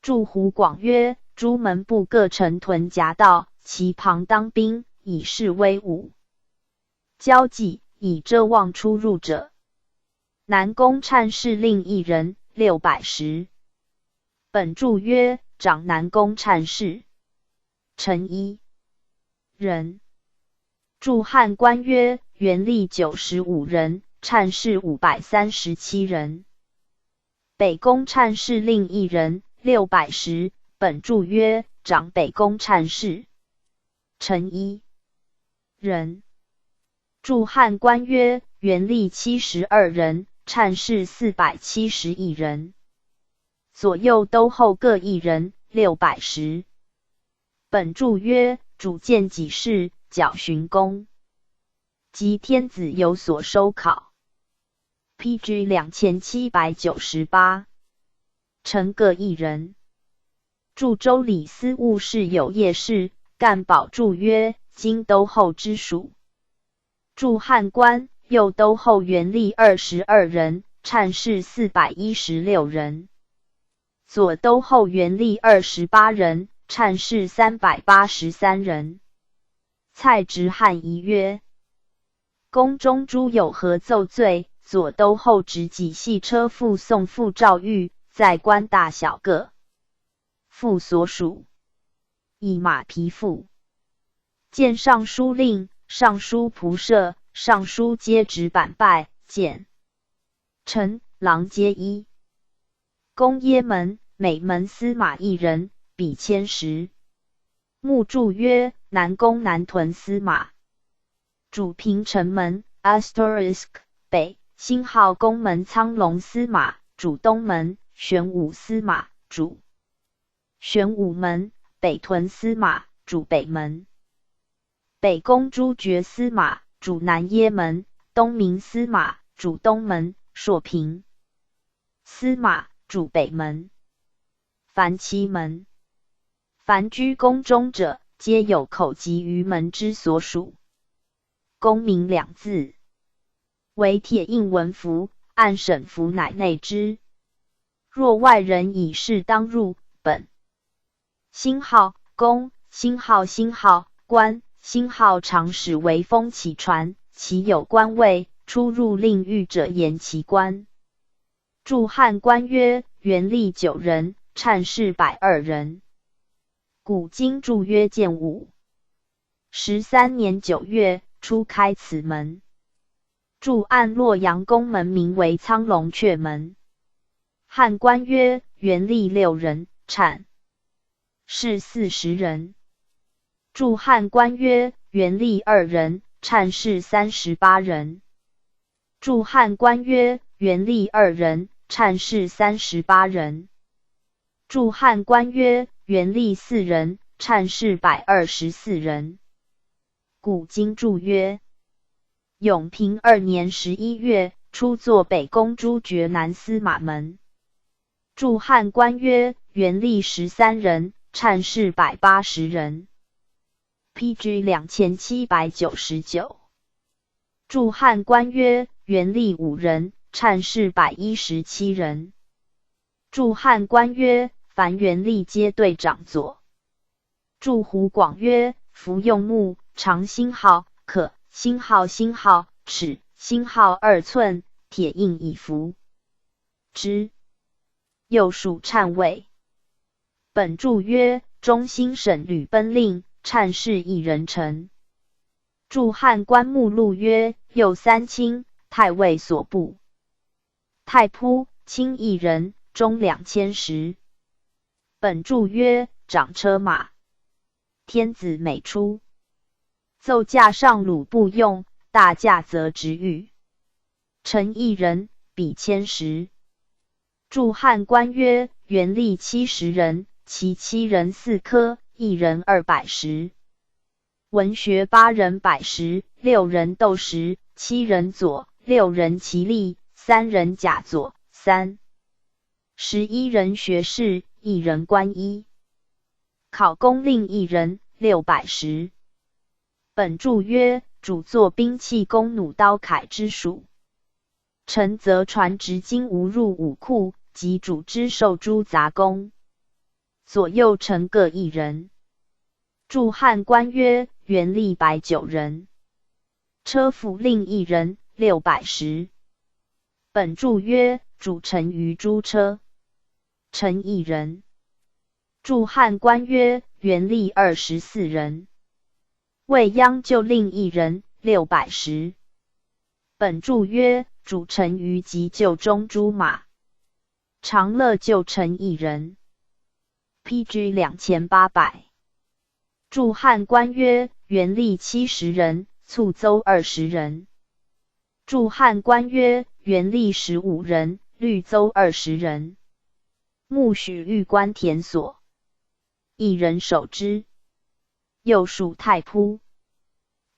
注胡广曰：诸门部各陈屯夹道，其旁当兵，以示威武。交际，以遮望出入者。南宫忏事令1人，600石。本注曰：长南宫忏事，臣1人。注汉官曰：元历95人，忏事537人。北宫忏事令1人，600石。本注曰：长北宫忏事，臣1人。注汉官曰：元历72人，忏事471人。左右都后各1人，600石。本注曰：主见己事，矫巡公。及天子有所收考。PG 2798。臣各1人。注州理司务事有业事，干保注曰：今都后之属。注汉官，右都后元历22人，忏事416人。左都后元历28人，忏事383人。蔡直汉疑曰：宫中诸有何奏罪？左都后执己系车附送赴诏狱，在官大小各附所属，以马匹附。见尚书令、尚书仆射、尚书皆执板拜，见臣、郎皆一。公耶门、每门司马1人，比千石。目注曰：南宫南屯司马。主平城门 *北，星号宫门苍龙司马，主东门，玄武司马，主玄武门，北屯司马，主北门。北宫朱爵司马，主南耶门，东明司马，主东门，朔平司马，主北门。凡其门，凡居宫中者，皆有口疾于门之所属。公名2字，为铁印文符，按审符乃内之。若外人以示当入。本星号公，星号官，星号常使为风起传，其有官位，出入令狱者言其官。注汉官曰：元历9人，忏事102人。古今注曰：建武13年9月，初开此门。注按洛阳宫门名为苍龙阙门。汉官曰：元历6人，忏事40人。注汉官曰：元历2人，忏事38人。注汉官曰：元历2人，忏事38人。注汉官曰：元历4人，忏事124人。古今注曰：永平2年11月，初作北宫朱爵南司马门。注汉官曰：元历13人，忏事180人。PG 2799。注汉官曰：元历5人，忏事117人。注汉官曰：凡元历皆对长左。祝胡广曰：服用木，长星号，可星号尺，星号2寸，铁印以服之。右属谶位。本注曰：中兴省吕奔令，谶氏一人臣。注汉官目录曰：右三卿，太尉所部。太仆，卿一人，中2000石。本注曰：长车马，天子每出，奏驾上鲁部用，大驾则直御。臣一人，比1000石。注汉官曰：元历70人，其7人4科，一人200石。文学8人100石，6人斗石，7人左，6人其力，3人甲左，11人学士，1人官一。考功令1人，600石。本注曰：主作兵器弓弩刀铠之属。臣则传直金无入武库，及主之受诸杂工。左右臣各1人。注汉官曰：元历109人。车府令1人，600石。本注曰：主臣于诸车，臣1人。注汉官曰：元历24人。未央就令1人，600石。本注曰：主臣于急救中诸马，长乐就臣1人。PG 2800。注汉官曰：元历70人，卒邹20人。注汉官曰：元历15人，律邹20人。穆许御官田所，1人守之。右属太仆。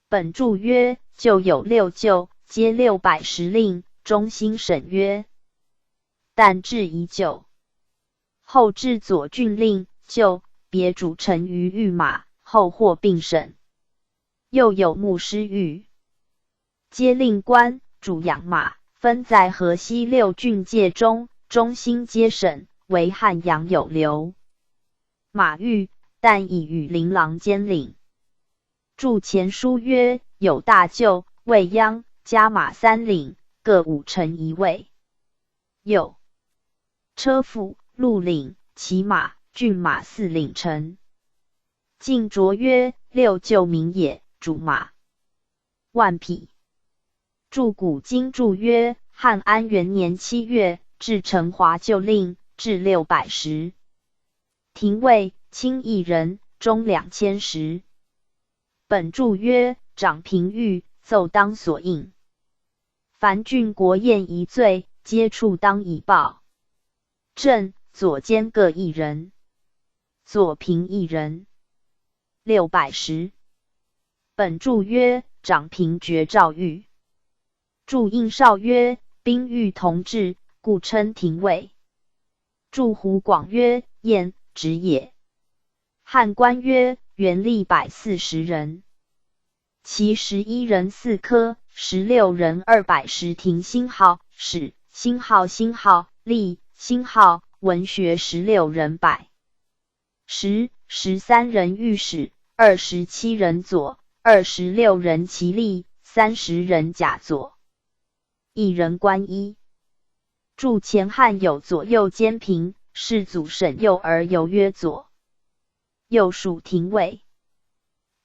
本注曰：就有6旧，皆600石令。中兴审曰：但至已久。后至左郡令，就别主臣于御马，后获并审。又有牧师狱，皆令官主养马，分在河西6郡界中，中兴皆审，为汉阳有留。马狱，但以与琳琅兼领。注前书曰：有大舅、未央、加马3领，各5臣1位。右车府、陆领、骑马、骏马4领臣。晋卓曰：六旧名也，主马万匹。注古今注曰：汉安元年7月，至成华旧令，至600石。廷尉，卿1人，中2000石。本注曰：长平狱，奏当所应。凡郡国宴一罪，皆处当以报。正、左监各1人，左平1人。600石。本注曰：长平爵诏狱。注应少曰：兵狱同治，故称廷尉。注胡广曰：宴，职也。汉官曰：元历140人，其11人4科，16人200石。廷星号，史星号，吏星号，文学16人100石，13人御史，27人左，26人其力，30人甲左，1人官一。注前汉有左右兼平，世祖审右而犹曰左。右属廷尉。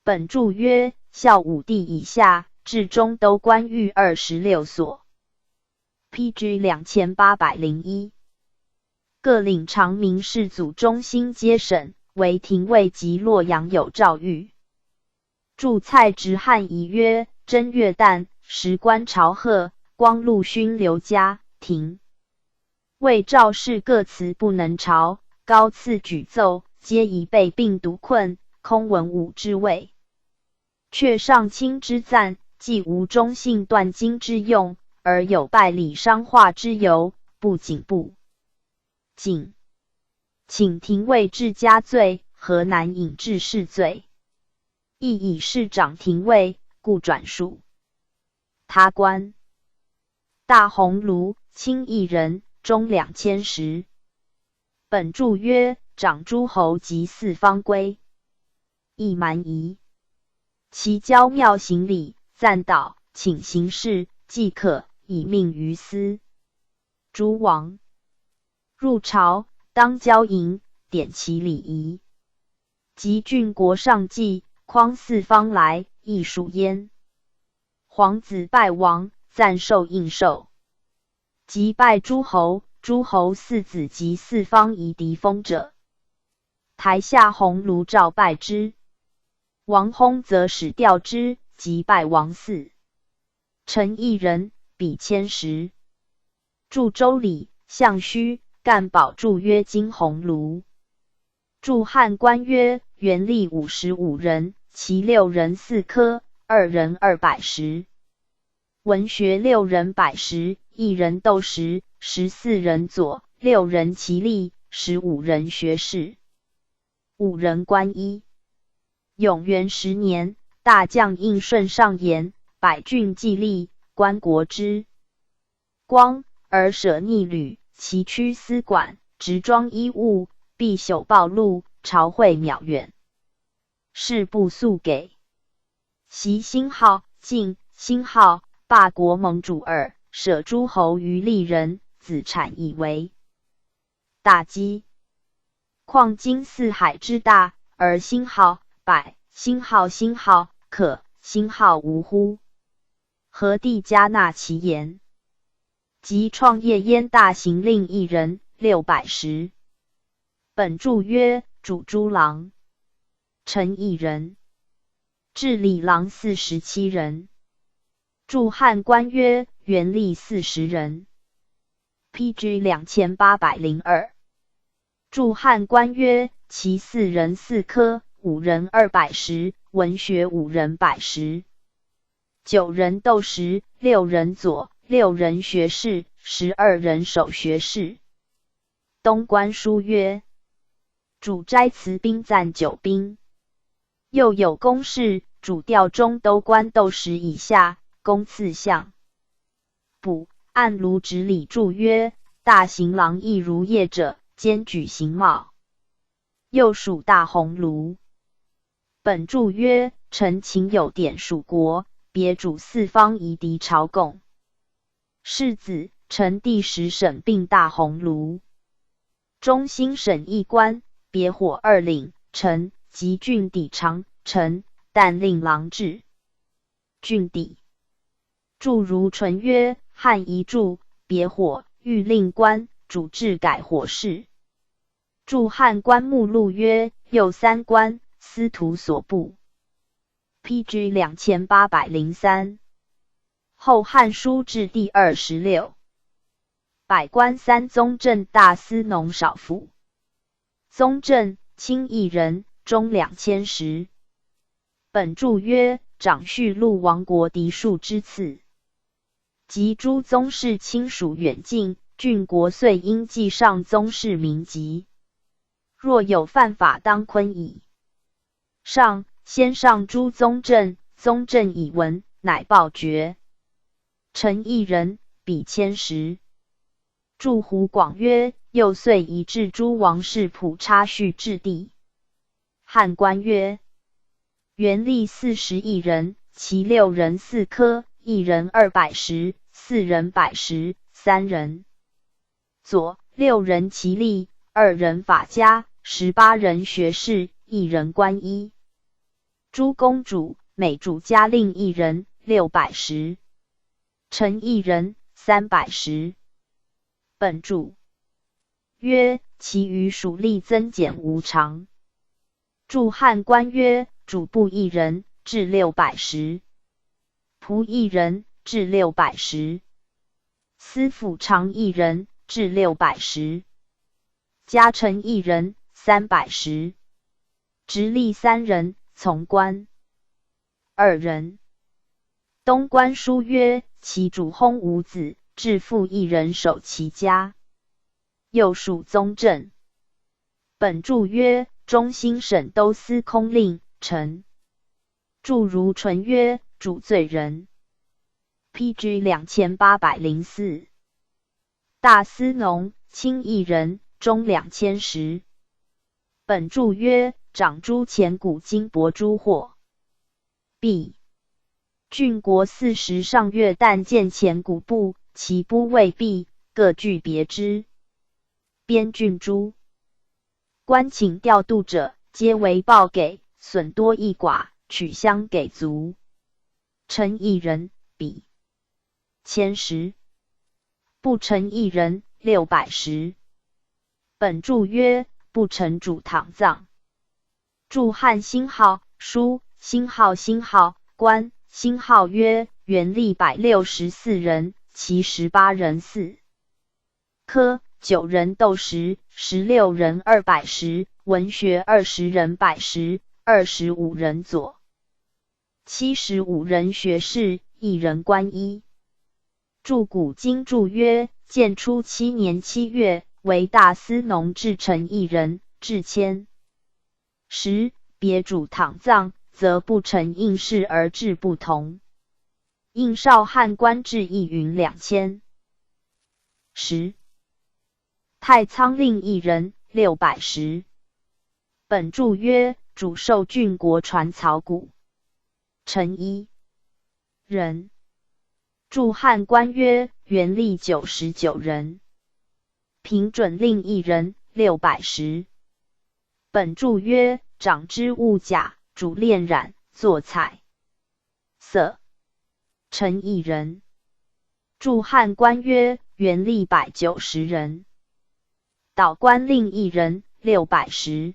本注曰：孝武帝以下，至中都官狱26所。PG 2801。各领长明世祖中兴皆审，为廷尉及洛阳有诏狱。注蔡直汉仪曰：正月旦，时观朝贺，光禄勋刘家廷为赵氏各辞不能朝，高赐举奏，皆已被病毒困，空文武之位。却上卿之赞，既无忠信断经之用，而有拜礼伤化之由，不仅不谨，请廷尉治家罪，何难引治世罪？亦以是长廷尉，故转属他官。大鸿胪，卿1人，中2000石。本注曰：长诸侯及四方归。亦蛮夷。其交庙行礼，赞导，请行事，即可，以命于司。诸王入朝，当交迎，典其礼仪。及郡国上祭，匡四方来，亦属焉。皇子拜王，赞受应受。即拜诸侯，诸侯四子及四方夷狄封者，台下鸿胪召拜之。王薨则使吊之，即拜王嗣。臣一人，比千石。著周礼，相须，干宝著曰金鸿胪。著汉官曰元历55人，其6人4科，2人200石。文学6人100石，1人斗石，14人左，6人其吏，15人学士，5人官衣。永元10年，大将应顺上言，百郡既立，官国之光，而舍逆旅，其驱司管，执装衣物，必朽暴露，朝会渺远。事不速给。袭兴号，晋兴号，罢国盟主耳，舍诸侯于利人，子产以为大饥。况今四海之大，而兴号百，兴号可，兴号无乎？何地加纳其言？即创业焉大行令一人，600石。本著曰主诸郎，臣一人。治理郎47人。著汉官曰元历40人。PG 2802。著汉官曰其4人4科，5人200石，文学5人100石。9人斗石，6人左，6人学士，12人守学士。东官书曰：主斋辞兵赞9兵。又有公事，主调中都官斗石以下，公赐相。补按卢直礼注曰：大行郎亦如业者，兼举形貌。又属大鸿胪。本注曰：臣请有典属国，别主四方夷狄朝贡。世子，臣第10省并大鸿胪。中兴省一官，别火2领，臣及郡邸长，臣但令郎治。郡邸。注如纯曰：汉遗注，别火，欲令官，主治改火事。注汉官目录曰：右3官，司徒所部。PG 2803。后汉书至第26。百官3宗正大司农少府。宗正，清一人，中2000石。本注曰：长续陆王国嫡庶之次。及诸宗室亲属远近，郡国遂应记上宗室名籍。若有犯法，当坤矣。上先上诸宗正，宗正以闻，乃报爵。臣一人，比千石。注胡广曰：又遂移至诸王室普差序置地。汉官曰：元历41人，其6人4科，1人200石，4人100石，3人左，6人其吏，2人法家，18人学士，1人官衣。诸公主，每主加令1人，600石。臣一人，300石。本注曰：其余属吏增减无常。注汉官曰：主簿一人，至600石；仆一人，至600石；司府长一人，至600石；家臣一人，300石；直吏3人，从官2人。东官书曰：其主薨无子，至父一人守其家。又属宗正。本注曰：中兴省都司空令，臣。注如纯曰：主罪人。PG 2804。大司农，清一人，中2000石。本注曰：长诸钱谷金帛诸货。B. 郡国40上月旦见钱谷部，其不未毕，各具别之。边郡诸官请调度者，皆为报给，损多益寡，取相给足。臣一人，比千石，不臣一人600石。本注曰：不臣主躺葬。注汉兴号，书兴号，官兴号曰元历164人，其18人4科，9人斗石，16人200石，文学20人100石，25人左，75人学士，1人官一。注古今注曰：建初7年7月，为大司农至臣1人，至谦。10. 别主躺葬，则不成应试而制不同。应少汉官至1云2000。10. 太仓令1人，600石。本注曰：主受郡国传草谷，臣1人。注汉官曰：元历99人。平准令1人，600石。本注曰：长之物甲，主炼染，作彩色，臣1人。注汉官曰：元历190人。导官令1人，600石。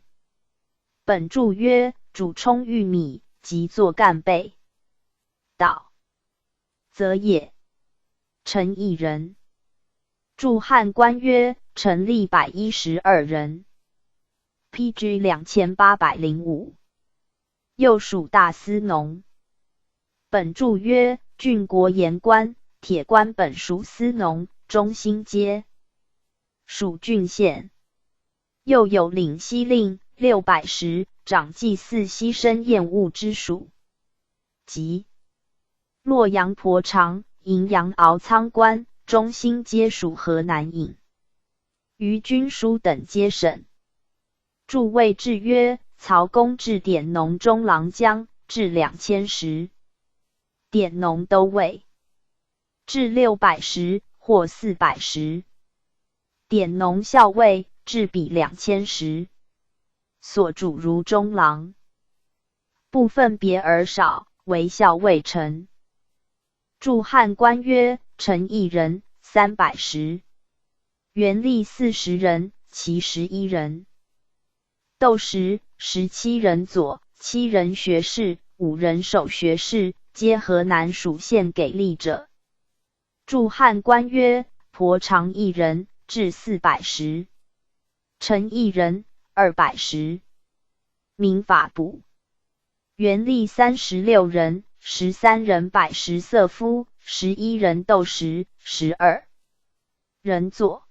本注曰：主冲玉米，即作干贝，导则也，臣1人。注汉官曰：臣历112人。PG 2805。又属大司农。本注曰：郡国言官，铁官本属司农，中兴阶属郡县。又有领西令600石，长祭祀牺牲厌恶之属。即洛阳鄱长、荥阳敖仓官，中兴皆属河南尹。于军书等皆省。注谓制曰：曹公至典农中郎将，至2000石。典农都尉，至600石或400石。典农校尉，至比2000石。所主如中郎，部分别而少，为校尉臣。注汉官曰：臣1人，300石。元历40人，其11人。斗石17人左，7人学士，5人守学士，皆河南属县给力者。注汉官曰：鄱长1人，至400石。臣1人，200石。民法部。元历36人，13人百石色夫，11人斗石，12人左。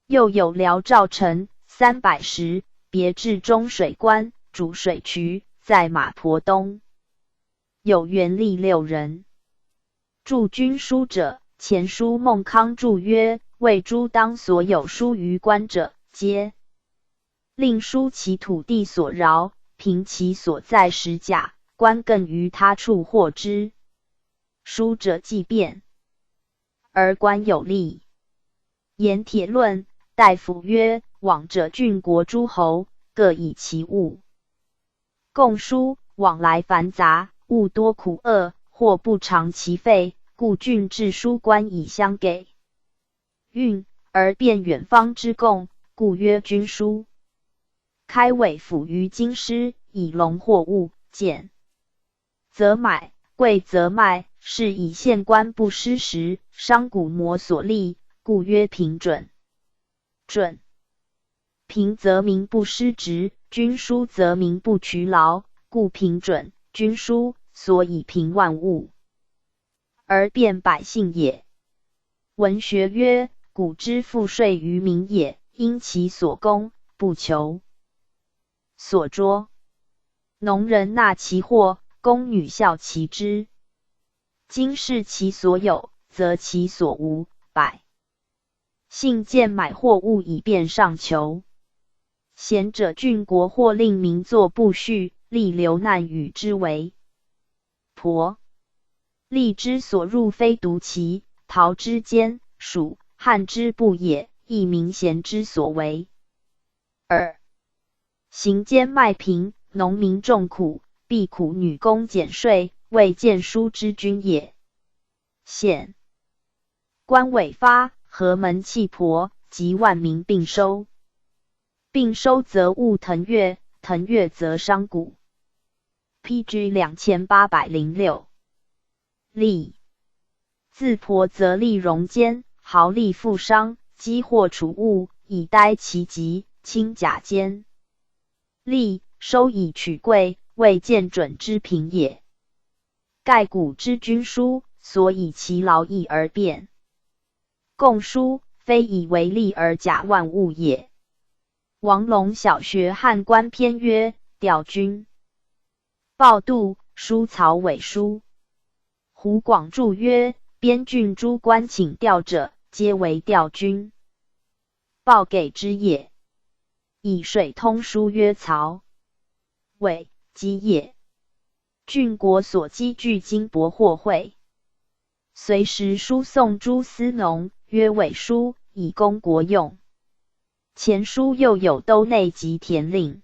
又有辽赵臣300石，别至中水关，主水渠，在马鄱东。有元历6人。注军书者，前书孟康注曰：为诸当所有书于官者，皆令书其土地所饶，凭其所在实假，官更于他处获之。书者既变，而官有利。言铁论，大夫曰：往者郡国诸侯，各以其物共书，往来繁杂，物多苦恶，或不偿其费，故郡治书官以相给运，而便远方之贡，故曰军书。开尾府于京师，以龙货物，简则买，贵则卖，是以县官不失时，商贾模所立，故曰平准。准平则民不失职，军书则民不劬劳，故平准。军书所以平万物，而变百姓也。文学曰：古之赋税于民也，因其所供，不求所捉。农人纳其货，宫女效其之。今视其所有，则其所无，百姓见买货物以便上求。贤者郡国或令民作不恤，历流难与之为婆。历之所入非独齐、陶之间、蜀、汉之不也，亦民贤之所为。2. 行间卖贫，农民重苦，必苦女工减税，为谏书之君也。县官委发，河门弃婆，及万民并收。并收则物腾跃，腾跃则伤谷。PG 2806。吏自婆则吏戎奸，豪利富商，积获储物，以待其急，轻甲奸。吏收以取贵，为见准之凭也。盖古之君书，所以其劳役而变。贡书非以为利而假万物也。王龙小学汉官篇曰：调军。报度书曹伪书。胡广注曰：边郡诸官请调者，皆为调军。报给之也。以水通书曰曹伪基业。郡国所积聚金帛货会。随时输送诸司农，曰伪书，以供国用。前书又有兜内及田令。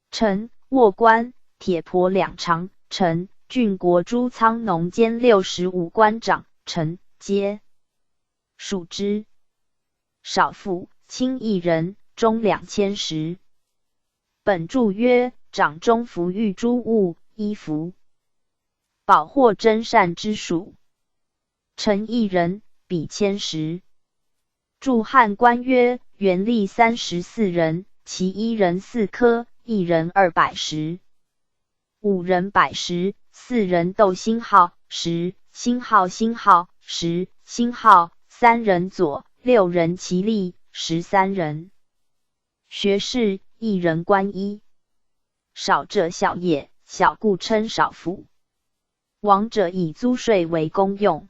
臣沃官铁婆两长，臣郡国诸仓农兼65官长，臣皆属之。少赋轻一人，中2000石。本注曰：掌中服御诸物，衣服宝货珍善之属。臣一人，比1000石。注汉官曰：元历34人，其一人4科，一人200石。5人100石，4人斗星号10，星号星号10，星号3人左，6人其力13人。学士一人官1。少者小也，小故称少赋。王者以租税为公用。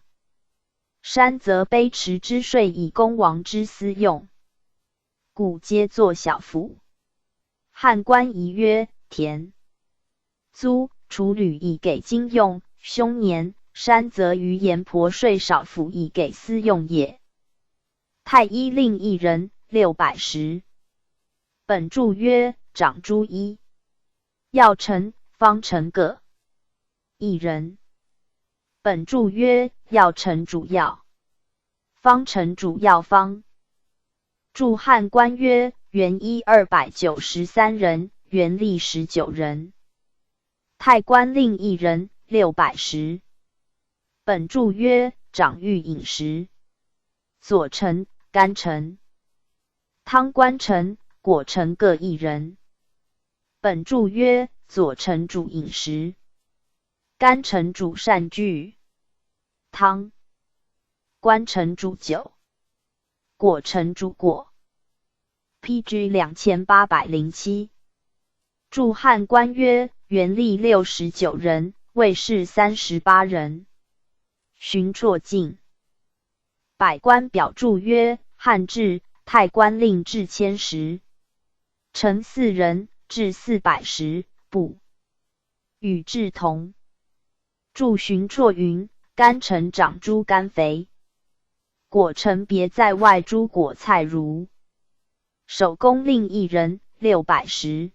山则卑池之税以供王之私用，故皆作小赋。汉官仪曰：田租除履以给金用，凶年山则于盐婆税少赋以给私用也。太医令一人600石。本注曰：长诸一。药臣方臣各一人。本注曰：药臣主药，方臣主药方。注汉官曰：元一293人，元历19人。太官令一人600石。本注曰：长御饮食。左丞、干丞、汤官丞、果丞各一人。本注曰：左丞主饮食，干丞主善具，汤官丞主酒，果丞主果。PG 2807。注汉官曰：元历69人，卫士38人。荀绰进。百官表注曰：汉制，太官令至1000石。臣4人，至400石，不与志同。注荀绰云：干丞长诸甘肥，果丞别在外诸果菜如。守公令一人600石。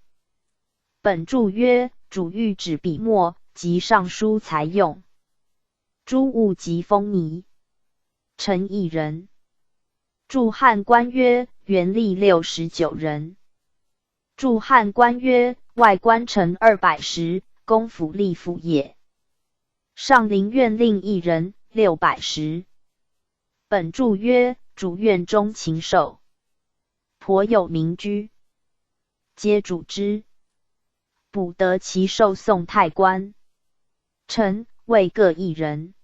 本注曰：主御纸笔墨及尚书才用，诸物及风泥。臣一人。注汉官曰：元历69人。注汉官曰：外官臣200石，公府吏府也。上林院令一人600石。本注曰：主院中禽兽，颇有民居，皆主之。补得其授送太官。臣谓各一人。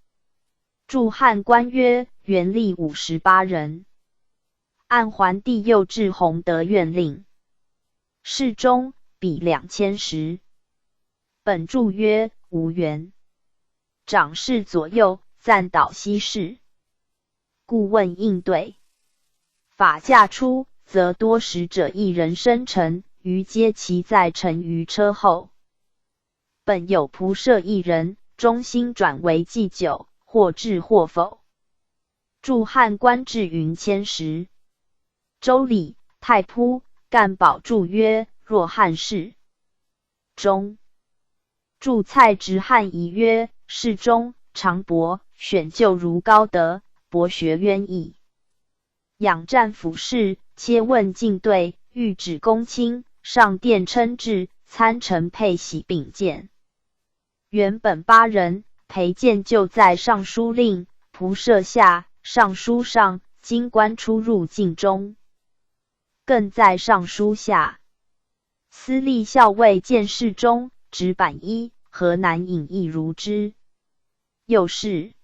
注汉官曰：元历58人。按桓帝右至弘德院令。侍中比2000石。本注曰：无缘。长侍左右，赞导西事。顾问应对。法驾出，则多使者一人生乘，余皆骑在乘于车后。本有仆射一人，中心转为祭酒，或至或否。驻汉官至云千石。周礼太仆干宝注曰：若汉室中。驻蔡直汉仪曰：世中常博，选就如高德，博学渊义。仰战府事，切问进对，欲指公卿，上殿称制，参陈配喜并见。原本8人，裴建就在尚书令，仆射下，尚书上，京官出入境中，更在尚书下。司隶校尉见事中，执板衣，河南尹亦如之。又是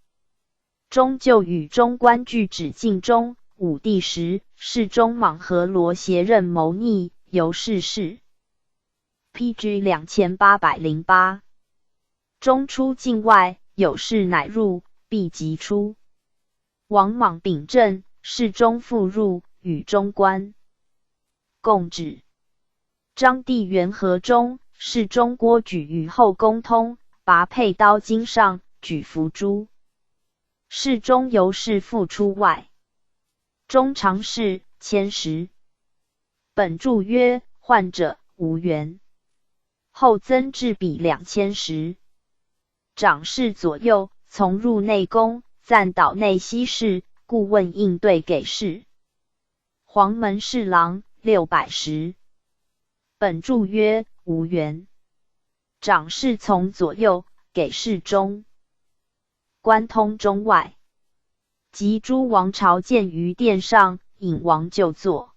中就与中官拒止境中，武帝时，侍中莽和罗携任谋逆，由是事。PG 2808。中出境外，有事乃入，必即出。王莽秉政，侍中复入，与中官共止。章帝元和中，侍中郭举与后公通，拔佩刀经上，举伏诛。侍中由是复出外。中常侍千石。本注曰：患者无缘。后增至比2000石。长侍左右，从入内宫，暂导内西事，顾问应对给事。黄门侍郎600石。本注曰：无缘。长侍从左右，给事中。官通中外。及诸王朝见于殿上，引王就坐。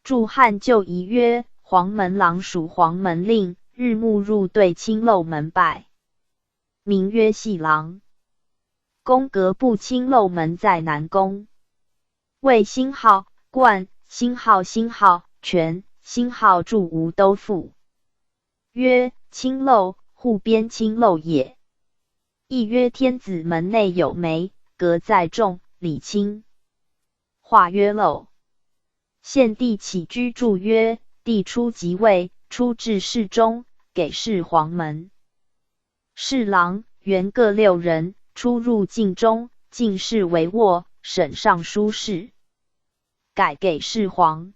驻汉就仪曰：黄门郎属黄门令，日暮入对青漏门拜。名曰系郎。宫阁部青漏门在南宫。谓星号冠、星号权、星号柱无都复。曰：青漏，户边青漏也。亦曰天子门内有梅，阁在众，礼清。话曰漏。献帝起居注曰：帝初即位，出至侍中，给事黄门。侍郎原各6人，出入境中，进士为卧，审尚书事。改给事黄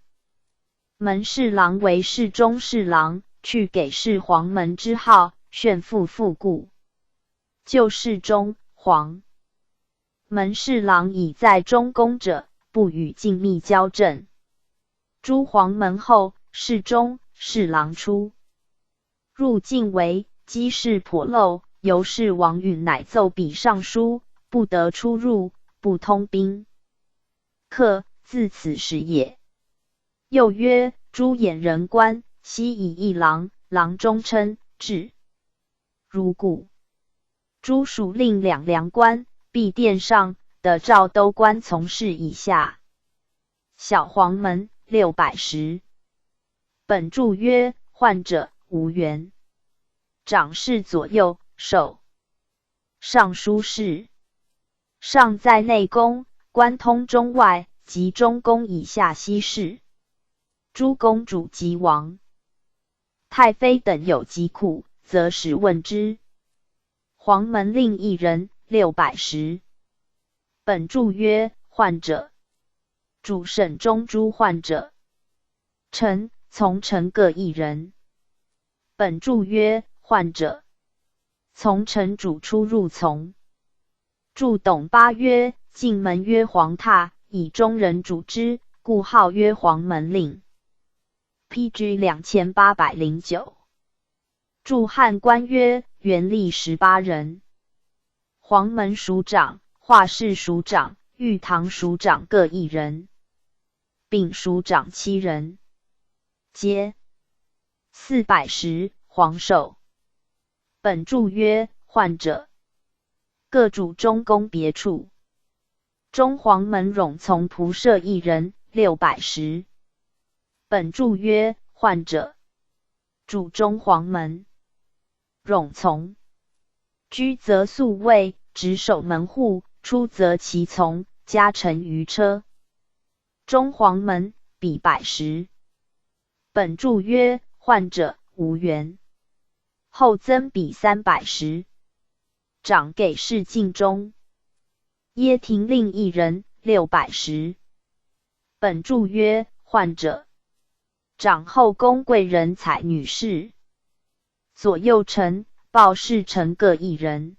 门侍郎为侍中侍郎，去给事黄门之号，炫复复故。就侍中黄门侍郎以在中宫者，不与境密交政。诸黄门后，侍中侍郎出入境为机事颇漏，由是王允乃奏笔上书，不得出入，不通兵客，自此始也。又曰：诸眼人官，悉以一郎，郎中称至。如故。诸属令2梁官，必殿上的赵都官从事以下。小黄门600石。本注曰：患者无缘。长侍左右，守尚书事。上在内宫，官通中外，及中宫以下西事。诸公主及王太妃等有疾苦，则使问之。黄门令一人600石。本注曰：患者。主审中诸患者。臣从臣各一人。本注曰：患者。从臣主出入从。注董八曰：进门曰黄榻，以中人主之，故号曰黄门令。PG 2809。注汉官曰：元历18人。黄门署长、画室署长、御堂署长各一人。秉署长7人。皆400石。黄寿。本注曰：患者。各主中宫别处。中黄门冗从仆射一人600石。本注曰：患者。主中黄门冗从。居则宿卫，执守门户，出则其从，加乘于车。中黄门比110。本注曰：患者无缘。后增比310。长给事尽中。耶廷令一人610。本注曰：患者。长后宫贵人采女士。左右丞、鲍士丞各一人。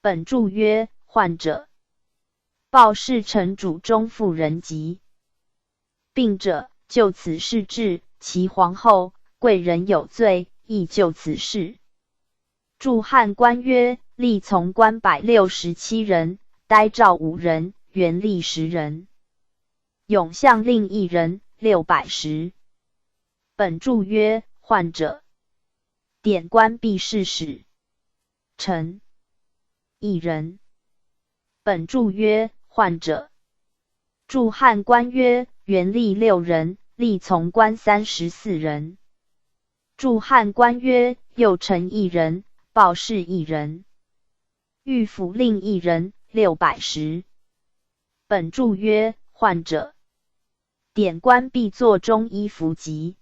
本注曰：患者。鲍士丞主中妇人疾。病者就此事治，其皇后、贵人有罪，亦就此事。注汉官曰：历从官167人，呆诏5人，原吏10人。永相令一人610。本注曰：患者。典官毕士使。臣。一人。本注曰：患者。注汉官曰：原吏6人，历从官34人。注汉官曰：右丞一人，鲍士一人。御府令一人610。本注曰：患者。典官必作中医服疾。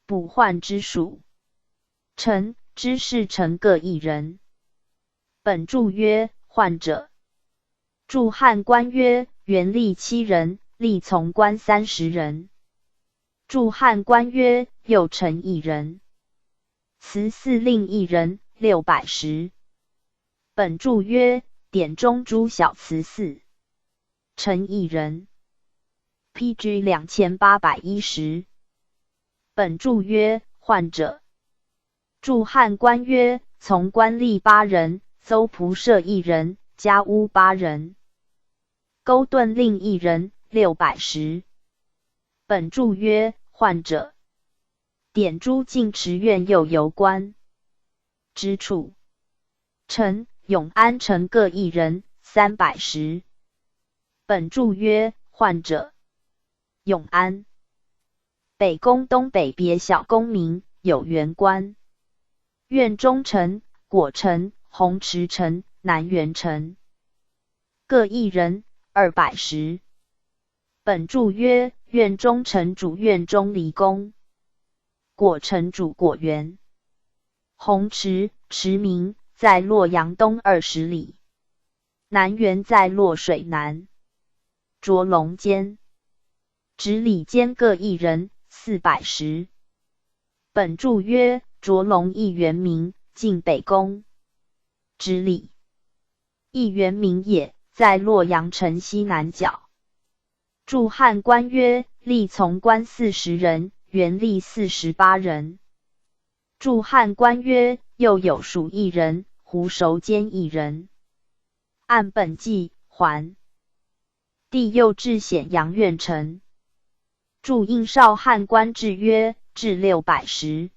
补患之属。臣、知事丞各一人。本注曰：患者。注汉官曰：原吏7人，历从官30人。注汉官曰：右丞一人。祠司令一人610。本注曰：典中诸小祠司。丞一人。PG 2810。本注曰：患者。注汉官曰：从官吏8人，邹仆射一人，家屋8人。勾顿令一人610。本注曰：患者。典诸进池院右游官。之处。臣、永安丞各一人310。本注曰：患者。永安。北宫东北别小公民，有员官。院中丞、果丞、红池丞、南园丞。各一人210。本注曰：院中丞主院中离宫。果丞主果园。红池、池名在洛阳东20里。南园在洛水南。卓龙监。直里监各一人410。本注曰：卓龙一原名，晋北宫。直里。一原名也，在洛阳城西南角。注汉官曰：历从官40人，原吏48人。注汉官曰：又有属一人，胡熟监一人。按本纪还。帝又置显阳院丞。注应少汉官制曰：至610。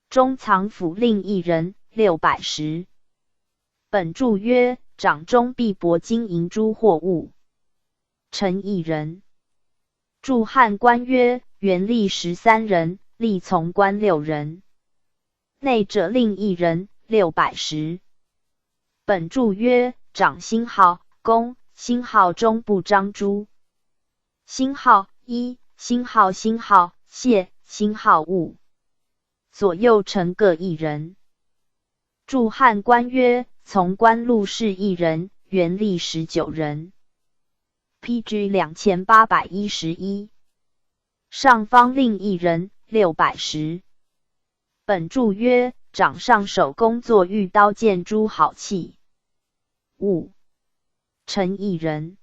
中藏府令一人610。本注曰：掌中必帛金银诸货物。臣一人。注汉官曰：原吏13人，历从官6人。内者令一人610。本注曰：掌星号、公、星号中部张诸。星号一、星号星号、谢、星号物。左右丞各一人。注汉官曰：从官录事一人，原吏19人。PG 2811。上方令一人610。本注曰：掌上手工作玉刀剑诸好器物。臣一人。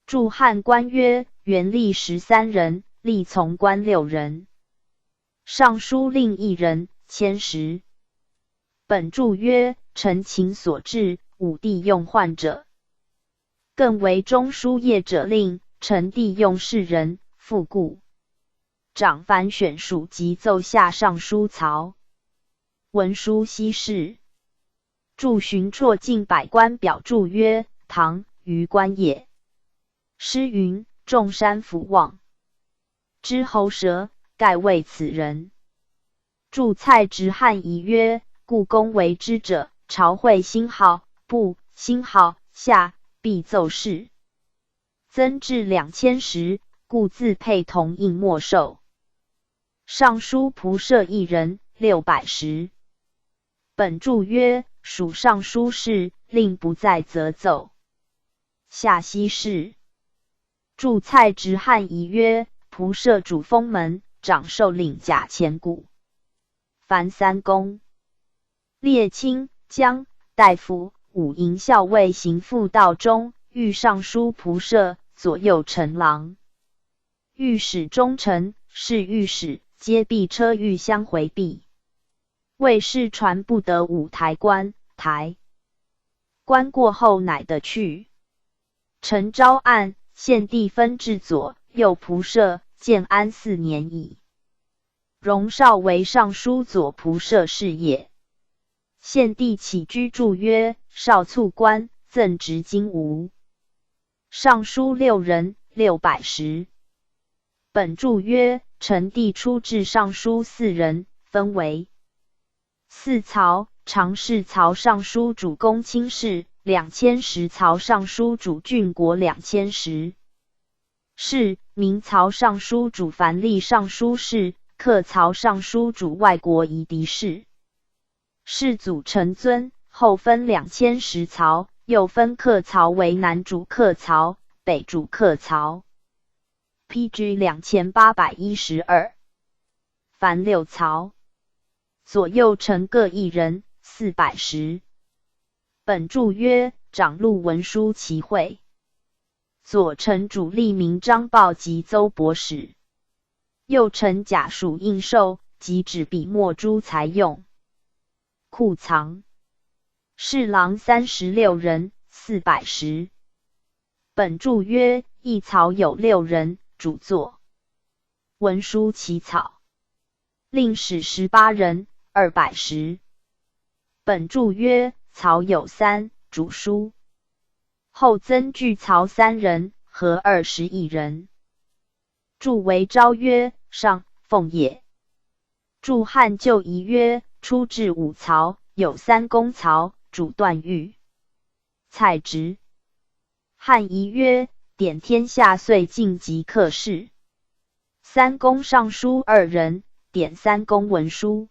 注汉官曰：原吏13人，历从官6人。尚书令一人1010。本注曰：臣情所至，武帝用宦者。更为中书业者令，臣帝用士人，复故。长凡选属即奏下尚书曹。文书西事。注荀绰近百官表注曰：唐、虞官也。诗云：众山俯望。之喉舌，盖谓此人。注蔡直汉仪曰：故宫为之者，朝会星号、部、星号下，必奏事。增至2000时，故自配同印没收。尚书仆射1人，600石。本注曰：属尚书事，令不在则奏。下西事。注蔡直汉仪曰：仆射主封门，长受领甲前谷。凡3公。列卿、将、大夫、武营校尉行副道中，御尚书仆射，左右丞郎。御史中丞、侍御史皆避车御相回避。卫士传不得五台关，台关过后乃得去。陈昭案，献帝分至左右仆射，建安4年矣。荣绍为尚书左仆射事也。献帝起居注曰：少卒官，赠直金吾。尚书6人，600石。本注曰：成帝初置尚书4人，分为4曹，常侍曹尚书主公卿事2000石，曹尚书主郡国2000石。是明曹尚书主凡历尚书事，客曹尚书主外国夷狄事。世祖承尊，后分2000石曹，又分客曹为南主客曹、北主客曹。PG 2812。凡6曹。左右丞各1人，400石。本注曰：长录文书齐会。左丞主吏名张报及邹博史。右丞甲属印绶及纸笔墨诸才用。库藏。侍郎36人，400石。本注曰：一曹有6人，主作。文书起草。令史18人，200石。本注曰：曹有3，主书。后增具曹3人，合21人。注为昭曰：上奉也。注汉旧仪曰：初置5曹，有3公曹，主段誉。蔡直。汉仪曰：典天下岁晋及客事。3公尚书2人，典3公文书。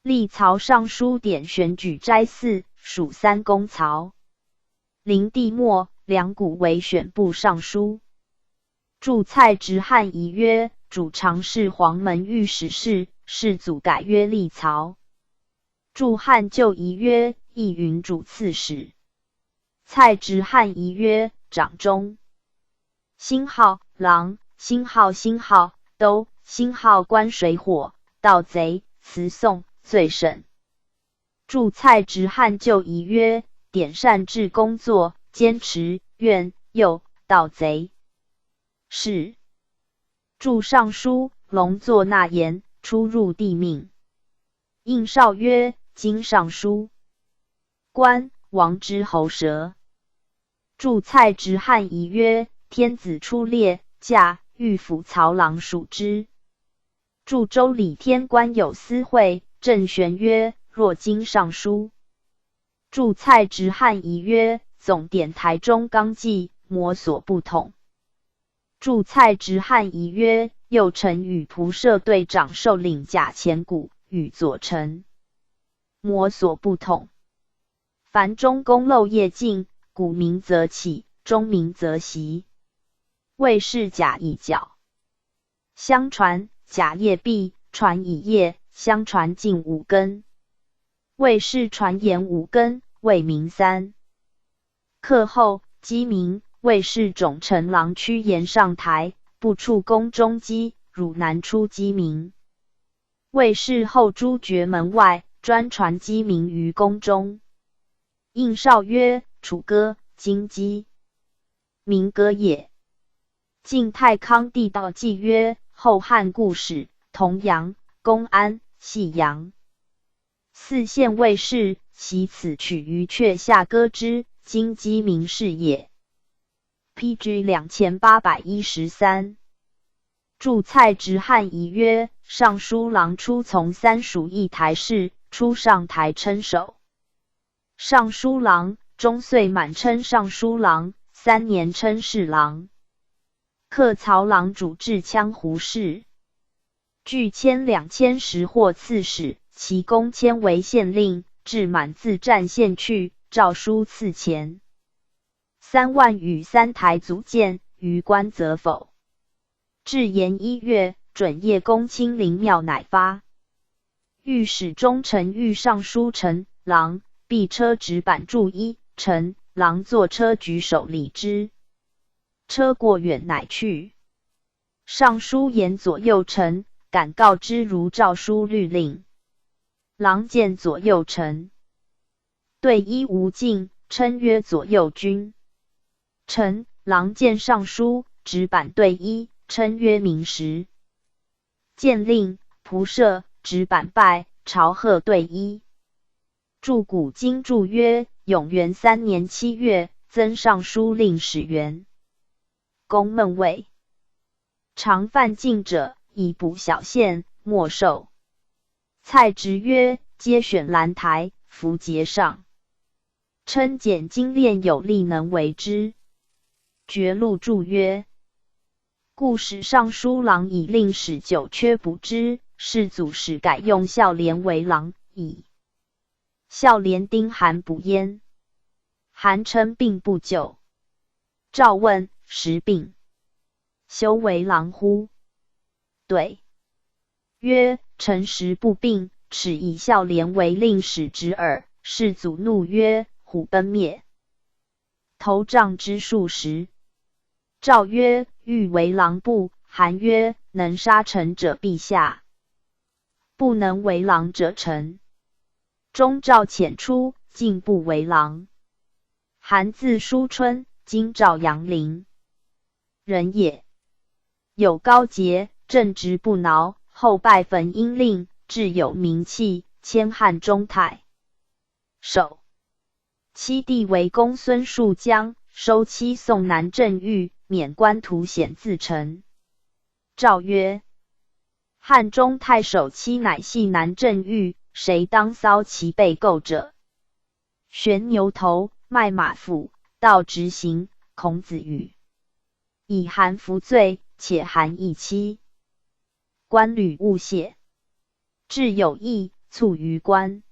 立曹尚书典选举斋祀，属3公曹。临帝末，梁谷为选部尚书。注蔡直汉仪曰：主常侍黄门御史事，世祖改曰立曹。注汉旧仪曰：义云主刺史。蔡直汉仪曰：长中。星号郎，星号都，星号关水火，盗贼，辞讼，罪审。注蔡直汉旧仪曰：典善治工作，坚持愿诱盗贼。是。注尚书龙作纳言，出入帝命。应少曰：今尚书。官王之侯舌。注蔡直汉仪曰：天子出猎，驾御府曹郎属之。注周礼天官有司会，郑玄曰：若今尚书。注蔡直汉仪曰：总典台中纲纪，摩所不统。注蔡直汉仪曰：右丞与仆射队长受领甲前谷，与左丞摩所不统。凡中宫漏夜尽，谷鸣则起，钟鸣则息。卫士甲以角。相传甲夜毕，传以夜，相传近5更。卫士传言5更，未明3。课后鸡鸣，卫士总丞郎屈言上台，不触宫中鸡，汝南出鸡鸣。卫士后诸爵门外，专传鸡鸣于宫中。应少曰：楚歌，今鸡鸣歌也。晋太康帝道纪曰：后汉故史，同阳、公安、细阳4县卫士，习此取于阙下歌之，今鸡鸣是也。PG 2813。注蔡直汉仪曰：尚书郎初从3属一台事，出上台称首。尚书郎终岁满称尚书郎，3年称侍郎。客曹郎主治羌胡事，据迁2010或刺史，其功迁为县令，至满自占县去，诏书赐钱3万与3台足见，于官则否。至延1月，准叶公卿灵庙乃发。御史中丞御尚书丞郎避车执板柱一，丞郎坐车举手礼之。车过远乃去。尚书言左右丞，敢告之如诏书律令。郎见左右丞，对衣无尽，称曰左右军。丞郎见尚书，执板对衣，称曰明时。见令仆射，执板拜，朝贺对衣。著古今著曰：永元3年7月，增尚书令史员。公孟谓常犯禁者，以补小县，莫受。蔡直曰：皆选兰台，符节上。称简精炼有力，能为之。绝录注曰：故使尚书郎以令史久缺补之，世祖使改用孝廉为郎矣。孝廉丁韩补焉。韩称病不久。诏问时病，休为郎乎？对曰：臣实不病，耻以孝廉为令史之耳。世祖怒曰：虎奔灭！头杖之数十。诏曰：欲为郎不？韩曰：能杀臣者陛下，不能为郎者臣。终诏遣出，竟不为郎。韩字叔春，今赵阳陵人也。有高洁，正直不挠，后拜焚阴令，至有名气，迁汉中太守。妻弟为公孙述将，收妻宋南郑玉，免官图显自陈。诏曰：汉中太守妻乃系南郑玉，谁当搔其被垢者？悬牛头，卖马腹，道直行。孔子语。以韩服罪，且韩一妻。官吕勿泄。至有义，卒于官。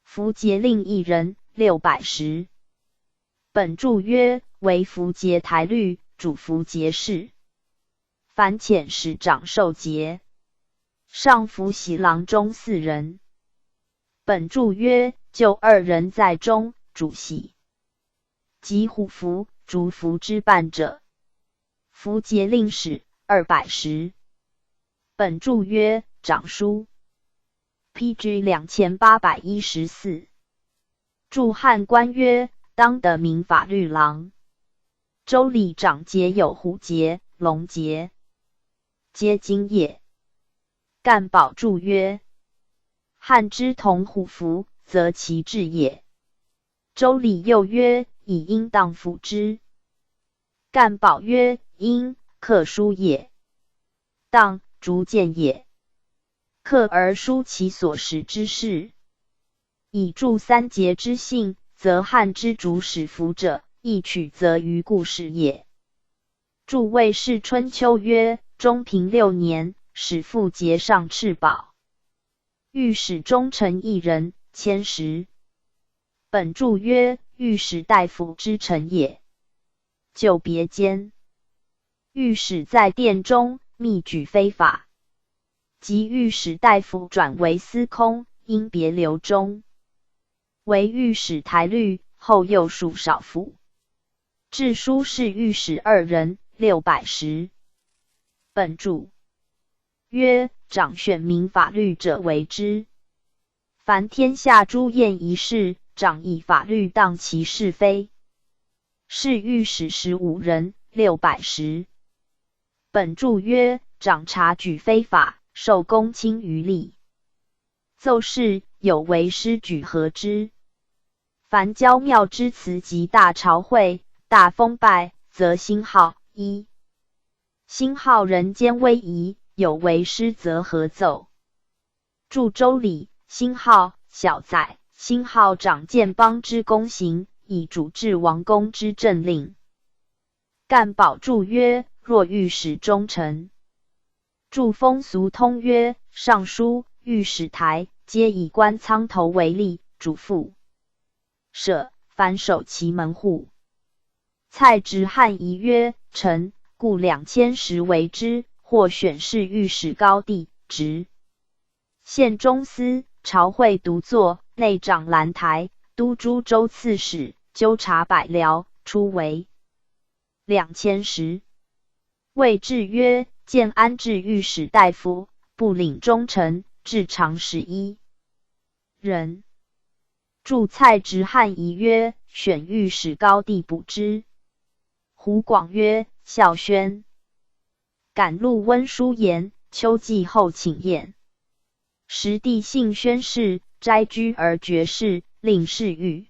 符节令一人，600石。本注曰：为符节台律，主符节事。凡遣使长受节。上符喜郎中4人。本注曰：就2人在中，主喜。及虎符、竹符之半者，符节令史200石。本注曰：长书。PG 2814。注汉官曰：当得名法律郎。周礼长节有虎节、龙节，皆今也。干宝注曰：汉之同虎符，则其志也。周礼又曰：以应当服之。干宝曰：应，刻书也。当，竹简也。刻而书其所识之事。以注3节之性，则汉之主使符者，亦取则于故事也。注魏氏春秋曰：中平6年，使复节上敕宝。御史中丞一人，迁时。本注曰：御史大夫之臣也。就别间。御史在殿中，密举非法。及御史大夫转为司空，因别留中。为御史台律，后又属少府。制书侍御史2人，600石。本注曰：长选明法律者为之。凡天下诸验一事，长以法律当其是非。是御史15人，600石。本注曰：长察举非法，受公卿于吏。奏事有为师举何之？凡郊庙之祠及大朝会、大封拜，则星号一。星号人间威仪，有为师则何奏？注周礼，星号小宰，星号长建邦之公行，以主治王公之政令。干宝注曰：若御史中丞。著风俗通约、尚书、御史台，皆以官仓头为例，主父舍，凡守其门户。蔡直汉仪曰：臣故2000石为之，或选士御史高第，职县中司，朝会独坐，内掌兰台，都诸州刺史，纠察百僚，初为2000石。谓至曰：建安置御史大夫，不领中丞，至长11人。著蔡直汉仪曰：选御史高第补之。胡广曰：孝宣。感录温书言，秋季后请宴。时帝幸宣室，斋居而绝世，令侍御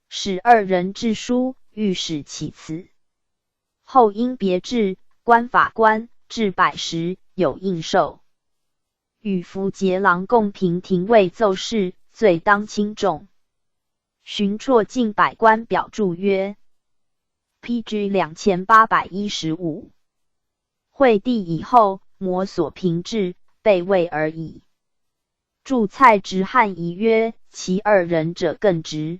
使2人致书，御史其辞。后因别制，官法官至100石，有应受。与符节郎共平廷尉奏事，罪当轻重。寻辍进百官表注曰 ：PG 2815。惠帝以后，摩所平治，备位而已。著蔡直汉仪曰：其2人者更直。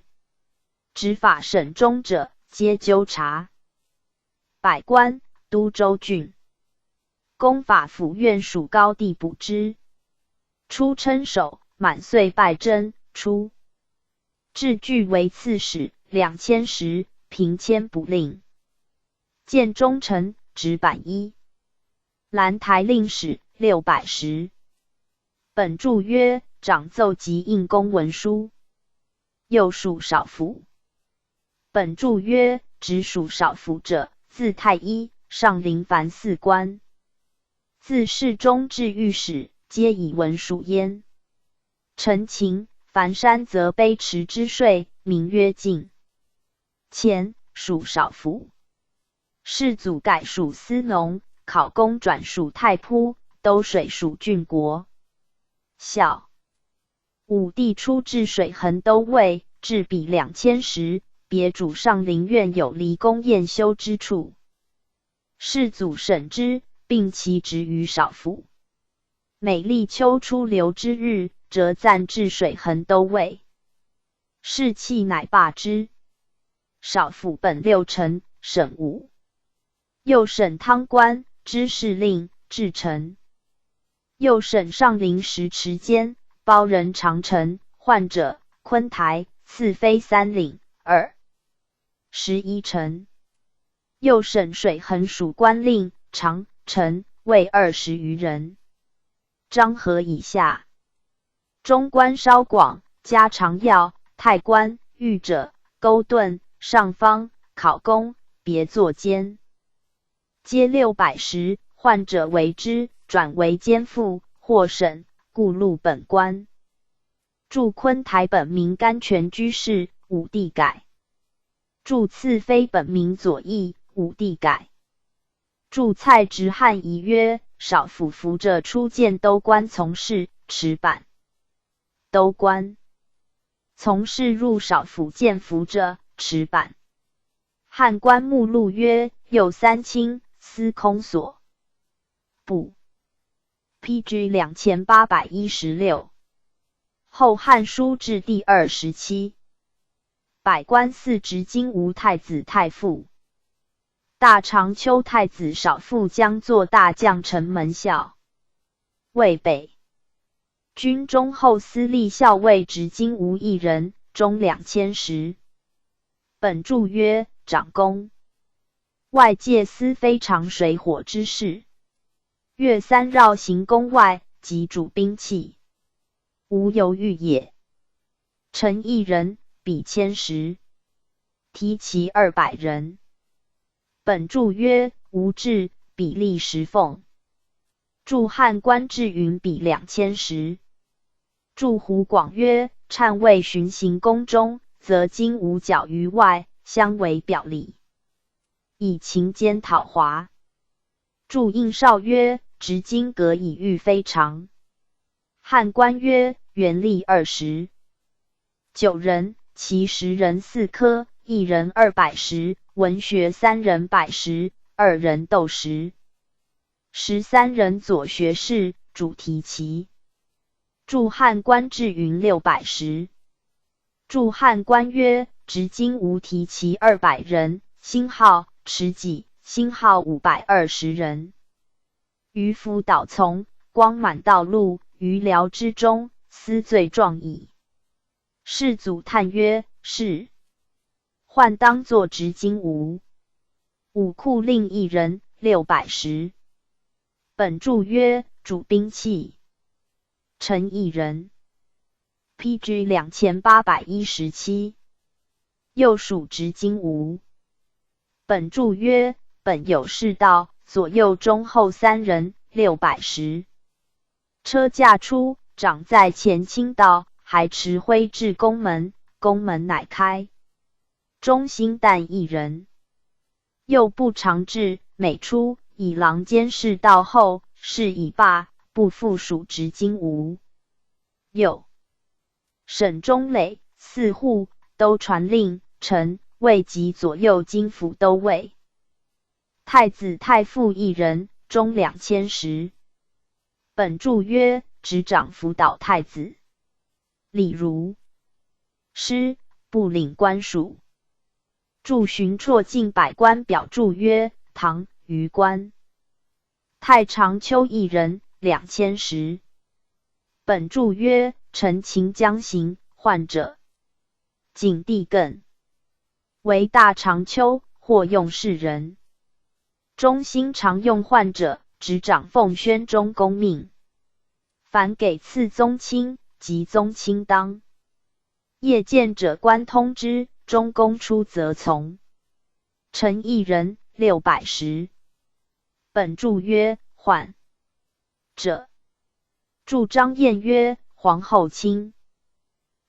执法审中者，皆纠察。百官、都州郡、公法府院属高第补之。初称守，满岁拜征，初置具为刺史，2000石，平迁不令。建中丞，执版衣。兰台令史600石。本注曰：长奏及应公文书，又属少府。本注曰：直属少府者，自太医、上林凡4官，自侍中至御史，皆以文书焉。陈秦、樊山则卑池之税，名曰进。前属少府。世祖改属司农，考功转属太仆，都水属郡国。孝武帝初置水衡都尉，置比2000石，别主上林苑有离宫宴修之处。世祖审之，并其职于少府。每立秋初流之日，折暂置水衡都尉。士气乃罢之。少府本6丞，审5。又审汤官，知事令，至臣。又审上林石池监，包人长臣，患者，昆台，赐妃3领，11丞。又审水衡属官令、长臣，位20余人。章和以下。中官稍广，加常要、太官、御者、勾顿、上方、考功，别作监。皆600石，患者为之，转为监副，或审，故录本官。著昆台本名甘泉居士，武帝改。著赐妃本名左翼，武帝改。著蔡直汉仪曰：少府服者初见都官从事，持版。都官从事入少府见服者，持版。汉官目录曰：右三卿，司空所部。PG 2816。后汉书至第27。百官4执金吾太子太傅。大长秋太子少傅将作大将城门校尉北军中后司隶校尉执金吾1人，中2000石。本注曰：长公。外界司非常水火之事。月3绕行宫外，及主兵器，无犹豫也。臣1人，比1000石。提骑200人。本注曰：无志，比例10凤。注汉官至云比2000石。注胡广曰：忏尉巡行宫中，则金吾角于外，相为表里，以勤奸讨华。注应少曰：执金革以御非常。汉官曰：元历20。9人，其10人4科，1人200石，文学3人100石2人斗时。13人左学士，主题旗。驻汉官至云600石。驻汉官曰：执金吾题旗200人，星号持戟，星号520人。于夫导从，光满道路，于辽之中，斯最壮矣。世祖叹曰：是。换当作执金吾。武库令一人，600石。本注曰：主兵器。陈一人。PG 2817。又属执金吾。本注曰：本有士道，左右中后3人，600石。车驾出，长在前倾道，还持挥至宫门，宫门乃开。中兴旦一人。又不常至，每出以郎监视道后，事已罢，不复属执金吾。又沈中垒、四户都传令，臣位及左右京府都尉。太子太傅一人，中2000石。本注曰：执掌辅导太子。李儒。师，不领官属。驻巡绰近百官表注曰：唐余官。太常丘一人，2000石。本注曰：陈秦将行，患者。景帝艮。为大长丘，或用士人。中兴常用患者，执掌奉宣中公命。凡给赐宗亲，及宗亲当。夜见者官通之，中公出则从。陈一人，600石。本注曰：患者。注张燕曰：皇后卿。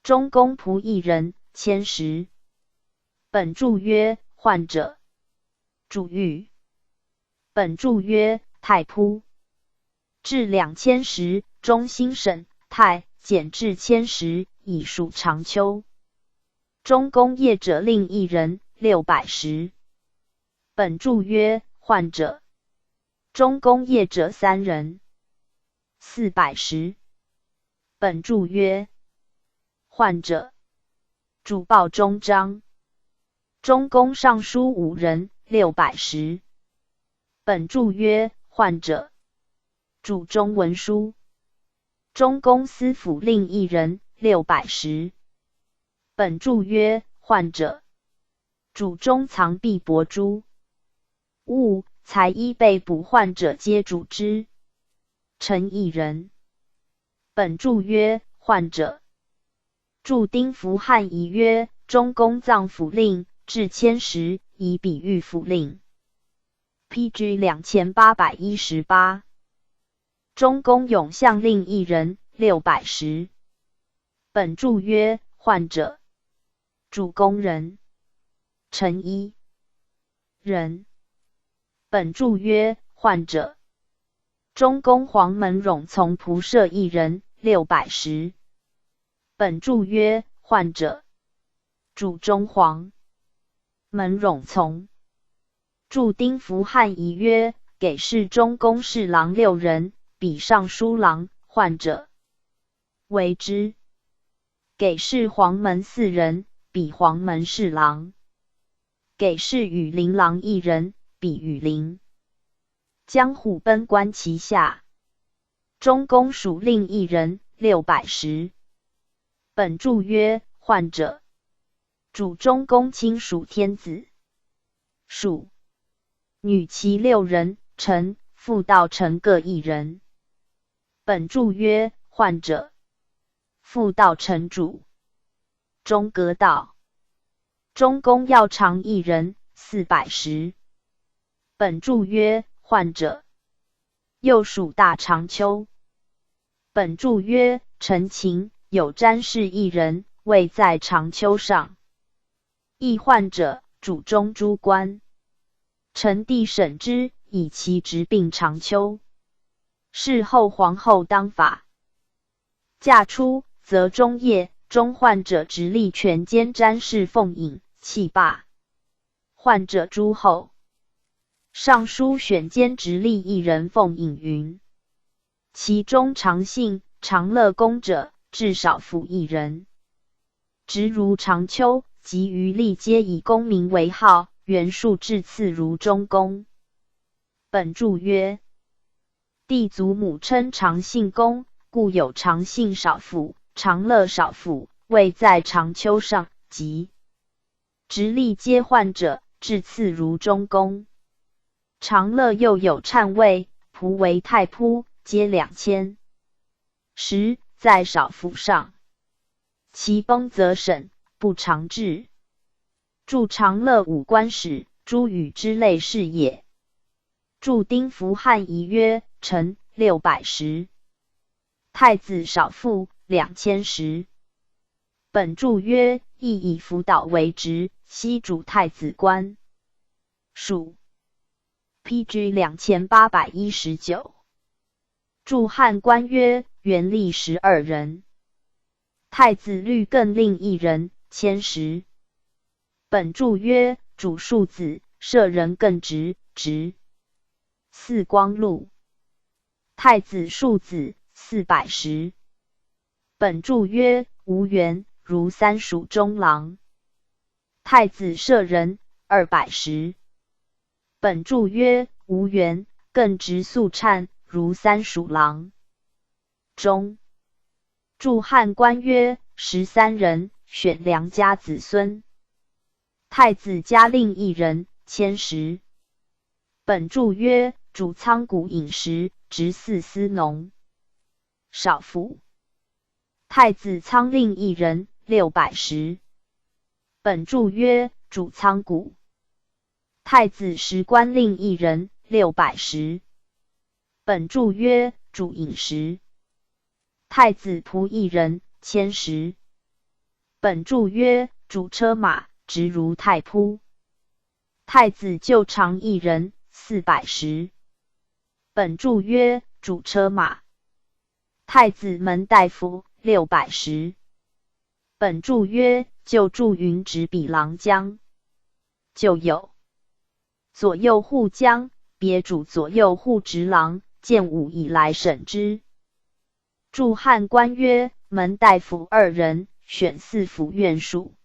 中公仆一人，1000石。本注曰：患者。注玉。本注曰：太仆。至2000石，中兴审太减至1000石，以属长丘。中公业者令一人，600石。本注曰：患者。中公业者3人，400石。本注曰：患者。主报中章。中公尚书5人，600石。本注曰：患者。主中文书。中公司府令一人，600石。本注曰：患者。主中藏币帛珠。物才衣被捕患者皆主之。陈一人。本注曰：患者。注丁符汉仪曰：中公葬府令，至1000石，以比喻府令。PG 2818。中公永相令一人，600石。本注曰：患者。主公人。陈一人。本注曰：患者。中公黄门冗从仆射一人，600石。本注曰：患者。主中黄门冗从。注丁符汉仪曰：给事中公侍郎6人，比尚书郎，患者。为之。给事黄门4人，比黄门侍郎。给事羽林郎一人，比羽林。将虎贲观其下。中公属令一人，600石。本注曰：患者。主中公亲属天子。属。女其6人，臣妇道臣各1人。本注曰：患者。妇道臣主。中阁道。中公要长一人，400石。本注曰：患者。又属大长丘。本注曰：陈秦有詹事一人，位在长丘上。亦患者，主中诸官。陈帝审之，以其职并长丘。事后皇后当法。嫁出，则中夜中患者直立权兼詹事奉饮，弃罢。患者诸后。尚书选监直隶一人奉引云：其中长信、长乐公者，至少府一人。直如长丘，及余力皆以功名为号，原数至次如中公。本注曰：帝祖母称长信公，故有长信少府、长乐少府，位在长丘上，即直隶皆患者，至次如中公。长乐又有忏位，仆为太仆，皆2000。10在少府上，其崩则审，不常治。著长乐武官使，诸与之类是也。著丁符汉仪曰：臣610。太子少傅2010。本注曰：亦以辅导为职，悉主太子官。属 PG 2819。著汉官曰：元历12人。太子律更令1人，迁10。本注曰：主庶子，舍人更直，直。四光禄。太子庶子410。本注曰：无缘，如三署中郎。太子舍人210。本注曰：无缘，更直肃忏，如三署郎。中。著汉官曰：13人，选良家子孙。太子加令1人，迁10。本注曰：主仓谷饮食，执4司农。少府。太子仓令1人，610。本注曰：主仓谷。太子食官令1人，610。本注曰：主饮食。太子仆1人，迁10。本注曰：主车马，直如太仆。太子就长1人，410。本注曰：主车马。太子门大夫610。本注曰：就驻云直比郎将。就有左右护将，别主左右护直郎，建武以来审之。著汉官曰：门大夫2人，选4府院属。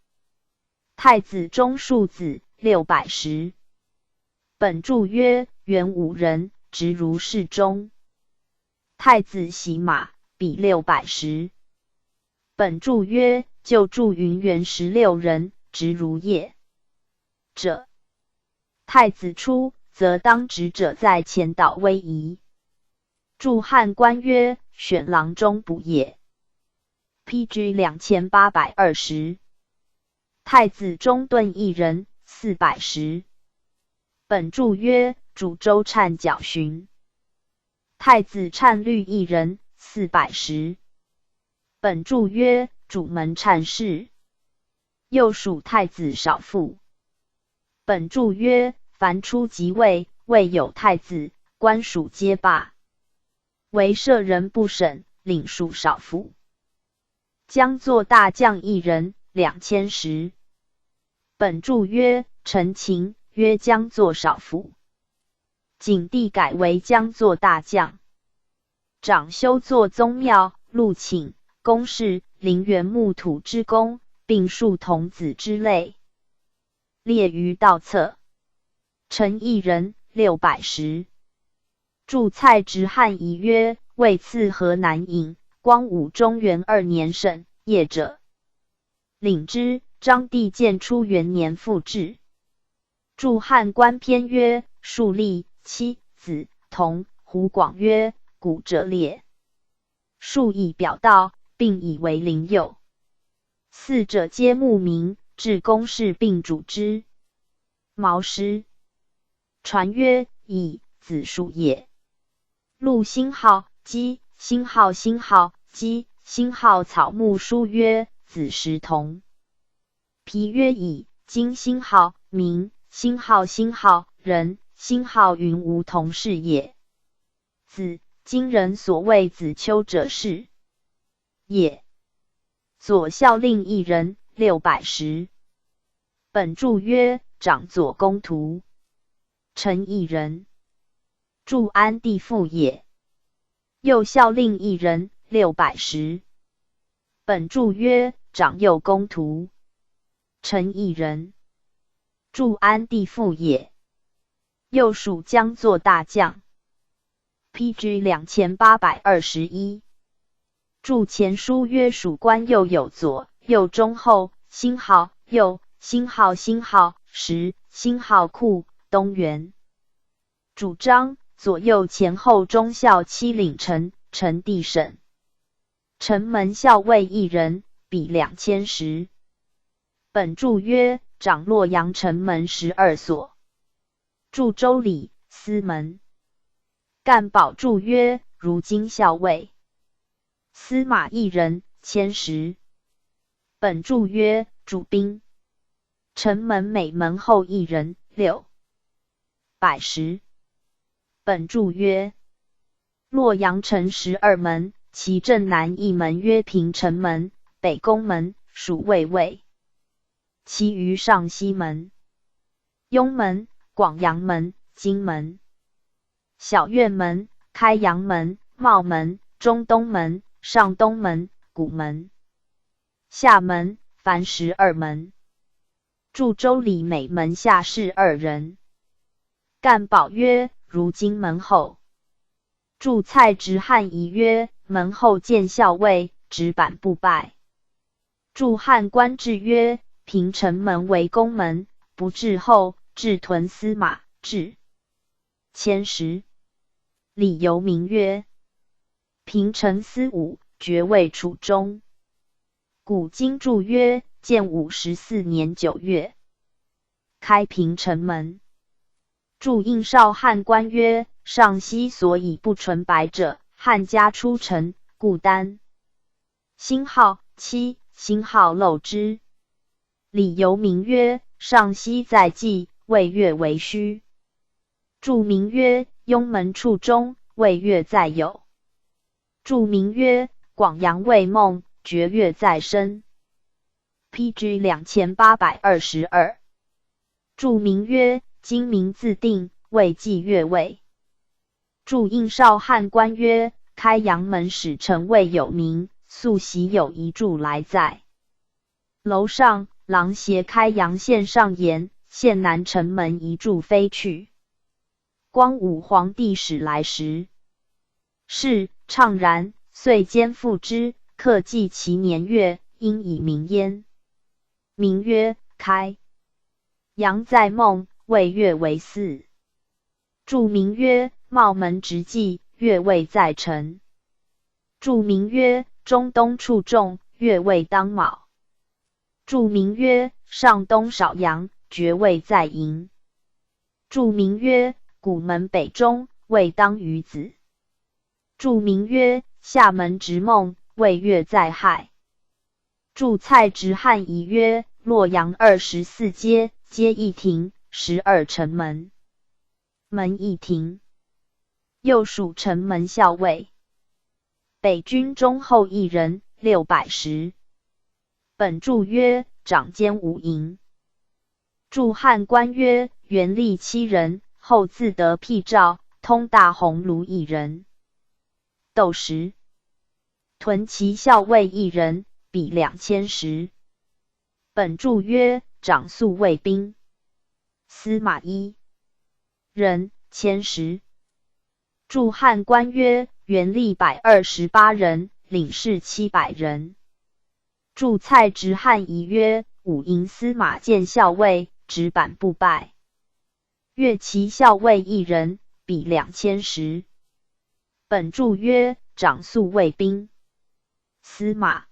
太子中庶子610。本注曰：元5人，直如侍中。太子喜马，比610。本注曰：就驻云元16人，直如业者。太子出，则当职者在前导威仪。著汉官曰：选郎中补也。PG 2820。太子中顿1人，410。本注曰：主州忏缴巡。太子忏律1人，410。本注曰：主门忏事。又属太子少傅。本注曰：凡出即位，未有太子，官属皆罢。唯舍人不审，领属少府。将作大将1人，2010。本注曰：陈情，曰将作少府。景帝改为将作大将。长修作宗庙，禄请、宫室、陵园木土之功，并数童子之类，列于道册。陈1人，610。著蔡直汉仪曰：为赐河南尹，光武中元2年审，业者领之。章帝建初元年复置。著汉官篇曰：树立、妻、子、同。胡广曰：古者列。数以表道，并以为邻友。四者皆慕名，至公事并主之。毛诗传曰：以子数也。陆星号姬，星号星号姬，星号草木书曰：子时同。皮曰：以今星号名，星号星号人，星号云无同是也。子今人所谓子丘者是也。左校令1人，610。本注曰：长左公徒。陈邑人。驻安地父也。右校令一人610。本注曰：长右公徒。陈邑人。驻安地父也。右属将作大将。PG 2821。注前书曰：属官右有左，右中后，星号右，星号时，星号库东原。主张左右前后中校七领臣，臣地省。城门校尉一人，比2000石。本注曰：长洛阳城门12所。驻州里司门。干宝注曰：如今校尉。司马一人，1000石。本注曰：主兵。城门每门后一人，600石。本注曰：洛阳城12门，其正南一门曰平城门，北宫门，属卫尉。其余上西门、雍门、广阳门、荆门、小院门、开阳门、茂门、中东门、上东门、古门、下门，凡12门。驻州里每门下士2人。干宝曰：如今门后。驻蔡直汉仪曰：门后见校尉，直板不拜。驻汉官至曰：平城门为宫门，不至后，至屯司马，至1000石。李由明曰：平城司武，爵位楚中。古今注曰：建武14年9月，开平城门。注应少汉官曰：上西所以不纯白者，汉家出臣，故单。星号7，星号漏之。李由明曰：上西在记，魏越为虚。注明曰：雍门处中，魏越在有。注明曰：广阳魏孟，爵越在身。PG 2822。注明曰：今民自定，未记越位。注应少汉官曰：开阳门使臣未有名，素习有一柱来在。楼上郎携开阳县上言，县南城门一柱飞去。光武皇帝使来时，是怅然，遂兼复之，刻记其年月，因以名焉。名曰开。阳在孟，魏越为嗣。注明曰：茂门直记，越位在臣。注明曰：中东处众，越位当卯。注明曰：上东少阳，爵位在营。注明曰：古门北中，位当于子。注明曰：下门直孟，位越在亥。注蔡直汉仪曰：洛阳24街，皆一庭，12城门。门一庭。右属城门校尉。北军中后一人，600石。本注曰：长监无营。注汉官曰：元历7人，后自得辟诏，通大鸿胪一人。斗石。屯骑校尉一人，比2000石。本注曰：长宿卫兵。司马一人，1000石。注汉官曰：元历128人，领事700人。注蔡直汉仪曰：武营司马见校尉，直板不拜。越骑校尉一人，比2000石。本注曰：长宿卫兵。司马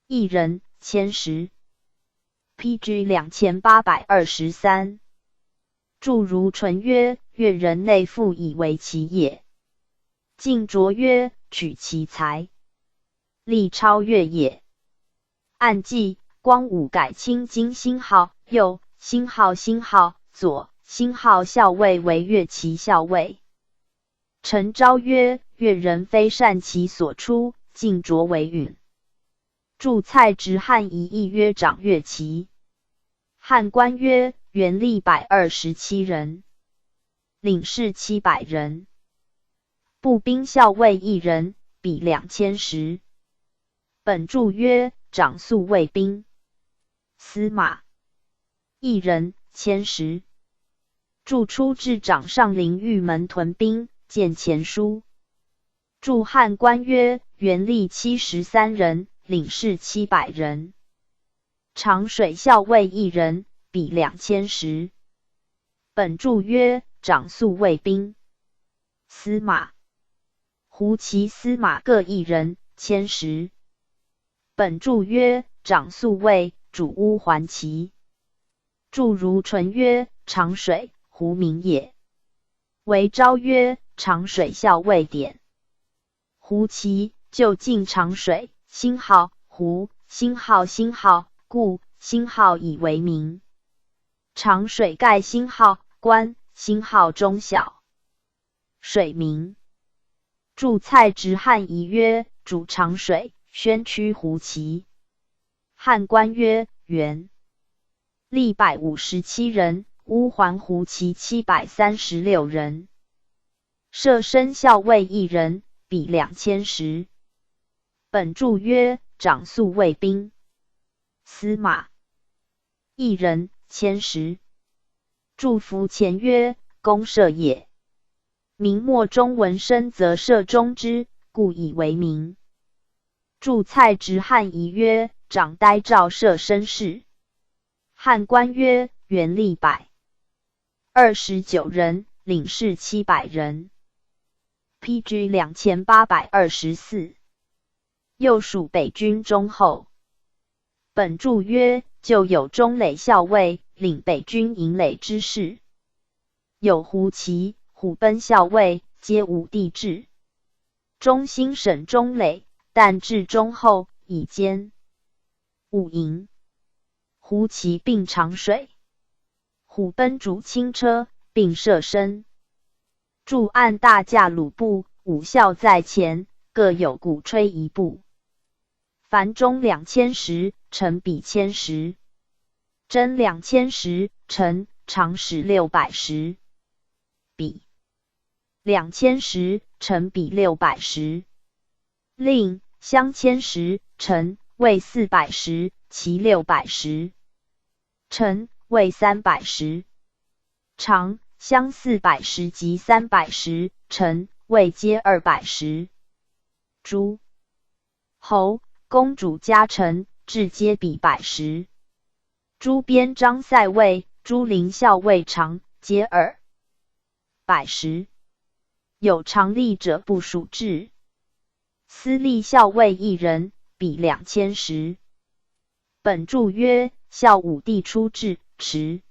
一人，1000石。PG 2823。注如纯曰：越人内附以为其也。晋卓曰：取其才，力超越也。按记，光武改清今星号右，星号左，星号校尉为越骑校尉。陈昭曰：越人非善其所出，晋卓为允。注蔡直汉仪亦曰长越骑。汉官曰：元历127人。领士700人。步兵校尉1人，比2000石。本注曰：长宿卫兵。司马1人，1000石。注出至长上林玉门屯兵，见前书。注汉官曰：元历73人，领士700人。长水校尉1人，比2000石。本注曰：长宿卫兵。司马胡骑司马各1人，1000石。本注曰：长宿卫，主乌桓骑。注如纯曰：长水，胡名也。为昭曰：长水校尉典。胡骑，就近长水，星号胡，星号星号，故星号以为名。长水盖星号官，星号中小。水名。注蔡直汉仪曰：主长水，宣屈胡骑。汉官曰：元历157人，乌桓胡骑736人。舍身校尉1人，比2000石。本注曰：长宿卫兵。司马1人，1000石。注服前曰：公社也。明末中文生则社中之，故以为名。注蔡直汉仪曰：长呆诏舍身事。汉官曰：元历129人，领士700人。PG 2824。又属北军中后。本注曰：就有中垒校尉，领北军营垒之事。有胡骑、虎贲校尉，皆无地制。中兴省中垒，但至中后，以兼五营。胡骑并长水，虎贲主轻车，并射身。驻按大驾鲁部，5校在前，各有鼓吹1部。凡中2000石，陈比1000石。真2000石，陈长史600石。比2000石，陈比600石。令相1000石，陈魏400石，齐600石。陈魏300石。长相400石及300石，陈魏皆200石。诸侯公主家臣，至皆比100石。诸边章塞尉、诸陵校尉长，皆200石。有常吏者不属制。司隶校尉1人，比2000石。本注曰：孝武帝初置，持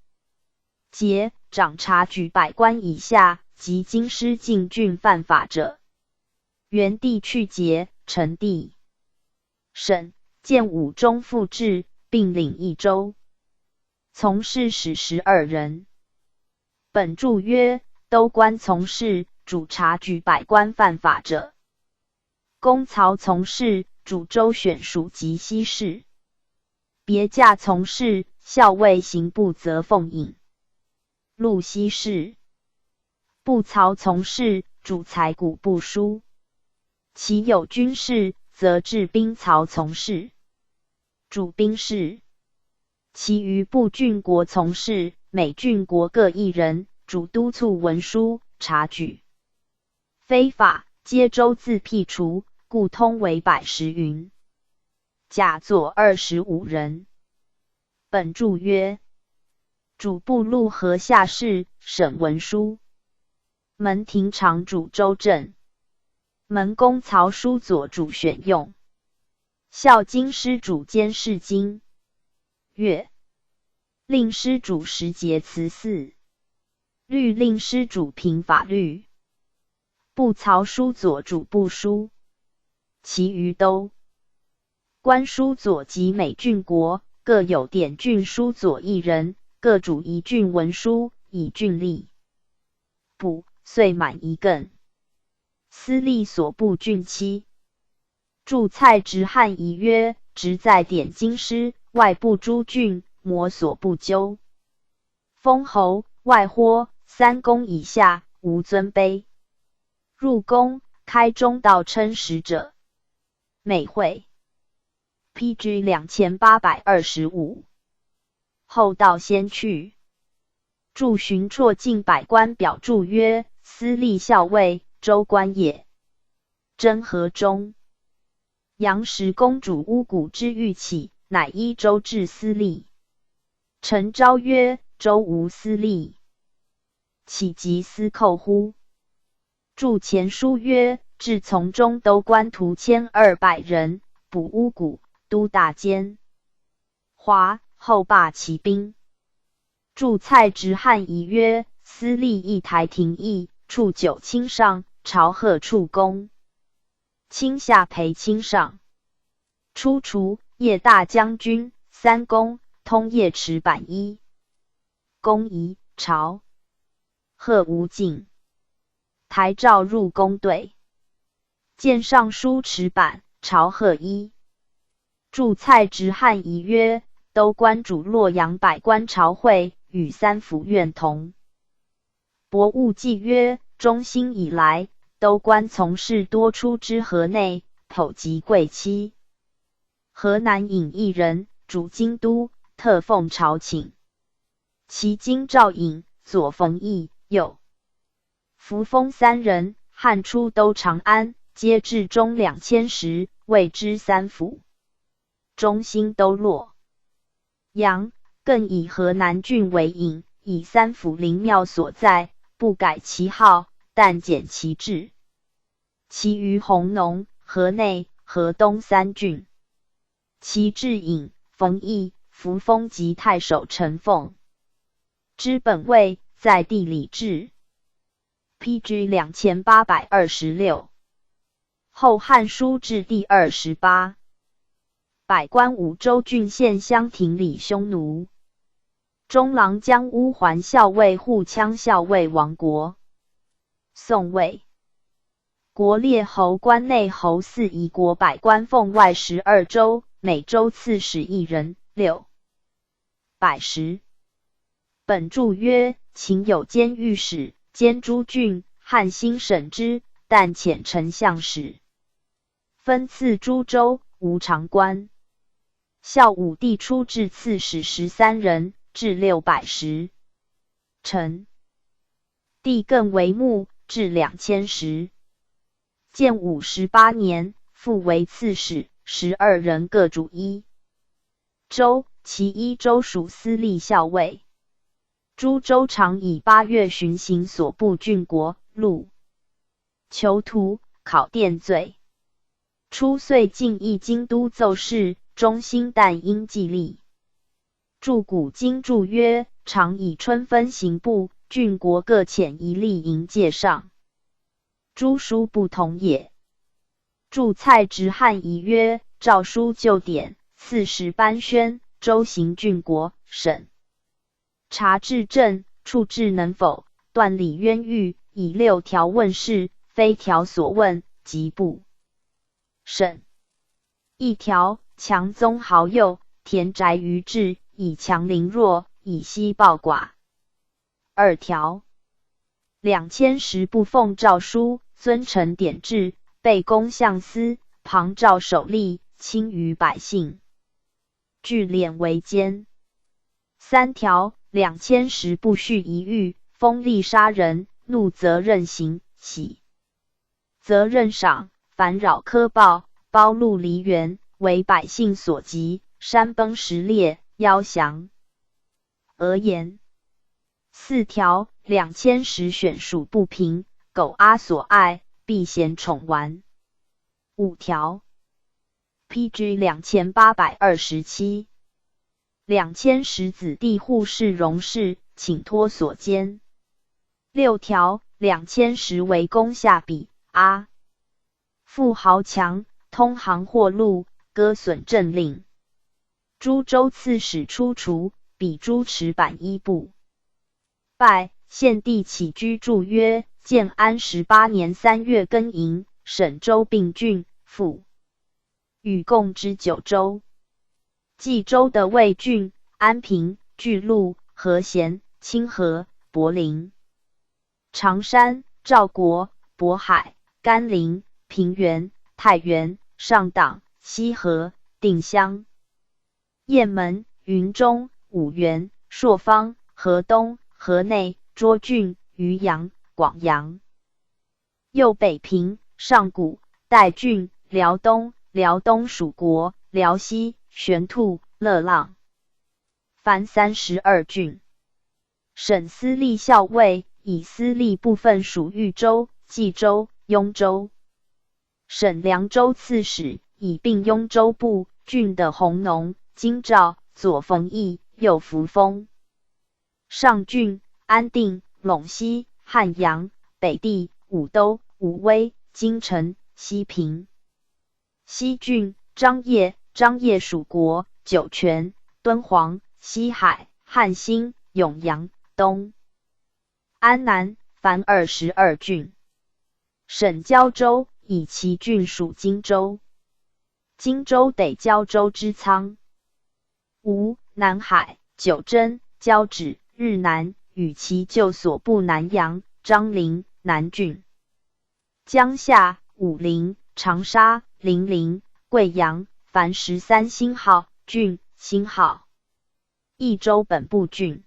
节掌察举百官以下及京师禁郡犯法者。元帝去节，成帝审，建武中复置，并领益州。从事使12人。本注曰：都官从事，主察举百官犯法者。公曹从事，主州选属及西事。别驾从事，校尉刑部则奉引。录西事。部曹从事，主财谷部书。其有军事，则治兵曹从事，主兵事。其余部郡国从事，每郡国各1人，主督促文书，察举非法，皆州自辟除，故通为110余。甲佐25人。本注曰：主部录河下士，审文书。门庭长主州政。门公曹书佐主选用。校经师主监视经。乐令师主时节辞祀。律令师主评法律。部曹书佐主部书。其余都官书佐及每郡国各有典郡书佐1人，各主1郡文书，以郡吏。补岁满1艮。司隶所部郡期。注蔡直汉仪曰：直在典京师，外部诸郡，摩所不究。封侯外豁， 3公以下无尊卑。入宫开中道称使者。每会 PG 2825。后道先去。驻巡绰近百官表注曰：司隶校尉，州官也。真和中。杨时公主巫蛊之欲起，乃依州治司隶。臣昭曰：州无司隶，岂及司寇乎？著前书曰：至从中都官徒1200人，捕巫蛊，都大监。华后罢其兵。著蔡直汉仪曰：司隶一台廷议，处九卿上，朝贺处公。卿下陪卿上。初除叶大将军，3公，通夜持板衣。公仪朝。贺无敬。台诏入宫对。见尚书持板，朝贺一。著蔡直汉仪曰：都官主洛阳百官朝会，与3府院同。博物记曰：中兴以来，都官从事多出之河内，剖及贵戚。河南尹一人，主京都，特奉朝请。其京赵尹、左冯翊、右扶风3人，汉出都长安，皆至中2000石，谓之3府。中兴都洛阳，更以河南郡为尹，以3府灵庙所在，不改其号，但减其制。其余弘农、河内、河东3郡。其治尹、冯翊、扶风及太守陈凤。之本位在地理志。PG 2826。后汉书至第28。百官五州郡县乡亭里匈奴。中郎将乌桓校尉护羌校尉王国。宋魏。国列侯关内侯4夷国百官奉外12州，每州刺史1人。6。百十。本注曰：秦有监御史，监诸郡，汉兴审之，但遣丞相使。分赐诸州，无常官。孝武帝初置刺史13人，至600石。臣。帝更为幕，至2000石。建武18年，复为刺史，12人各主1州，其一州属司隶校尉。诸州常以8月巡行所部郡国，录囚徒，考殿罪。初岁进诣京都奏事，中兴旦因既立。著古今注曰：常以春分行部，郡国各遣1吏营界上。诸书不同也。著蔡直汉仪曰：诏书旧典，刺史班宣，州行郡国，审察治政，处置能否，断理冤狱，以6条问事，非条所问，即不审。1条，强宗豪幼，田宅于治，以强凌弱，以息暴寡。2条，2000石不奉诏书，遵臣典制，备公相司，旁照守吏，轻于百姓，聚敛为奸。3条，2000石不恤一狱，锋利杀人，怒则任刑，喜则任赏，烦扰苛暴，包戮离原，为百姓所及，山崩石裂，夭降。俄言。4条，2000石选属不平，苟阿所爱，必贤宠玩。5条。PG 2827。2000石子弟护士荣氏，请托所监。6条，2000石为公下笔，富豪强，通行货路，割损政令。诸州刺史出除，比诸持板衣部。拜献帝起居注曰：建安18年3月庚寅，沈州并郡，复与共之9州。冀州的魏郡、安平、巨鹿、和贤、清河、柏林。常山、赵国、渤海、甘霖、平原、太原、上党、西河、定襄、雁门、云中、五原、朔方、河东、河内、涿郡、渔阳、广阳。右北平、上谷、代郡、辽东、辽东属国、辽西、玄兔、乐浪。凡32郡。省司隶校尉，以司隶部分属豫州、冀州、雍州。省凉州刺史，以并雍州部郡的弘农、京兆、左冯翊、右扶风。上郡、安定、陇西、汉阳、北地、武都、武威、京城、西平。西郡、张掖，张掖属国、酒泉、敦煌、西海、汉兴、永阳。东。安南，凡22郡。省胶州，以其郡属荆州。荆州得胶州之仓。吴、南海、九真、交趾、日南，与其旧所部南阳、张陵、南郡。江夏、武陵、长沙、零陵、贵阳，凡13星号郡星号。益州本部郡。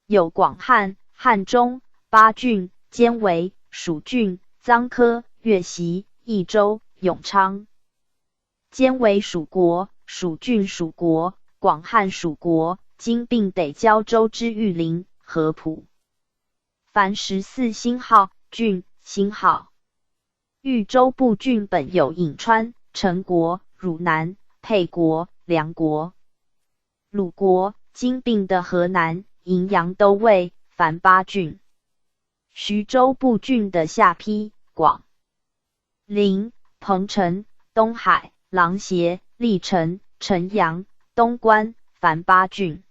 有广汉、汉中、巴郡、监围、蜀郡、臧科、越习、益州、永昌。监围属国，蜀郡属国，广汉属国，今并得胶州之玉林、合浦。凡14星号郡星号。豫州部郡本有颍川、陈国、汝南、沛国、梁国、鲁国，今并的河南、荥阳都尉，凡8郡。徐州部郡的下邳、广陵、彭城、东海、琅邪、历城、陈阳、东关，凡8郡。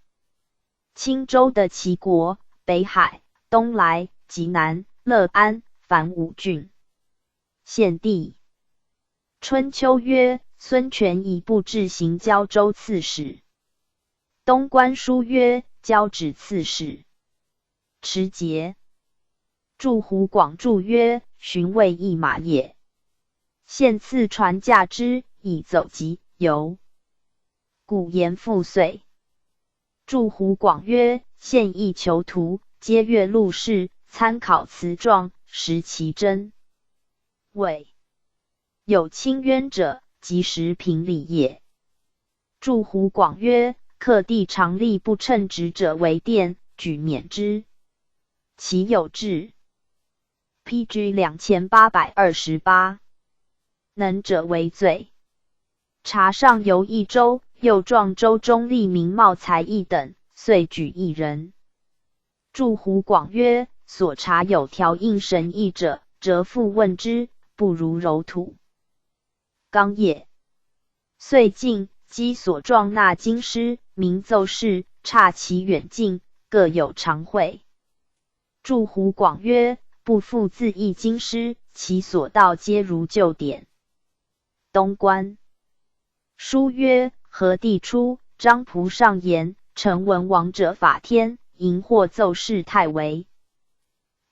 青州的齐国、北海、东莱、济南、乐安，凡5郡。献帝。春秋曰：孙权以部至行胶州刺史。东关书曰：交趾刺史。持节。祝胡广注曰：寻谓一马也。献赐传驾之，以走疾游。古言复遂。祝胡广曰：献亦囚徒，皆阅录事，参考词状，识其真伪。有轻冤者，即时评理也。祝胡广曰：克地常力不称职者为殿，举免之。其有志。PG 2828。能者为罪。察上游益州、右壮州中立名茂才艺等，遂举1人。祝胡广曰：所察有条应神意者，折复问之，不如揉土。刚也。遂进，击所状纳京师，明奏事，差其远近，各有常会。祝胡广曰：不复自议京师，其所到皆如旧典。东关。书曰：何帝初，张仆上言，臣闻王者法天，淫惑奏事太为。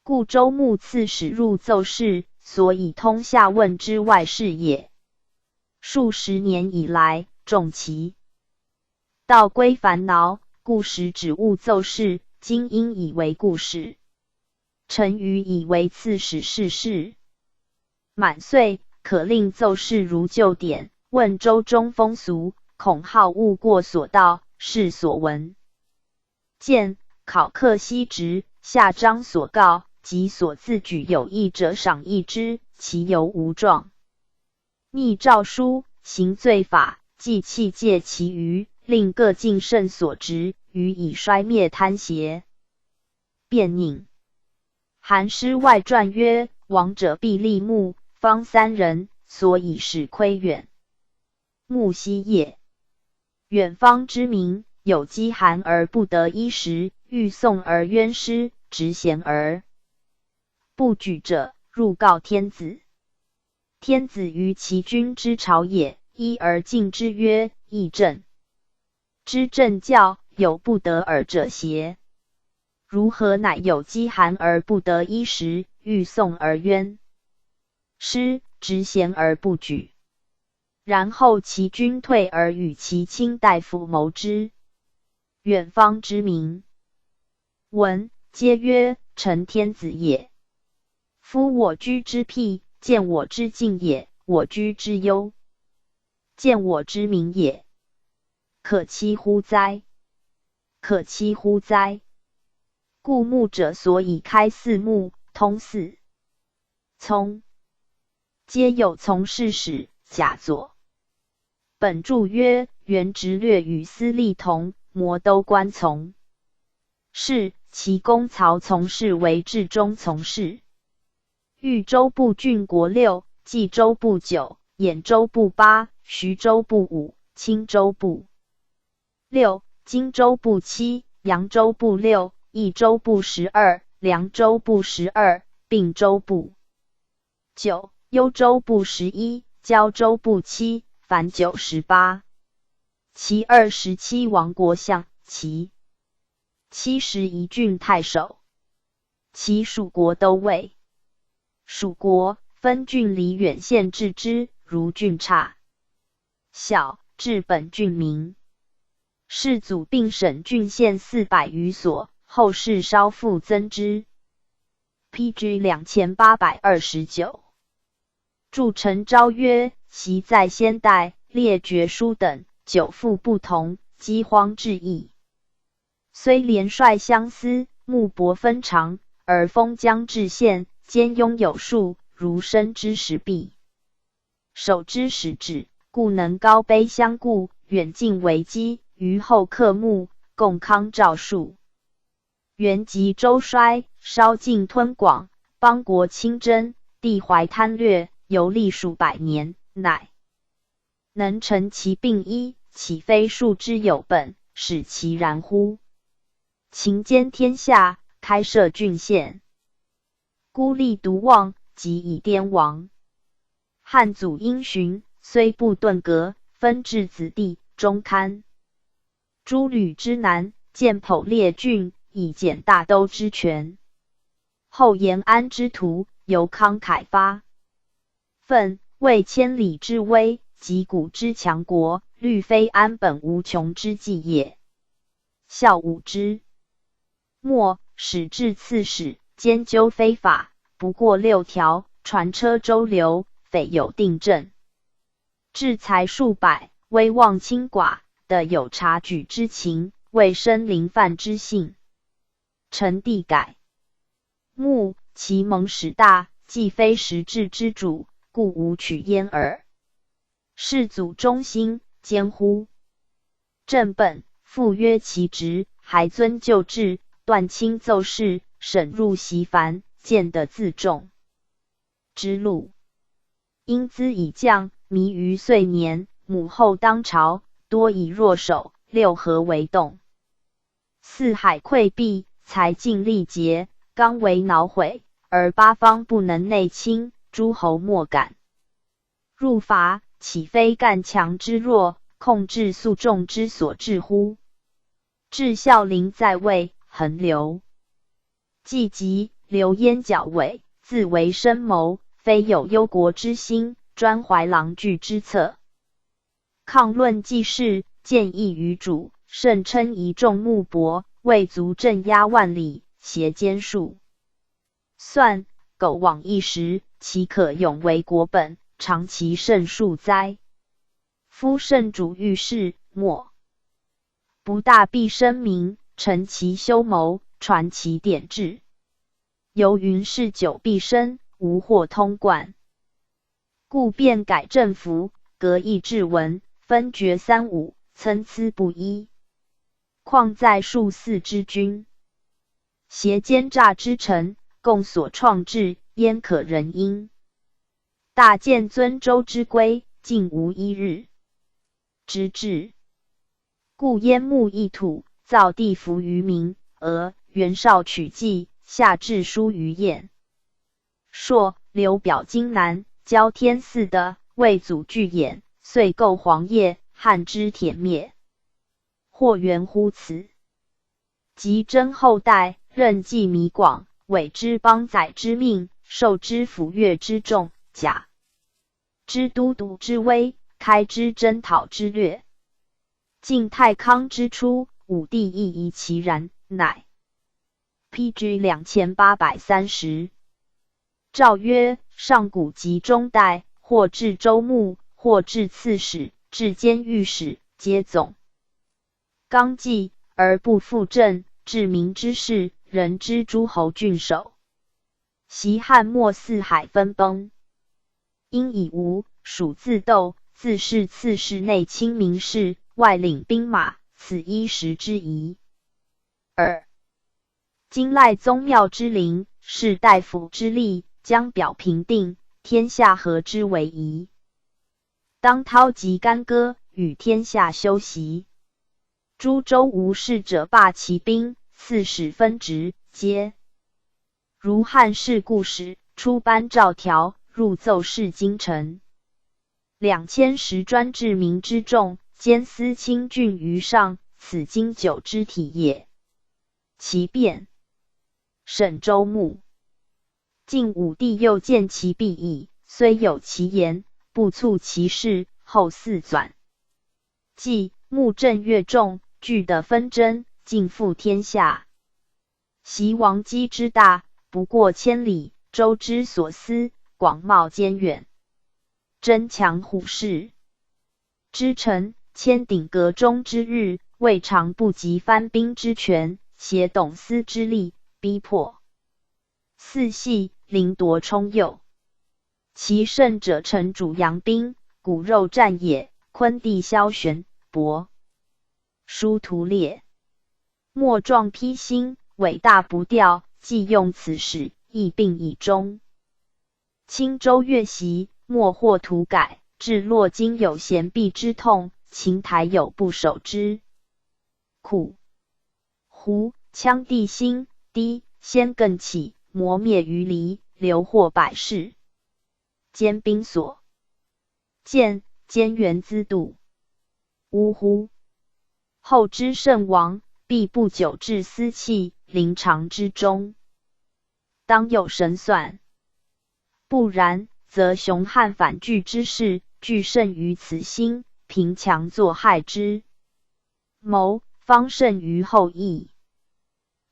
故州牧刺史入奏事，所以通下问之外事也。数10年以来，众其道归烦恼，故时只误奏事，今因以为故事。臣愚以为刺史事事。满岁，可令奏事如旧典，问州中风俗，恐好误过所道，是所闻。见考克西职，下章所告，及所自举有益者赏议之，其由无状。逆诏书，行罪法，即弃戒其余，令各尽胜所职，予以衰灭贪邪。辩宁。韩诗外传曰：王者必立木，方3人，所以使窥远。木希业。远方之民，有饥寒而不得衣食，欲送而冤师，执贤而不举者，入告天子。天子于其君之朝野，一而敬之曰：议政。知政教，有不得耳者邪？如何乃有饥寒而不得衣食，欲送而冤师，执衔而不举。然后其军退而与其卿大夫谋之，远方之民闻，皆曰：臣天子也。夫我居之辟，见我之敬也；我居之忧，见我之明也。可期乎哉！可期乎哉！故牧者所以开四目，通四聪，皆有从事史、甲佐。本注曰：元直略与司隶同，摩都官从事，其公曹从事为治中从事。豫州部郡国6，冀州部9，兖州部8，徐州部5，青州部6，荆州部7，扬州部6，益州部12，凉州部12，并州部9，幽州部11，交州部7，凡98。其27王国相，其71郡太守，其属国都尉。属国分郡离远县治之，如郡差小，治本郡民。世祖并省郡县400余所，后世稍复增之。PG 2829。著陈昭曰：其在先代，列爵书等久赋不同，饥荒至疫。虽连帅相思，木帛分长，而封疆治县，兼拥有数，如生之时弊，守之始止，故能高卑相顾，远近为基，于后克穆，共康赵数。元及周衰，稍尽吞广，邦国亲征，地怀贪掠，游历数百年，乃能成其病医，岂非术之有本，使其然乎？秦兼天下，开设郡县，孤立独望，即以颠亡。汉祖因循，虽不顿革，分治子弟，终堪诸吕之难，建剖列郡，以简大都之权。后延安之徒，由慷慨发愤，为千里之威，及古之强国，虑非安本无穷之计也。孝武之末，始至刺史，兼究非法，不过6条，传车周流，匪有定政，制财数百，威望轻寡，的有察举之情，未生临犯之性。臣帝改穆，其盟始大，既非实质之主，故无取焉耳。世祖忠心，坚乎正本，复约其职，还遵旧制，断亲奏事，审入习繁，见得自重之路。因资以降，弥于岁年，母后当朝，多以弱守，六合为动，四海溃闭，财尽力竭，纲为恼毁，而八方不能内侵，诸侯莫敢入伐，岂非干强之弱，控制肃众之所至乎？至孝陵在位，横流既及，流焉矫伪，自为深谋，非有忧国之心，专怀狼惧之策。抗论纪事，见义于主，甚称一众木帛，未足镇压万里，挟奸术算，苟往一时，岂可永为国本，长其圣数哉？夫圣主遇事，莫不大必声明，陈其修谋，传其典制。由云是久必生，无或通贯，故便改政服，革议制文，分爵三五，参差不一。况在数四之君，挟奸诈之臣，共所创制，焉可人因？大见尊周之规，竟无一日之治。故淹没一土，造地服于民，袁绍取计，下治书于晏、朔、刘表荆南，交天四的，魏祖巨眼，遂构黄叶，汉之铁灭。或源乎此。及真后代，任计弥广，委之邦宰之命，受之抚越之众，甲之都督之威，开之征讨之略。晋太康之初，武帝亦疑其然，乃 PG 2830。诏曰：上古及中代，或至州牧，或至刺史，至监御史，皆总纲纪，而不复政，治民之事，人之诸侯郡守。袭汉末四海分崩，因以吴、蜀自斗，自是刺史内亲民事，外领兵马，此一时之宜。二、今赖宗庙之灵，士大夫之力，将表平定，天下和之为宜。当韬及干戈，与天下休息。诸州无事者罢其兵，刺史分职，皆如汉室故使，出颁诏条，入奏事京城。2000石专治民之众，兼司清郡于上，此经久之体也。其变，沈州牧。晋武帝又见其必矣，虽有其言，不促其事，后四转。既穆政越众，俱得纷争，尽覆天下。袭王畿之大，不过千里，州之所思，广袤兼远。争强虎视之臣，千鼎阁中之日，未尝不及藩兵之权，挟董司之力，逼迫四系，凌夺冲右。其胜者乘主扬兵，骨肉战也，昆地萧玄，伯殊屠猎，莫壮披星，伟大不掉，既用此使，亦并以终。青州越袭，莫或图改，至洛津有贤毕之痛，秦台有不守之苦。胡羌地兴低，先更起，磨灭于离，流获百世。兼兵所见，兼援资度。呜呼！后之圣王，必不久至司器，临长之中。当有神算，不然，则雄汉反拒之势，俱胜于此心，贫强作害之谋，方胜于后裔。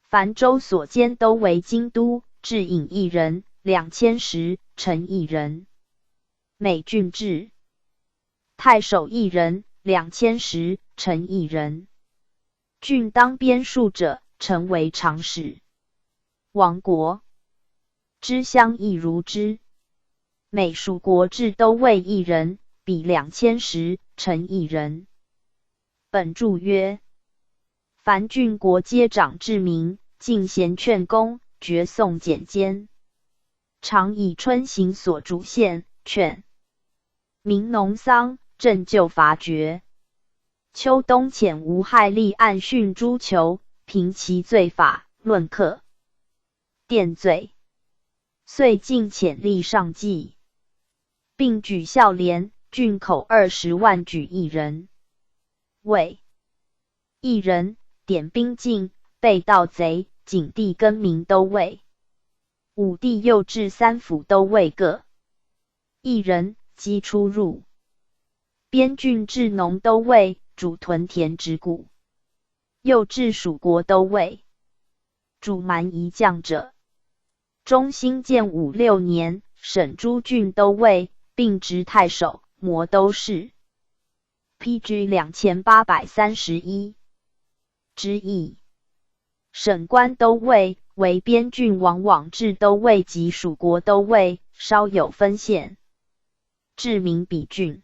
凡州所兼都为京都，置尹一人，2000石，臣一人。每郡治太守一人，2000石，臣一人。郡当边戍者，臣为常使。亡国之乡亦如之。每属国治都尉一人，比2000石，臣一人。本注曰：凡郡国皆长治民，进贤劝公，绝颂简奸，常以春行所主宪，劝民农桑，赈救伐绝。秋冬遣无害立案训诸囚，平其罪法，论克奠罪。遂尽遣吏上计，并举孝廉，郡口20万举一人。为一人，点兵进，被盗贼，景帝更名都尉。武帝又置3府都尉各一人，积出入。边郡治农都尉，主屯田植谷。又置蜀国都尉，主蛮夷将者。中兴建5、6年，省诸郡都尉，并执太守、摩都事。PG 2831。之意，省官都尉为边郡往往治都尉及蜀国都尉，稍有分县。治民比郡。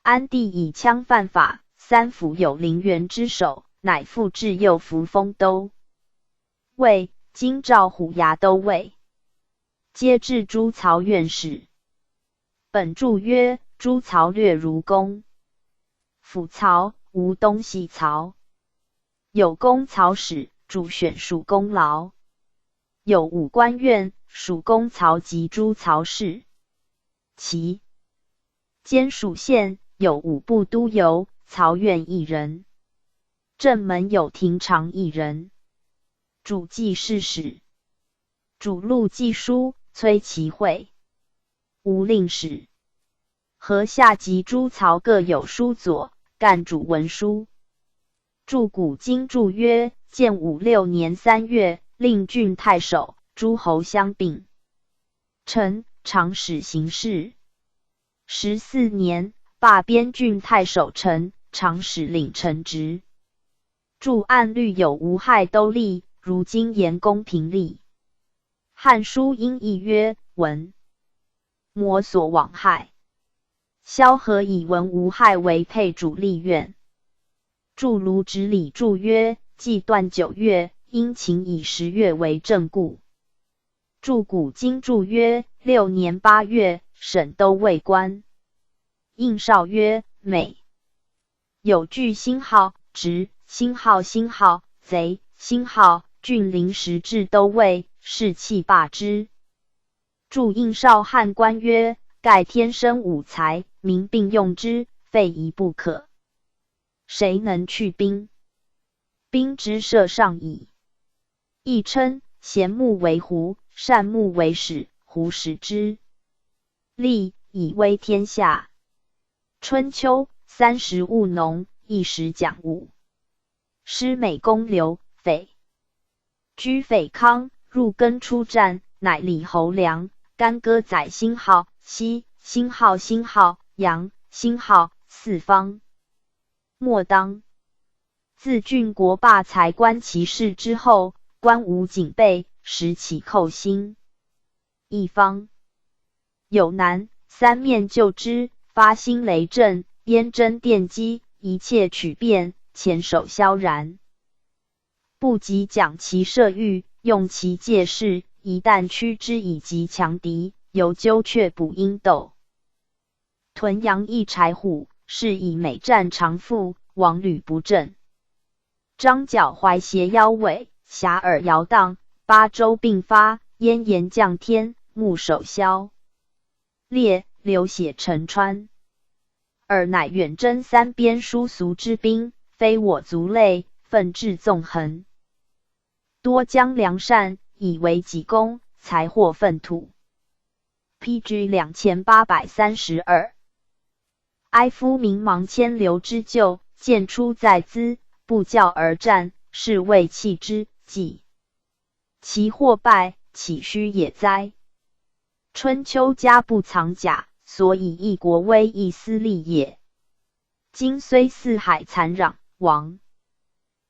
安帝以羌犯法，3府有陵园之守，乃复置右扶风都尉、京兆虎牙都尉，皆置诸曹院使。本注曰：诸曹略如公。府曹无东西曹，有公曹使，主选属公劳。有5官院，属公曹及诸曹事。其兼属县有5部都邮，曹院一人。正门有廷常一人。主记事史。主录记书，崔其惠。吴令史。河下及诸曹各有书佐，干主文书。著古今注曰：建武6年3月，令郡太守、诸侯相并。臣常使行事。14年，罢边郡太守臣，常使领臣职。著按律有无害都立，如今言公平立。汉书音译曰：文。摩所往害。萧何以文无害为配主立院。著卢植礼注曰：纪断9月，殷勤以10月为正故。著古今注曰：6年8月，审都尉官。应少曰：美。有据星号，直星号星号，贼星号，郡临时至都尉，士气罢之。著应少汉官曰：盖天生武才，民并用之，废夷不可。谁能去兵？兵之射上矣。亦称贤木为胡，善木为史，胡使之。立以威天下。春秋30务农，一时讲武。师美公刘匪。居匪康，入更出战，乃立侯梁，干戈载星号，西星号星号，阳星号，四方。莫当。自郡国罢才官其事之后，官无警备，时起寇兴。一方。有难，三面救之，发星雷震，燕真电击，一切取变，前手萧然。不及讲其射御，用其借势，一旦驱之以击强敌，犹纠却补鹰斗。屯阳一柴虎，是以每战常负，王屡不振。张角怀胁腰尾，遐迩摇荡，八州并发，燕炎降天，牧首萧烈，流血成川。尔乃远征三边殊俗之兵，非我族类，奋志纵横。多将良善，以为己功，才获粪土。PG 2832。哀夫民忙迁流之咎，见出在兹，不教而战，是谓弃之，计。其或败，岂虚也哉？春秋家不藏甲，所以一国威亦私利也。今虽四海残壤，亡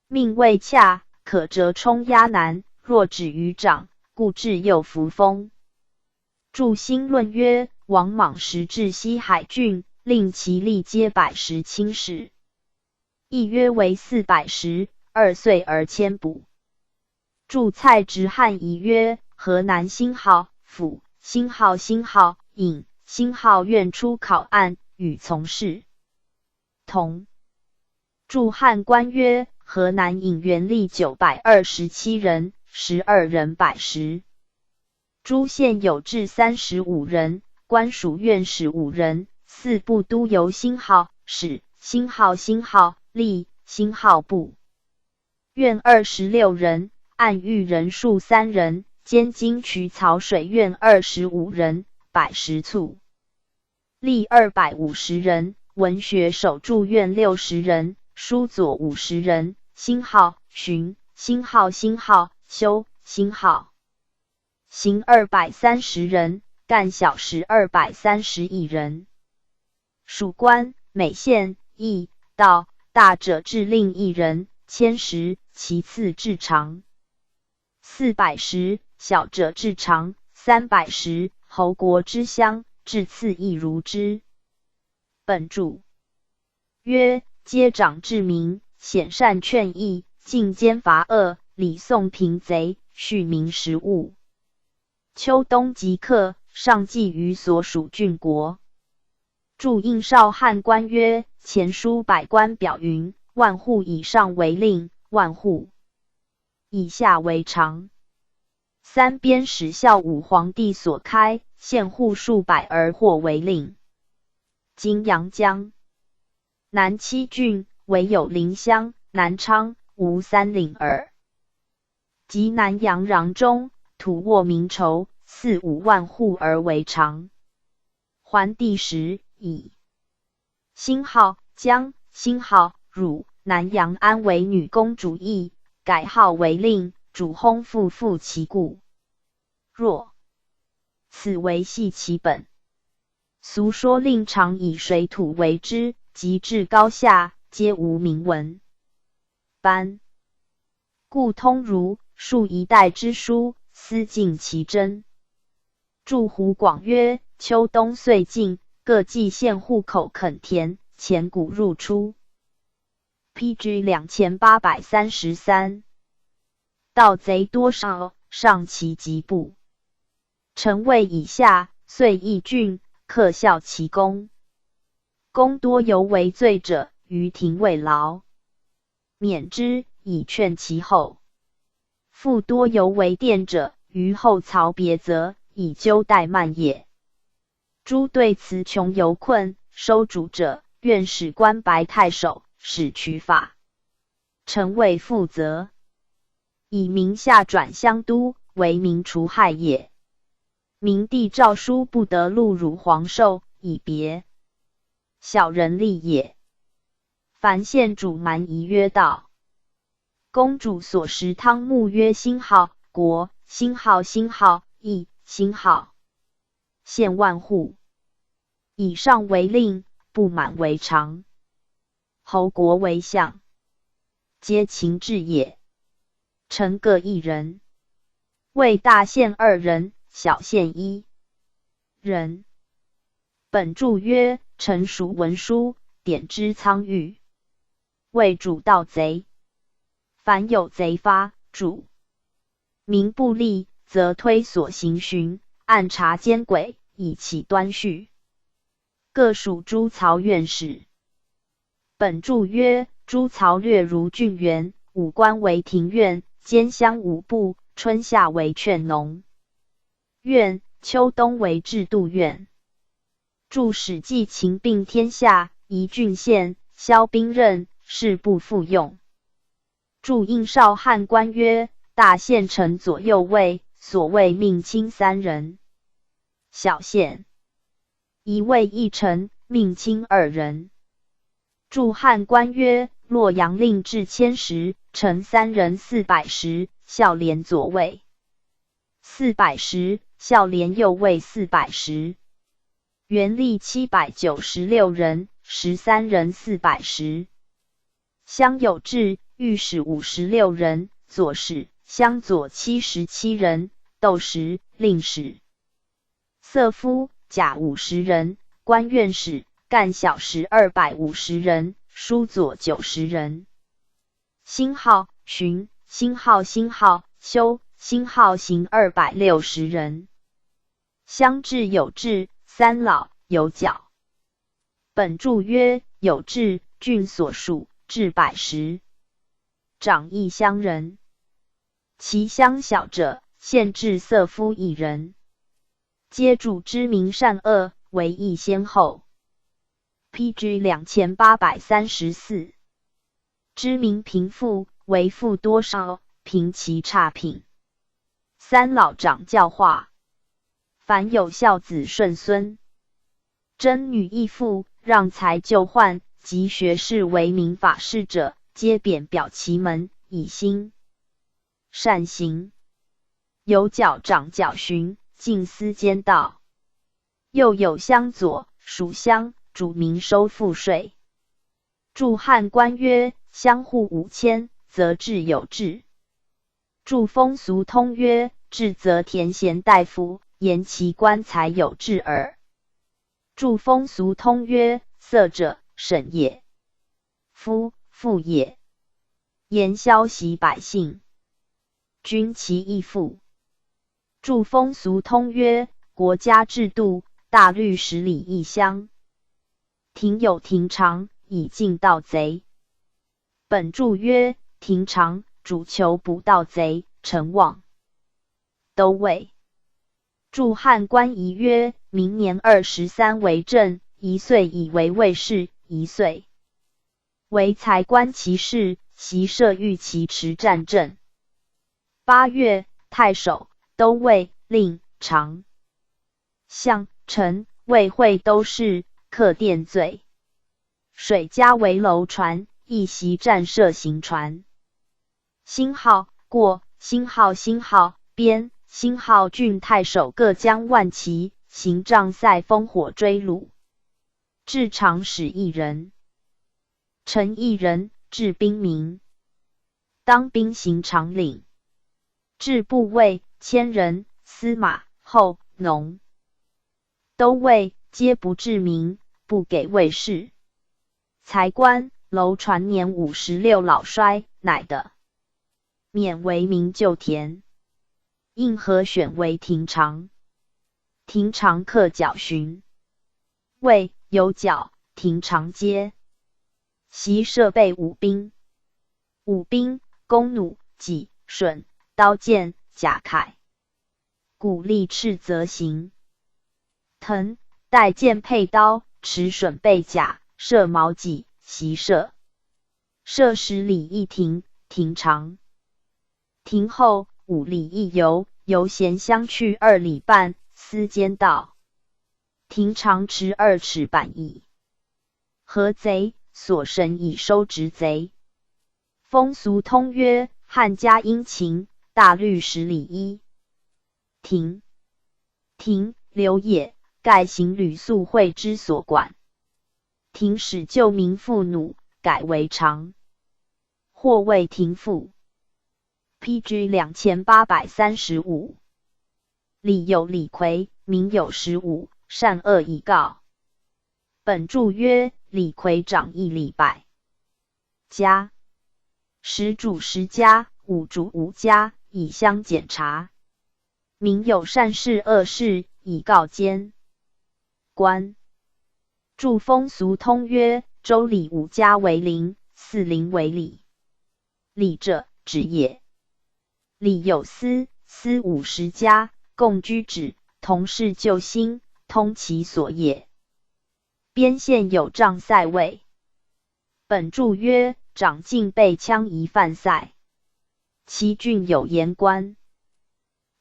命未洽，可折冲压难，若止于掌，故至又扶风。著新论曰：王莽时至西海郡，令其吏皆百石清使。亦约为400石，2岁而迁补。著蔡直汉仪曰：河南辛号、府辛号、辛号、尹辛号愿出考案，与从事。同。著汉官曰：河南尹元吏927人，12人百石。诸县有至35人，官属院使5人，四部都由辛号、使辛号、辛号、吏辛号部。院26人，按狱人数3人，兼金渠曹水院25人，百石卒。吏250人，文学守助院60人，书佐50人，辛号、荀辛号、辛号、修辛号。刑230人，干小时231人。属官每县邑道，大者至令1人，千石，其次至长400石，小者至长300石，侯国之乡，至次亦如之。本注曰：皆长治民，显善劝义，尽奸伐恶，礼宋平贼，恤民食物。秋冬即克，上记于所属郡国。注应少汉官曰：前书百官表云，万户以上为令，万户以下为常。三边始孝武皇帝所开，县户数百而或为令。今阳江南7郡，唯有临湘、南昌、吴3岭耳。及南阳壤中，土沃民稠，4-5万户而为常。桓帝时，以辛号姜、辛号汝、南阳安为女公主邑，改号为令，主薨复其故。若此为系其本。俗说令常以水土为之，及至高下，皆无明文班。故通儒数一代之书，思尽其真。著湖广曰：秋冬岁尽，各季县户口垦田，钱谷入出。PG 2833。盗贼多少，上其极部。臣位以下，遂益郡，克效其功。公多犹为罪者，于庭未劳，免之，以劝其后。复多犹为殿者，于后曹别责，以纠怠慢也。诸对词穷犹困，收主者，愿使官白太守，使取法。臣为负责，以名下转乡都，为民除害也。明帝诏书不得录入皇寿，以别小人利也。凡县主蛮夷曰道：公主所食汤沐曰辛号国，辛号邑，辛号县万户。以上为令，不满为常。侯国为相，皆秦制也。臣各一人，为大县2人，小县1人。本注曰：臣属文书，典之苍玉，为主盗贼。凡有贼发，主民不利，则推所行寻，暗查奸诡，以其端绪。各属诸曹院使。本注曰：诸曹略如郡园，武官为庭院，兼乡5部，春夏为劝农院，秋冬为制度院。注史记秦并天下，宜郡县，削兵刃，事不复用。注印少汉官曰：大县丞左右尉，所谓命卿3人；小县1尉1丞，命卿2人。注汉官曰：洛阳令至千石，丞3人400石，孝廉左尉400石，孝廉右尉400石。元历796人，13人400石。乡有志，御史56人，左史、乡左77人，斗史、令史、色夫、甲50人，官院使、干小史250人，书左90人。辛号、荀、辛号、修、辛号行260人。乡治有志，三老有角。本注曰：有志，郡所属，至110。长邑乡人，其乡小者，县治色夫1人。皆主知名善恶，为义先后。PG 2834。知名贫富，为富多少，贫其差品。三老长教化，凡有孝子顺孙，贞女义妇，让财就患，及学士为民法事者，皆贬表其门，以心善行。有角长角巡，尽思奸盗。又有乡左、属乡，主民收赋税。注汉官曰：乡户5000，则治有制。注风俗通曰：治则田贤大夫，言其官才有制耳。注风俗通曰：色者，审也；夫，赋也。言消息百姓，君其义父。注风俗通曰：国家制度，大律10里一乡，庭有庭常，以禁盗贼。本注曰：庭常，主求捕盗贼，臣望都尉。注汉官仪曰：明年23为正，1岁以为卫士，1岁为才官骑士，习射御骑持战阵。8月，太守、都尉、令、常、相、丞、卫会都事，克殿罪。水加为楼船，一袭战设行船。辛亥，过。辛亥，边。辛亥郡太守各将万骑，行帐塞烽火追虏。至长史1人，陈1人，至兵名。当兵行长领。至部尉1000人，司马、后、农、都尉皆不至名，不给尉士。才官楼船年56老衰，乃的。免为民就田。应和选为廷常。廷常克绞巡。尉有绞，廷常阶。习设备武兵。武兵弓弩、戟、闰、刀剑、甲铠。鼓励斥责行。藤带剑佩刀，持闰备甲，射矛戟，习射。射10里一庭，廷常。庭后5里一游，游咸相去2里半，司间道。廷常持2尺板椅。何贼？所审以收执贼。风俗通曰：汉家殷勤，大律10里一庭。庭，刘也，盖行旅宿会之所管。庭使旧民赋弩，改为常。或谓庭赋。PG 2835。礼有李逵，名有15，善恶以告。本注曰：李逵长1里100家，10主10家，5主5家，以相检察。民有善事恶事，以告监官。注风俗通曰：周礼5家为陵，4陵为礼。礼者，职也。礼有司50家，共居止，同事救兴，通其所业。边县有帐塞尉。本注曰：长进备羌夷犯塞。其郡有盐官、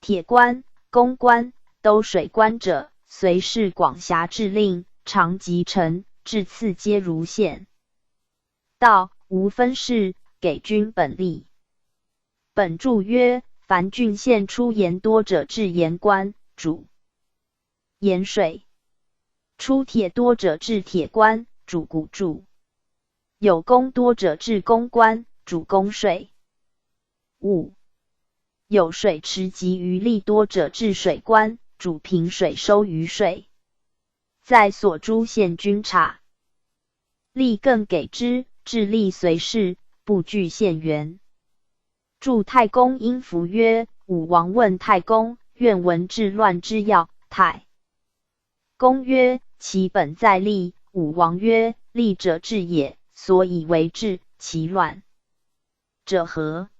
铁官、公官、都水官者，随侍广辖制令，常集臣，至次皆如县。道无分事，给军本吏。本注曰：凡郡县出盐多者治盐官，主盐税；出铁多者治铁官，主谷注；有工多者治工官，主工税。5. 有水池及余力多者治水官，主平水收余税。在所诸县均察。吏更给之，治吏随事，不具县员。注太公因服曰：武王问太公，愿闻治乱之要。太公曰：其本在吏。武王曰：吏者治也，所以为治，其乱者何？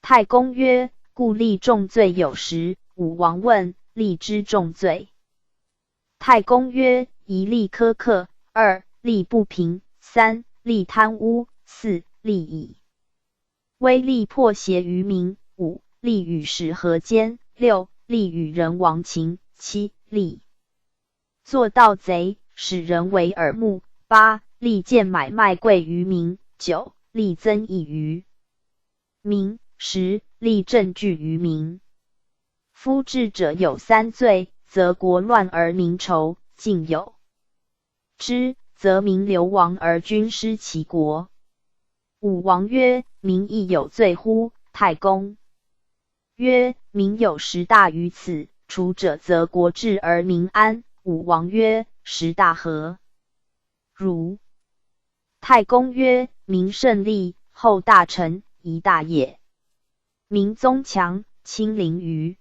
太公曰：故吏重罪有时。武王问：吏之重罪？太公曰：一吏苛刻，2吏不平，3吏贪污，4吏以威力迫胁于民，5吏与时合奸，6吏与人亡情，7吏做盗贼，使人为耳目，8吏贱买卖贵于民，9吏增益于民，10吏政据于民。夫治者有3罪，则国乱而民仇，尽有之，则民流亡而君失其国。武王曰：民亦有罪乎？太公曰：民有10大于此，除者则国治而民安。武王曰：10大何如？太公曰：民胜利，后大臣，一大也。民宗强，亲邻于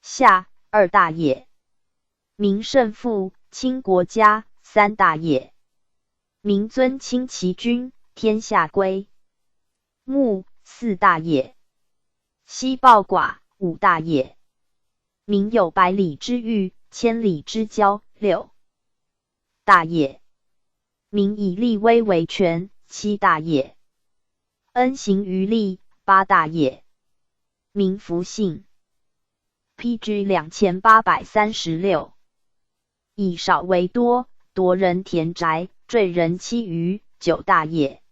下，二大也。民胜富，亲国家，三大也。民尊亲其君，天下归穆，四大也。西暴寡，五大也。民有百里之域，千里之交，六大也。民以利威为权，七大也。恩行于利，八大也。名福姓。PG 2836。以少为多，夺人田宅，坠人妻余，九大业。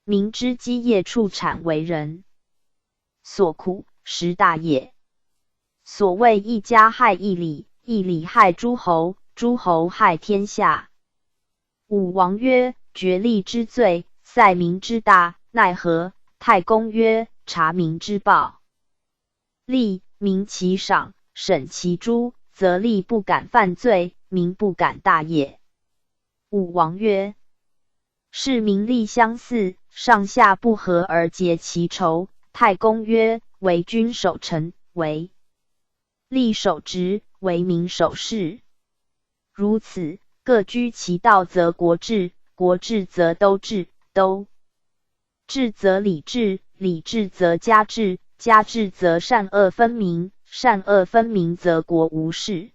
民之基业处产为人所苦，十大业。所谓一家害一里，一里害诸侯，诸侯害天下。武王曰：决利之罪，塞民之大，奈何？太公曰：察民之暴。利民其赏，审其诛，则利不敢犯罪，民不敢大业。武王曰：是民利相似，上下不和而结其仇。太公曰：为君守臣，为利守职，为民守事。如此，各居其道，则国治；国治则都治；都治则礼治；礼治则家治；家治则善恶分明；善恶分明则国无事；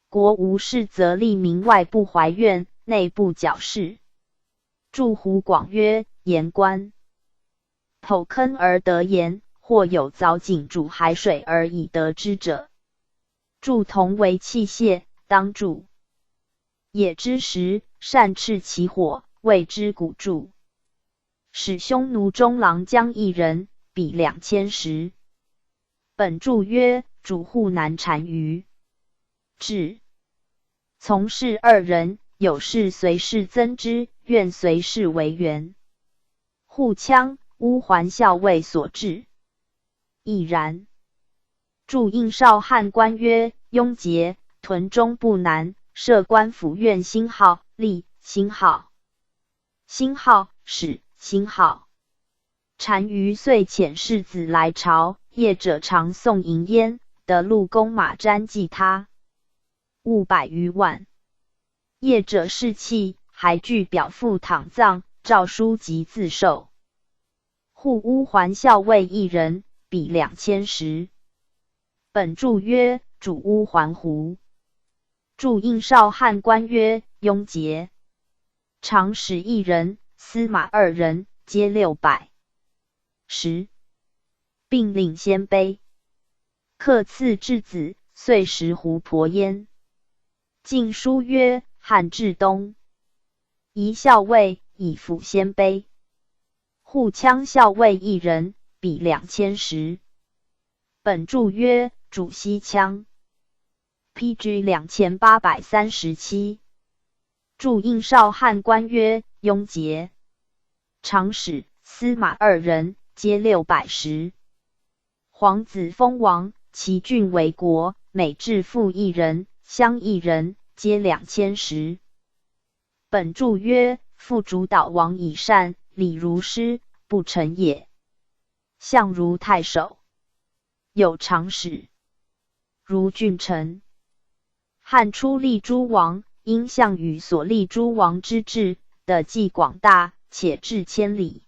国无事则利民外不怀怨，内不矫饰。祝胡广曰：言官剖坑而得言，或有凿井注海水而以得之者。铸铜为器械，当铸也之时，善斥其火，谓之鼓铸。使匈奴中郎将一人，比2000石。本注曰：主户南单于至，从事2人，有事随事增之，愿随事为源。户羌、乌桓校尉所至，亦然。注应少汉官曰：雍节，屯中部南，设官府院兴号，立兴号，兴号使兴号。单于遂遣世子来朝，业者常送迎焉，得陆公马瞻祭他，物100余万。业者士气，还具表父躺葬，诏书及自授。户乌桓校尉一人，比2000石。本注曰：主乌桓胡。注应少汉官曰：雍节，常使1人，司马2人，皆600石，并领鲜卑。客赐质子，遂食胡婆焉。晋书曰：汉至东，夷校尉以辅鲜卑。户羌校尉1人，比2000石。本注曰：主西羌。PG 2837。注应少汉官曰：雍节，常使司马2人，皆600石。皇子封王，其郡为国，每治父1人，乡1人，皆2000石。本注曰：父主导王以善，礼如师，不成也。相如太守，有常使，如郡臣。汉初立诸王，因项羽所立诸王之制，的既广大，且至千里。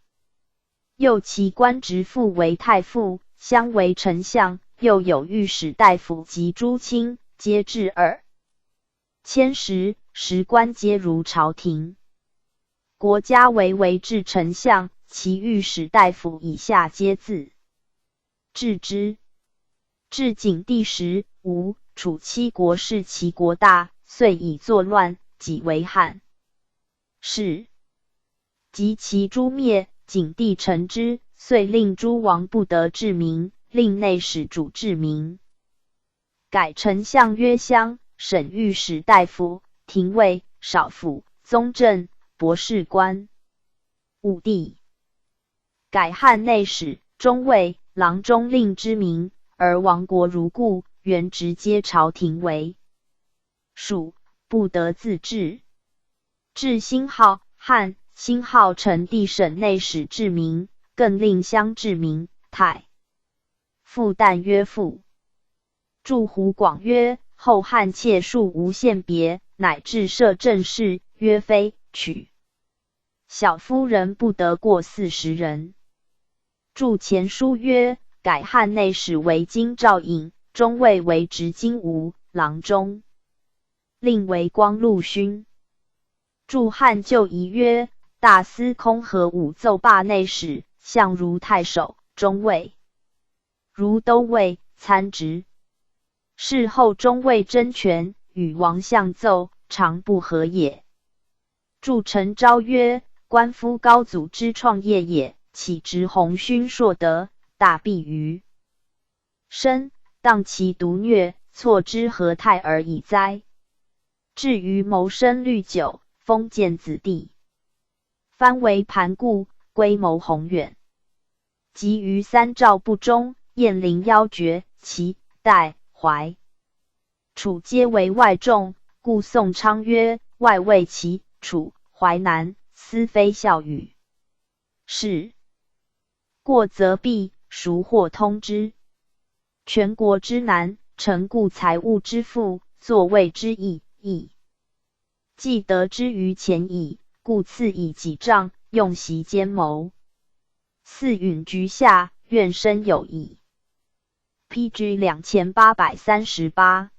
又其官职复为太傅，相为丞相，又有御史大夫及诸卿，皆至2000石，时官皆如朝廷。国家为至丞相，其御史大夫以下皆自治之。至景帝时，吴、楚7国视其国大，遂以作乱，己为汉。是及其诛灭，景帝臣之，遂令诸王不得治民，令内史主治民。改丞相曰襄，审御史大夫、廷尉、少府、宗正、博士官。武帝改汉内史、中尉、郎中令之名，而亡国如故，原直接朝廷为属，不得自治。至兴号、汉，兴号成帝省内史治民，更令乡治民。太傅旦曰父。注胡广曰：后汉妾数无限别，乃至摄政事，曰非娶小夫人不得过40人。注前书曰：改汉内史为京兆尹，中尉为直金吾，郎中令为光禄勋。注汉旧仪曰：大司空和武奏罢内史，相如太守，中尉。如都尉参直。事后中尉争权，与王相奏，常不和也。著陈昭曰：官夫高祖之创业也，岂直鸿勋硕德，大必于身，当其独虐，错之何泰而已哉？至于谋生虑久，封建子弟，藩为盘固，规谋宏远。及于三诏不忠，燕陵夭绝，齐、代、淮、楚皆为外重，故宋昌曰：外为齐、楚、淮南，斯非孝语。是过则必，孰或通之？全国之难，臣固财物之富，作位之义，既得之于前矣，故赐以己杖，用袭奸谋。四允局下，愿生有矣。PG 2838。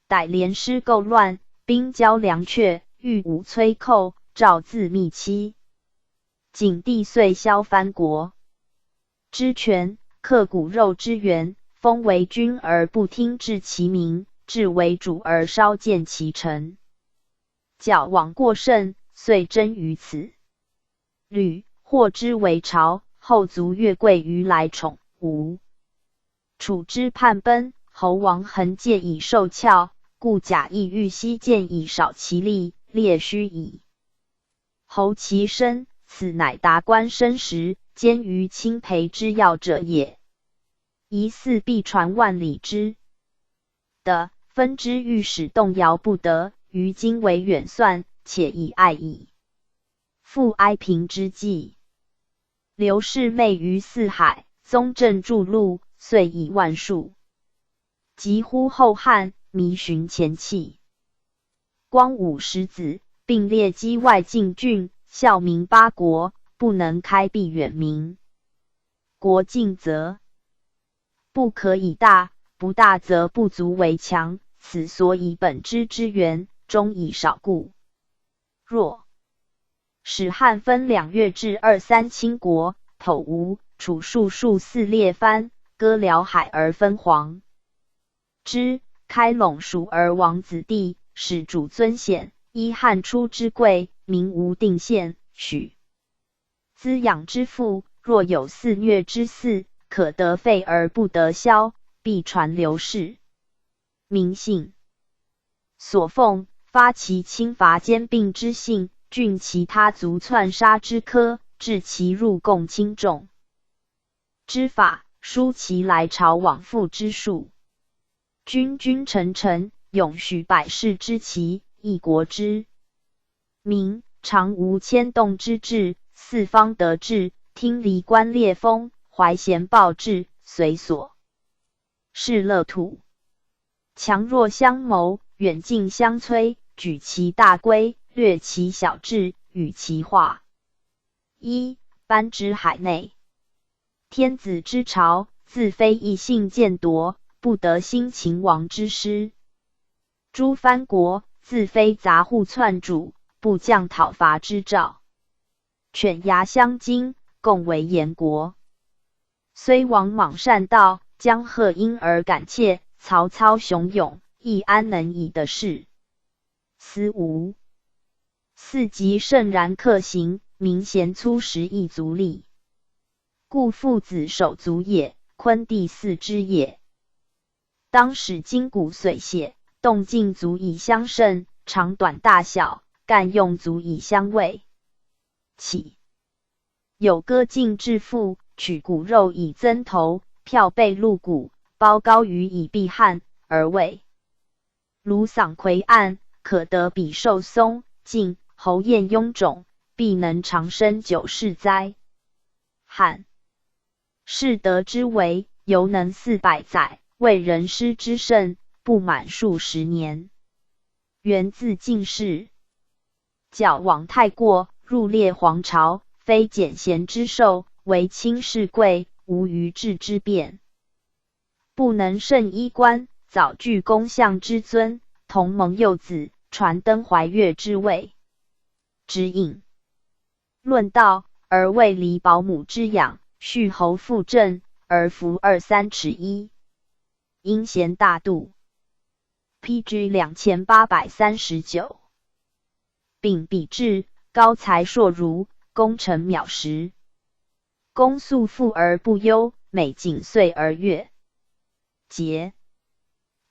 逮连师构乱，兵交梁阙，欲武催寇，诏自密期。景帝遂削藩国之权，克骨肉之源，封为君而不听治其民，治为主而稍见其臣。矫枉过甚，遂臻于此。吕获之为朝，后卒越贵于来宠。吴楚之叛奔，侯王恒借以受翘，故贾谊欲西见以少其力，列虚矣。侯其身，此乃达官身时，兼于亲陪之要者也。疑似必传万里之的，分之欲使动摇不得，于今为远算，且已爱矣。复哀平之计，刘氏媚于四海，宗正著录，遂以万数。及乎后汉，弥寻前弃。光武十子，并列击外境郡，孝明八国，不能开辟远民。国尽则不可以大，不大则不足为强，此所以本之之源，终以少故。若使汉分两越至二三倾国，剖吴、楚数四列藩，割辽海而分黄之，开陇蜀而亡子弟，使主尊显，依汉初之贵，民无定县，许滋养之父，若有肆虐之嗣，可得废而不得消，必传刘氏。民信所奉，发其侵伐兼并之信，郡其他族篡杀之科，致其入贡轻重之法，书其来朝往复之术。君君臣臣，永续百世之齐，一国之民，常无牵动之志，四方得志，听离官列封，怀贤报志，随所是乐土。强弱相谋，远近相催，举其大规，略其小志，与其化。班之海内，天子之朝，自非异性见夺，不得兴秦王之师。诸藩国，自非杂户篡主，不降讨伐之诏。犬牙相惊，共为严国。虽王莽善道，江河因而敢切，曹操雄勇，亦安能以的事？斯无四极圣然克行，民贤粗实亦足力。故父子手足也，昆弟嗣之也。当使筋骨髓血，动静足以相胜，长短大小，干用足以相位。岂有割颈致腹，取骨肉以增头，票背露骨，包膏鱼以避汗，而为颅嗓葵案，可得比寿松、晋、侯晏臃肿，必能长生久世哉？汉士德之为，犹能400载，为人师之盛，不满数十年。源自进士，矫枉太过，入列皇朝，非简贤之寿，为卿士贵，无于治之变。不能胜衣冠，早具公相之尊，同盟幼子，传登怀岳之位。指引论道，而为离保姆之养，续侯复政，而服23尺1，因贤大度。PG 2839，并比至高才硕儒，功成渺实。公素富而不忧，美景岁而悦。节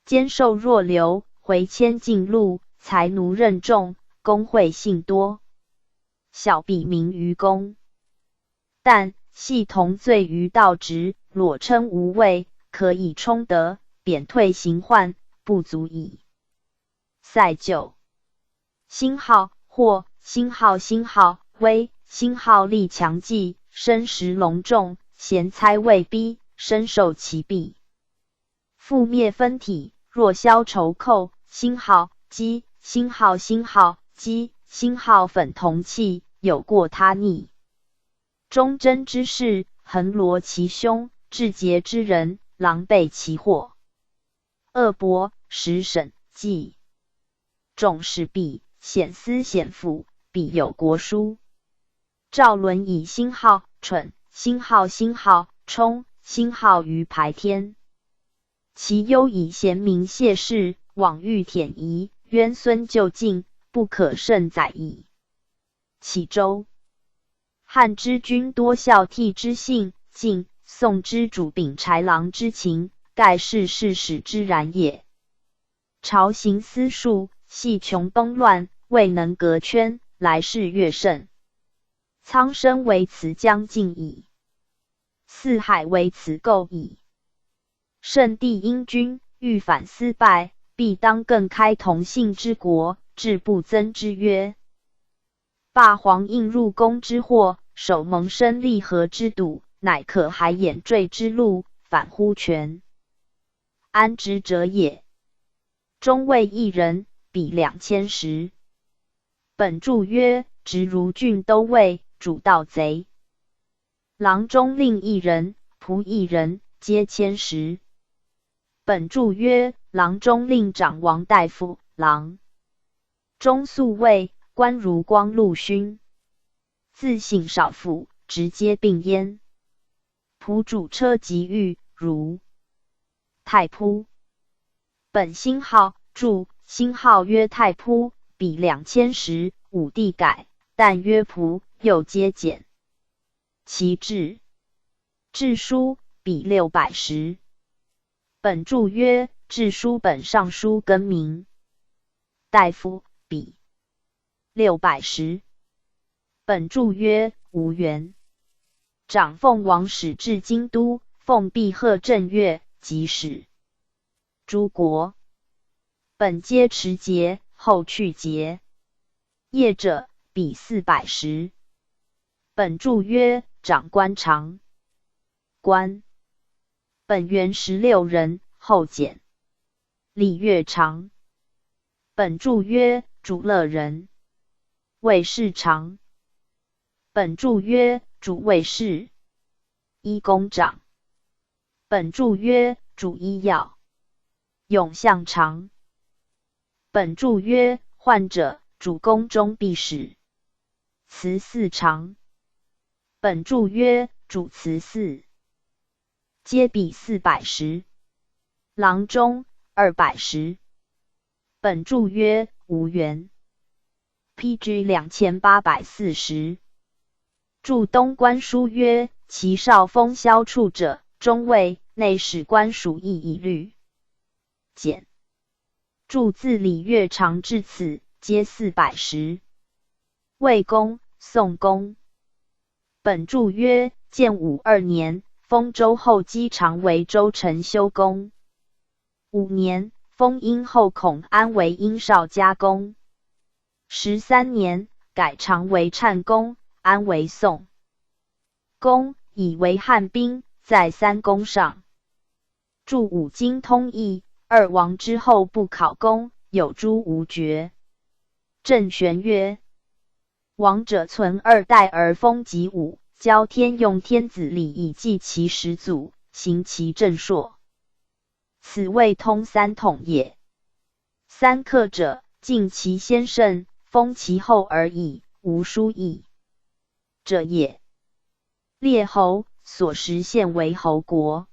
兼受若流，回迁进禄，才奴任重，公惠信多。小必名于公，但系同罪于道直，裸称无畏，可以充德，贬退刑患，不足矣。塞就星号或星号威，星号力强记，身时隆重，贤猜未逼，深受其弊。覆灭分体，若消仇寇，星号姬，星号姬，星号粉同气，有过他逆。忠贞之士，横罗其凶；至节之人，狼狈其祸。恶薄，实审计，重视必显思显父，必有国书。赵伦以星号蠢，星号冲，星号于排天。其忧以贤明谢世，往欲忝夷，冤孙就近，不可胜载矣。启州汉之君多孝悌之信，晋宋之主秉豺狼之情，盖是世始之然也。朝行私术，系穷崩乱，未能隔圈，来世越甚。苍生为此将尽矣，四海为此构矣。圣帝因君欲反思败，必当更开同姓之国，志不增之曰：霸皇应入宫之祸，守蒙生利和之堵，乃可海眼坠之路，反乎权。安直者也。中尉一人，比2000石。本注曰：直如郡都尉，主盗贼。郎中令一人，仆一人，皆1000石。本注曰：郎中令长王大夫，郎中宿尉，官如光禄勋。自省少府，直接并焉。仆主车及御，如太仆。本星号，注星号曰太仆，比2000石，武帝改，但曰仆，又皆减。其志书，比600石。本注曰：志书本尚书更名。大夫，比600石。本注曰：无缘。长凤王使至京都，奉必贺正月，即使。诸国本皆持节，后去节。业者，比400石。本注曰：长官长。官本原16人，后减。礼乐长。本注曰：主乐人。卫士长。本注曰：主卫士。医工长。本注曰：主医药。永相长。本注曰：患者，主宫中必使。慈祀长。本注曰：主慈祀。皆比400石。郎中200石。本注曰：无缘。PG 2840。注东官书曰：其少封萧处者，中尉、内史官属亦一律。减。注自礼乐长至此，皆400石。魏公、宋公。本注曰：建武2年，封周后姬常为周陈修公。5年，封殷后孔安为殷少家公。13年，改常为忏公，安为宋公，以为汉兵，在3公上。注五经通义，2王之后不考公，有诸无爵。郑玄曰：王者存2代而封己武，教天用天子礼以祭其始祖，行其正朔。此谓通3统也。3克者，敬其先圣，封其后而已，无殊异者也。列侯所实现为侯国。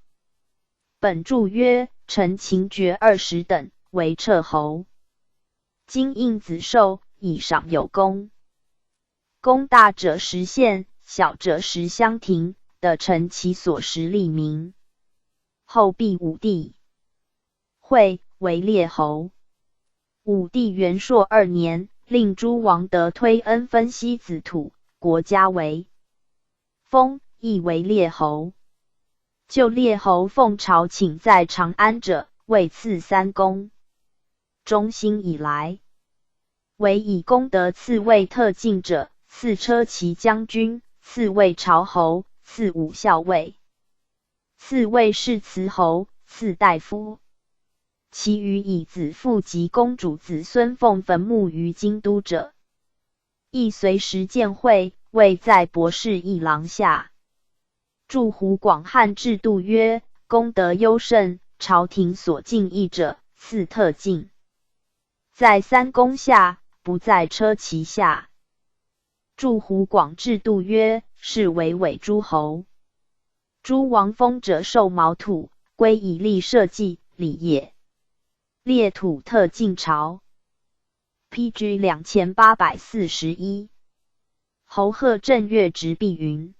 本注曰：陈秦爵20等为彻侯。今应子寿，以赏有功。功大者实县，小者实乡亭，得陈其所实立名。后避武帝会为列侯。武帝元朔2年，令诸王得推恩分西子土，国家为封，亦为列侯。就列侯奉朝请在长安者，位赐3功。中兴以来，唯以功德赐为特进者，赐车骑将军，赐为朝侯，赐武校尉，赐为世祠侯，赐大夫。其余以子父及公主子孙奉坟墓于京都者，亦随时见会，位在博士一郎下。著湖广汉制度曰：功德优胜，朝廷所敬意者，赐特进。在3公下，不在车骑下。著湖广制度曰：是为伪诸侯。诸王封者受毛土，归以立社稷礼也。列土特进朝。PG 2841。侯贺正月执币云。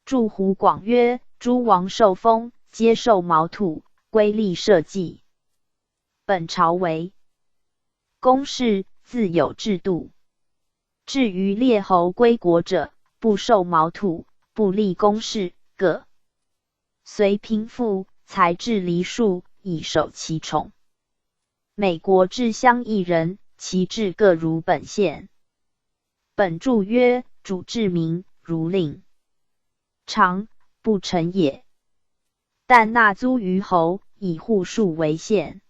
著湖广曰：诸王受封，皆受毛土，归立社稷。本朝为公事，自有制度。至于列侯归国者，不受毛土，不立公事，各随贫富，才智黎庶，以守其宠。每国治乡一人，其治各如本县。本注曰：主治民，如令常不成也。但纳租于侯，以户数为限。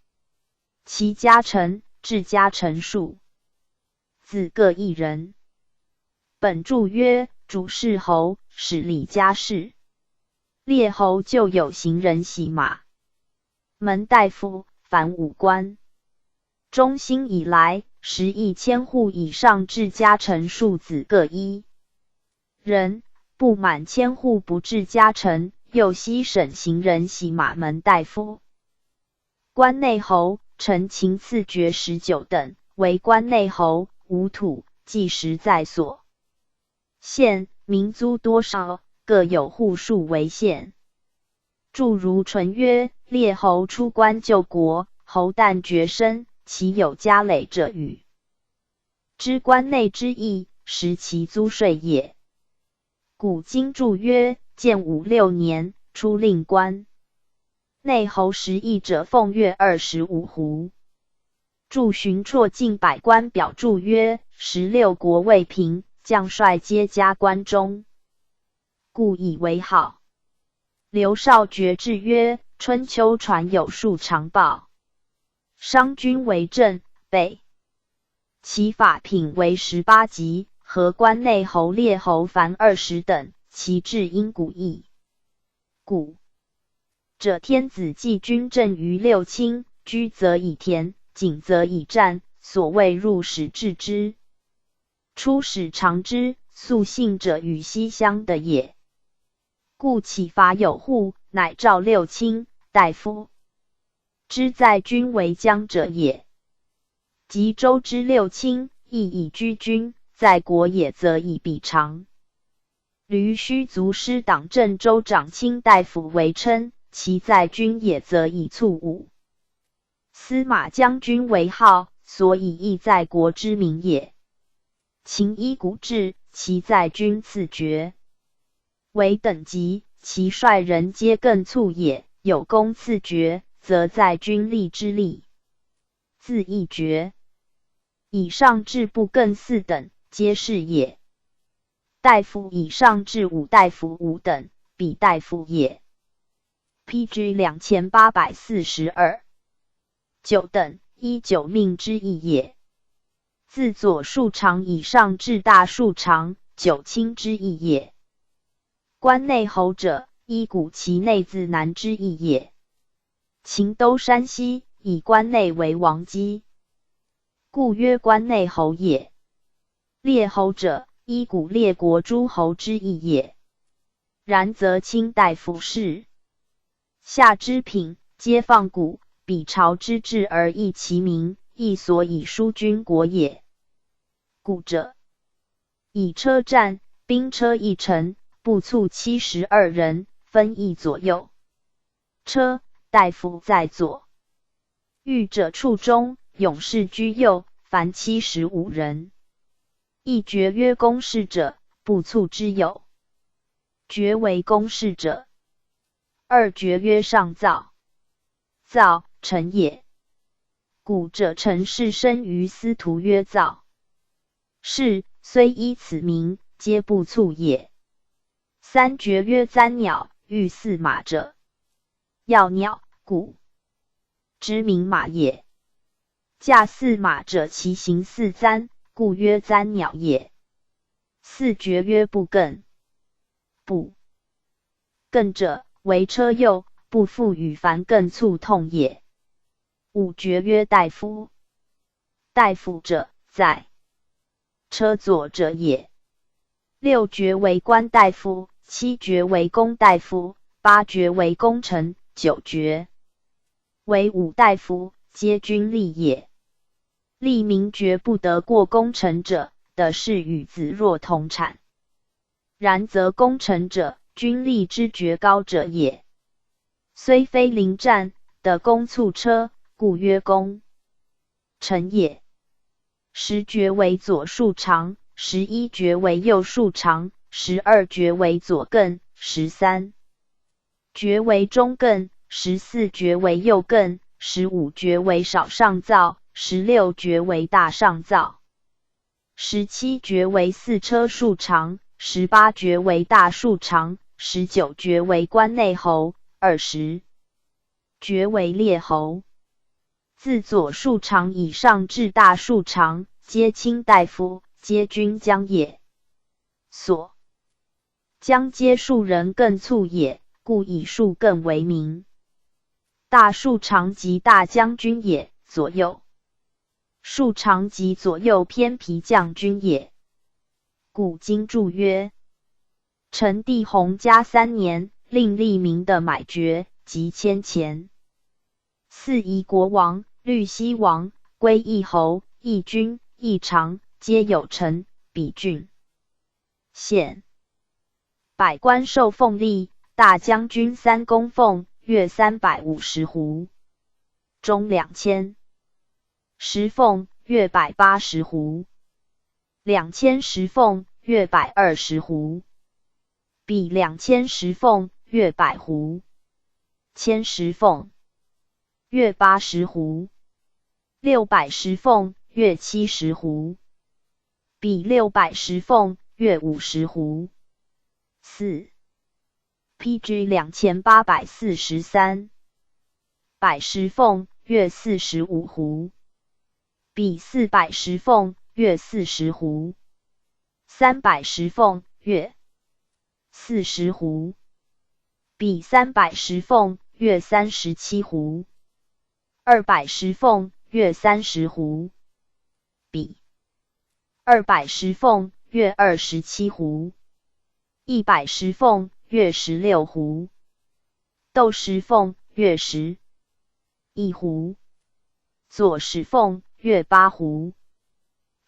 其家臣治家臣数，子各一人。本注曰：主事侯，使理家事。列侯就有行人洗马，门大夫，凡5官。中兴以来，10亿千户以上治家臣数子各一人，不满1000户不治家臣，又悉省行人洗马门大夫。关内侯陈秦赐爵19等，为关内侯，无土，计时在所。县民租多少，各有户数为限。著如纯曰：列侯出关救国，侯旦绝身，其有家累者与知关内之意，实其租税也。古今注曰：建武6年，出令关内侯10邑者，奉月25斛。著荀绰近百官表注曰：16国未平，将帅皆加关中，故以为好。刘绍爵志曰：春秋传有数长报，商君为政，北其法品为18级，和关内侯列侯凡20等，其制因古异。古者天子继军政于6卿，居则以田，井则以战，所谓入室治之，出使常之，素信者与西乡的也。故启法有户，乃召6卿大夫，知在军为将者也。及州之6卿，亦以居军，在国也则以比常。闾虚卒师党镇州长卿大夫为称，其在军也则以卒伍。司马将军为号，所以亦在国之名也。秦依古制，其在军赐爵为等级，其率人皆更卒也。有功赐爵，则在军立之力，自一爵。以上至不更4等，皆是也。大夫以上至5大夫5等，比大夫也。PG 2842。9等，依9命之意也。自左庶长以上至大庶长，9卿之意也。关内侯者，依古其内自南之意也。秦都山西，以关内为王畿，故曰关内侯也。列侯者，依古列国诸侯之意也。然则清大夫士下之品，皆放古，彼朝之制而异其名，亦所以书君国也。古者，以车战，兵车一乘，步卒72人，分役左右。车，大夫在左，御者处中，勇士居右，凡75人。一爵曰公事者，步卒之右。爵为公事者，二爵曰上造。造，臣也。古者臣士生于司徒曰造。是，虽依此名，皆步卒也。三爵曰簪鸟，御驷马者，要鸟，古之名马也。驾驷马者，其形似簪，故曰簪鸟也。四爵曰步艮。步艮者，为车右，不复与凡艮卒痛也。五爵曰大夫。大夫者，在车左者也。六爵为官大夫，七爵为公大夫，八爵为功臣，九爵为武大夫，皆军吏也。吏名爵不得过功臣者，的是与子若同产。然则功臣者，军吏之爵高者也。虽非临战，的公卒车，故曰功臣也。10爵为左庶长，11爵为右庶长，12爵为左艮，13爵为中艮，14爵为右艮，15爵为少上造，16爵为大上造，17爵为四车庶长，18爵为大庶长，19爵为关内侯，20爵为列侯。自左庶长以上至大庶长，皆卿大夫，皆军将也。所将皆庶人艮卒也，故以庶艮为名。大庶长即大将军也，左右庶长即左右偏皮将军也。古今注曰：成帝弘嘉3年，令立民的买爵及迁钱。四夷国王、律西王、归义侯、义军、义长，皆有臣、比郡、县。百官受俸禄，大将军3公俸，月350斛，中2000。十俸，月180斛；2000俸，月120斛；比2000俸，月100斛；1000俸，月80斛；600俸，月70斛；比610俸，月50斛。4. PG 2843，百十俸，月45斛；比410俸，月40斛；310俸，月40斛；比310俸，月37斛；210俸，月30斛；比210俸，月27斛；110俸，月16斛；斗10俸，月11斛；左10俸，月8斛。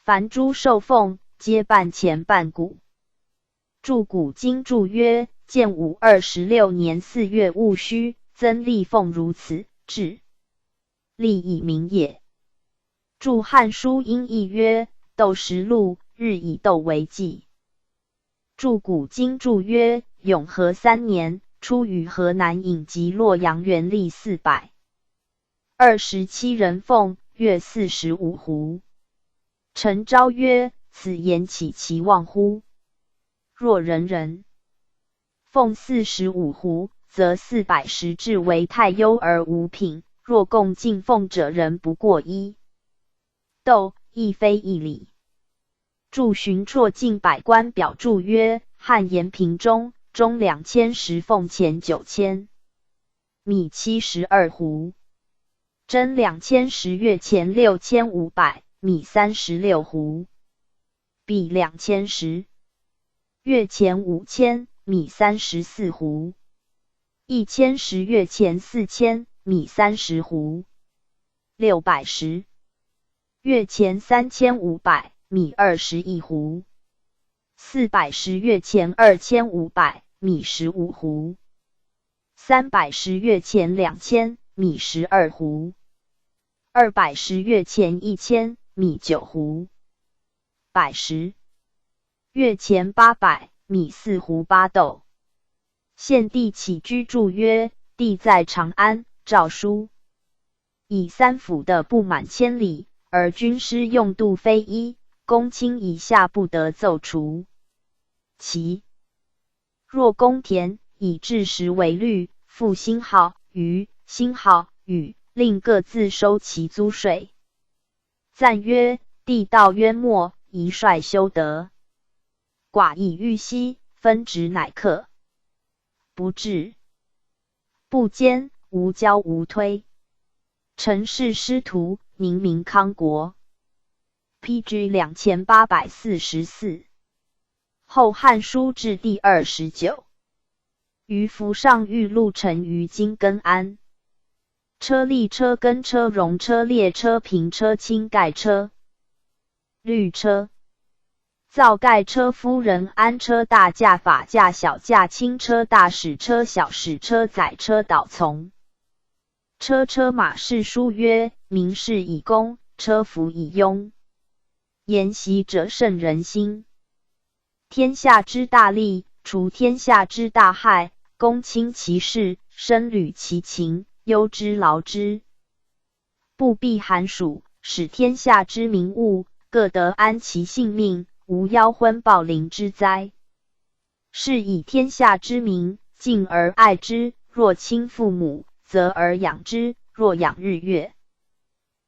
凡诸受俸，皆半钱半谷。注古今注曰：建武26年4月戊戌，增立俸如此，至立以名也。注汉书音译曰：斗10禄，日以斗为计。注古今注曰：永和3年，出于河南尹及洛阳元历427人俸，月45斛。臣昭曰：此言岂其妄乎？若人人俸45斛，则410至为太优而无品；若共进俸者人不过1斗，亦非一理。注荀绰进百官表注曰：汉延平中2010俸钱9000，米72斛；真2010月钱6500，米36斛；比2010月钱5000，米34斛。1000石月钱4000，米30斛。600石月钱3500，米21斛。400石月钱2500，米15斛。300石月钱2000，米12斛。200石月钱1000，米9斛。100石月钱800，米4斛8斗。献帝起居注曰：帝在长安，诏书以3府的不满千里，而军师用度非一，公卿以下不得奏除。其若公田以治时为律，复兴号、虞、兴号、禹，令各自收其租税。赞曰：帝道渊莫，宜率修德。寡以欲息，分职乃克。不治不坚，无骄无推。臣是师徒，宁民康国。PG 2844。后汉书至第29。于服上御路程于今更安。车立车跟车戎车列车平车轻盖车律车造盖车夫人安车大驾法驾小驾轻车大使车小使车载车导从车马士书曰：民事以公，车服以庸。言习者胜人心。天下之大利，除天下之大害，公亲其事，身履其情，忧之劳之。不避寒暑，使天下之民物各得安其性命，无妖昏暴灵之灾。是以天下之民敬而爱之，若亲父母，则而养之，若养日月。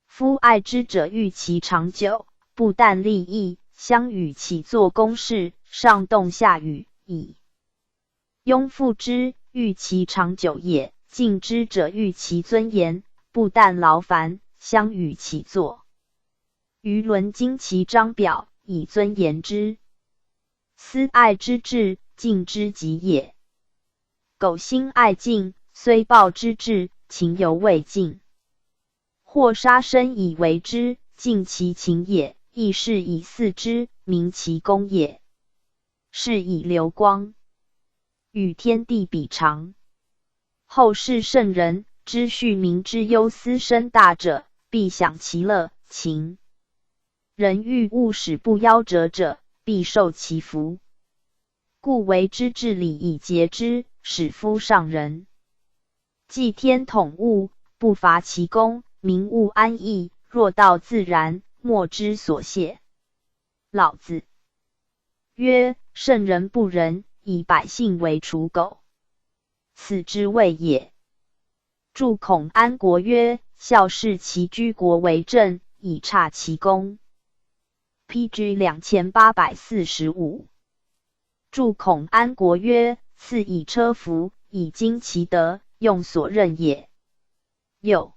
夫爱之者欲其长久，不但利益，相与其作公事，上动下与矣。拥护之，欲其长久也；敬之者欲其尊严，不但劳烦，相与其作。舆论经其章表，以尊严之。思爱之至，敬之极也。苟心爱敬，虽报之至，情犹未尽。或杀生以为之，敬其情也；亦是以祀之，明其功也。是以流光与天地比长。后世圣人知恤民之忧思深大者，必享其乐情。人欲勿使不夭折者，必受其福。故为之治理以节之，使夫上人。祭天统物，不伐其功，民物安逸，若道自然，莫之所谢。老子曰：圣人不仁，以百姓为刍狗，此之谓也。著孔安国曰：孝事其居国为政，以察其功。PG 2845。著孔安国曰：赐以车服，以经其德，用所任也。又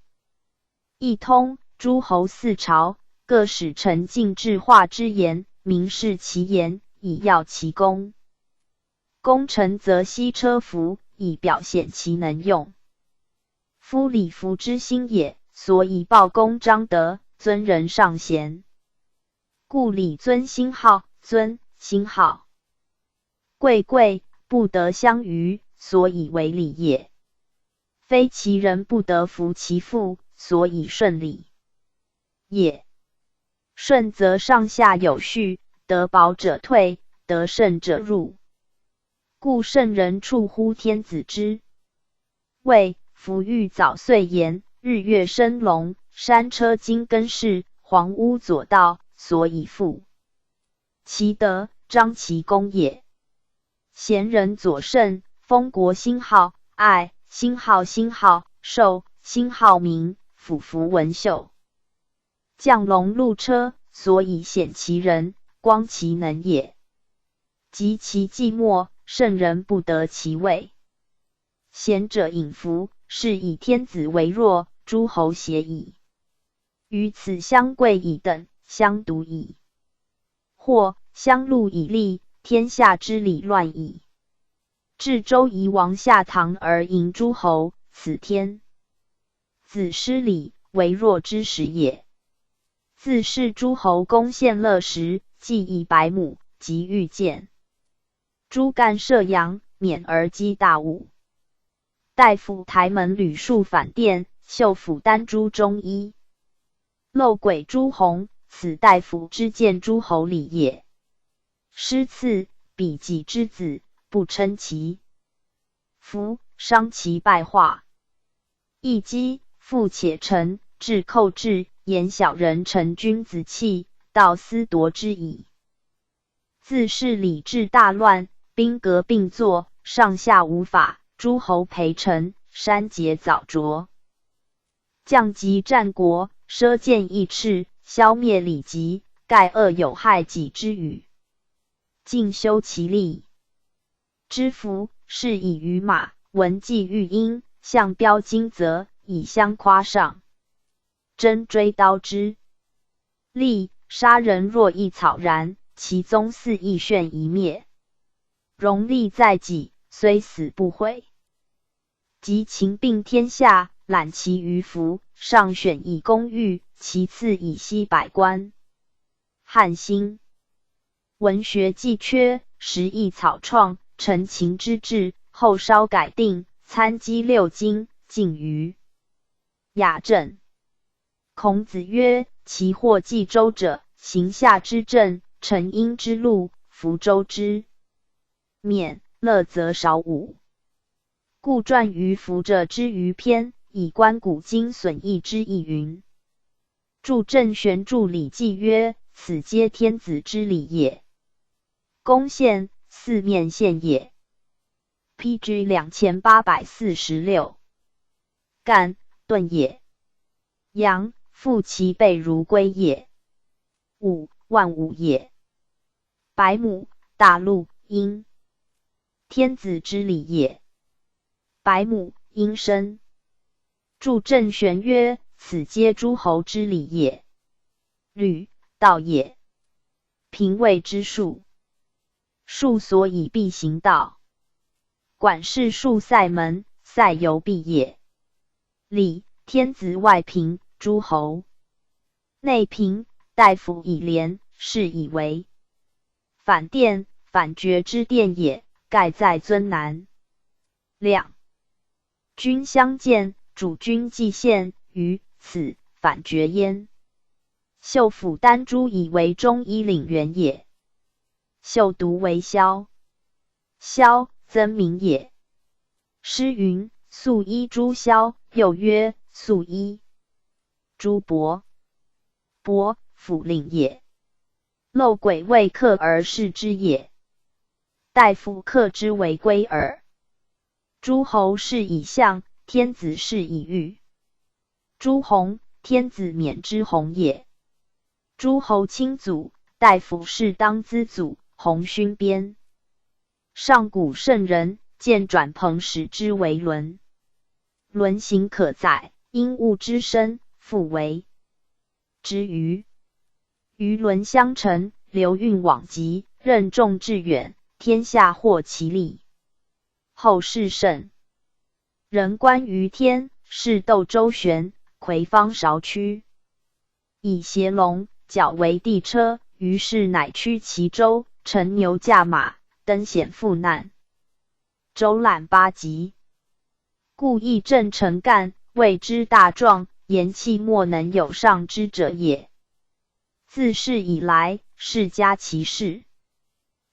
一通诸侯四朝，各使臣敬治化之言，明示其言，以耀其功。功臣则悉车服，以表现其能用。夫礼服之心也，所以报功彰德，尊人上贤。故礼尊兴号，尊兴号。贵不得相与，所以为礼也。非其人不得服其父，所以顺礼也。顺则上下有序，得保者退，得胜者入。故圣人处乎天子之谓，夫欲早岁言，日月生龙，山车金更氏，黄屋左道，所以复其德，彰其功也。贤人左圣，封国兴号，爱兴号兴号，寿兴号明，俯服文秀。将龙鹿车，所以显其人，光其能也。及其寂寞，圣人不得其位。贤者隐伏，是以天子为弱，诸侯协矣。于此相贵以等，相独矣。或相戮以利，天下之理乱矣。至周夷王下堂而迎诸侯，此天子失礼，为弱之始也。自是诸侯攻献乐时，既以百亩，即欲见。诸干涉阳，免而击大物。大夫台门吕树反殿，秀府丹朱中衣。漏轨朱红，此大夫之见诸侯礼也。师次，比己之子，不称其夫，伤其败化。亦姬复且臣，至寇至，言小人成君子气，道私夺之矣。自是礼制大乱，兵革并作，上下无法，诸侯陪臣，山节早着。降及战国，奢见义赤，消灭礼籍，盖恶有害己之语。尽修其利。知服是以于马，文纪育鹰，象标金泽，以相夸上。真追刀之。利杀人若一草然，其宗嗣亦炫一灭。荣利在己，虽死不悔。及秦并天下，揽其余服，上选以公欲，其次以息百官。汉兴。文学既缺，时艺草创，承秦之志，后稍改定，参稽六经，尽于雅正。孔子曰：其或冀周者，行夏之政，成殷之路，服周之免，乐则少武。故传于服者之余篇，以观古今损益之意云。注郑玄注礼记曰：此皆天子之礼也。公献，四面献也。PG 2846。干，盾也。阳，复其背如龟也。武，万物也。百亩，大陆，阴。天子之礼也。百亩，阴生。注郑玄曰：此皆诸侯之礼也。履，道也。平谓之术。术所以必行道。管事术塞门，塞犹必也。礼，天子外平，诸侯内平，大夫以廉，士以为。反殿，反厥之殿也，盖在尊南。两君相见，主君既献，于此反厥焉。秀府丹朱以为中医领员也。秀独为萧，萧曾名也。诗云：素衣朱萧，又曰素衣朱伯。伯，府令也。漏轨未克而视之也。大夫克之为归耳。诸侯是以相，天子是以御。诸侯，天子免之侯也。诸侯亲祖，大夫是当资祖。鸿勋编。上古圣人，见转蓬使之为轮。轮行可载，因物之身，复为之鱼。鱼轮相承，流运往极，任重致远，天下获其利。后世甚。人观于天，是斗周旋，魁方韶屈。以偕龙，角为地车，于是乃驱其周。乘牛驾马，登险赴难，周览八极。故义正成干，谓之大壮，言气莫能有上之者也。自是以来，世家其事。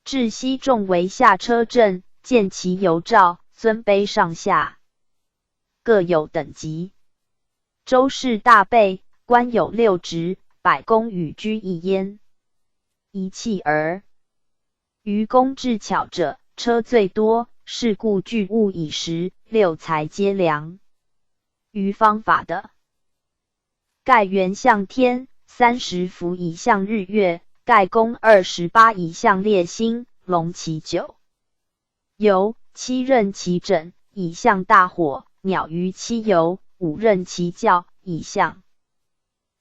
至西仲为下车阵，见其游诏，尊卑上下，各有等级。周氏大备，官有六职，百公与居一焉。一气而于工智巧者，车最多，是故具物以时，六才皆良。于方法的，盖元象天，30伏以象日月，盖宫28以象列星，龙其九。游7任其枕，以象大火，鸟于其游，5任其教，以象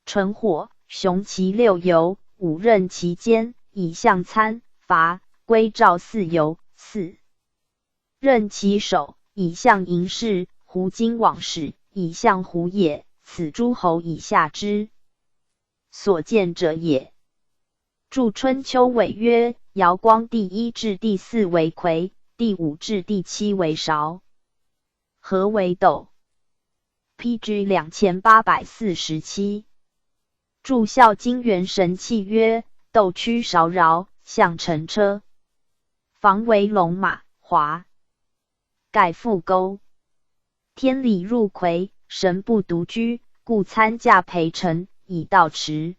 纯火，熊其六游，5任其间，以象参伐。归赵4游，4任其首，以象营事，胡今往始，以象胡也。此诸侯以下之所见者也。注春秋伪曰：尧光第1至第4为魁，第5至第7为韶，何为斗？PG 2847。注孝经元神器曰：斗驱韶饶，象乘车，房为龙马，华盖覆钩。天理入魁，神不独居，故参驾陪臣，以道持。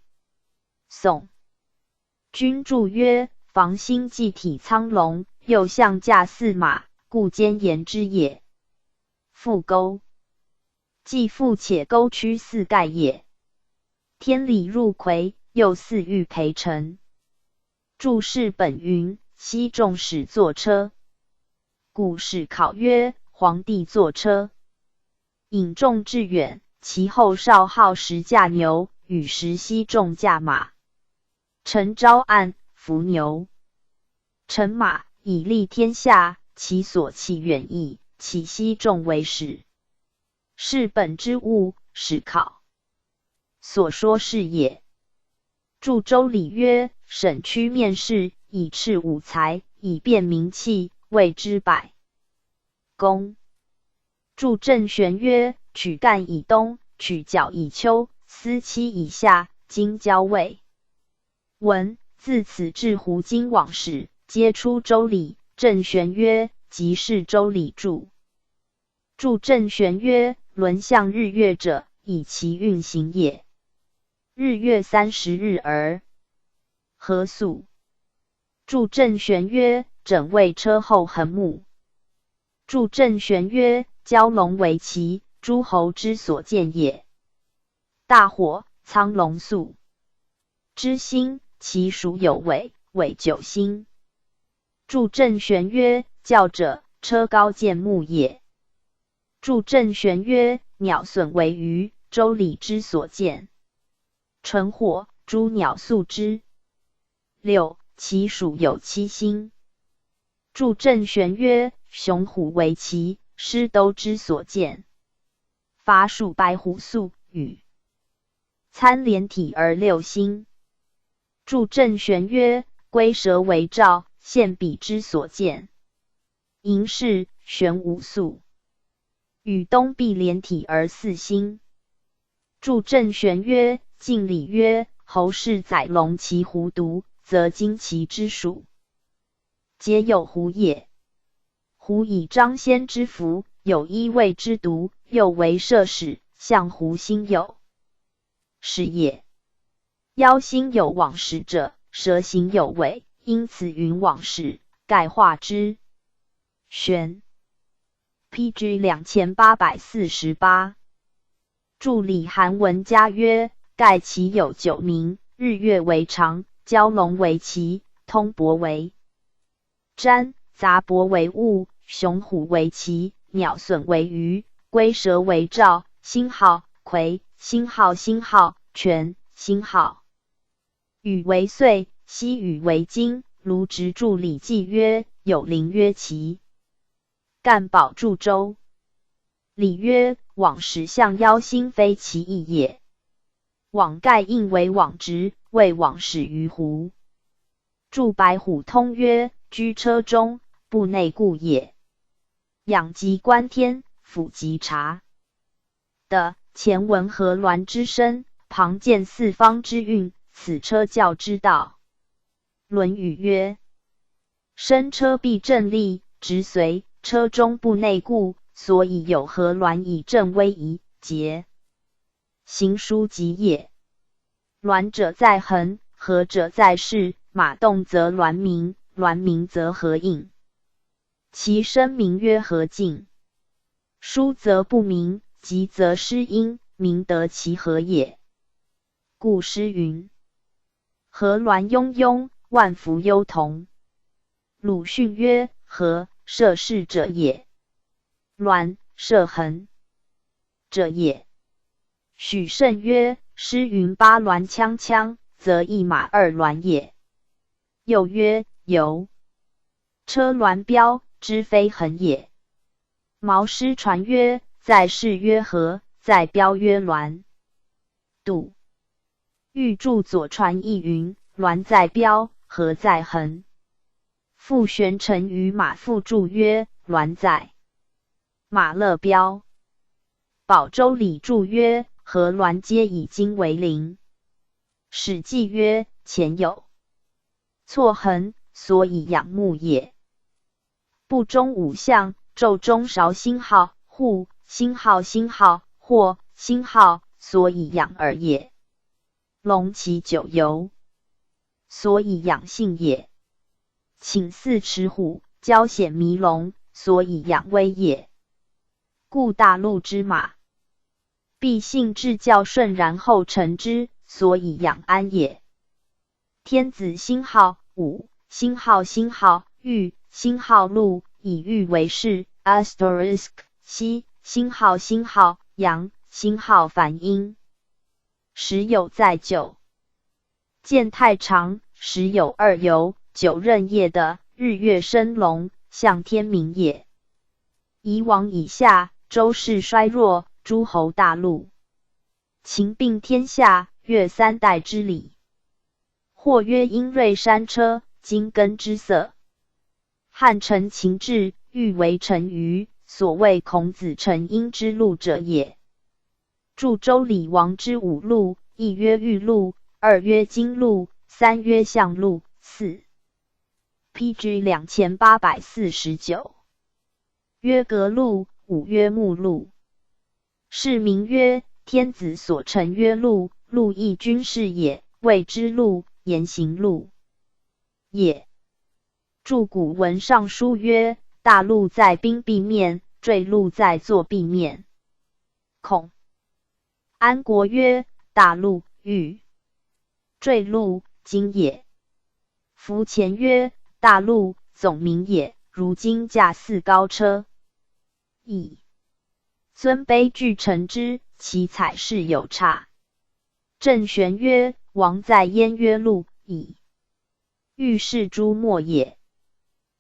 宋君注曰：房星祭体苍龙，又象驾驷马，故兼言之也。覆钩，既覆且钩驱驷盖也。天理入魁，又驷御陪臣。注释本云：昔众使坐车。古史考曰：皇帝坐车，引众至远，其后少号10驾牛，与时西众驾马。臣招按，伏牛。乘马，以利天下，其所弃远矣，其西众为始。是本之物，史考所说是也。注周礼曰：审区面试，以斥五才，以辨名器，谓之百工。注郑玄曰：曲干以东，曲角以丘，司期以下，今交位。文自此至胡今往始，皆出周礼。郑玄曰：即是周礼注。注郑玄曰：轮象日月者，以其运行也。日月30日而何宿？注郑玄曰：整为车后横木。注郑玄曰：蛟龙为其诸侯之所见也。大火，苍龙宿之星，其属有尾，尾9星。注郑玄曰：教者，车高见木也。注郑玄曰：鸟隼为鱼，周礼之所见。纯火，诸鸟宿之。6. 其属有7星。注郑玄曰：熊虎为其狮兜之所见。伐属白虎宿，与参连体而6星。注郑玄曰：龟蛇为兆，现彼之所见。寅是，玄武宿，与东壁连体而4星。注郑玄曰：晋礼曰：侯氏载龙其狐毒，则今其之属，皆有狐也。狐以张先之福，有一位之毒，又为射使，象狐心有是也。妖心有往始者，蛇形有尾，因此云往始，盖化之。玄 PG 2848。注礼韩文家曰：盖其有9名，日月为常，蛟龙为奇，通伯为瞻，杂伯为物，熊虎为奇，鸟隼为鱼，龟蛇为兆，星号魁，星号星号权，星号禹为岁，西禹为金。卢植注礼记曰：有灵曰奇。干宝注周礼曰：往始象妖星，非其意也。往盖应为往直，谓往始于胡。注白虎通曰：居车中，部内固也。养极观天，辅极察的前闻河峦之声，旁见四方之运，此车教之道。论语曰：生车必正立，直随，车中部内固，所以有河峦以正威仪节。行书吉也。峦者在横，河者在势，马动则峦鸣，峦鸣则河应。其声名曰河静。书则不明，急则失音，明得其和也。故诗云：河峦雍雍，万福忧同。鲁迅曰：河，涉势者也。峦，涉横者也。许慎曰：诗云八峦锵锵，则一马二峦也。又曰：由车鸾标，之非恒也。毛诗传曰：在世曰和，在标曰鸾。杜玉注左传亦云：鸾在标，和在恒。傅玄成于马复注曰：鸾在马勒标。宝周礼注曰：和鸾皆以金为邻。史记曰：前有错衡，所以仰慕也。部中五象，昼中韶星号、户星号、星号、或星号，所以仰耳也。龙其九游，所以仰信也。请四持虎，交显弥龙，所以仰威也。故大陆之马，必信至教顺然后成之，所以仰安也。天子星号午，星号星号玉，星号禄，以玉为氏。西星号星号阳，星号反阴。时有在九，见太长，时有二游，九壬夜的日月生龙，象天明也。夷王以下，周氏衰弱，诸侯大陆，秦并天下，越三代之礼。或曰英锐山车，金根之色。汉承秦制，欲为成虞，所谓孔子成殷之路者也。注周礼王之五路，一曰玉路，二曰金路，三曰象路，四 PG 2849。曰革路，五曰木路。是名曰天子所乘曰路，路亦军事也，谓之路，言行路也。注古文上书曰：大路在兵壁面，坠路在坐壁面。孔安国曰：大路玉，坠路金也。夫前曰：大路总名也，如今驾似高车。以尊卑俱成之，其彩饰有差。郑玄曰：王在焉曰路，以玉是诸墨也。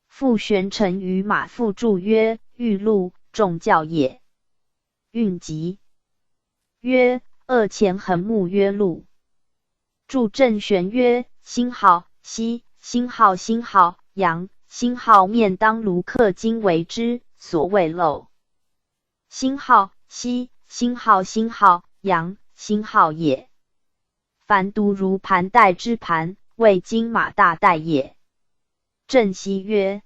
傅玄成于马复注曰：玉路，重教也。运集曰：恶前横木曰路。注郑玄曰：星号西，星号星号阳，星号面当卢克金为之，所谓漏。星号西，星号星号阳，星号也。凡独如盘带之盘，谓金马大带也。郑熙曰：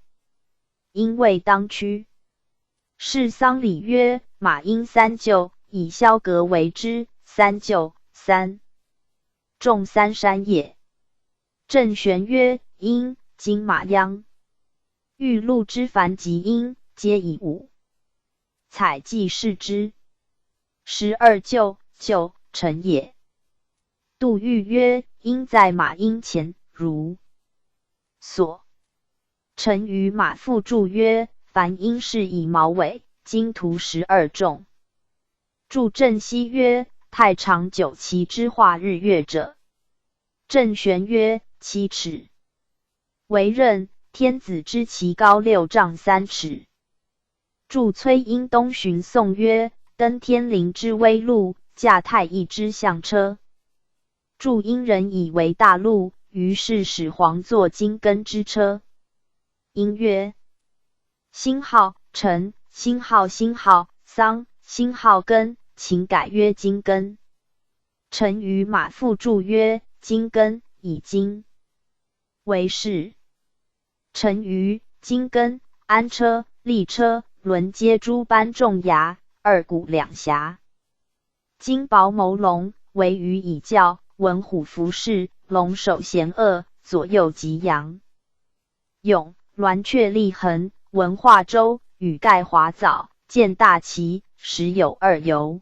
因未当驱。是丧礼曰：马因三厩，以萧革为之，三厩，三众三山也。郑玄曰：因金马央。玉路之凡及因，皆以五采计视之。12厩，厩成也。杜预曰：因在马因前，如所。成于马复注曰：凡因是以毛尾，金徒12众。注郑熙曰：太常九旗之画日月者。郑玄曰：7尺。为任，天子之旗高6丈3尺。注崔英东巡颂曰：登天陵之威路，驾太乙之象车。注因人以为大路，于是始皇作金根之车。因曰：星号辰，星号星号桑，星号根，秦改曰金根。臣于马复注曰：金根，以金为氏。臣于金根、安车、立车、轮皆诸般重牙，二股两匣。金薄谋龙，为羽以教，文虎服饰，龙首衔恶，左右及阳。勇鸾雀立衡，文化周，羽盖华藻，见大旗，时有二游。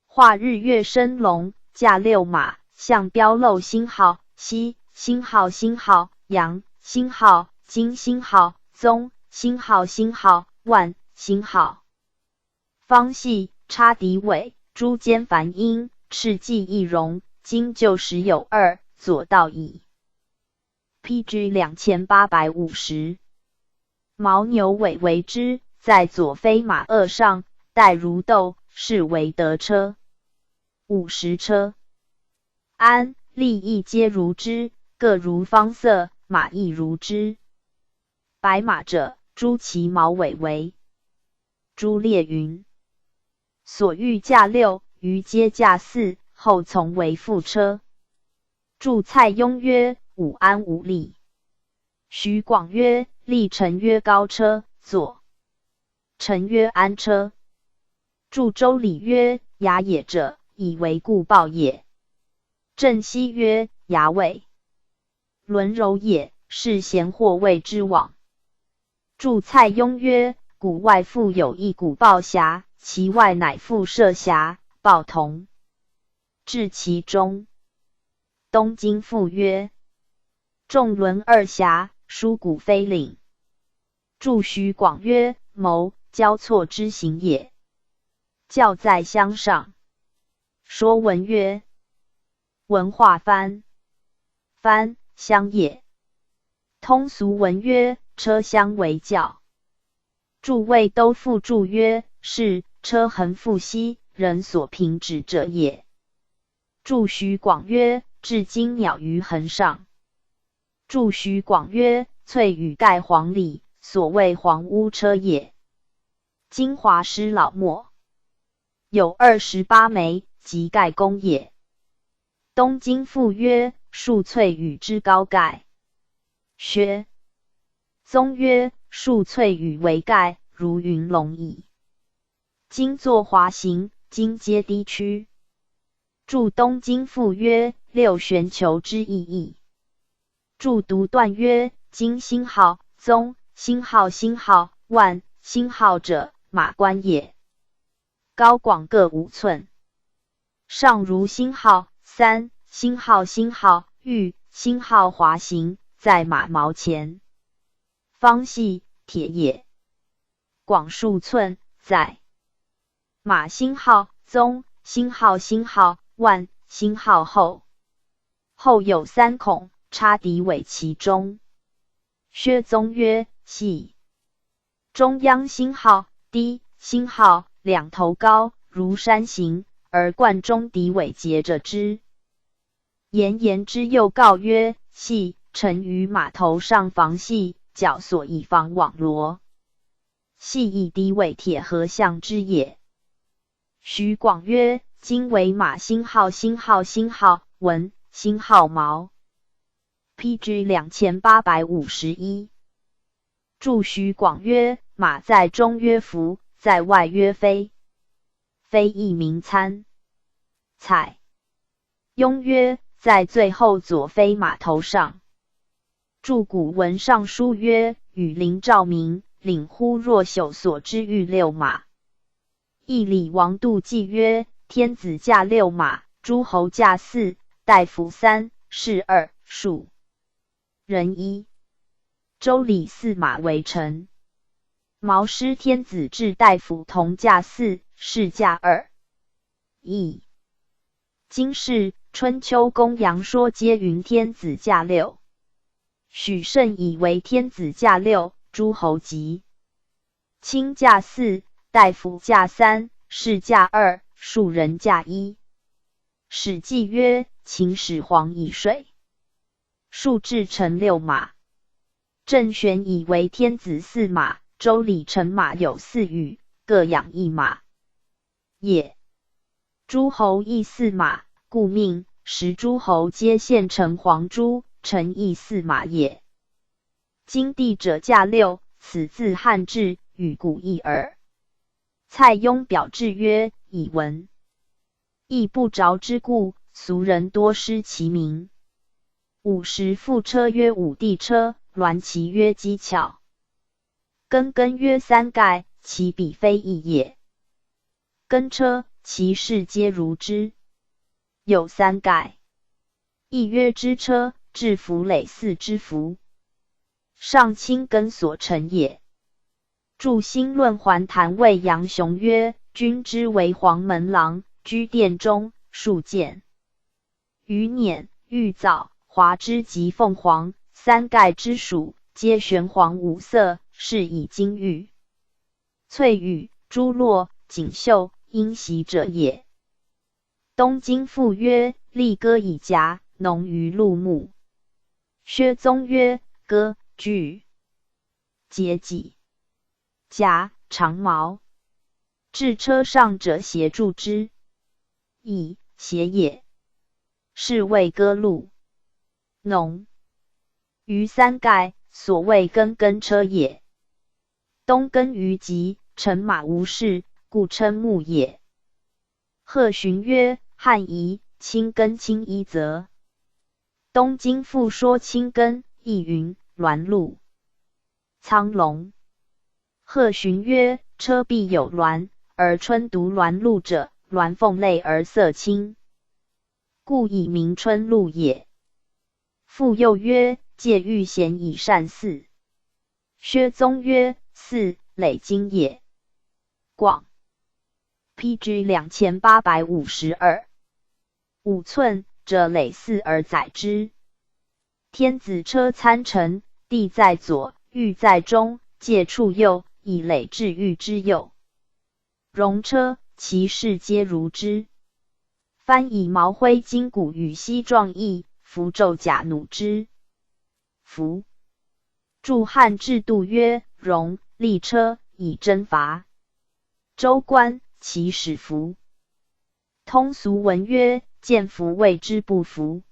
画日月生龙，驾六马，象标漏星号西，星号星号阳，星号金，星号宗，星号星号万，星号方系，插敌尾，诸间繁音，赤骥易容，今就时有二，左道矣。PG 2850。牦牛尾为之，在左飞马二上，带如斗，是为得车。50车。鞍、利亦皆如之，各如方色，马亦如之。白马者，诸其毛尾为。朱列云：所欲驾6，余皆驾4，后从为副车。注蔡邕曰：吾鞍无力。徐广曰：立臣曰高车，左。臣曰安车。注周礼曰：牙也者，以为故报也。郑西曰：牙尾。轮柔也，是贤或谓之往。注蔡邕曰：谷外复有一谷豹峡，其外乃复设峡，豹同。至其中。东京复曰：众轮二峡，疏谷非岭。注徐广曰：谋，交错之行也。教在乡上。说文曰：文化藩，藩，乡也。通俗文曰：车厢为轿。注谓都复注曰：是，车横复息，人所凭止者也。注徐广曰：至今鸟于横上。注徐广曰：翠羽盖黄里，所谓黄屋车也。金华诗老墨。有28枚，即盖公也。东京复曰：树翠羽之高盖。薛宗曰：树翠羽为盖，如云龙矣。今作华行，今皆低曲。注东京复曰：六玄球之意义。注独断曰：今星号、宗、星号、星号、万、星号者，马关也。高广各5寸。上如星号、3、星号、星号、玉、星号滑行，在马毛前。方系，铁也。广数寸，在。马星号、宗、星号、星号、万、星号后。后有3孔，插敌尾其中。薛宗曰：系。中央星号、低星号，两头高，如山形，而冠中敌尾结着之。言之又告曰：系，乘于马头上防系，角所以防网罗。系以敌尾铁合象之也。徐广曰：今为马星号、星号、星号、文、星号毛。PG 2851。注徐广曰：马在中曰伏，在外曰飞。飞亦名参。蔡邕曰：在最后左飞马头上。注古文上书曰：羽林照明，领乎若朽所之御6马。义礼王度记曰：天子驾6马，诸侯驾4，大夫3，士2，庶人1。周礼4马为臣。毛师天子至大夫同驾4，士驾2。义。今世春秋公羊说皆云天子驾6。许慎以为天子驾6，诸侯及。卿驾4，大夫驾3，士驾2，庶人驾1。史记曰：秦始皇以水数至乘6马。郑玄以为天子4马，周礼乘马有4羽，各养1马也。诸侯亦4马，故命10诸侯皆献乘黄猪，乘亦4马也。今帝者驾6，此自汉制，与古异耳。蔡邕表志曰：以闻。亦不着之故，俗人多失其名。50副车曰五地车，鸾旗曰机巧。根曰3盖，其比非异也。根车，其事皆如之。有3盖。亦曰之车，制服累4之服。上清根所成也。注新论还谈谓杨雄曰：君之为黄门郎，居殿中，数见。余辇、玉藻、华之及凤凰，3盖之属，皆玄黄5色，是以金玉、翠羽、珠络、锦绣，因袭者也。东京赋曰：立歌以夹，浓于鹿目。薛宗曰：歌，具节己，夹，长毛，至车上者协助之，以谐也。是谓歌鹿。浓于三盖，所谓根车也。东根于棘，乘马无事，故称木也。贺询曰：汉仪，青根轻一则。东京赋说青根，亦云鸾鹿、苍龙。贺询曰：车必有鸾，而春独鸾鹿者，鸾凤类而色青，故以名春鹿也。复又曰：戒欲贤以善祀。薛宗曰：祀，累金也。广 PG 2852 5寸者累4而载之。天子车参乘，地在左，玉在中，介处右，以累至玉之右。戎车，其事皆如之。翻以毛灰筋骨与犀状翼，符胄甲弩之。符著汉制度曰：戎，立车以征伐。州官其使服。通俗文曰：见服谓之不服。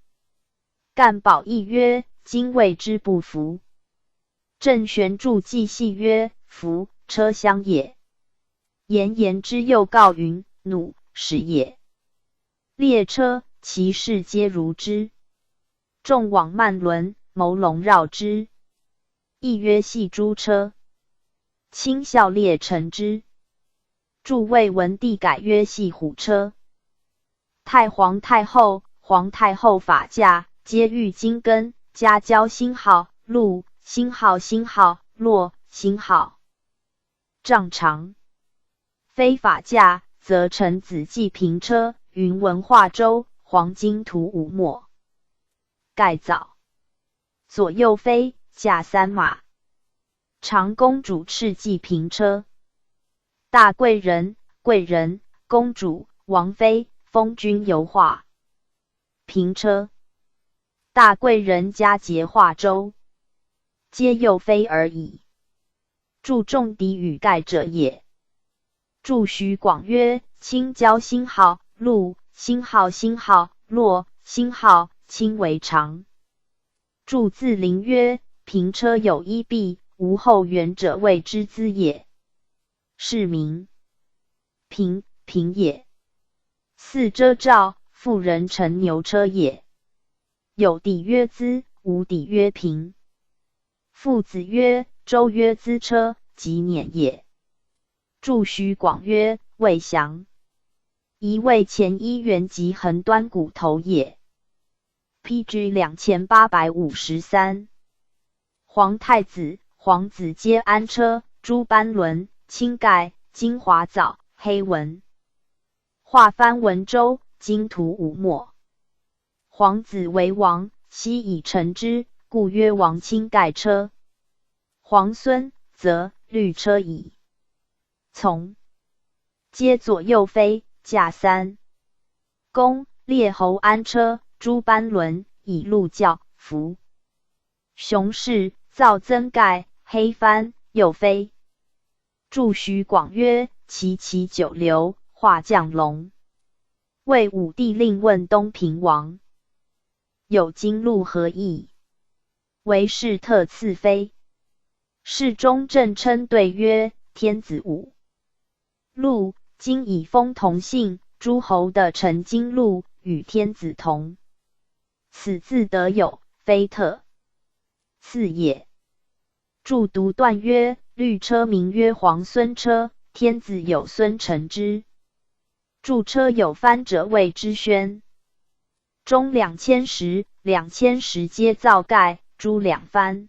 干宝义曰：今谓之不服。郑玄注记系曰：服，车厢也。言之又告云：弩，使也。列车，其事皆如之。众往慢轮，谋龙绕之，亦曰系诸车。卿效列乘之。著魏文帝改曰系虎车。太皇太后、皇太后法驾，皆御金根，加交星号、鹿、星号、络、星号。丈长。非法驾，则乘紫记平车，云文化州，黄金涂五墨。盖早。左右妃，驾3马。长公主赤骑平车。大贵人、贵人、公主、王妃、封君游化平车。大贵人加节化州，皆右妃而已。著重敌与盖者也。著徐广曰：清交星号、鹿、星号、络、星号，轻为长。著自陵曰：平车有一弊，无后援者谓之资也。是名平也。四遮诏，妇人乘牛车也。有底曰资，无底曰平。父子曰：周曰资车，即辇也。著徐广曰：魏降。一位前一元及横端骨头也。PG 2853。皇太子、皇子皆安车，诸班轮，青盖，金华藻，黑纹。画藩文州，金涂五墨。皇子为王，昔以乘之，故曰王青盖车。皇孙则绿车矣。从皆左右妃，驾3公，列侯安车，诸班轮，以鹿教服。雄士造增盖，黑帆，右妃。著徐广曰：其九流，画将龙。魏武帝令问东平王，有金鹿何意？为是特赐妃。世中正称对曰：天子舞鹿，今以封同姓，诸侯的乘金鹿，与天子同。此自得有，非特赐也。著独断曰：绿车名曰皇孙车，天子有孙乘之。著车有藩者谓之宣。中2000石皆造盖，诸两藩。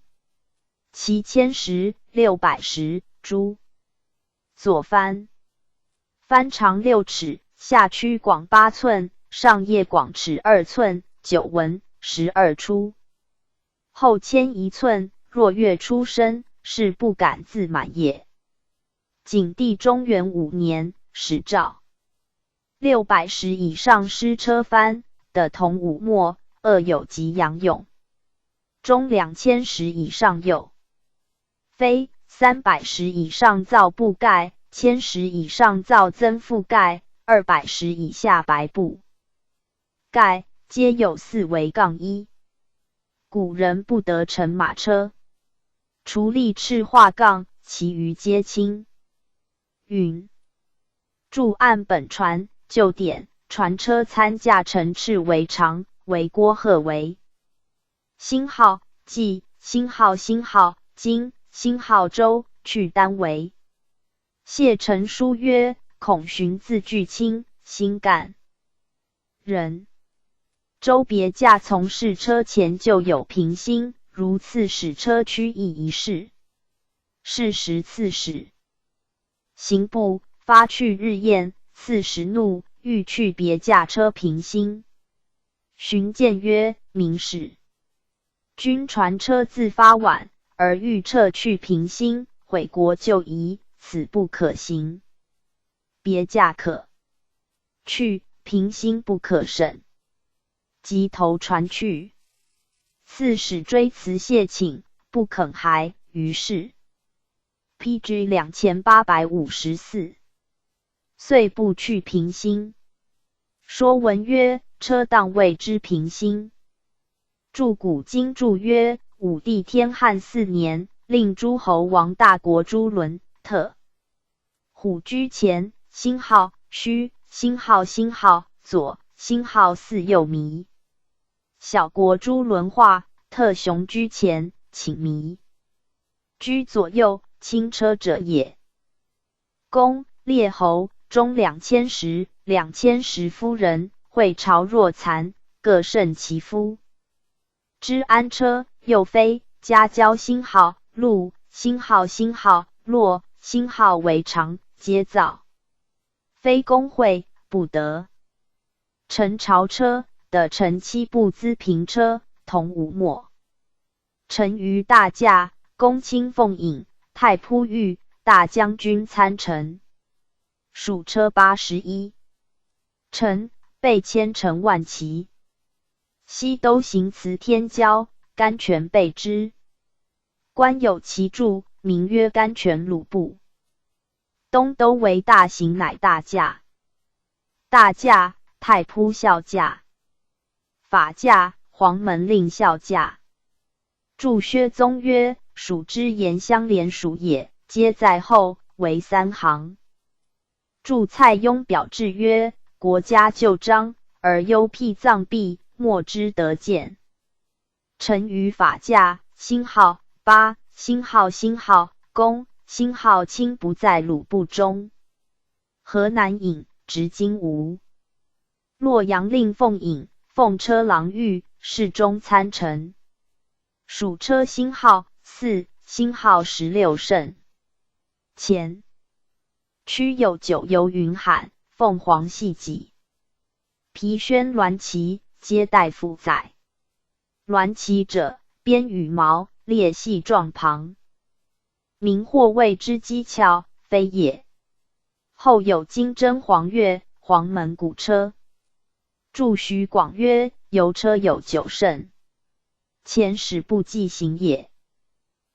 其1000石600石，诸左藩。藩长6尺，下曲广8寸，上叶广尺2寸，9纹，12出。后牵1寸，若月出生，是不敢自满也。景帝中元5年，始诏610以上师车帆的同武末恶有及杨勇，中2010以上有非310以上造布盖，1010以上造增覆盖，210以下白布盖，皆有4为-1。古人不得乘马车，除立赤画杠，其余皆轻。允注按本传旧典，船车参驾乘赤为常，为郭贺为星号冀、星号京、星号州去单为。谢成书曰：孔荀字巨卿，心干人。州别驾从事车前就有平心，如次使车驱役一事。是时刺史刑部发去日宴，刺史怒，欲去别驾车平心。荀谏曰：明使君传车自发晚，而欲撤去平心，毁国就夷，此不可行。别驾可去，平心不可省。即投传去。刺史追辞谢请，不肯还，于是PG 2854，遂不去平心。说文曰：车当谓之平心。注古今注曰：武帝天汉4年，令诸侯王大国诸伦特虎居前，星号虚，星号左，星号4右弥。小国诸伦化，特雄居前，请弥居左右，轻车者也。公列侯中2010夫人，会朝若残，各胜其夫。知安车，右飞，加交星号、禄、星号、洛、星号为常，皆造。非公会，不得。陈朝车的乘7步资平车，同武末。乘于大驾，公卿奉引，太仆御，大将军参乘。属车81。乘被千乘万骑。西都行辞天骄，甘泉备之。官有其著，名曰甘泉鲁部。东都为大行，乃大驾。大驾，太仆校驾。法驾，黄门令校驾。注薛宗曰：蜀之言相连属也，皆在后，为3行。注蔡邕表志曰：国家旧章，而忧辟藏弊，莫之得见。臣于法驾，星号8，星号公，星号卿不在鲁部中。河南尹执金吾。洛阳令奉引，奉车郎御，侍中参乘。属车星号4，星号16胜。前区有9游云罕，凤凰系戟。皮宣鸾旗，皆带负载。鸾旗者，边羽毛，裂细状旁。民或谓之机巧，非也。后有金针黄钺，黄门鼓车。注徐广曰：游车有9胜。前始不记行也。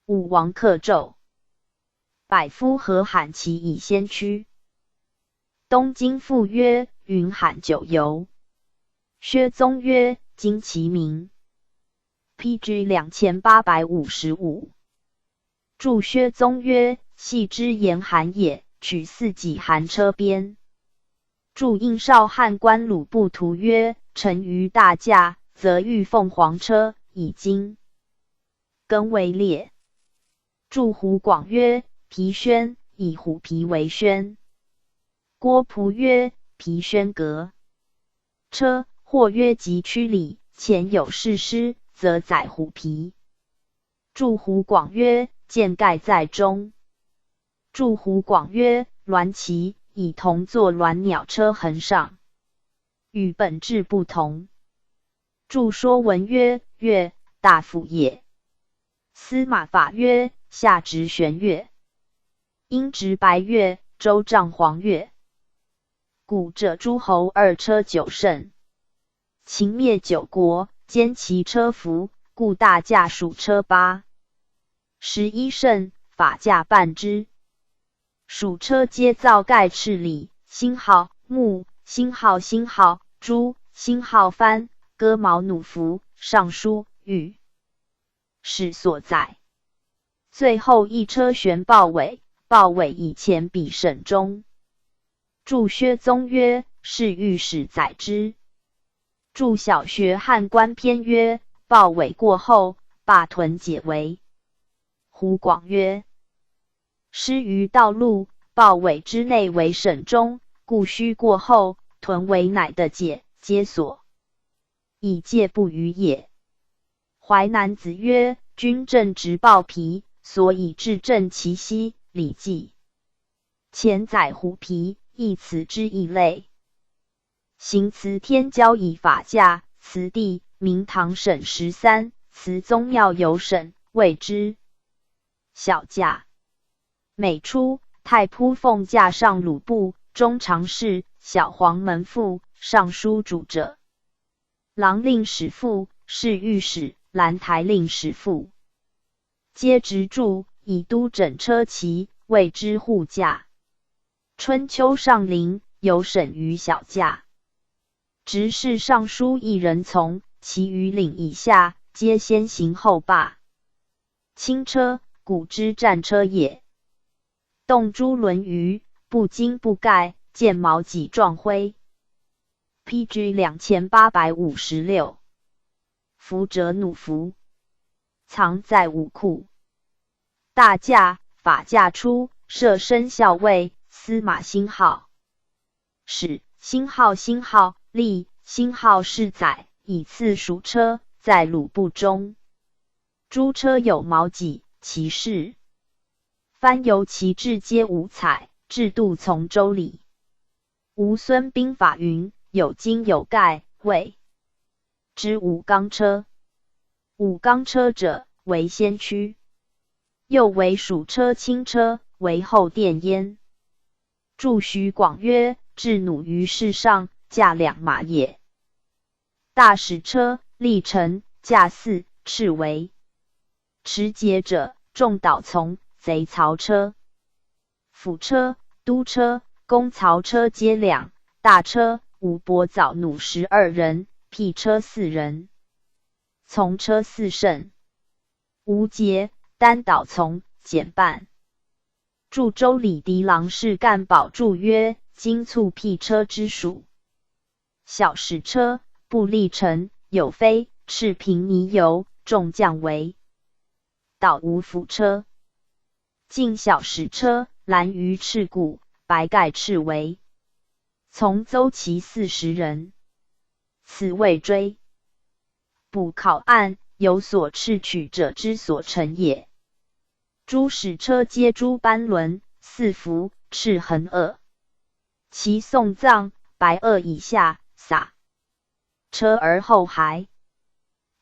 武王克纣，百夫何罕其以先驱。东京父曰：云罕9游。薛宗曰：今其名。PG 2855。注薛宗曰：系之言罕也，取4己寒车边。注应少汉官鲁部图曰：乘于大驾，则欲凤凰车，以金更为列。注胡广曰：皮宣，以虎皮为宣。郭璞曰：皮宣革车，或曰疾驱礼，前有士师，则载虎皮。注胡广曰：剑盖在中。注胡广曰：鸾旗，以铜作鸾鸟车横上，与本质不同。注说文曰：乐，大夫也。司马法曰：下执玄月，阴执白月，周丈黄月。古者诸侯二车九胜，秦灭九国，兼其车服，故大驾属车八。11胜，法驾半之。属车皆造盖敕里，星号木，星号星号朱，星号幡，戈矛弩服，尚书御史所载。最后一车悬豹尾，豹尾以前比审中。注薛宗曰：是御史载之。注小学汉官篇曰：豹尾过后，罢屯解围。胡广曰：失于道路，豹尾之内为审中，故须过后，屯围乃的解，皆所以戒不虞也。淮南子曰：君正直豹皮，所以治正其息。礼记前载狐皮，亦此之一类。行慈天交以法驾，慈帝明堂审13，慈宗庙有审，谓之小驾。每出，太仆奉驾上鲁部，中常侍、小黄门父、尚书主者。郎令史父、侍御史、兰台令史父，皆执柱，以督整车骑，谓之护驾。春秋上陵，有审于小驾。执事尚书一人从，其余领以下，皆先行后罢。轻车，古之战车也。动诸轮舆，不惊不盖，见毛戟状徽。PG 2856。服者弩服，藏在武库。大驾，法驾出，设生校尉，司马星号。使星号星号吏星号侍载，以次属车，在鲁部中。诸车有毛戟，其饰幡由其制皆五彩，制度从周礼。吴孙兵法云：有金有盖，谓之五钢车。五钢车者，为先驱。又为属车轻车，为后垫焉。注徐广曰：制弩于世上，驾2马也。大使车，历程，驾4，赤为。持节者，众导从，贼曹车。辅车、都车、公曹车皆2，大车吴伯藻弩12人，辟车4人。从车4胜。吴节单导从，减半。注周礼狄郎是干宝注曰：今卒辟车之属。小使车，步历程，有飞，赤平泥油，众将为。导无辅车。进小使车，蓝鱼赤骨，白盖赤为。从邹骑40人。此谓追捕考案，有所赤取者之所成也。诸使车皆诸班轮，4服，赤横耳。其送葬，白额以下，撒车而后还。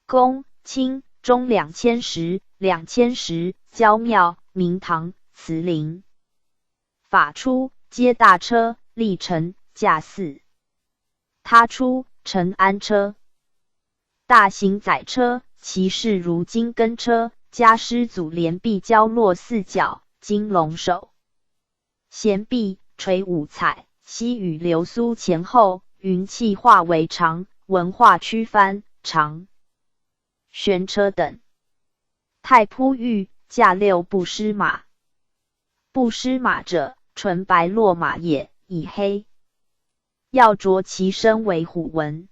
公、卿、中2010交庙、明堂、慈陵。法出，皆大车，历程，驾4。他出，乘安车。大型载车，其势如金根车，加狮组连臂交落4角，金龙首。衔臂，垂5彩，西与流苏前后，云气化为长，文化区幡，长。悬车等。太仆御，驾6步狮马。步狮马者，纯白落马也，以黑。要着其身为虎纹。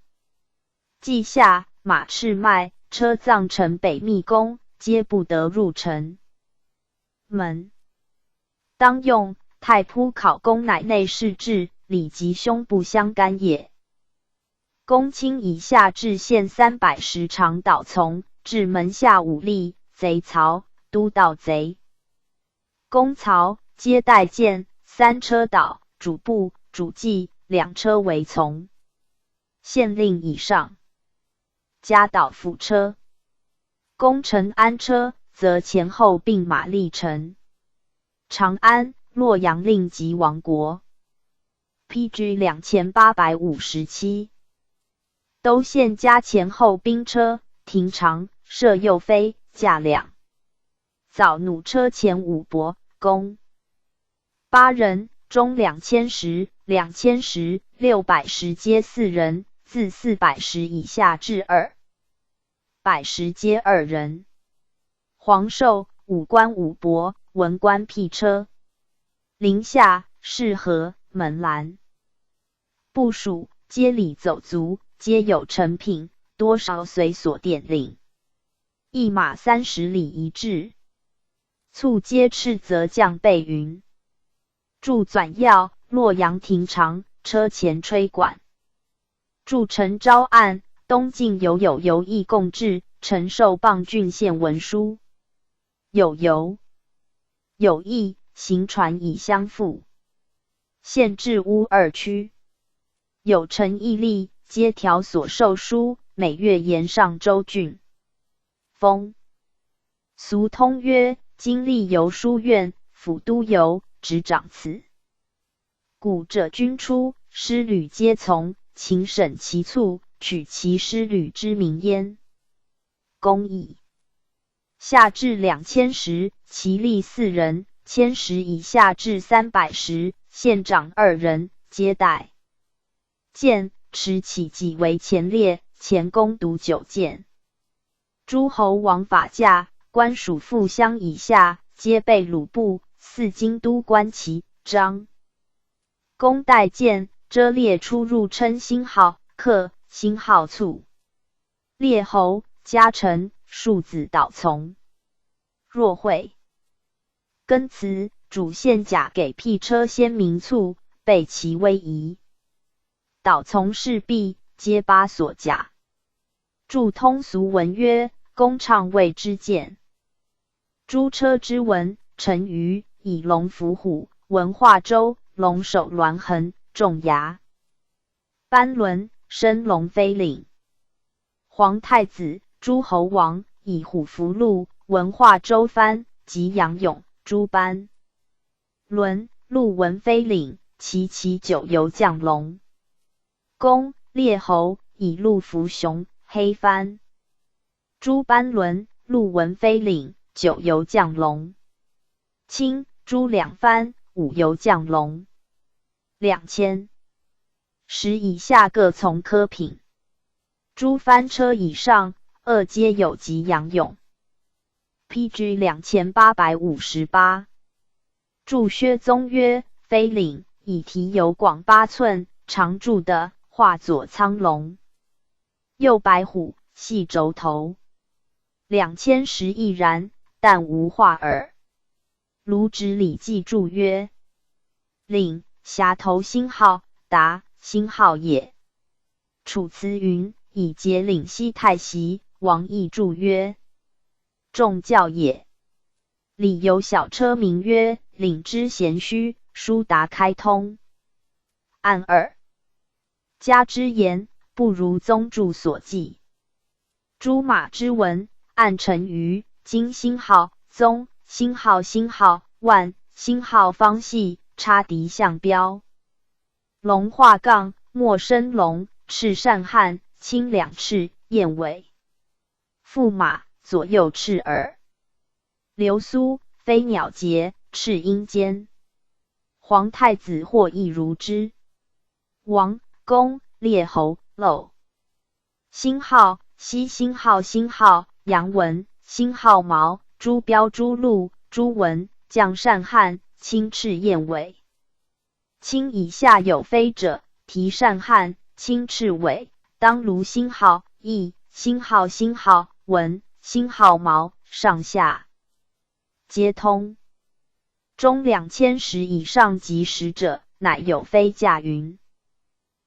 季夏，马赤迈，车葬城北密宫，皆不得入城门。当用，太仆考功乃内侍制，礼及胸部相干也。公卿以下至县310长导从，至门下武力，贼曹、都盗贼。公曹，皆带剑，3车导，主步、主骑2车为从。县令以上。加导辅车。公乘安车，则前后并马历城。长安、洛阳令即亡国。PG 2857。都县加前后兵车，停长，设右飞，驾两。早弩车前5泊，弓8人，中2000石，2000石，600石皆4人，自400石以下至200石皆2人。黄寿5官5帛，文官辟车。临下、市河、门栏。部署街里走卒，皆有成品，多少随所点领。一马30里一至。卒皆斥责将备云。驻纂要，洛阳亭长，车前吹管。驻陈昭案，东晋有游议共治，陈寿傍郡县文书。有议，行船以相附。县治乌2区。有陈义立，皆条所授书，每月言上州郡。封俗通曰：今历游书院，府都邮，执掌此。古者军出，师旅皆从，请审其卒，取其师旅之名焉。公矣。下至2000石，其吏4人，1000石以下至300石，县长2人，皆代。见持起己为前列，前攻读9件。诸侯王法驾，官属副乡以下，皆被鲁部，4京都官旗章。公代见，遮列出入称星号，克星号卒。列侯家臣庶子导从。若会庚辞，主献甲给辟车先民卒，备其威仪。导从事毕，皆扒所甲。著通俗文曰：公倡谓之见。诸车之文，成于以龙伏虎，文化周，龙首鸾横，重牙。班轮，生龙飞领。皇太子、诸侯王，以虎伏鹿，文化周藩，及杨勇、诸班。轮，鹿文飞领，其9游将龙。公列侯，以鹿伏熊，黑帆。诸班轮，鹿文飞领，9游将龙。卿诸两帆，5游将龙。2000石以下各从科品。诸帆车以上，2皆有及杨勇。PG 2858。著薛宗曰：飞领，以蹄有广8寸，长柱的，画左苍龙，右白虎，细轴头。2000石亦然，但无画耳。卢植礼记注曰：领，辖头星号，达星号也。楚辞云：以节领西太息。王毅注曰：众教也。礼有小车名曰领之贤虚，书达开通。按耳。家之言，不如宗注所记。诸马之文，按成于今星号、宗、星号、万、星号方系，插敌象标。龙画杠，莫生龙，翅善汉，轻2翅，燕尾。驸马，左右翅耳。流苏，飞鸟节，翅鹰尖。皇太子或亦如之。王、公、列侯、漏。星号、西星号、杨文、星号毛、朱标、朱禄、朱文、将善汉，轻翅燕尾。轻以下有飞者，提善汉，轻翅尾，当如星号、翼、星号、文、星号毛，上下皆通。中2000石以上及10者，乃有飞驾云。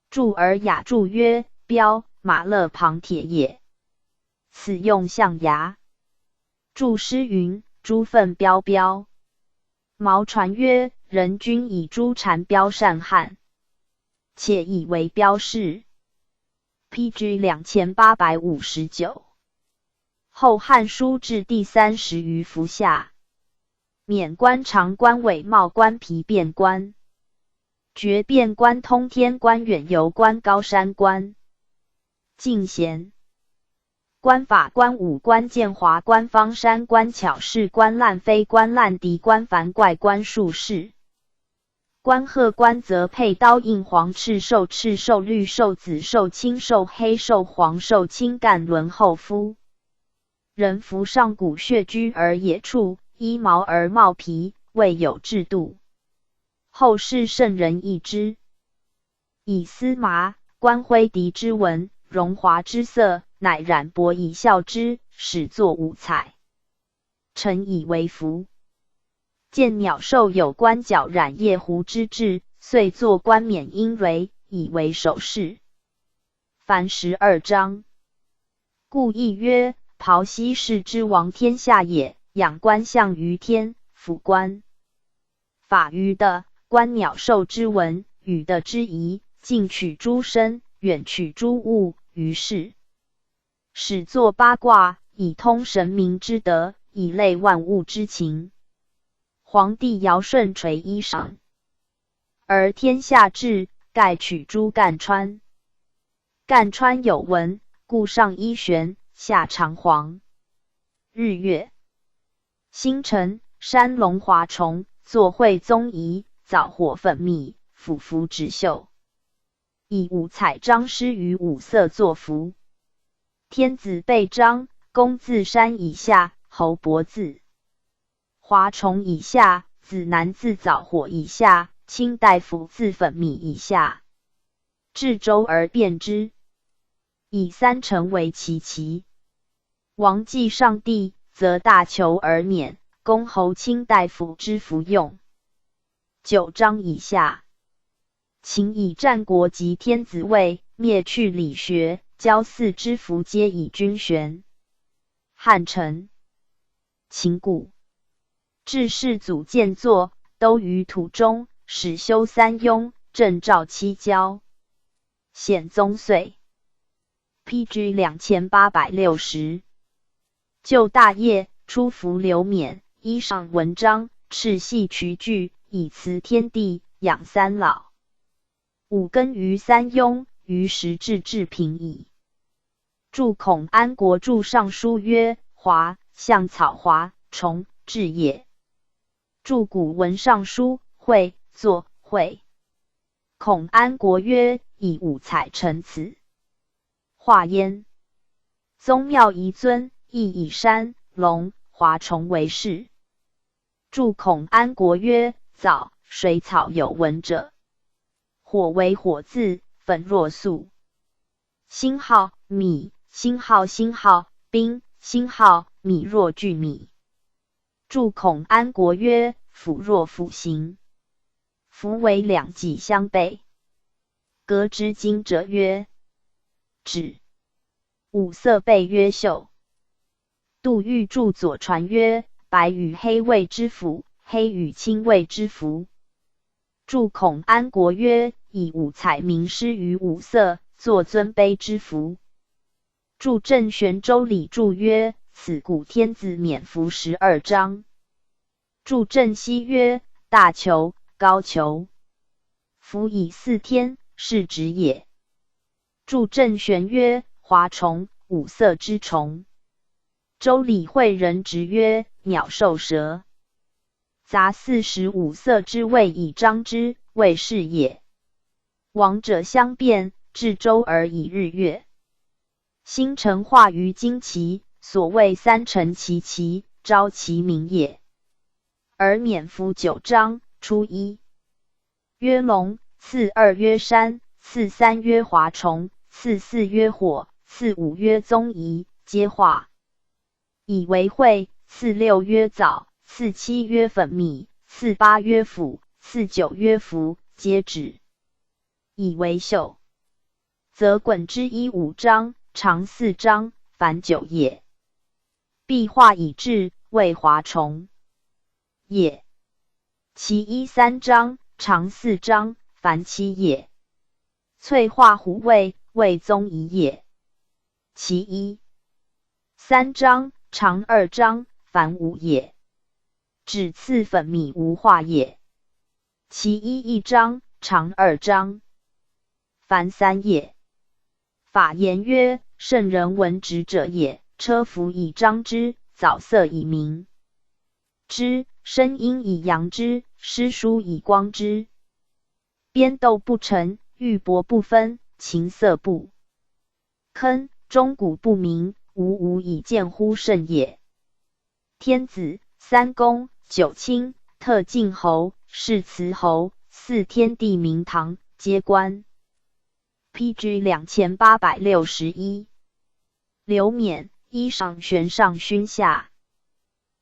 注而雅注曰：标，马勒旁铁也。此用象牙。注诗云：朱奋标标。毛传曰：人君以朱蝉标善汉，且以为标示。PG 2859。后汉书至第30余服下。免官长官尾帽官皮变官。爵变官通天官远游官高山官。进贤。官法官武官建华官方山官巧士官烂飞官烂敌官凡怪官术士。官鹤官则佩刀印黄赤兽赤兽绿兽紫兽青兽黑兽黄兽青干轮后夫。人服上古血居而野畜，依毛而冒皮，未有制度。后世圣人议之。以司麻官徽狄之纹，荣华之色，乃染帛以效之，始作五彩。臣以为服。见鸟兽有官角染叶狐之志，遂作冠冕缨蕤，以为首饰。凡12章。故亦曰：庖西氏之王天下也，养官象于天，辅官。法于的观鸟兽之文，与的之宜，近取诸身，远取诸物，于是始作八卦，以通神明之德，以类万物之情。皇帝尧舜垂衣裳，而天下治，盖取诸干川。干川有纹，故上衣玄，下长黄。日月星辰山龙华虫，作会宗仪，藻火粉蜜，俯伏直绣。以五彩章施于五色作服。天子背章，公自山以下，侯伯自华虫以下，子南自藻火以下，卿大夫自粉蜜以下。至周而变之，以三成为其旗。王祭上帝，则大求而免，公侯卿大夫之服用。9章以下。秦以战国及天子位，灭去理学，教祀之服皆以君悬。汉臣。秦故至世祖建作，都于土中，始修三庸，正照七交。显宗岁。PG 2860。就大业，出服流免，衣上文章，赤系渠具，以辞天地，养三老。五根于三庸，于时至平矣。著孔安国著尚书曰：华，象草华，虫，至也。著古文尚书，会，作，会。孔安国曰：以五彩成此。化焉。宗庙遗尊，亦以山龙华虫为饰。著孔安国曰：藻水草有纹者，火为火字，粉若素。星号米，星号兵，星号米若巨米。著孔安国曰：斧若斧形。斧为两髻相背。革之经者曰：指。五色背曰绣。杜预著左传曰：白与黑谓之符，黑与青谓之符。著孔安国曰：以五彩名师于五色，作尊卑之符。著郑玄周礼注曰：此古天子免服12章。著郑熙曰：大裘，高裘。服以四天，是直也。著郑玄曰：华虫，五色之虫。周礼会人直曰：鸟兽蛇。杂45色之谓以章之，谓是也。王者相变，至周而以日月。星辰化于旌旗，所谓三辰其旗，昭其名也。而免服9章，初一曰龙，次2曰山，次3曰华虫，次4曰火，次5曰宗仪，皆化。以为会，次6曰藻，次7曰粉蜜，次8曰斧，次9曰符，皆止。以为秀，则滚之衣5章，长4章，凡9也。壁画以制，谓华虫也。其衣3章，长4章，凡7也。翠画虎尾，谓宗仪也。其一3章，长2章，凡5也。指次粉米无化也。其一章，长2章，凡3也。法言曰：圣人闻直者也，车服以彰之，藻色以明之，声音以扬之，诗书以光之。边斗不成，玉帛不分，琴瑟不铿，钟鼓不鸣，无以见乎圣也。天子、3公、9卿、特进侯、世祠侯、4天地明堂，皆官。PG 2861。刘勉，一上玄上勋下。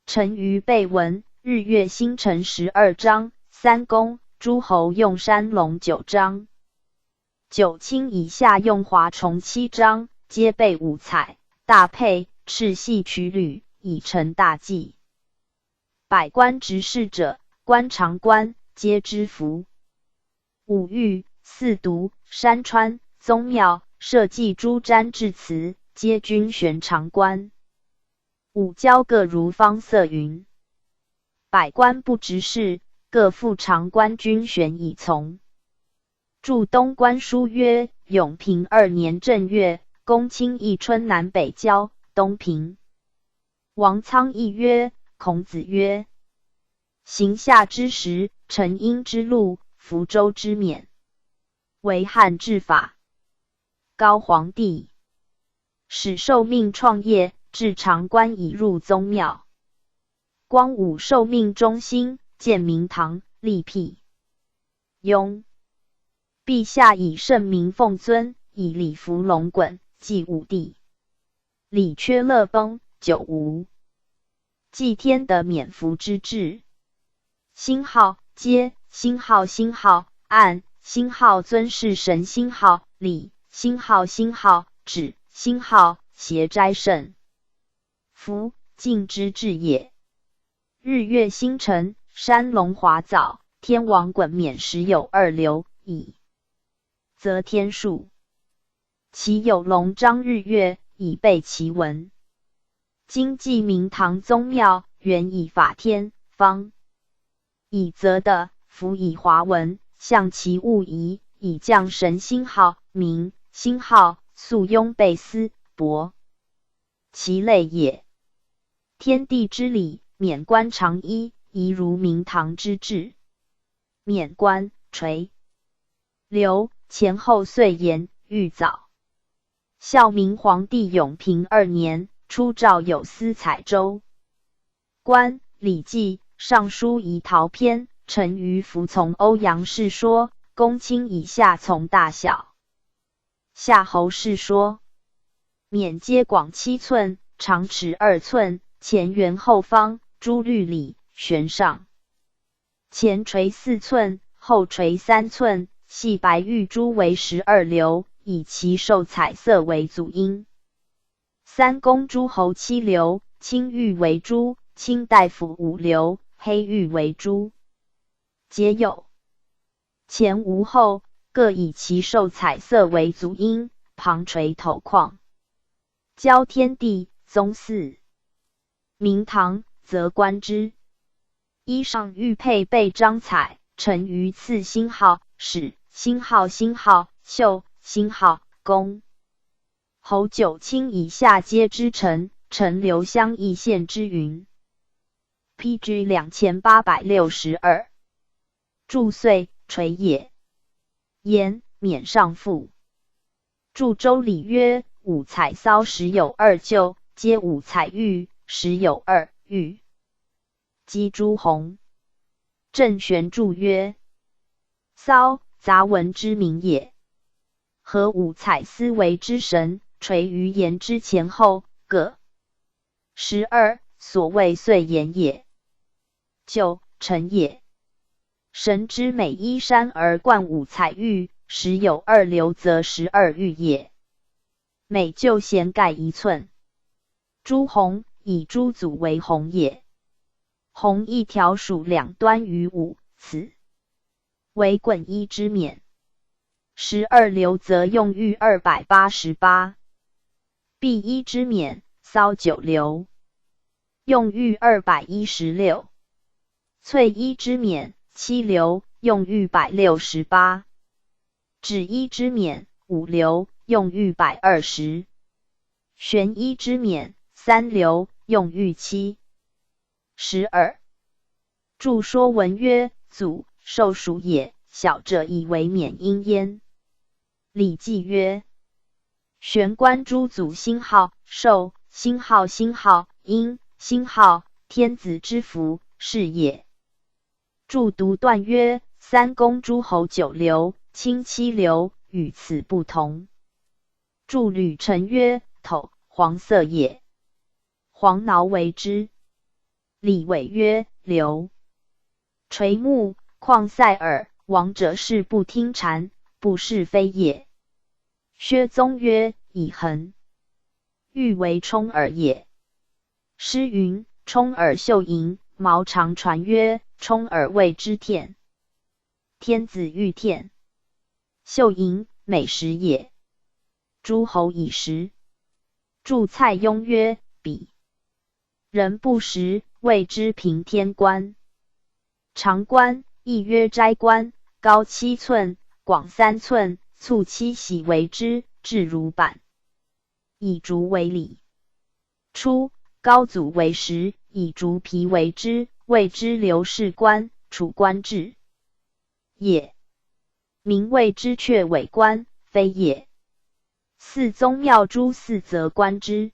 臣于备闻，日月星辰12章，3公、诸侯用山龙9章，9卿以下用华虫7章，皆备五彩，大佩，赤系曲履，以成大祭。百官执事者，官长官，皆知服。五御、四渎、山川、宗庙、社稷诸瞻至祠，皆均悬长官。五交各如方色云。百官不执事，各复长官均悬以从。著东官书曰：永平2年正月，公卿一春南北交，东平。王苍议曰：孔子曰：行夏之时，承殷之禄，服周之冕，为汉治法。高皇帝始受命创业，至长官以入宗庙。光武受命中兴，建明堂，立辟雍。陛下以圣明奉尊，以礼服龙衮，祭武帝。礼缺乐崩，久无祭天的免服之制。星号阶，星号星号按，星号尊是神，星号礼，星号星号止，星号协斋圣服，敬之至也。日月星辰，山龙华藻，天王衮冕时有2流，以则天数。其有龙章日月，以备其文。今祭明堂宗庙，原以法天，方以则的，辅以华文，象其物仪，以降神星号、明星号，素拥备丝帛，其类也。天地之礼，免官长衣，宜如明堂之制。免官垂流，前后岁延，愈早。孝明皇帝永平2年，出诏有司采州官，礼记尚书仪陶篇，臣于服从欧阳氏说，公卿以下从大小。夏侯氏说，冕皆广7寸，长尺2寸，前圆后方，珠绿里悬上。前垂4寸，后垂3寸，系白玉珠为12流，以其兽彩色为祖音。3公诸侯7流，青玉为珠，卿大夫5流，黑玉为珠，皆有。前无后，各以其兽彩色为足音，旁垂头框。交天地，宗祀。明堂，则观之。衣上玉佩备章彩，臣于赐星号、使、星号、星号、秀、星号、公。侯9卿以下皆知臣，臣留乡邑县之云。PG 2862。注岁，垂也。言，免上父。注周礼曰：五彩骚时有2厩，皆五彩玉，时有2玉。击诸红。郑玄注曰：骚，杂文之名也。何五彩丝为之神，垂于言之前后，各12，所谓岁言也。9，辰也。神之每依山而冠五彩玉，时有2流，则12玉也。每厩弦盖1寸。朱红，以朱祖为红也。红一条属2端于5，此为衮衣之冕。12流则用玉288。璧衣之冕骚九流。用玉216。翠衣之冕7流，用玉168。芷衣之冕5流，用玉120。玄衣之冕3流，用玉7。12。注说文曰：祖，受属也，小者以为免因焉。礼记曰：玄关诸祖星号，受星号星号阴星号，天子之福，是也。注独断曰：三公诸侯9流，卿7流，与此不同。注吕臣曰：头，黄色也，黄挠为之。李伟曰：流。垂目，况塞耳，王者是不听谗，不是非也。薛宗曰：以恒。欲为冲耳也。诗云：冲耳秀盈，毛长传曰：冲耳谓之天。天子欲天，秀盈，美食也。诸侯以食。注蔡邕曰：彼人不食，谓之平天官。长冠，亦曰斋冠，高7寸，广3寸，簇7喜为之，至如板。以竹为里。初，高祖为食，以竹皮为之，谓之刘氏冠，楚官制也。民谓之阙尾冠，非也。四宗庙诸祀则冠之，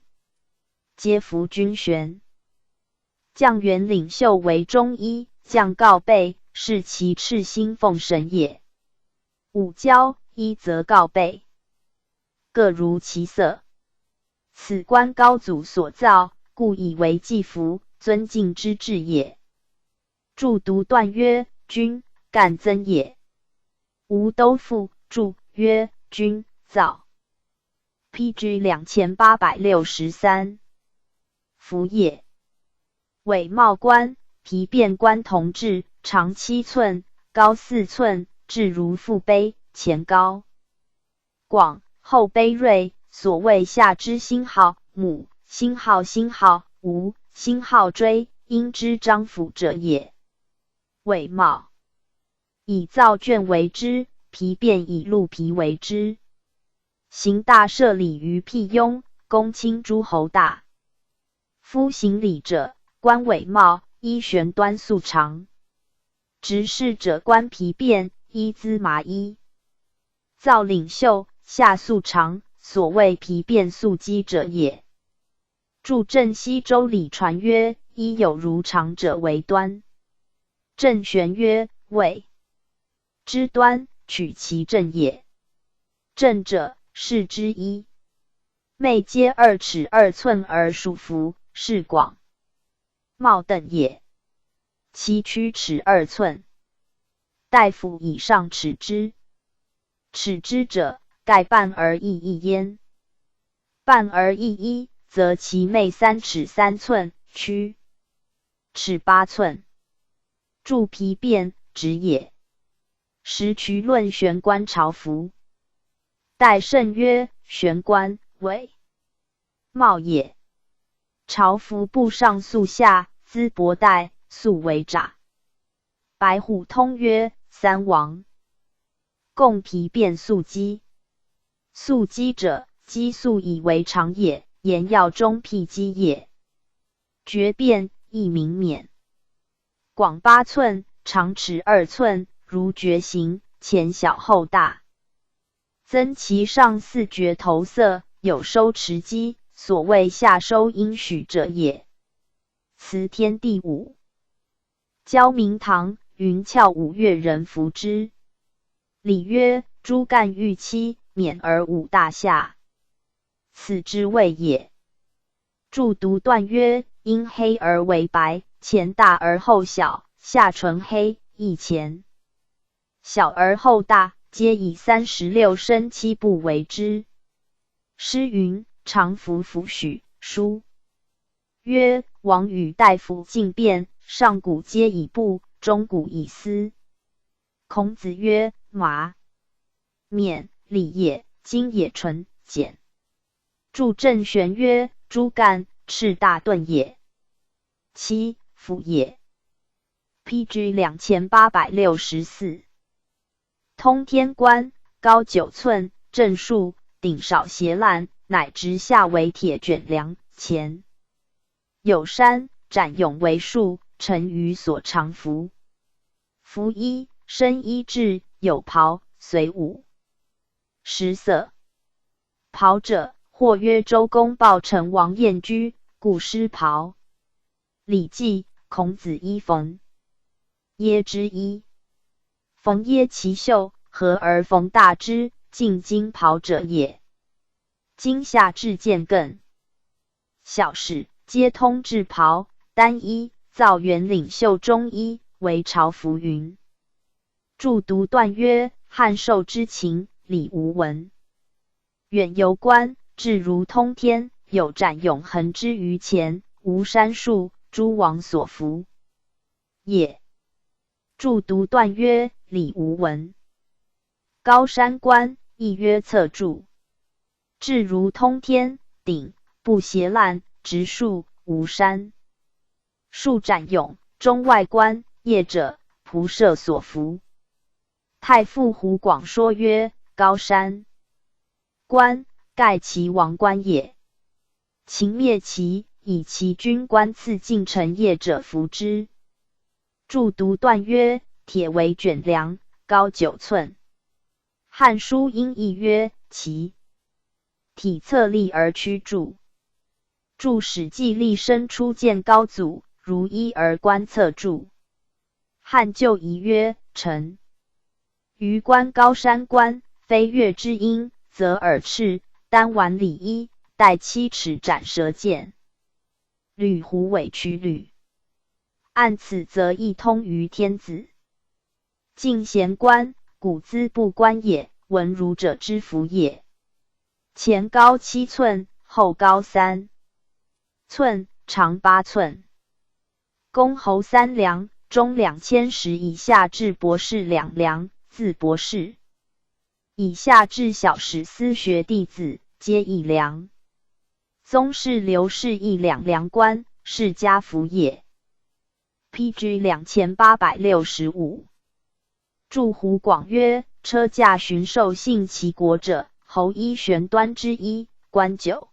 皆服军旋。将员领袖为中医，将告备，是其赤心奉神也。五交，一则告备，各如其色。此冠高祖所造，故以为祭服，尊敬之至也。注独断曰：君，干曾也。吴都复注曰：君，造。PG 2863。服也。伪帽冠，皮变冠同制，长7寸，高4寸，至如腹杯，前高广，后杯锐，所谓下之星号，母星号星号，无星号锥，因之张府者也。伪帽，以造卷为之，皮变以鹿皮为之。行大设礼于辟雍，公卿诸侯大。夫行礼者，冠伪帽，衣玄端素长。执事者冠皮变，衣滋麻衣。造领袖，下素长，所谓皮变素肌者也。注镇西周礼传曰：衣有如长者为端。郑玄曰：谓之端，取其正也。正者，是之一。妹皆2尺2寸而属服，是广。帽等也。其曲尺2寸，大夫以上尺之。尺之者，盖半而异一焉。半而异一，则其妹3尺3寸，曲尺8寸。注皮变，直也。时渠论玄关朝服。戴胜曰：玄关，伪帽也。朝服布上素下，滋薄带，素为札。白虎通曰：三王。共皮变素肌。素肌者，肌素以为长也，言要中辟肌也。绝变，亦名冕。广8寸，长尺2寸，如绝形，前小后大。增其上4绝头色，有收持肌，所谓下收应许者也。辞天第5。交明堂，云翘5越人服之。礼曰：诸干欲期，免而5大夏。此之谓也。注独断曰：因黑而为白，前大而后小，下纯黑，亦前小而后大，皆以36升7步为之。诗云：长服服许，书曰：王与大夫进变，上古皆以布，中古以丝。孔子曰：麻冕，礼也，今也纯简。注郑玄曰：诸干，赤大盾也。7. 府也。PG 2864。通天冠，高9寸，正数，顶少斜烂，乃直下为铁卷梁，前有山，展勇为数，成于所长服。服衣，深衣质，有袍，随五10色。袍者，或曰周公抱成王晏居，故施袍。礼记，孔子衣冯耶之一。冯耶其袖，合而冯大之，尽经袍者也。今夏至见艮小事，皆通制袍，单衣，造元领袖中衣，为朝服云。注读断曰：汉寿之情，礼无闻。远游观，志如通天，有展永恒之于前，无山树，诸王所服也。注读断曰：礼无闻。高山观，亦曰侧柱，志如通天，顶不斜烂，直树，无山树展永，中外观，业者，仆射所服。太傅胡广说曰：高山观，盖其王冠也。秦灭齐，以其军官赐进臣业者服之。注读断曰：铁为卷梁，高9寸。汉书音译曰：其体侧立而曲柱。注史记立身出见高祖，如一而观侧柱。汉旧仪曰：臣于观高山观，非乐之音，则耳赤，单挽里衣，带7尺斩舌剑，履狐尾曲履。按此则亦通于天子。进贤观，古兹不观也，文儒者之服也。前高7寸，后高3寸，长8寸。公侯3梁，中2010以下至博士2梁，自博士以下至小史司学弟子，皆1梁。宗室刘氏亦2梁冠，是家服也。PG 2865。注胡广曰：车驾巡狩幸齐国者，侯一玄端之一，官9。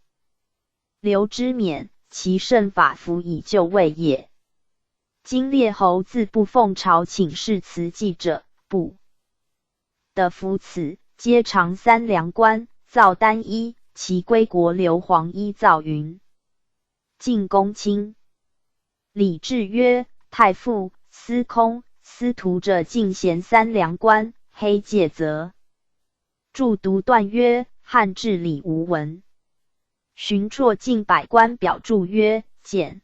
刘之冕，其圣法服以就位也。今列侯自不奉朝请示辞祭者，不得服此，皆长3梁冠，造单衣，其归国刘皇衣造云。晋公卿李治曰：太傅、司空、司徒者进贤3梁冠，黑介则。注读断曰：汉制礼无闻。荀绰进百官表注曰：简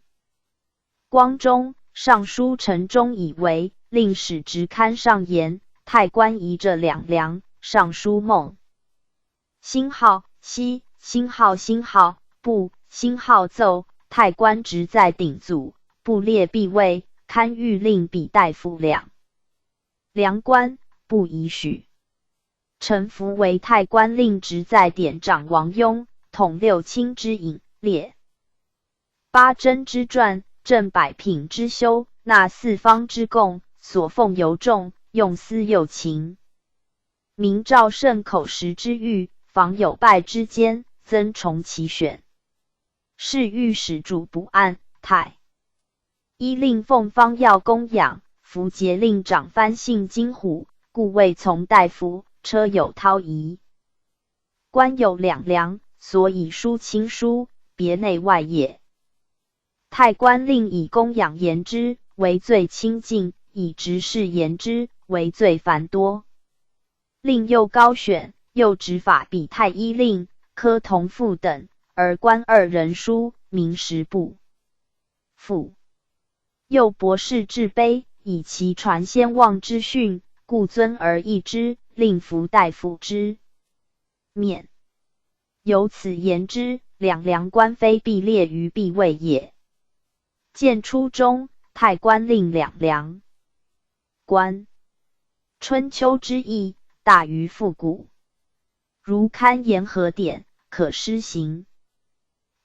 光中尚书陈忠以为，令史直刊上言，太官移着2梁，尚书孟辛号西，辛号辛号不，辛号奏，太官职在鼎祖，不列必位，堪谕令比大夫2梁冠，不宜许。臣服为太官令职在典长王雍，统6卿之尹，列8真之传，正100品之修，纳4方之贡，所奉尤重，用私又勤。明诏慎口实之欲，防有败之间，增重其选。是御史主不按，太一令奉方要供养，符节令长藩信金虎，故未从大夫，车有涛仪。官有2梁，所以书亲书，别内外也。太官令以供养言之，为最亲近；以执事言之，为最繁多。令又高选，又执法比太一令、科同父等，而官2人书，名实不符。又博士至卑，以其传先望之训，故尊而易之，令服大夫之免。由此言之，2梁官非必列于必位也。建初中，太官令2梁官。春秋之义，大于复古。如堪言和典，可施行。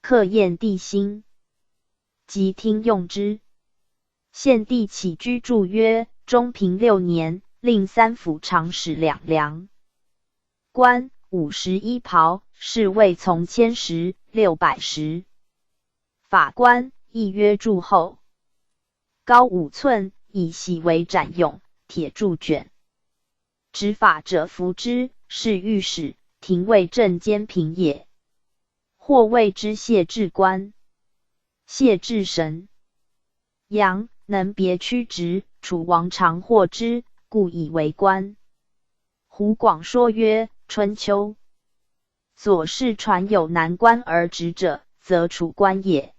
刻验帝心，即听用之。献帝起居注曰：中平6年，令3府长史2梁，官51袍，侍卫从10石600石。法官亦曰柱厚，高5寸，以细为斩用，铁铸卷。执法者服之，是御史、廷尉正监平也。或谓之谢至官。谢至神。阳能别曲直，楚王常获之，故以为官。胡广说曰：春秋左氏传有难官而职者，则楚官也。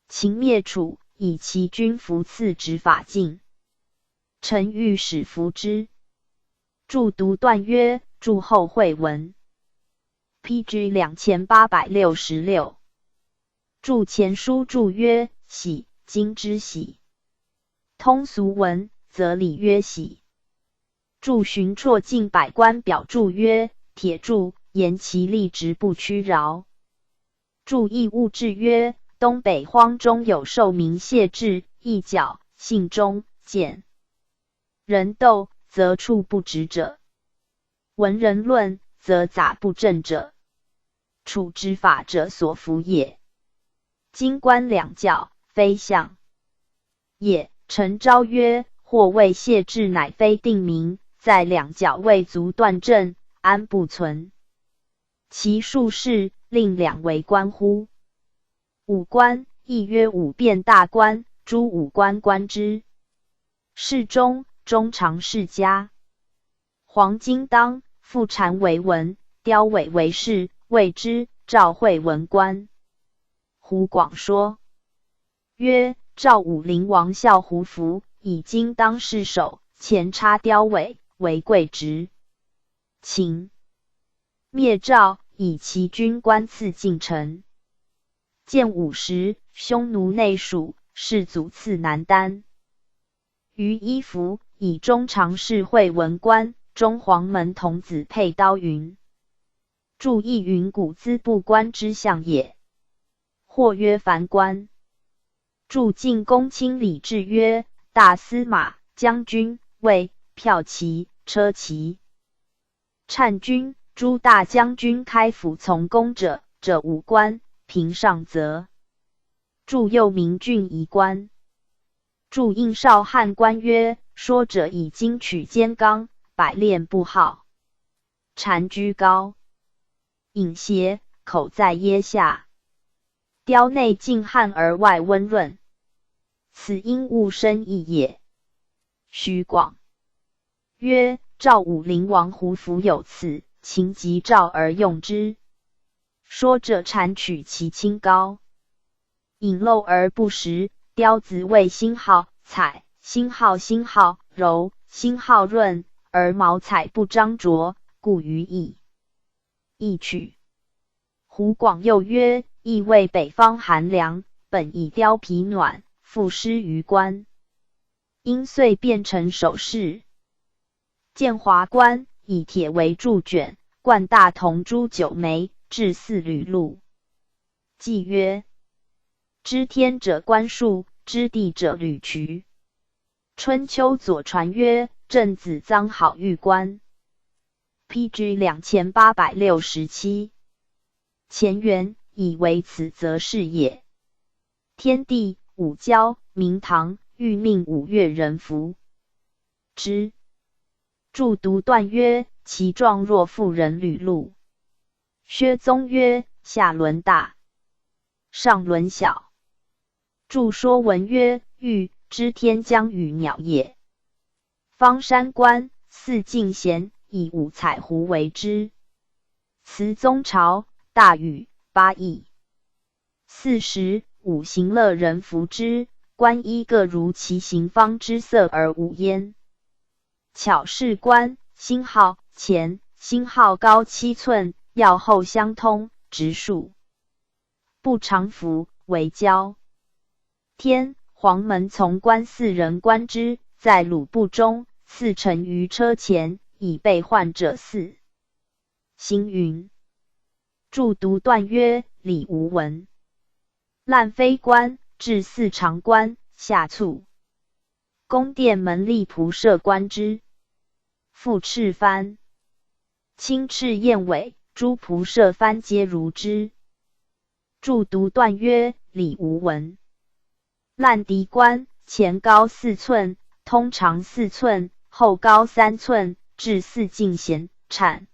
秦灭楚，以其君服赐执法境，臣御史服之。注读断曰：注后会文 ，PG 2866。注前书注曰：喜，今之喜。通俗文，则礼曰喜。注荀绰近百官表注曰：铁铸，言其立直不屈饶。注义物志曰：东北荒中有兽名谢至，一角，姓钟，见人斗，则处不直者；文人论，则杂不正者。处之法者所服也。今官两教，非相也。陈昭曰：或谓谢至乃非定名，在两角未足断正，安不存？其术士令两为官乎？武官亦曰五变大官，诸五官官之。侍中，中常侍家。黄金当，复禅为文，雕尾为士，谓之赵惠文官。胡广说曰：赵武灵王效胡服，以金当侍首，前插雕尾，为贵职。秦灭赵，以其军官赐进臣。建武时，匈奴内属，世祖赐南丹。于衣服，以中常侍惠文官，中黄门童子佩刀云。注意云古资部官之相也。或曰凡官。注晋公卿李治曰：大司马、将军、尉、骠骑、车骑、羼军、诸大将军开府从公者五官，平上则。注又名郡夷官。注应少汉官曰：说者以金取坚刚，百炼不好。禅居高，隐邪，口在腋下。雕内静汉而外温润，此因物生异也。徐广曰：赵武灵王胡服有此，秦及赵而用之。说者禅取其清高，隐陋而不实。雕子谓心好彩，心好柔，心好润，而毛彩不张着，故于意。意取。胡广又曰：亦谓北方寒凉，本以貂皮暖，复施于官，因遂变成首饰。建华官以铁为铸卷，冠大铜珠9枚，制4履鹿。记曰：知天者官数，知地者履渠。春秋左传曰：郑子臧好御官。PG 2867。前元以为此则是也。天帝、武交、明堂欲命5越人服之。注读断曰：其状若妇人履鹿。薛宗曰：下轮大，上轮小。注说文曰：玉，知天将与鸟也。方山官祀进贤，以五彩狐为之。慈宗朝，大禹、八佾、40、5行乐人服之，官衣各如其形方之色而无焉。巧士官，星号前，星号高7寸，要后相通，直竖，不长服，为交。天，黄门从官4人官之，在鲁部中，赐乘于车前，以备患者4。星云。注读断曰：礼无闻。烂妃官，至四常官，下卒。宫殿门吏仆射官之。复敕藩。卿敕燕尾，诸仆射藩皆如之。著读断曰：礼无闻。烂敌官，前高4寸，通长4寸，后高3寸，至4进弦产。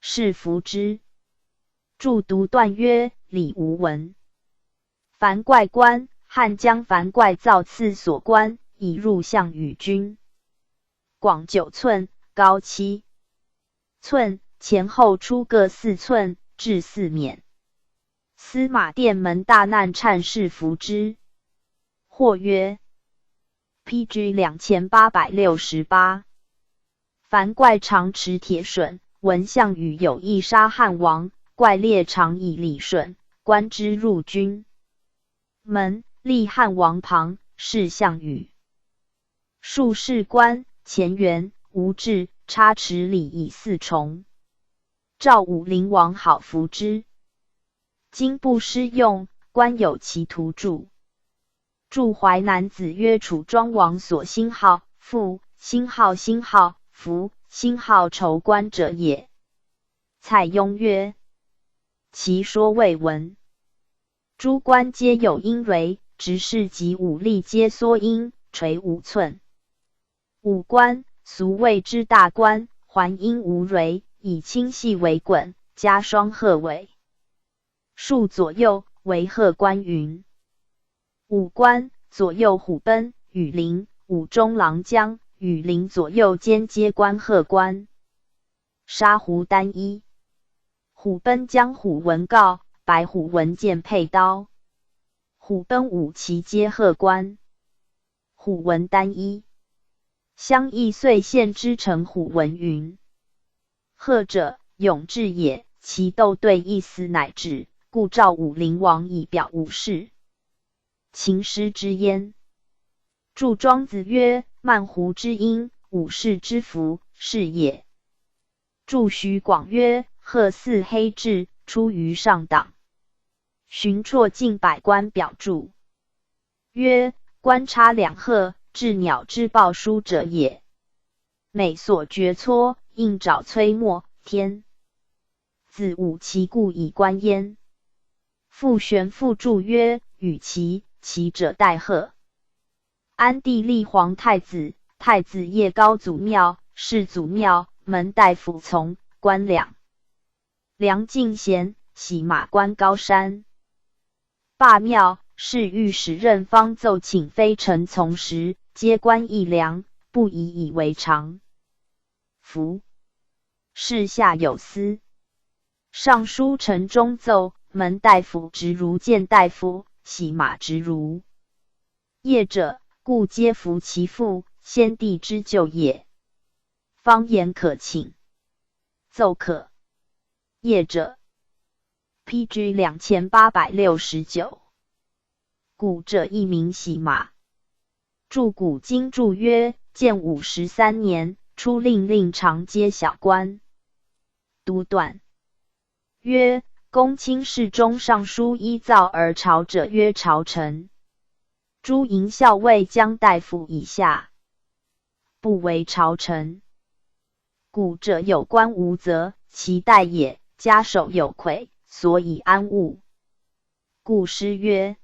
是服之。著读断曰：礼无闻。樊哙官，汉将樊哙造次所官，以入项羽军。广9寸，高7寸，前后出各4寸，至4冕。司马殿门大难颤是服之。或曰 PG 2868。樊哙常持铁笋，闻项羽有意杀汉王，哙列常以礼顺，观之入军门，立汉王旁，是项羽。术士官，前元、吴志插持礼以4重。赵武灵王好服之。今不施用，官有其图著。著淮南子曰：楚庄王所兴好，复兴好兴好，服兴好酬官者也。蔡邕曰：其说未闻。诸官皆有阴蕤，执事及武力皆缩阴，垂5寸。武官，俗谓之大官，环阴无蕤，以轻细为衮，加双鹤尾。数左右为鹤官云。武官，左右虎贲、羽林、武中郎将、羽林左右兼皆官鹤官。杀狐单一。虎贲将虎纹镐，白虎纹剑佩刀。虎贲武旗皆鹤官。虎纹单一。相邑遂献之成虎纹云。鹤者，勇志也，其斗对一丝乃至，故赵武灵王以表武士。秦师之焉。著庄子曰：慢胡之音，武士之服，是也。著徐广曰：鹤似黑雉，出于上党。荀绰近百官表注。曰：官插两鹤，治鸟之报书者也。每所决撮，应爪摧墨，天子武其故以观焉。傅玄复注曰：与其者待鹤。安帝立皇太子，太子夜高祖庙，世祖庙，门大夫从，官两。梁进贤，喜马观高山。罢庙，是御史任方奏请非臣从时，皆官一良，不以为常。夫事下有司。尚书陈忠奏，门大夫执如见大夫，喜马执如业者，故皆服其父，先帝之旧也。方言可请，奏可。业者 PG 2869。古者一名喜马。著古今注曰：建武13年，初令常皆小官。都断。曰：公卿侍中尚书依造而朝者曰朝臣。诸营校尉将大夫以下，不为朝臣。古者有官无责，其待也；家守有愧，所以安物。故诗曰：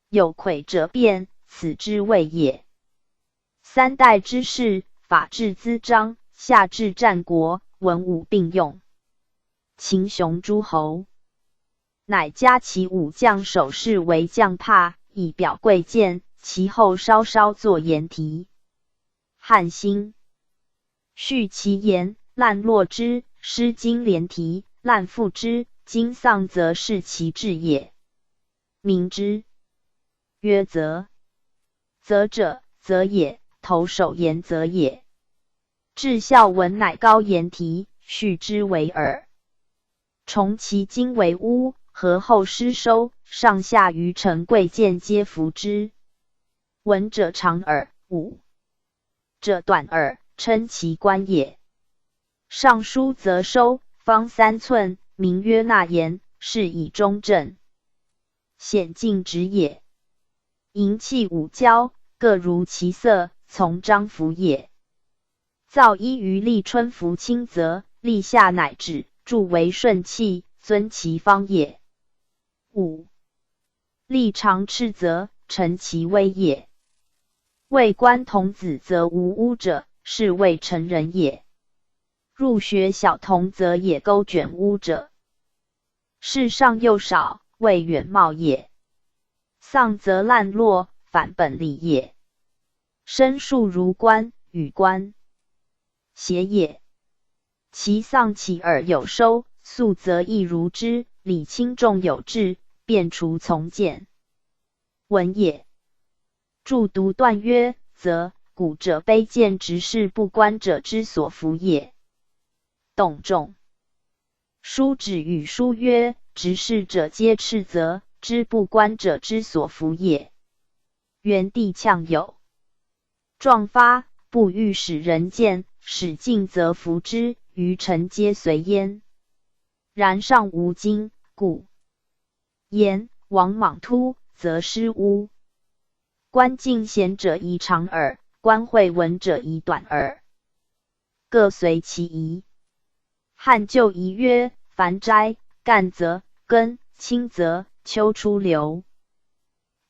有愧者变，此之谓也。三代之事，法治滋章，下至战国，文武并用。秦雄诸侯，乃加其武将首饰为将帕，以表贵贱，其后稍稍作言题。汉兴，续其言，滥落之，诗经连题，滥赋之，今丧则是其志也。明之。曰则。则者，则也，头首言则也。至孝文乃高言题，续之为耳。重其经为屋，何后失收，上下于臣贵贱皆服之。文者长耳，武者短耳，称其官也。尚书则收，方3寸，名曰纳言，是以中正。显尽直也。银器五交，各如其色，从章服也。造衣于立春服轻则，立夏乃止，铸为顺器，尊其方也。5. 立长赤则，成其威也。为官童子则无污者，是谓成人也。入学小童则也钩卷污者，是上幼少，谓远貌也。丧则烂落，反本理也。身数如冠，与冠谐也。其丧起而有收，肃则亦如之，礼轻重有制，便除从谏。文也。著独断曰，则古者卑贱直视不观者之所服也。董仲。书指与书曰，直视者皆斥责，知不观者之所服也。元帝呛有壮发，不欲使人见，使进则服之，余臣皆随焉。然上无经，故言王莽突，则失污。观敬贤者宜长耳，观惠文者宜短耳，各随其宜。汉旧仪曰：凡斋、干则、根、清则、秋出流。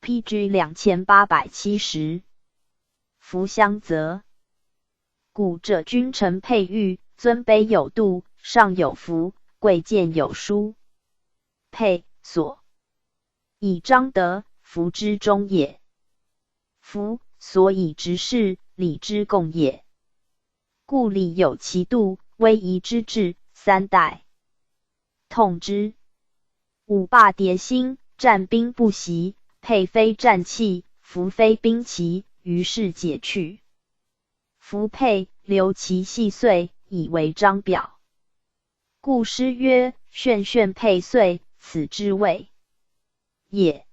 PG 2870。服相则。古者君臣佩玉，尊卑有度，上有服，贵贱有殊。佩所以彰德，服之中也。服所以直视，礼之共也。故礼有其度，威仪之治，三代痛之。五霸迭兴，战兵不息，佩非战器，服非兵器，于是解去。服佩留其细碎，以为章表。故诗曰：炫炫佩碎，此之谓也。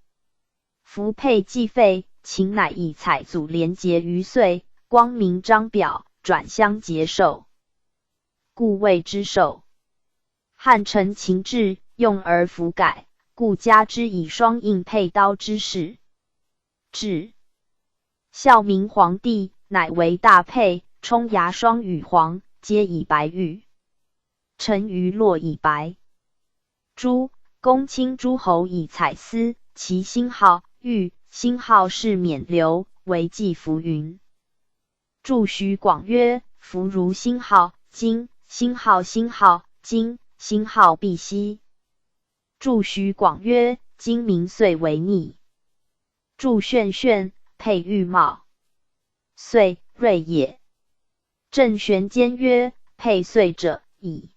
服佩既废，秦乃以彩组连结于岁，光明章表，转相结寿，故谓之寿。汉承秦制，用而弗改，故加之以双印佩刀之事。至孝明皇帝，乃为大佩，冲牙双羽黄，皆以白玉。沉鱼落以白。朱公卿诸侯以彩丝，其星号玉，星号是免流，为祭浮云。著徐广曰：夫如星号，金星号星号，金星号必息。著徐广曰：今民岁为逆。著炫炫，佩玉帽，岁瑞也。郑玄坚曰：佩岁者，以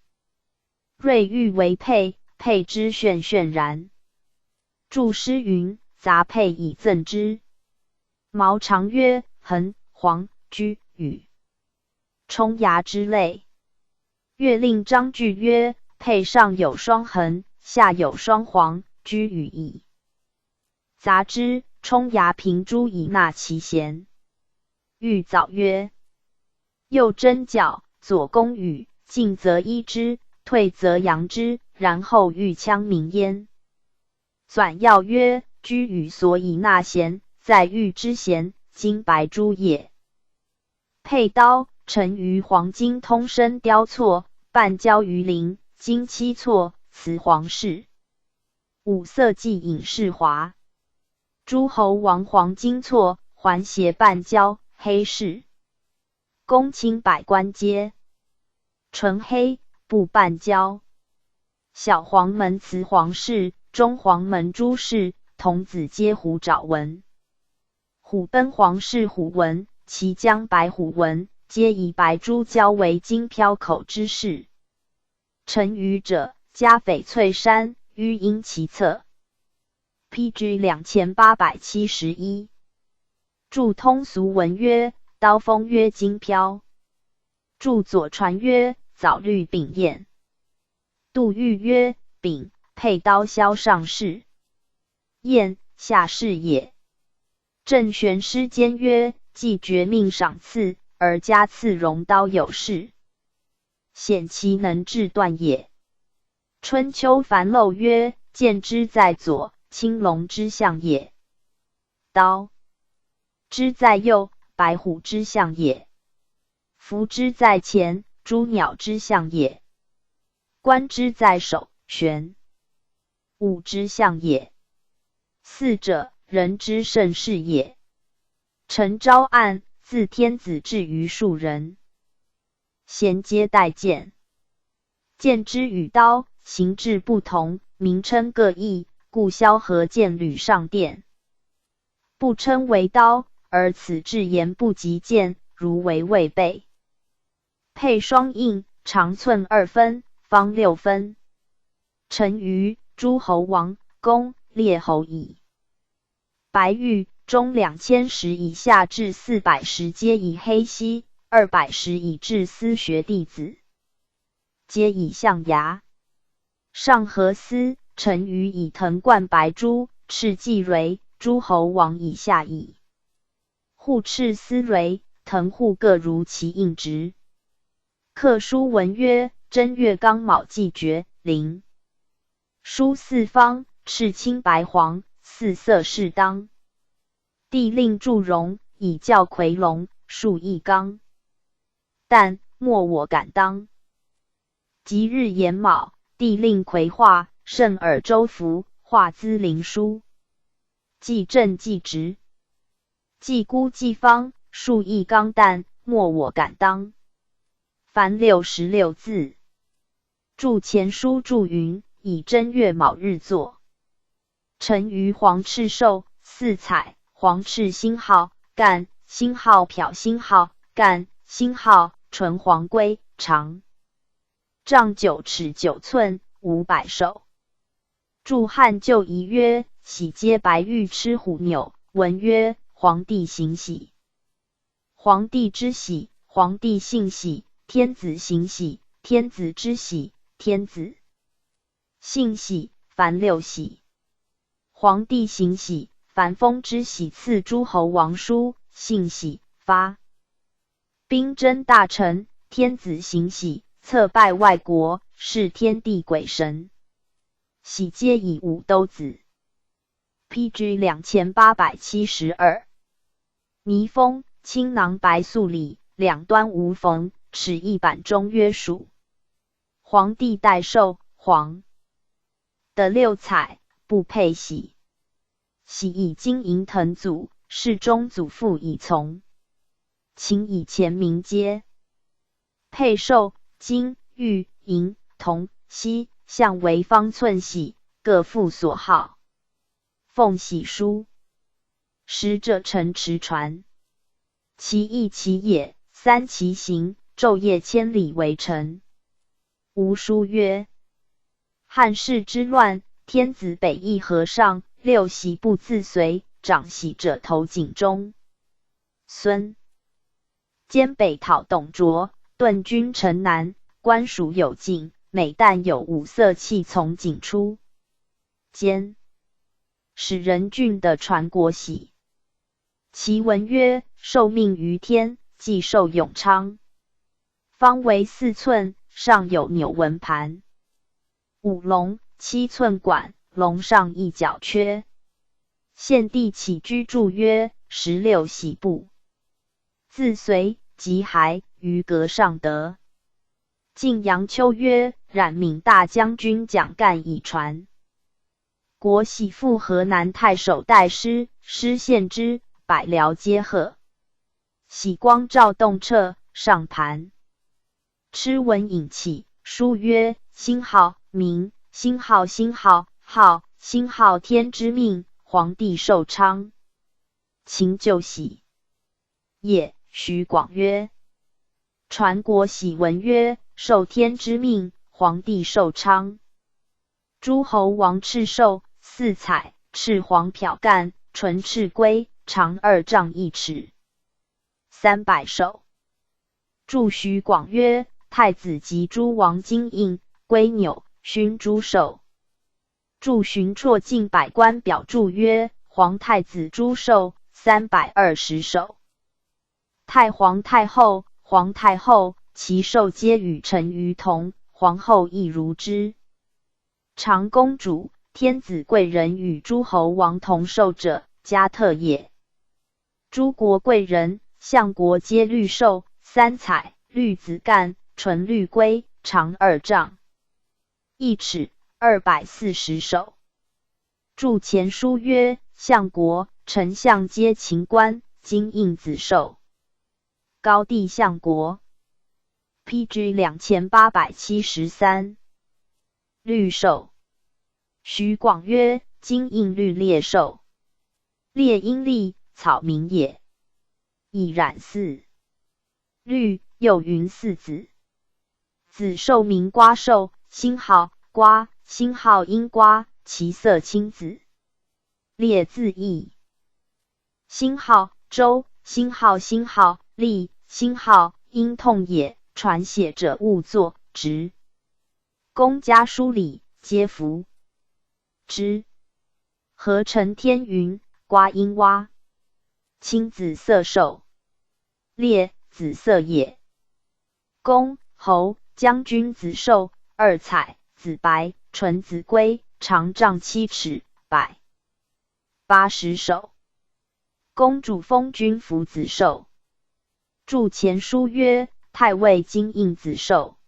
瑞玉为佩，佩之炫炫然。著诗云：杂佩以赠之。毛长曰：衡、黄、居、羽、冲牙之类。乐令章句曰：佩上有双衡，下有双黄，居羽矣。杂之，冲牙平珠以纳其弦。玉藻曰：右针角，左弓羽，进则依之，退则扬之，然后欲枪鸣焉。纂要曰：居羽所以纳弦，在玉之弦，金白珠也。佩刀，成于黄金通身雕错，半交于鳞，金漆错，雌黄饰。五色记隐士华。诸侯王黄金错，环斜半交，黑饰。公卿百官皆纯黑，布半交。小黄门雌黄饰，中黄门朱饰，童子皆虎爪纹。虎奔黄饰虎纹，其将白虎纹，皆以白珠交为金飘口之饰。成羽者，加翡翠衫，于阴其侧。PG 2871。著通俗文曰：刀锋曰金飘。著左传曰：藻绿秉燕。杜预曰：秉，佩刀削上士，燕，下士也。郑玄诗间曰：既绝命赏赐，而加赐戎刀有事，显其能制断也。春秋繁漏曰：剑之在左，青龙之象也；刀之在右，白虎之象也；符之在前，朱鸟之象也；冠之在手，玄武之象也。四者，人之盛事也。陈昭案，自天子至于庶人，咸皆待剑。剑之与刀，形制不同，名称各异，故萧何剑履上殿，不称为刀，而此至言不及剑，如为未备。配双印，长寸2分，方6分。成于诸侯王公列侯矣。白玉中2000石以下至400石皆以黑锡，200石以至丝学弟子，皆以象牙。上河丝成于以藤冠白珠，赤骥蕊，诸侯王以下矣。护赤丝蕊，藤护各如其印值。刻书文曰：正月刚卯季绝，临。书四方，赤青白黄，4色适当。帝令祝融，以教夔龙，数亿纲。但莫我敢当。即日寅卯，帝令夔画，圣尔州服，画资灵书。既正既直，既孤既方，数亿纲，但莫我敢当。凡66字。注前书注云：以正月卯日作。成于黄赤兽，4彩，黄赤星号，干星号，漂星号，干星号，纯黄龟，长丈9尺9寸，500首。注汉旧仪曰：喜皆白玉螭虎钮。文曰：皇帝行喜。皇帝之喜，皇帝姓喜；天子行喜，天子之喜，天子姓喜。凡6喜。皇帝行喜，凡封之喜，赐诸侯王书，姓喜，发兵征大臣。天子行喜，策拜外国，是天地鬼神，喜皆以五斗子。PG 2872。泥封，青囊白素里，两端无缝，齿一板中约属。皇帝代寿，黄的6彩，不配喜。喜以金银藤组，世中祖父以从。秦以前名阶。配寿，金、玉、银、铜、锡，象为方寸喜，各附所好。奉喜书，使者乘驰船。其义其也，三其行，昼夜千里为城。吴书曰：汉室之乱，天子北邑河上，6喜不自随，长喜者投井中。孙兼北讨董卓，顿军城南，官署有尽，每旦有5色气从井出。兼使人郡的传国玺。其文曰：受命于天，既受永昌。方为4寸，上有钮纹盘。5龙，7寸管，龙上一角缺。献帝起居注曰：16喜部。自隋即还于阁上得。晋阳秋曰：冉闵大将军蒋干以传。国玺复河南太守戴师，师献之，百僚皆贺。喜光照动彻，上盘。螭文引起，书曰：星号，名星号，星号，号星号，天之命，皇帝寿昌。秦就喜。也，徐广曰：传国玺文曰：受天之命，皇帝寿昌。诸侯王赤兽，4彩，赤黄漂干，纯赤龟，长2丈1尺，300首。注徐广曰：太子及诸王金印，龟钮，勋诸兽。注荀绰近百官表注曰：皇太子诸兽320首。太皇太后，皇太后，其兽皆与陈于同，皇后亦如之。长公主，天子贵人与诸侯王同寿者，嘉特也。诸国贵人、相国皆绿兽，三彩，绿子干，纯绿龟，长2丈，1尺，240手。注前书曰：相国、丞相皆秦官，今应子寿。高帝相国 PG 2873。绿兽。徐广曰：今应绿猎兽。猎阴历，草名也。以染4。绿，又云4子。子兽名瓜兽，星号瓜，星号阴瓜，其色青紫。列字义。星号周，星号历，星号阴痛也。传写者勿作，直。公家书礼，皆服之。合成天云，瓜阴蛙，青紫色兽。列，紫色也。公、侯、将军子兽，2彩，紫白，纯子龟，长丈7尺，180手。公主封君服子兽。注前书曰：太尉今应子兽。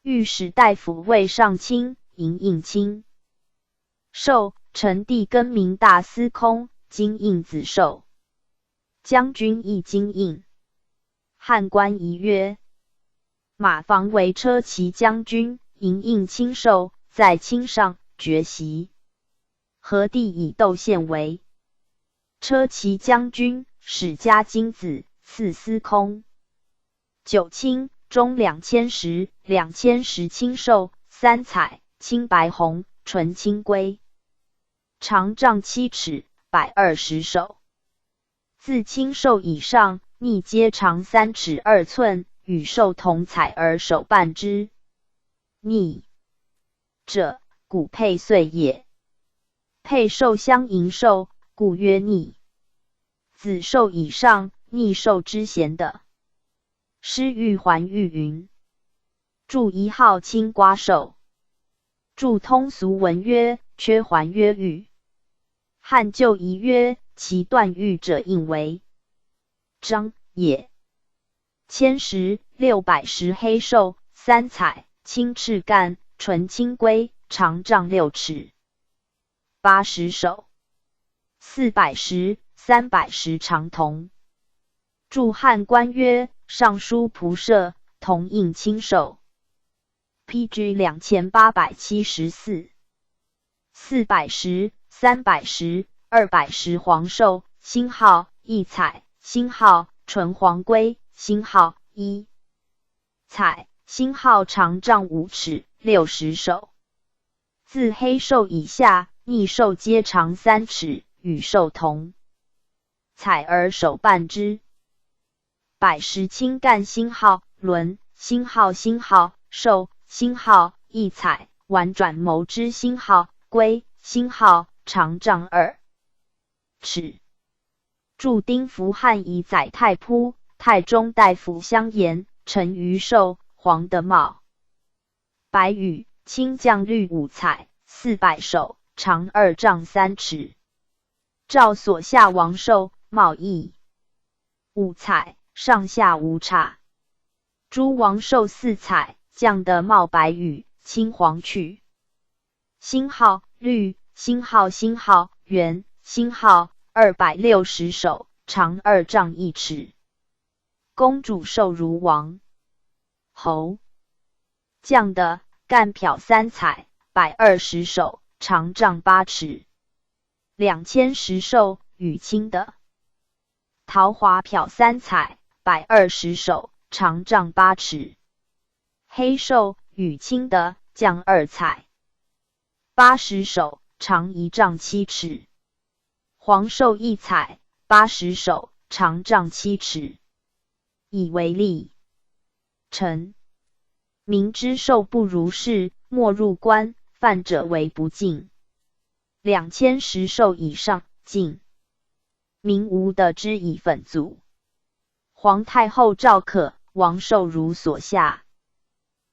御史大夫魏上卿，迎应卿。寿，成帝更名大司空，今应子寿。将军亦今应。汉官仪曰：马房为车骑将军，迎应卿寿，在卿上爵袭。何帝以窦宪为车骑将军，史家金子，赐司空。九卿中2000石，2000石青兽，三彩，青白红，纯青龟，长丈7尺，120手。自青兽以上，逆皆长3尺2寸，与兽同彩而手办之。逆者，古配岁也。配兽相迎兽，故曰逆。子兽以上，逆兽之贤的。诗玉环玉云。注1号青瓜兽。注通俗文曰：缺环曰玉。汉旧仪曰：其断玉者应为章也。千石600石黑兽，三彩，青翅干，纯青龟，长丈6尺，80手。400石300石长铜。注汉官曰：尚书仆射，同应青兽。PG 2874。400石300石200石黄兽，星号一彩，星号纯黄龟，星号一彩，星号长丈5尺，60手。自黑兽以下，逆兽皆长3尺，与兽同彩而手办之。百石青干星号轮，星号兽，星号一彩，婉转谋之星号龟，星号长丈2尺。注丁符汉以载太仆，太中大夫相言，陈余寿，黄的帽。白羽，青绛绿5彩，400手，长2丈3尺。赵所下王寿，帽翼5彩，上下无差。诸王寿4彩，绛的帽白羽，青黄去。星号绿，星号圆，星号260手，长2丈1尺。公主寿如王。侯。绛的干漂3彩，120手，长丈8尺。2000石兽，与青的桃花漂3彩，120手，长丈8尺。黑兽，与青的绛2彩，80手，长1丈7尺。黄兽1彩，80手，长丈7尺。以为例。臣明知兽不如是，莫入关，犯者为不敬。2000石兽以上，敬。民无得之以粉足。皇太后诏可，王寿如所下。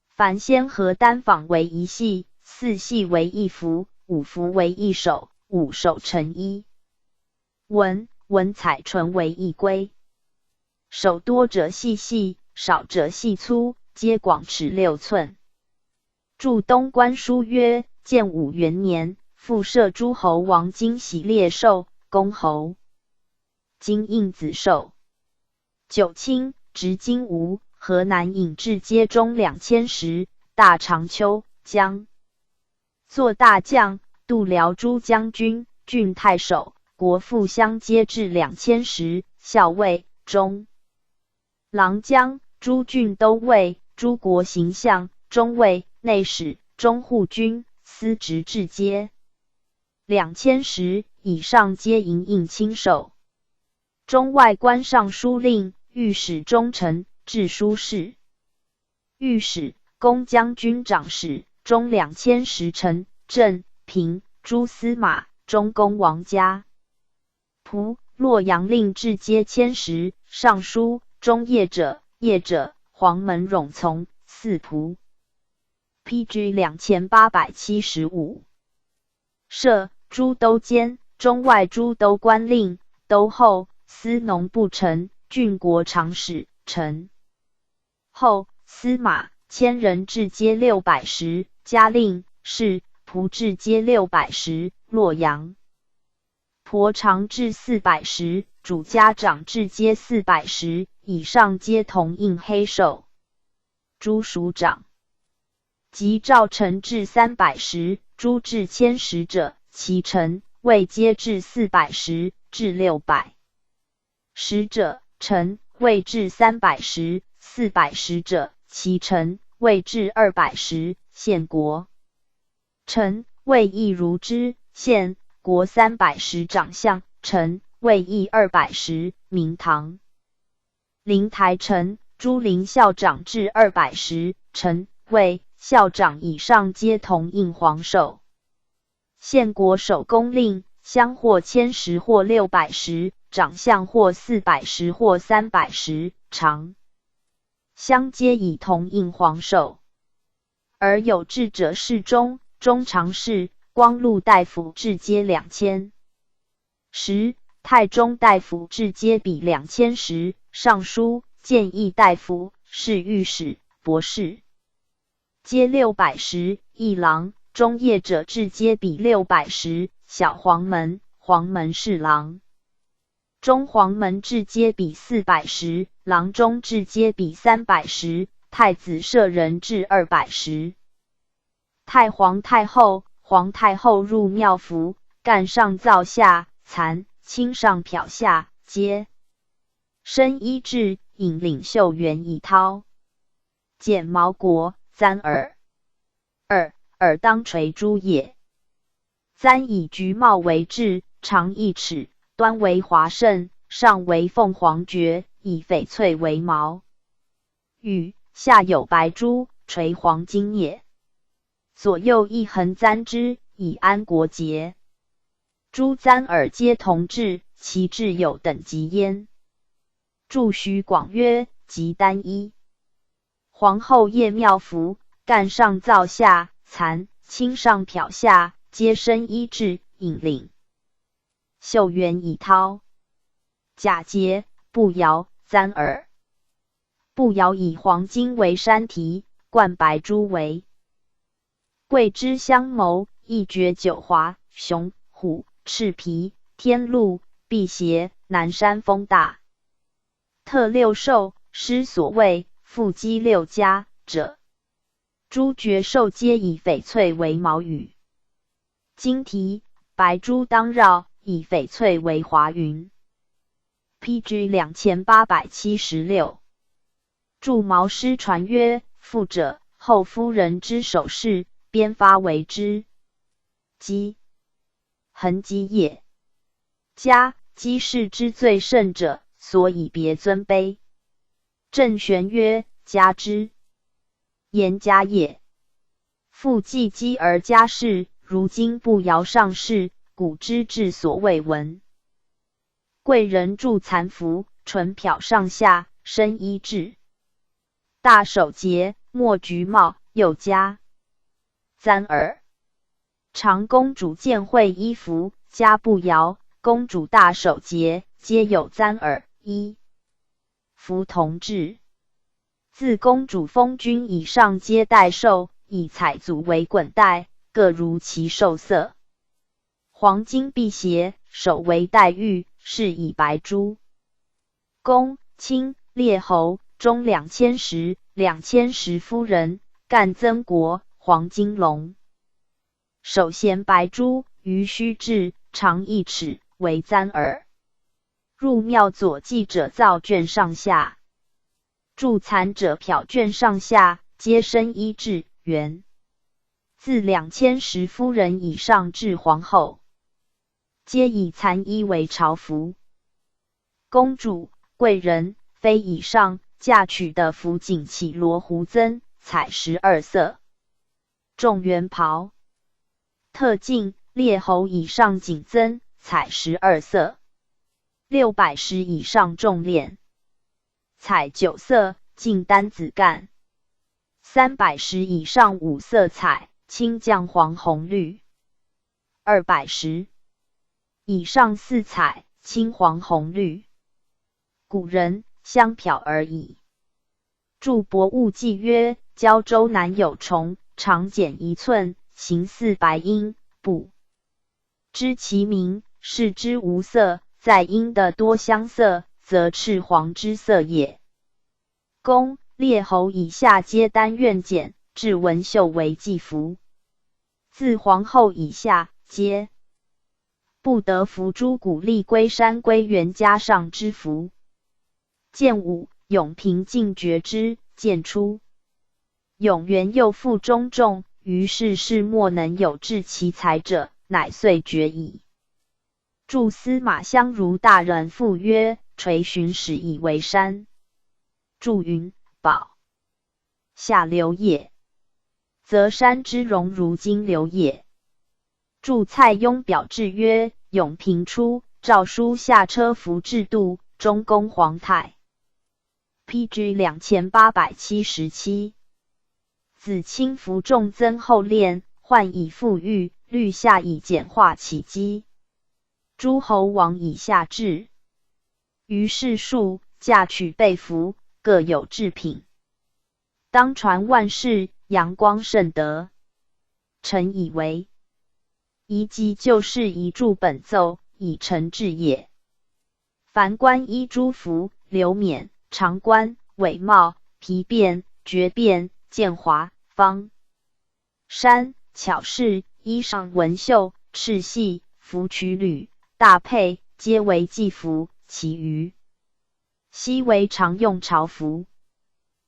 凡先和单纺为一系，4系为一服五服为一首，五首成一。文采纯为一规。手多者细细，少者细粗，皆广尺6寸。著东关书曰：建武元年，复设诸侯王金喜列寿，公侯。今应子寿。九卿执金吾，河南尹治街中2000石，大长秋江。作大将，度辽诸将军，郡太守，国父相皆至2000石，校尉、中郎将，诸郡都尉，诸国行相，中尉、内史、中护军，司职至阶。2000石以上皆营印亲授。中外官尚书令、御史中丞、治书事。御史、公将军长史，中2000石丞、郑、平，诸司马，中公王家。仆、洛阳令至阶1000石，尚书、中业者、黄门冗从，四仆。PG 2875。设诸都监，中外诸都官令，都后，司农部丞，郡国长史，丞后，司马，千人至阶600石，嘉令，士、仆至阶600石，洛阳。婆长至400石，主家长至阶400石，以上皆同印黑绶。诸署长。及赵臣至300石，诸至1000石者，其臣、尉皆至400石，至600石者，臣、尉至300石，400石者，其臣、尉至200石，献国。臣、尉亦如之，献国300石长相，臣、尉亦200石，明堂。灵台丞、诸陵校长至200石，臣、尉、校长以上皆同印黄绶。献国守公令，相或1000石或600石，长相或400石或300石，长相皆以同印黄绶。而有志者侍中、中常侍、光禄大夫至阶2000石，太中大夫至阶比2000石，尚书、谏议大夫、侍御史、博士皆600石，议郎、中业者至阶比600石，小黄门、黄门侍郎。中黄门至阶比400石，郎中至阶比300石，太子舍人至200石。太皇太后、皇太后入庙服，干上皂下，蚕、青上漂下，皆身衣制，引领袖元以绦。剪毛国，簪耳。耳当垂珠也。簪以橘帽为质，长1尺，端为华胜，上为凤凰蕨，以翡翠为毛。羽下有白珠，垂黄金也。左右一横簪之，以安国节。诸簪耳皆同质，其质有等级焉。注徐广曰：即单一。皇后谒庙服，干上皂下，蚕、青上漂下，皆身衣质，引领袖元以绦。假节、步摇、簪耳。步摇以黄金为山蹄，冠白珠为桂枝香谋，一绝九华，熊、虎、赤皮、天鹿、辟邪，南山风大。特六兽，师所谓腹肌6家者，诸绝兽皆以翡翠为毛羽。金蹄、白珠当绕，以翡翠为华云。PG 2876。著毛诗传曰：富者，后夫人之首饰，编发为之。姬，痕迹也。家，姬氏之最甚者，所以别尊卑。郑玄曰：家之。言家也。复继姬而家氏，如今步摇上士，古之至所谓文。贵人著残服，唇漂上下，身衣质。大手节，墨橘帽，又加簪耳。常公主见会衣服，加步摇，公主大手节，皆有簪耳。一服同制。自公主封君以上皆代绶，以彩足为滚带，各如其绶色。黄金辟鞋，首为带玉，饰以白珠。公、卿、列侯中2010夫人，干曾国，黄金龙。首衔白珠，于须雉，长1尺，为簪耳。入庙左祭者造卷上下，助残者漂卷上下，皆身衣制圆。自2010夫人以上至皇后，皆以残衣为朝服。公主、贵人、妃以上嫁娶的服锦绮罗狐缯，彩12色。重圆袍。特进、列侯以上锦缯，彩12色。600石以上重链，彩9色，净单子干。300石以上5色彩，青绛黄红绿。200石以上4彩，青黄红绿。古人相漂而已。著博物记曰：胶州南有虫，长减1寸，形似白鹰，不知其名，视之无色，在鹰的多香色，则赤黄之色也。公、列侯以下皆单愿剪，置纹绣为祭服。自皇后以下，皆不得服诸古丽龟山龟原加上之服。建武、永平尽绝之，渐出。永元又负中重，于是世莫能有治其才者，乃遂绝矣。著司马相如大人赋曰：垂寻始以为山。注云：宝下流也，则山之容如金流也。注蔡邕表志曰：永平初，诏书下车服制度，中宫皇太。PG 2877。子卿服重增后练，换以富裕，律下以简化起机。诸侯王以下制。于是数嫁娶被服，各有制品。当传万世，阳光甚德。臣以为宜即旧事遗著本奏，以成制也。凡官衣诸服，流冕、长冠、尾帽、皮辫、爵辫、剑华、方衫、巧饰、衣上纹绣、赤系、服曲履、大佩，皆为祭服，其余悉为常用朝服。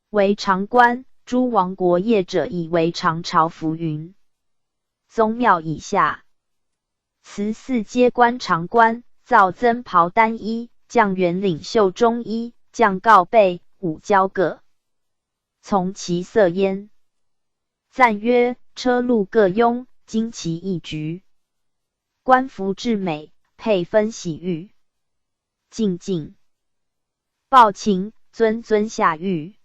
为常冠，诸王国业者以为常朝服云。宗庙以下，慈祀皆冠常冠，造增袍单衣，降元领袖中衣，降告背，五交各，从其色焉。赞曰：车路各雍，旌旗一局。官服至美，佩分喜玉。静静抱琴，尊尊下狱。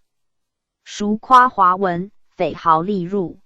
熟夸华文，匪豪丽入。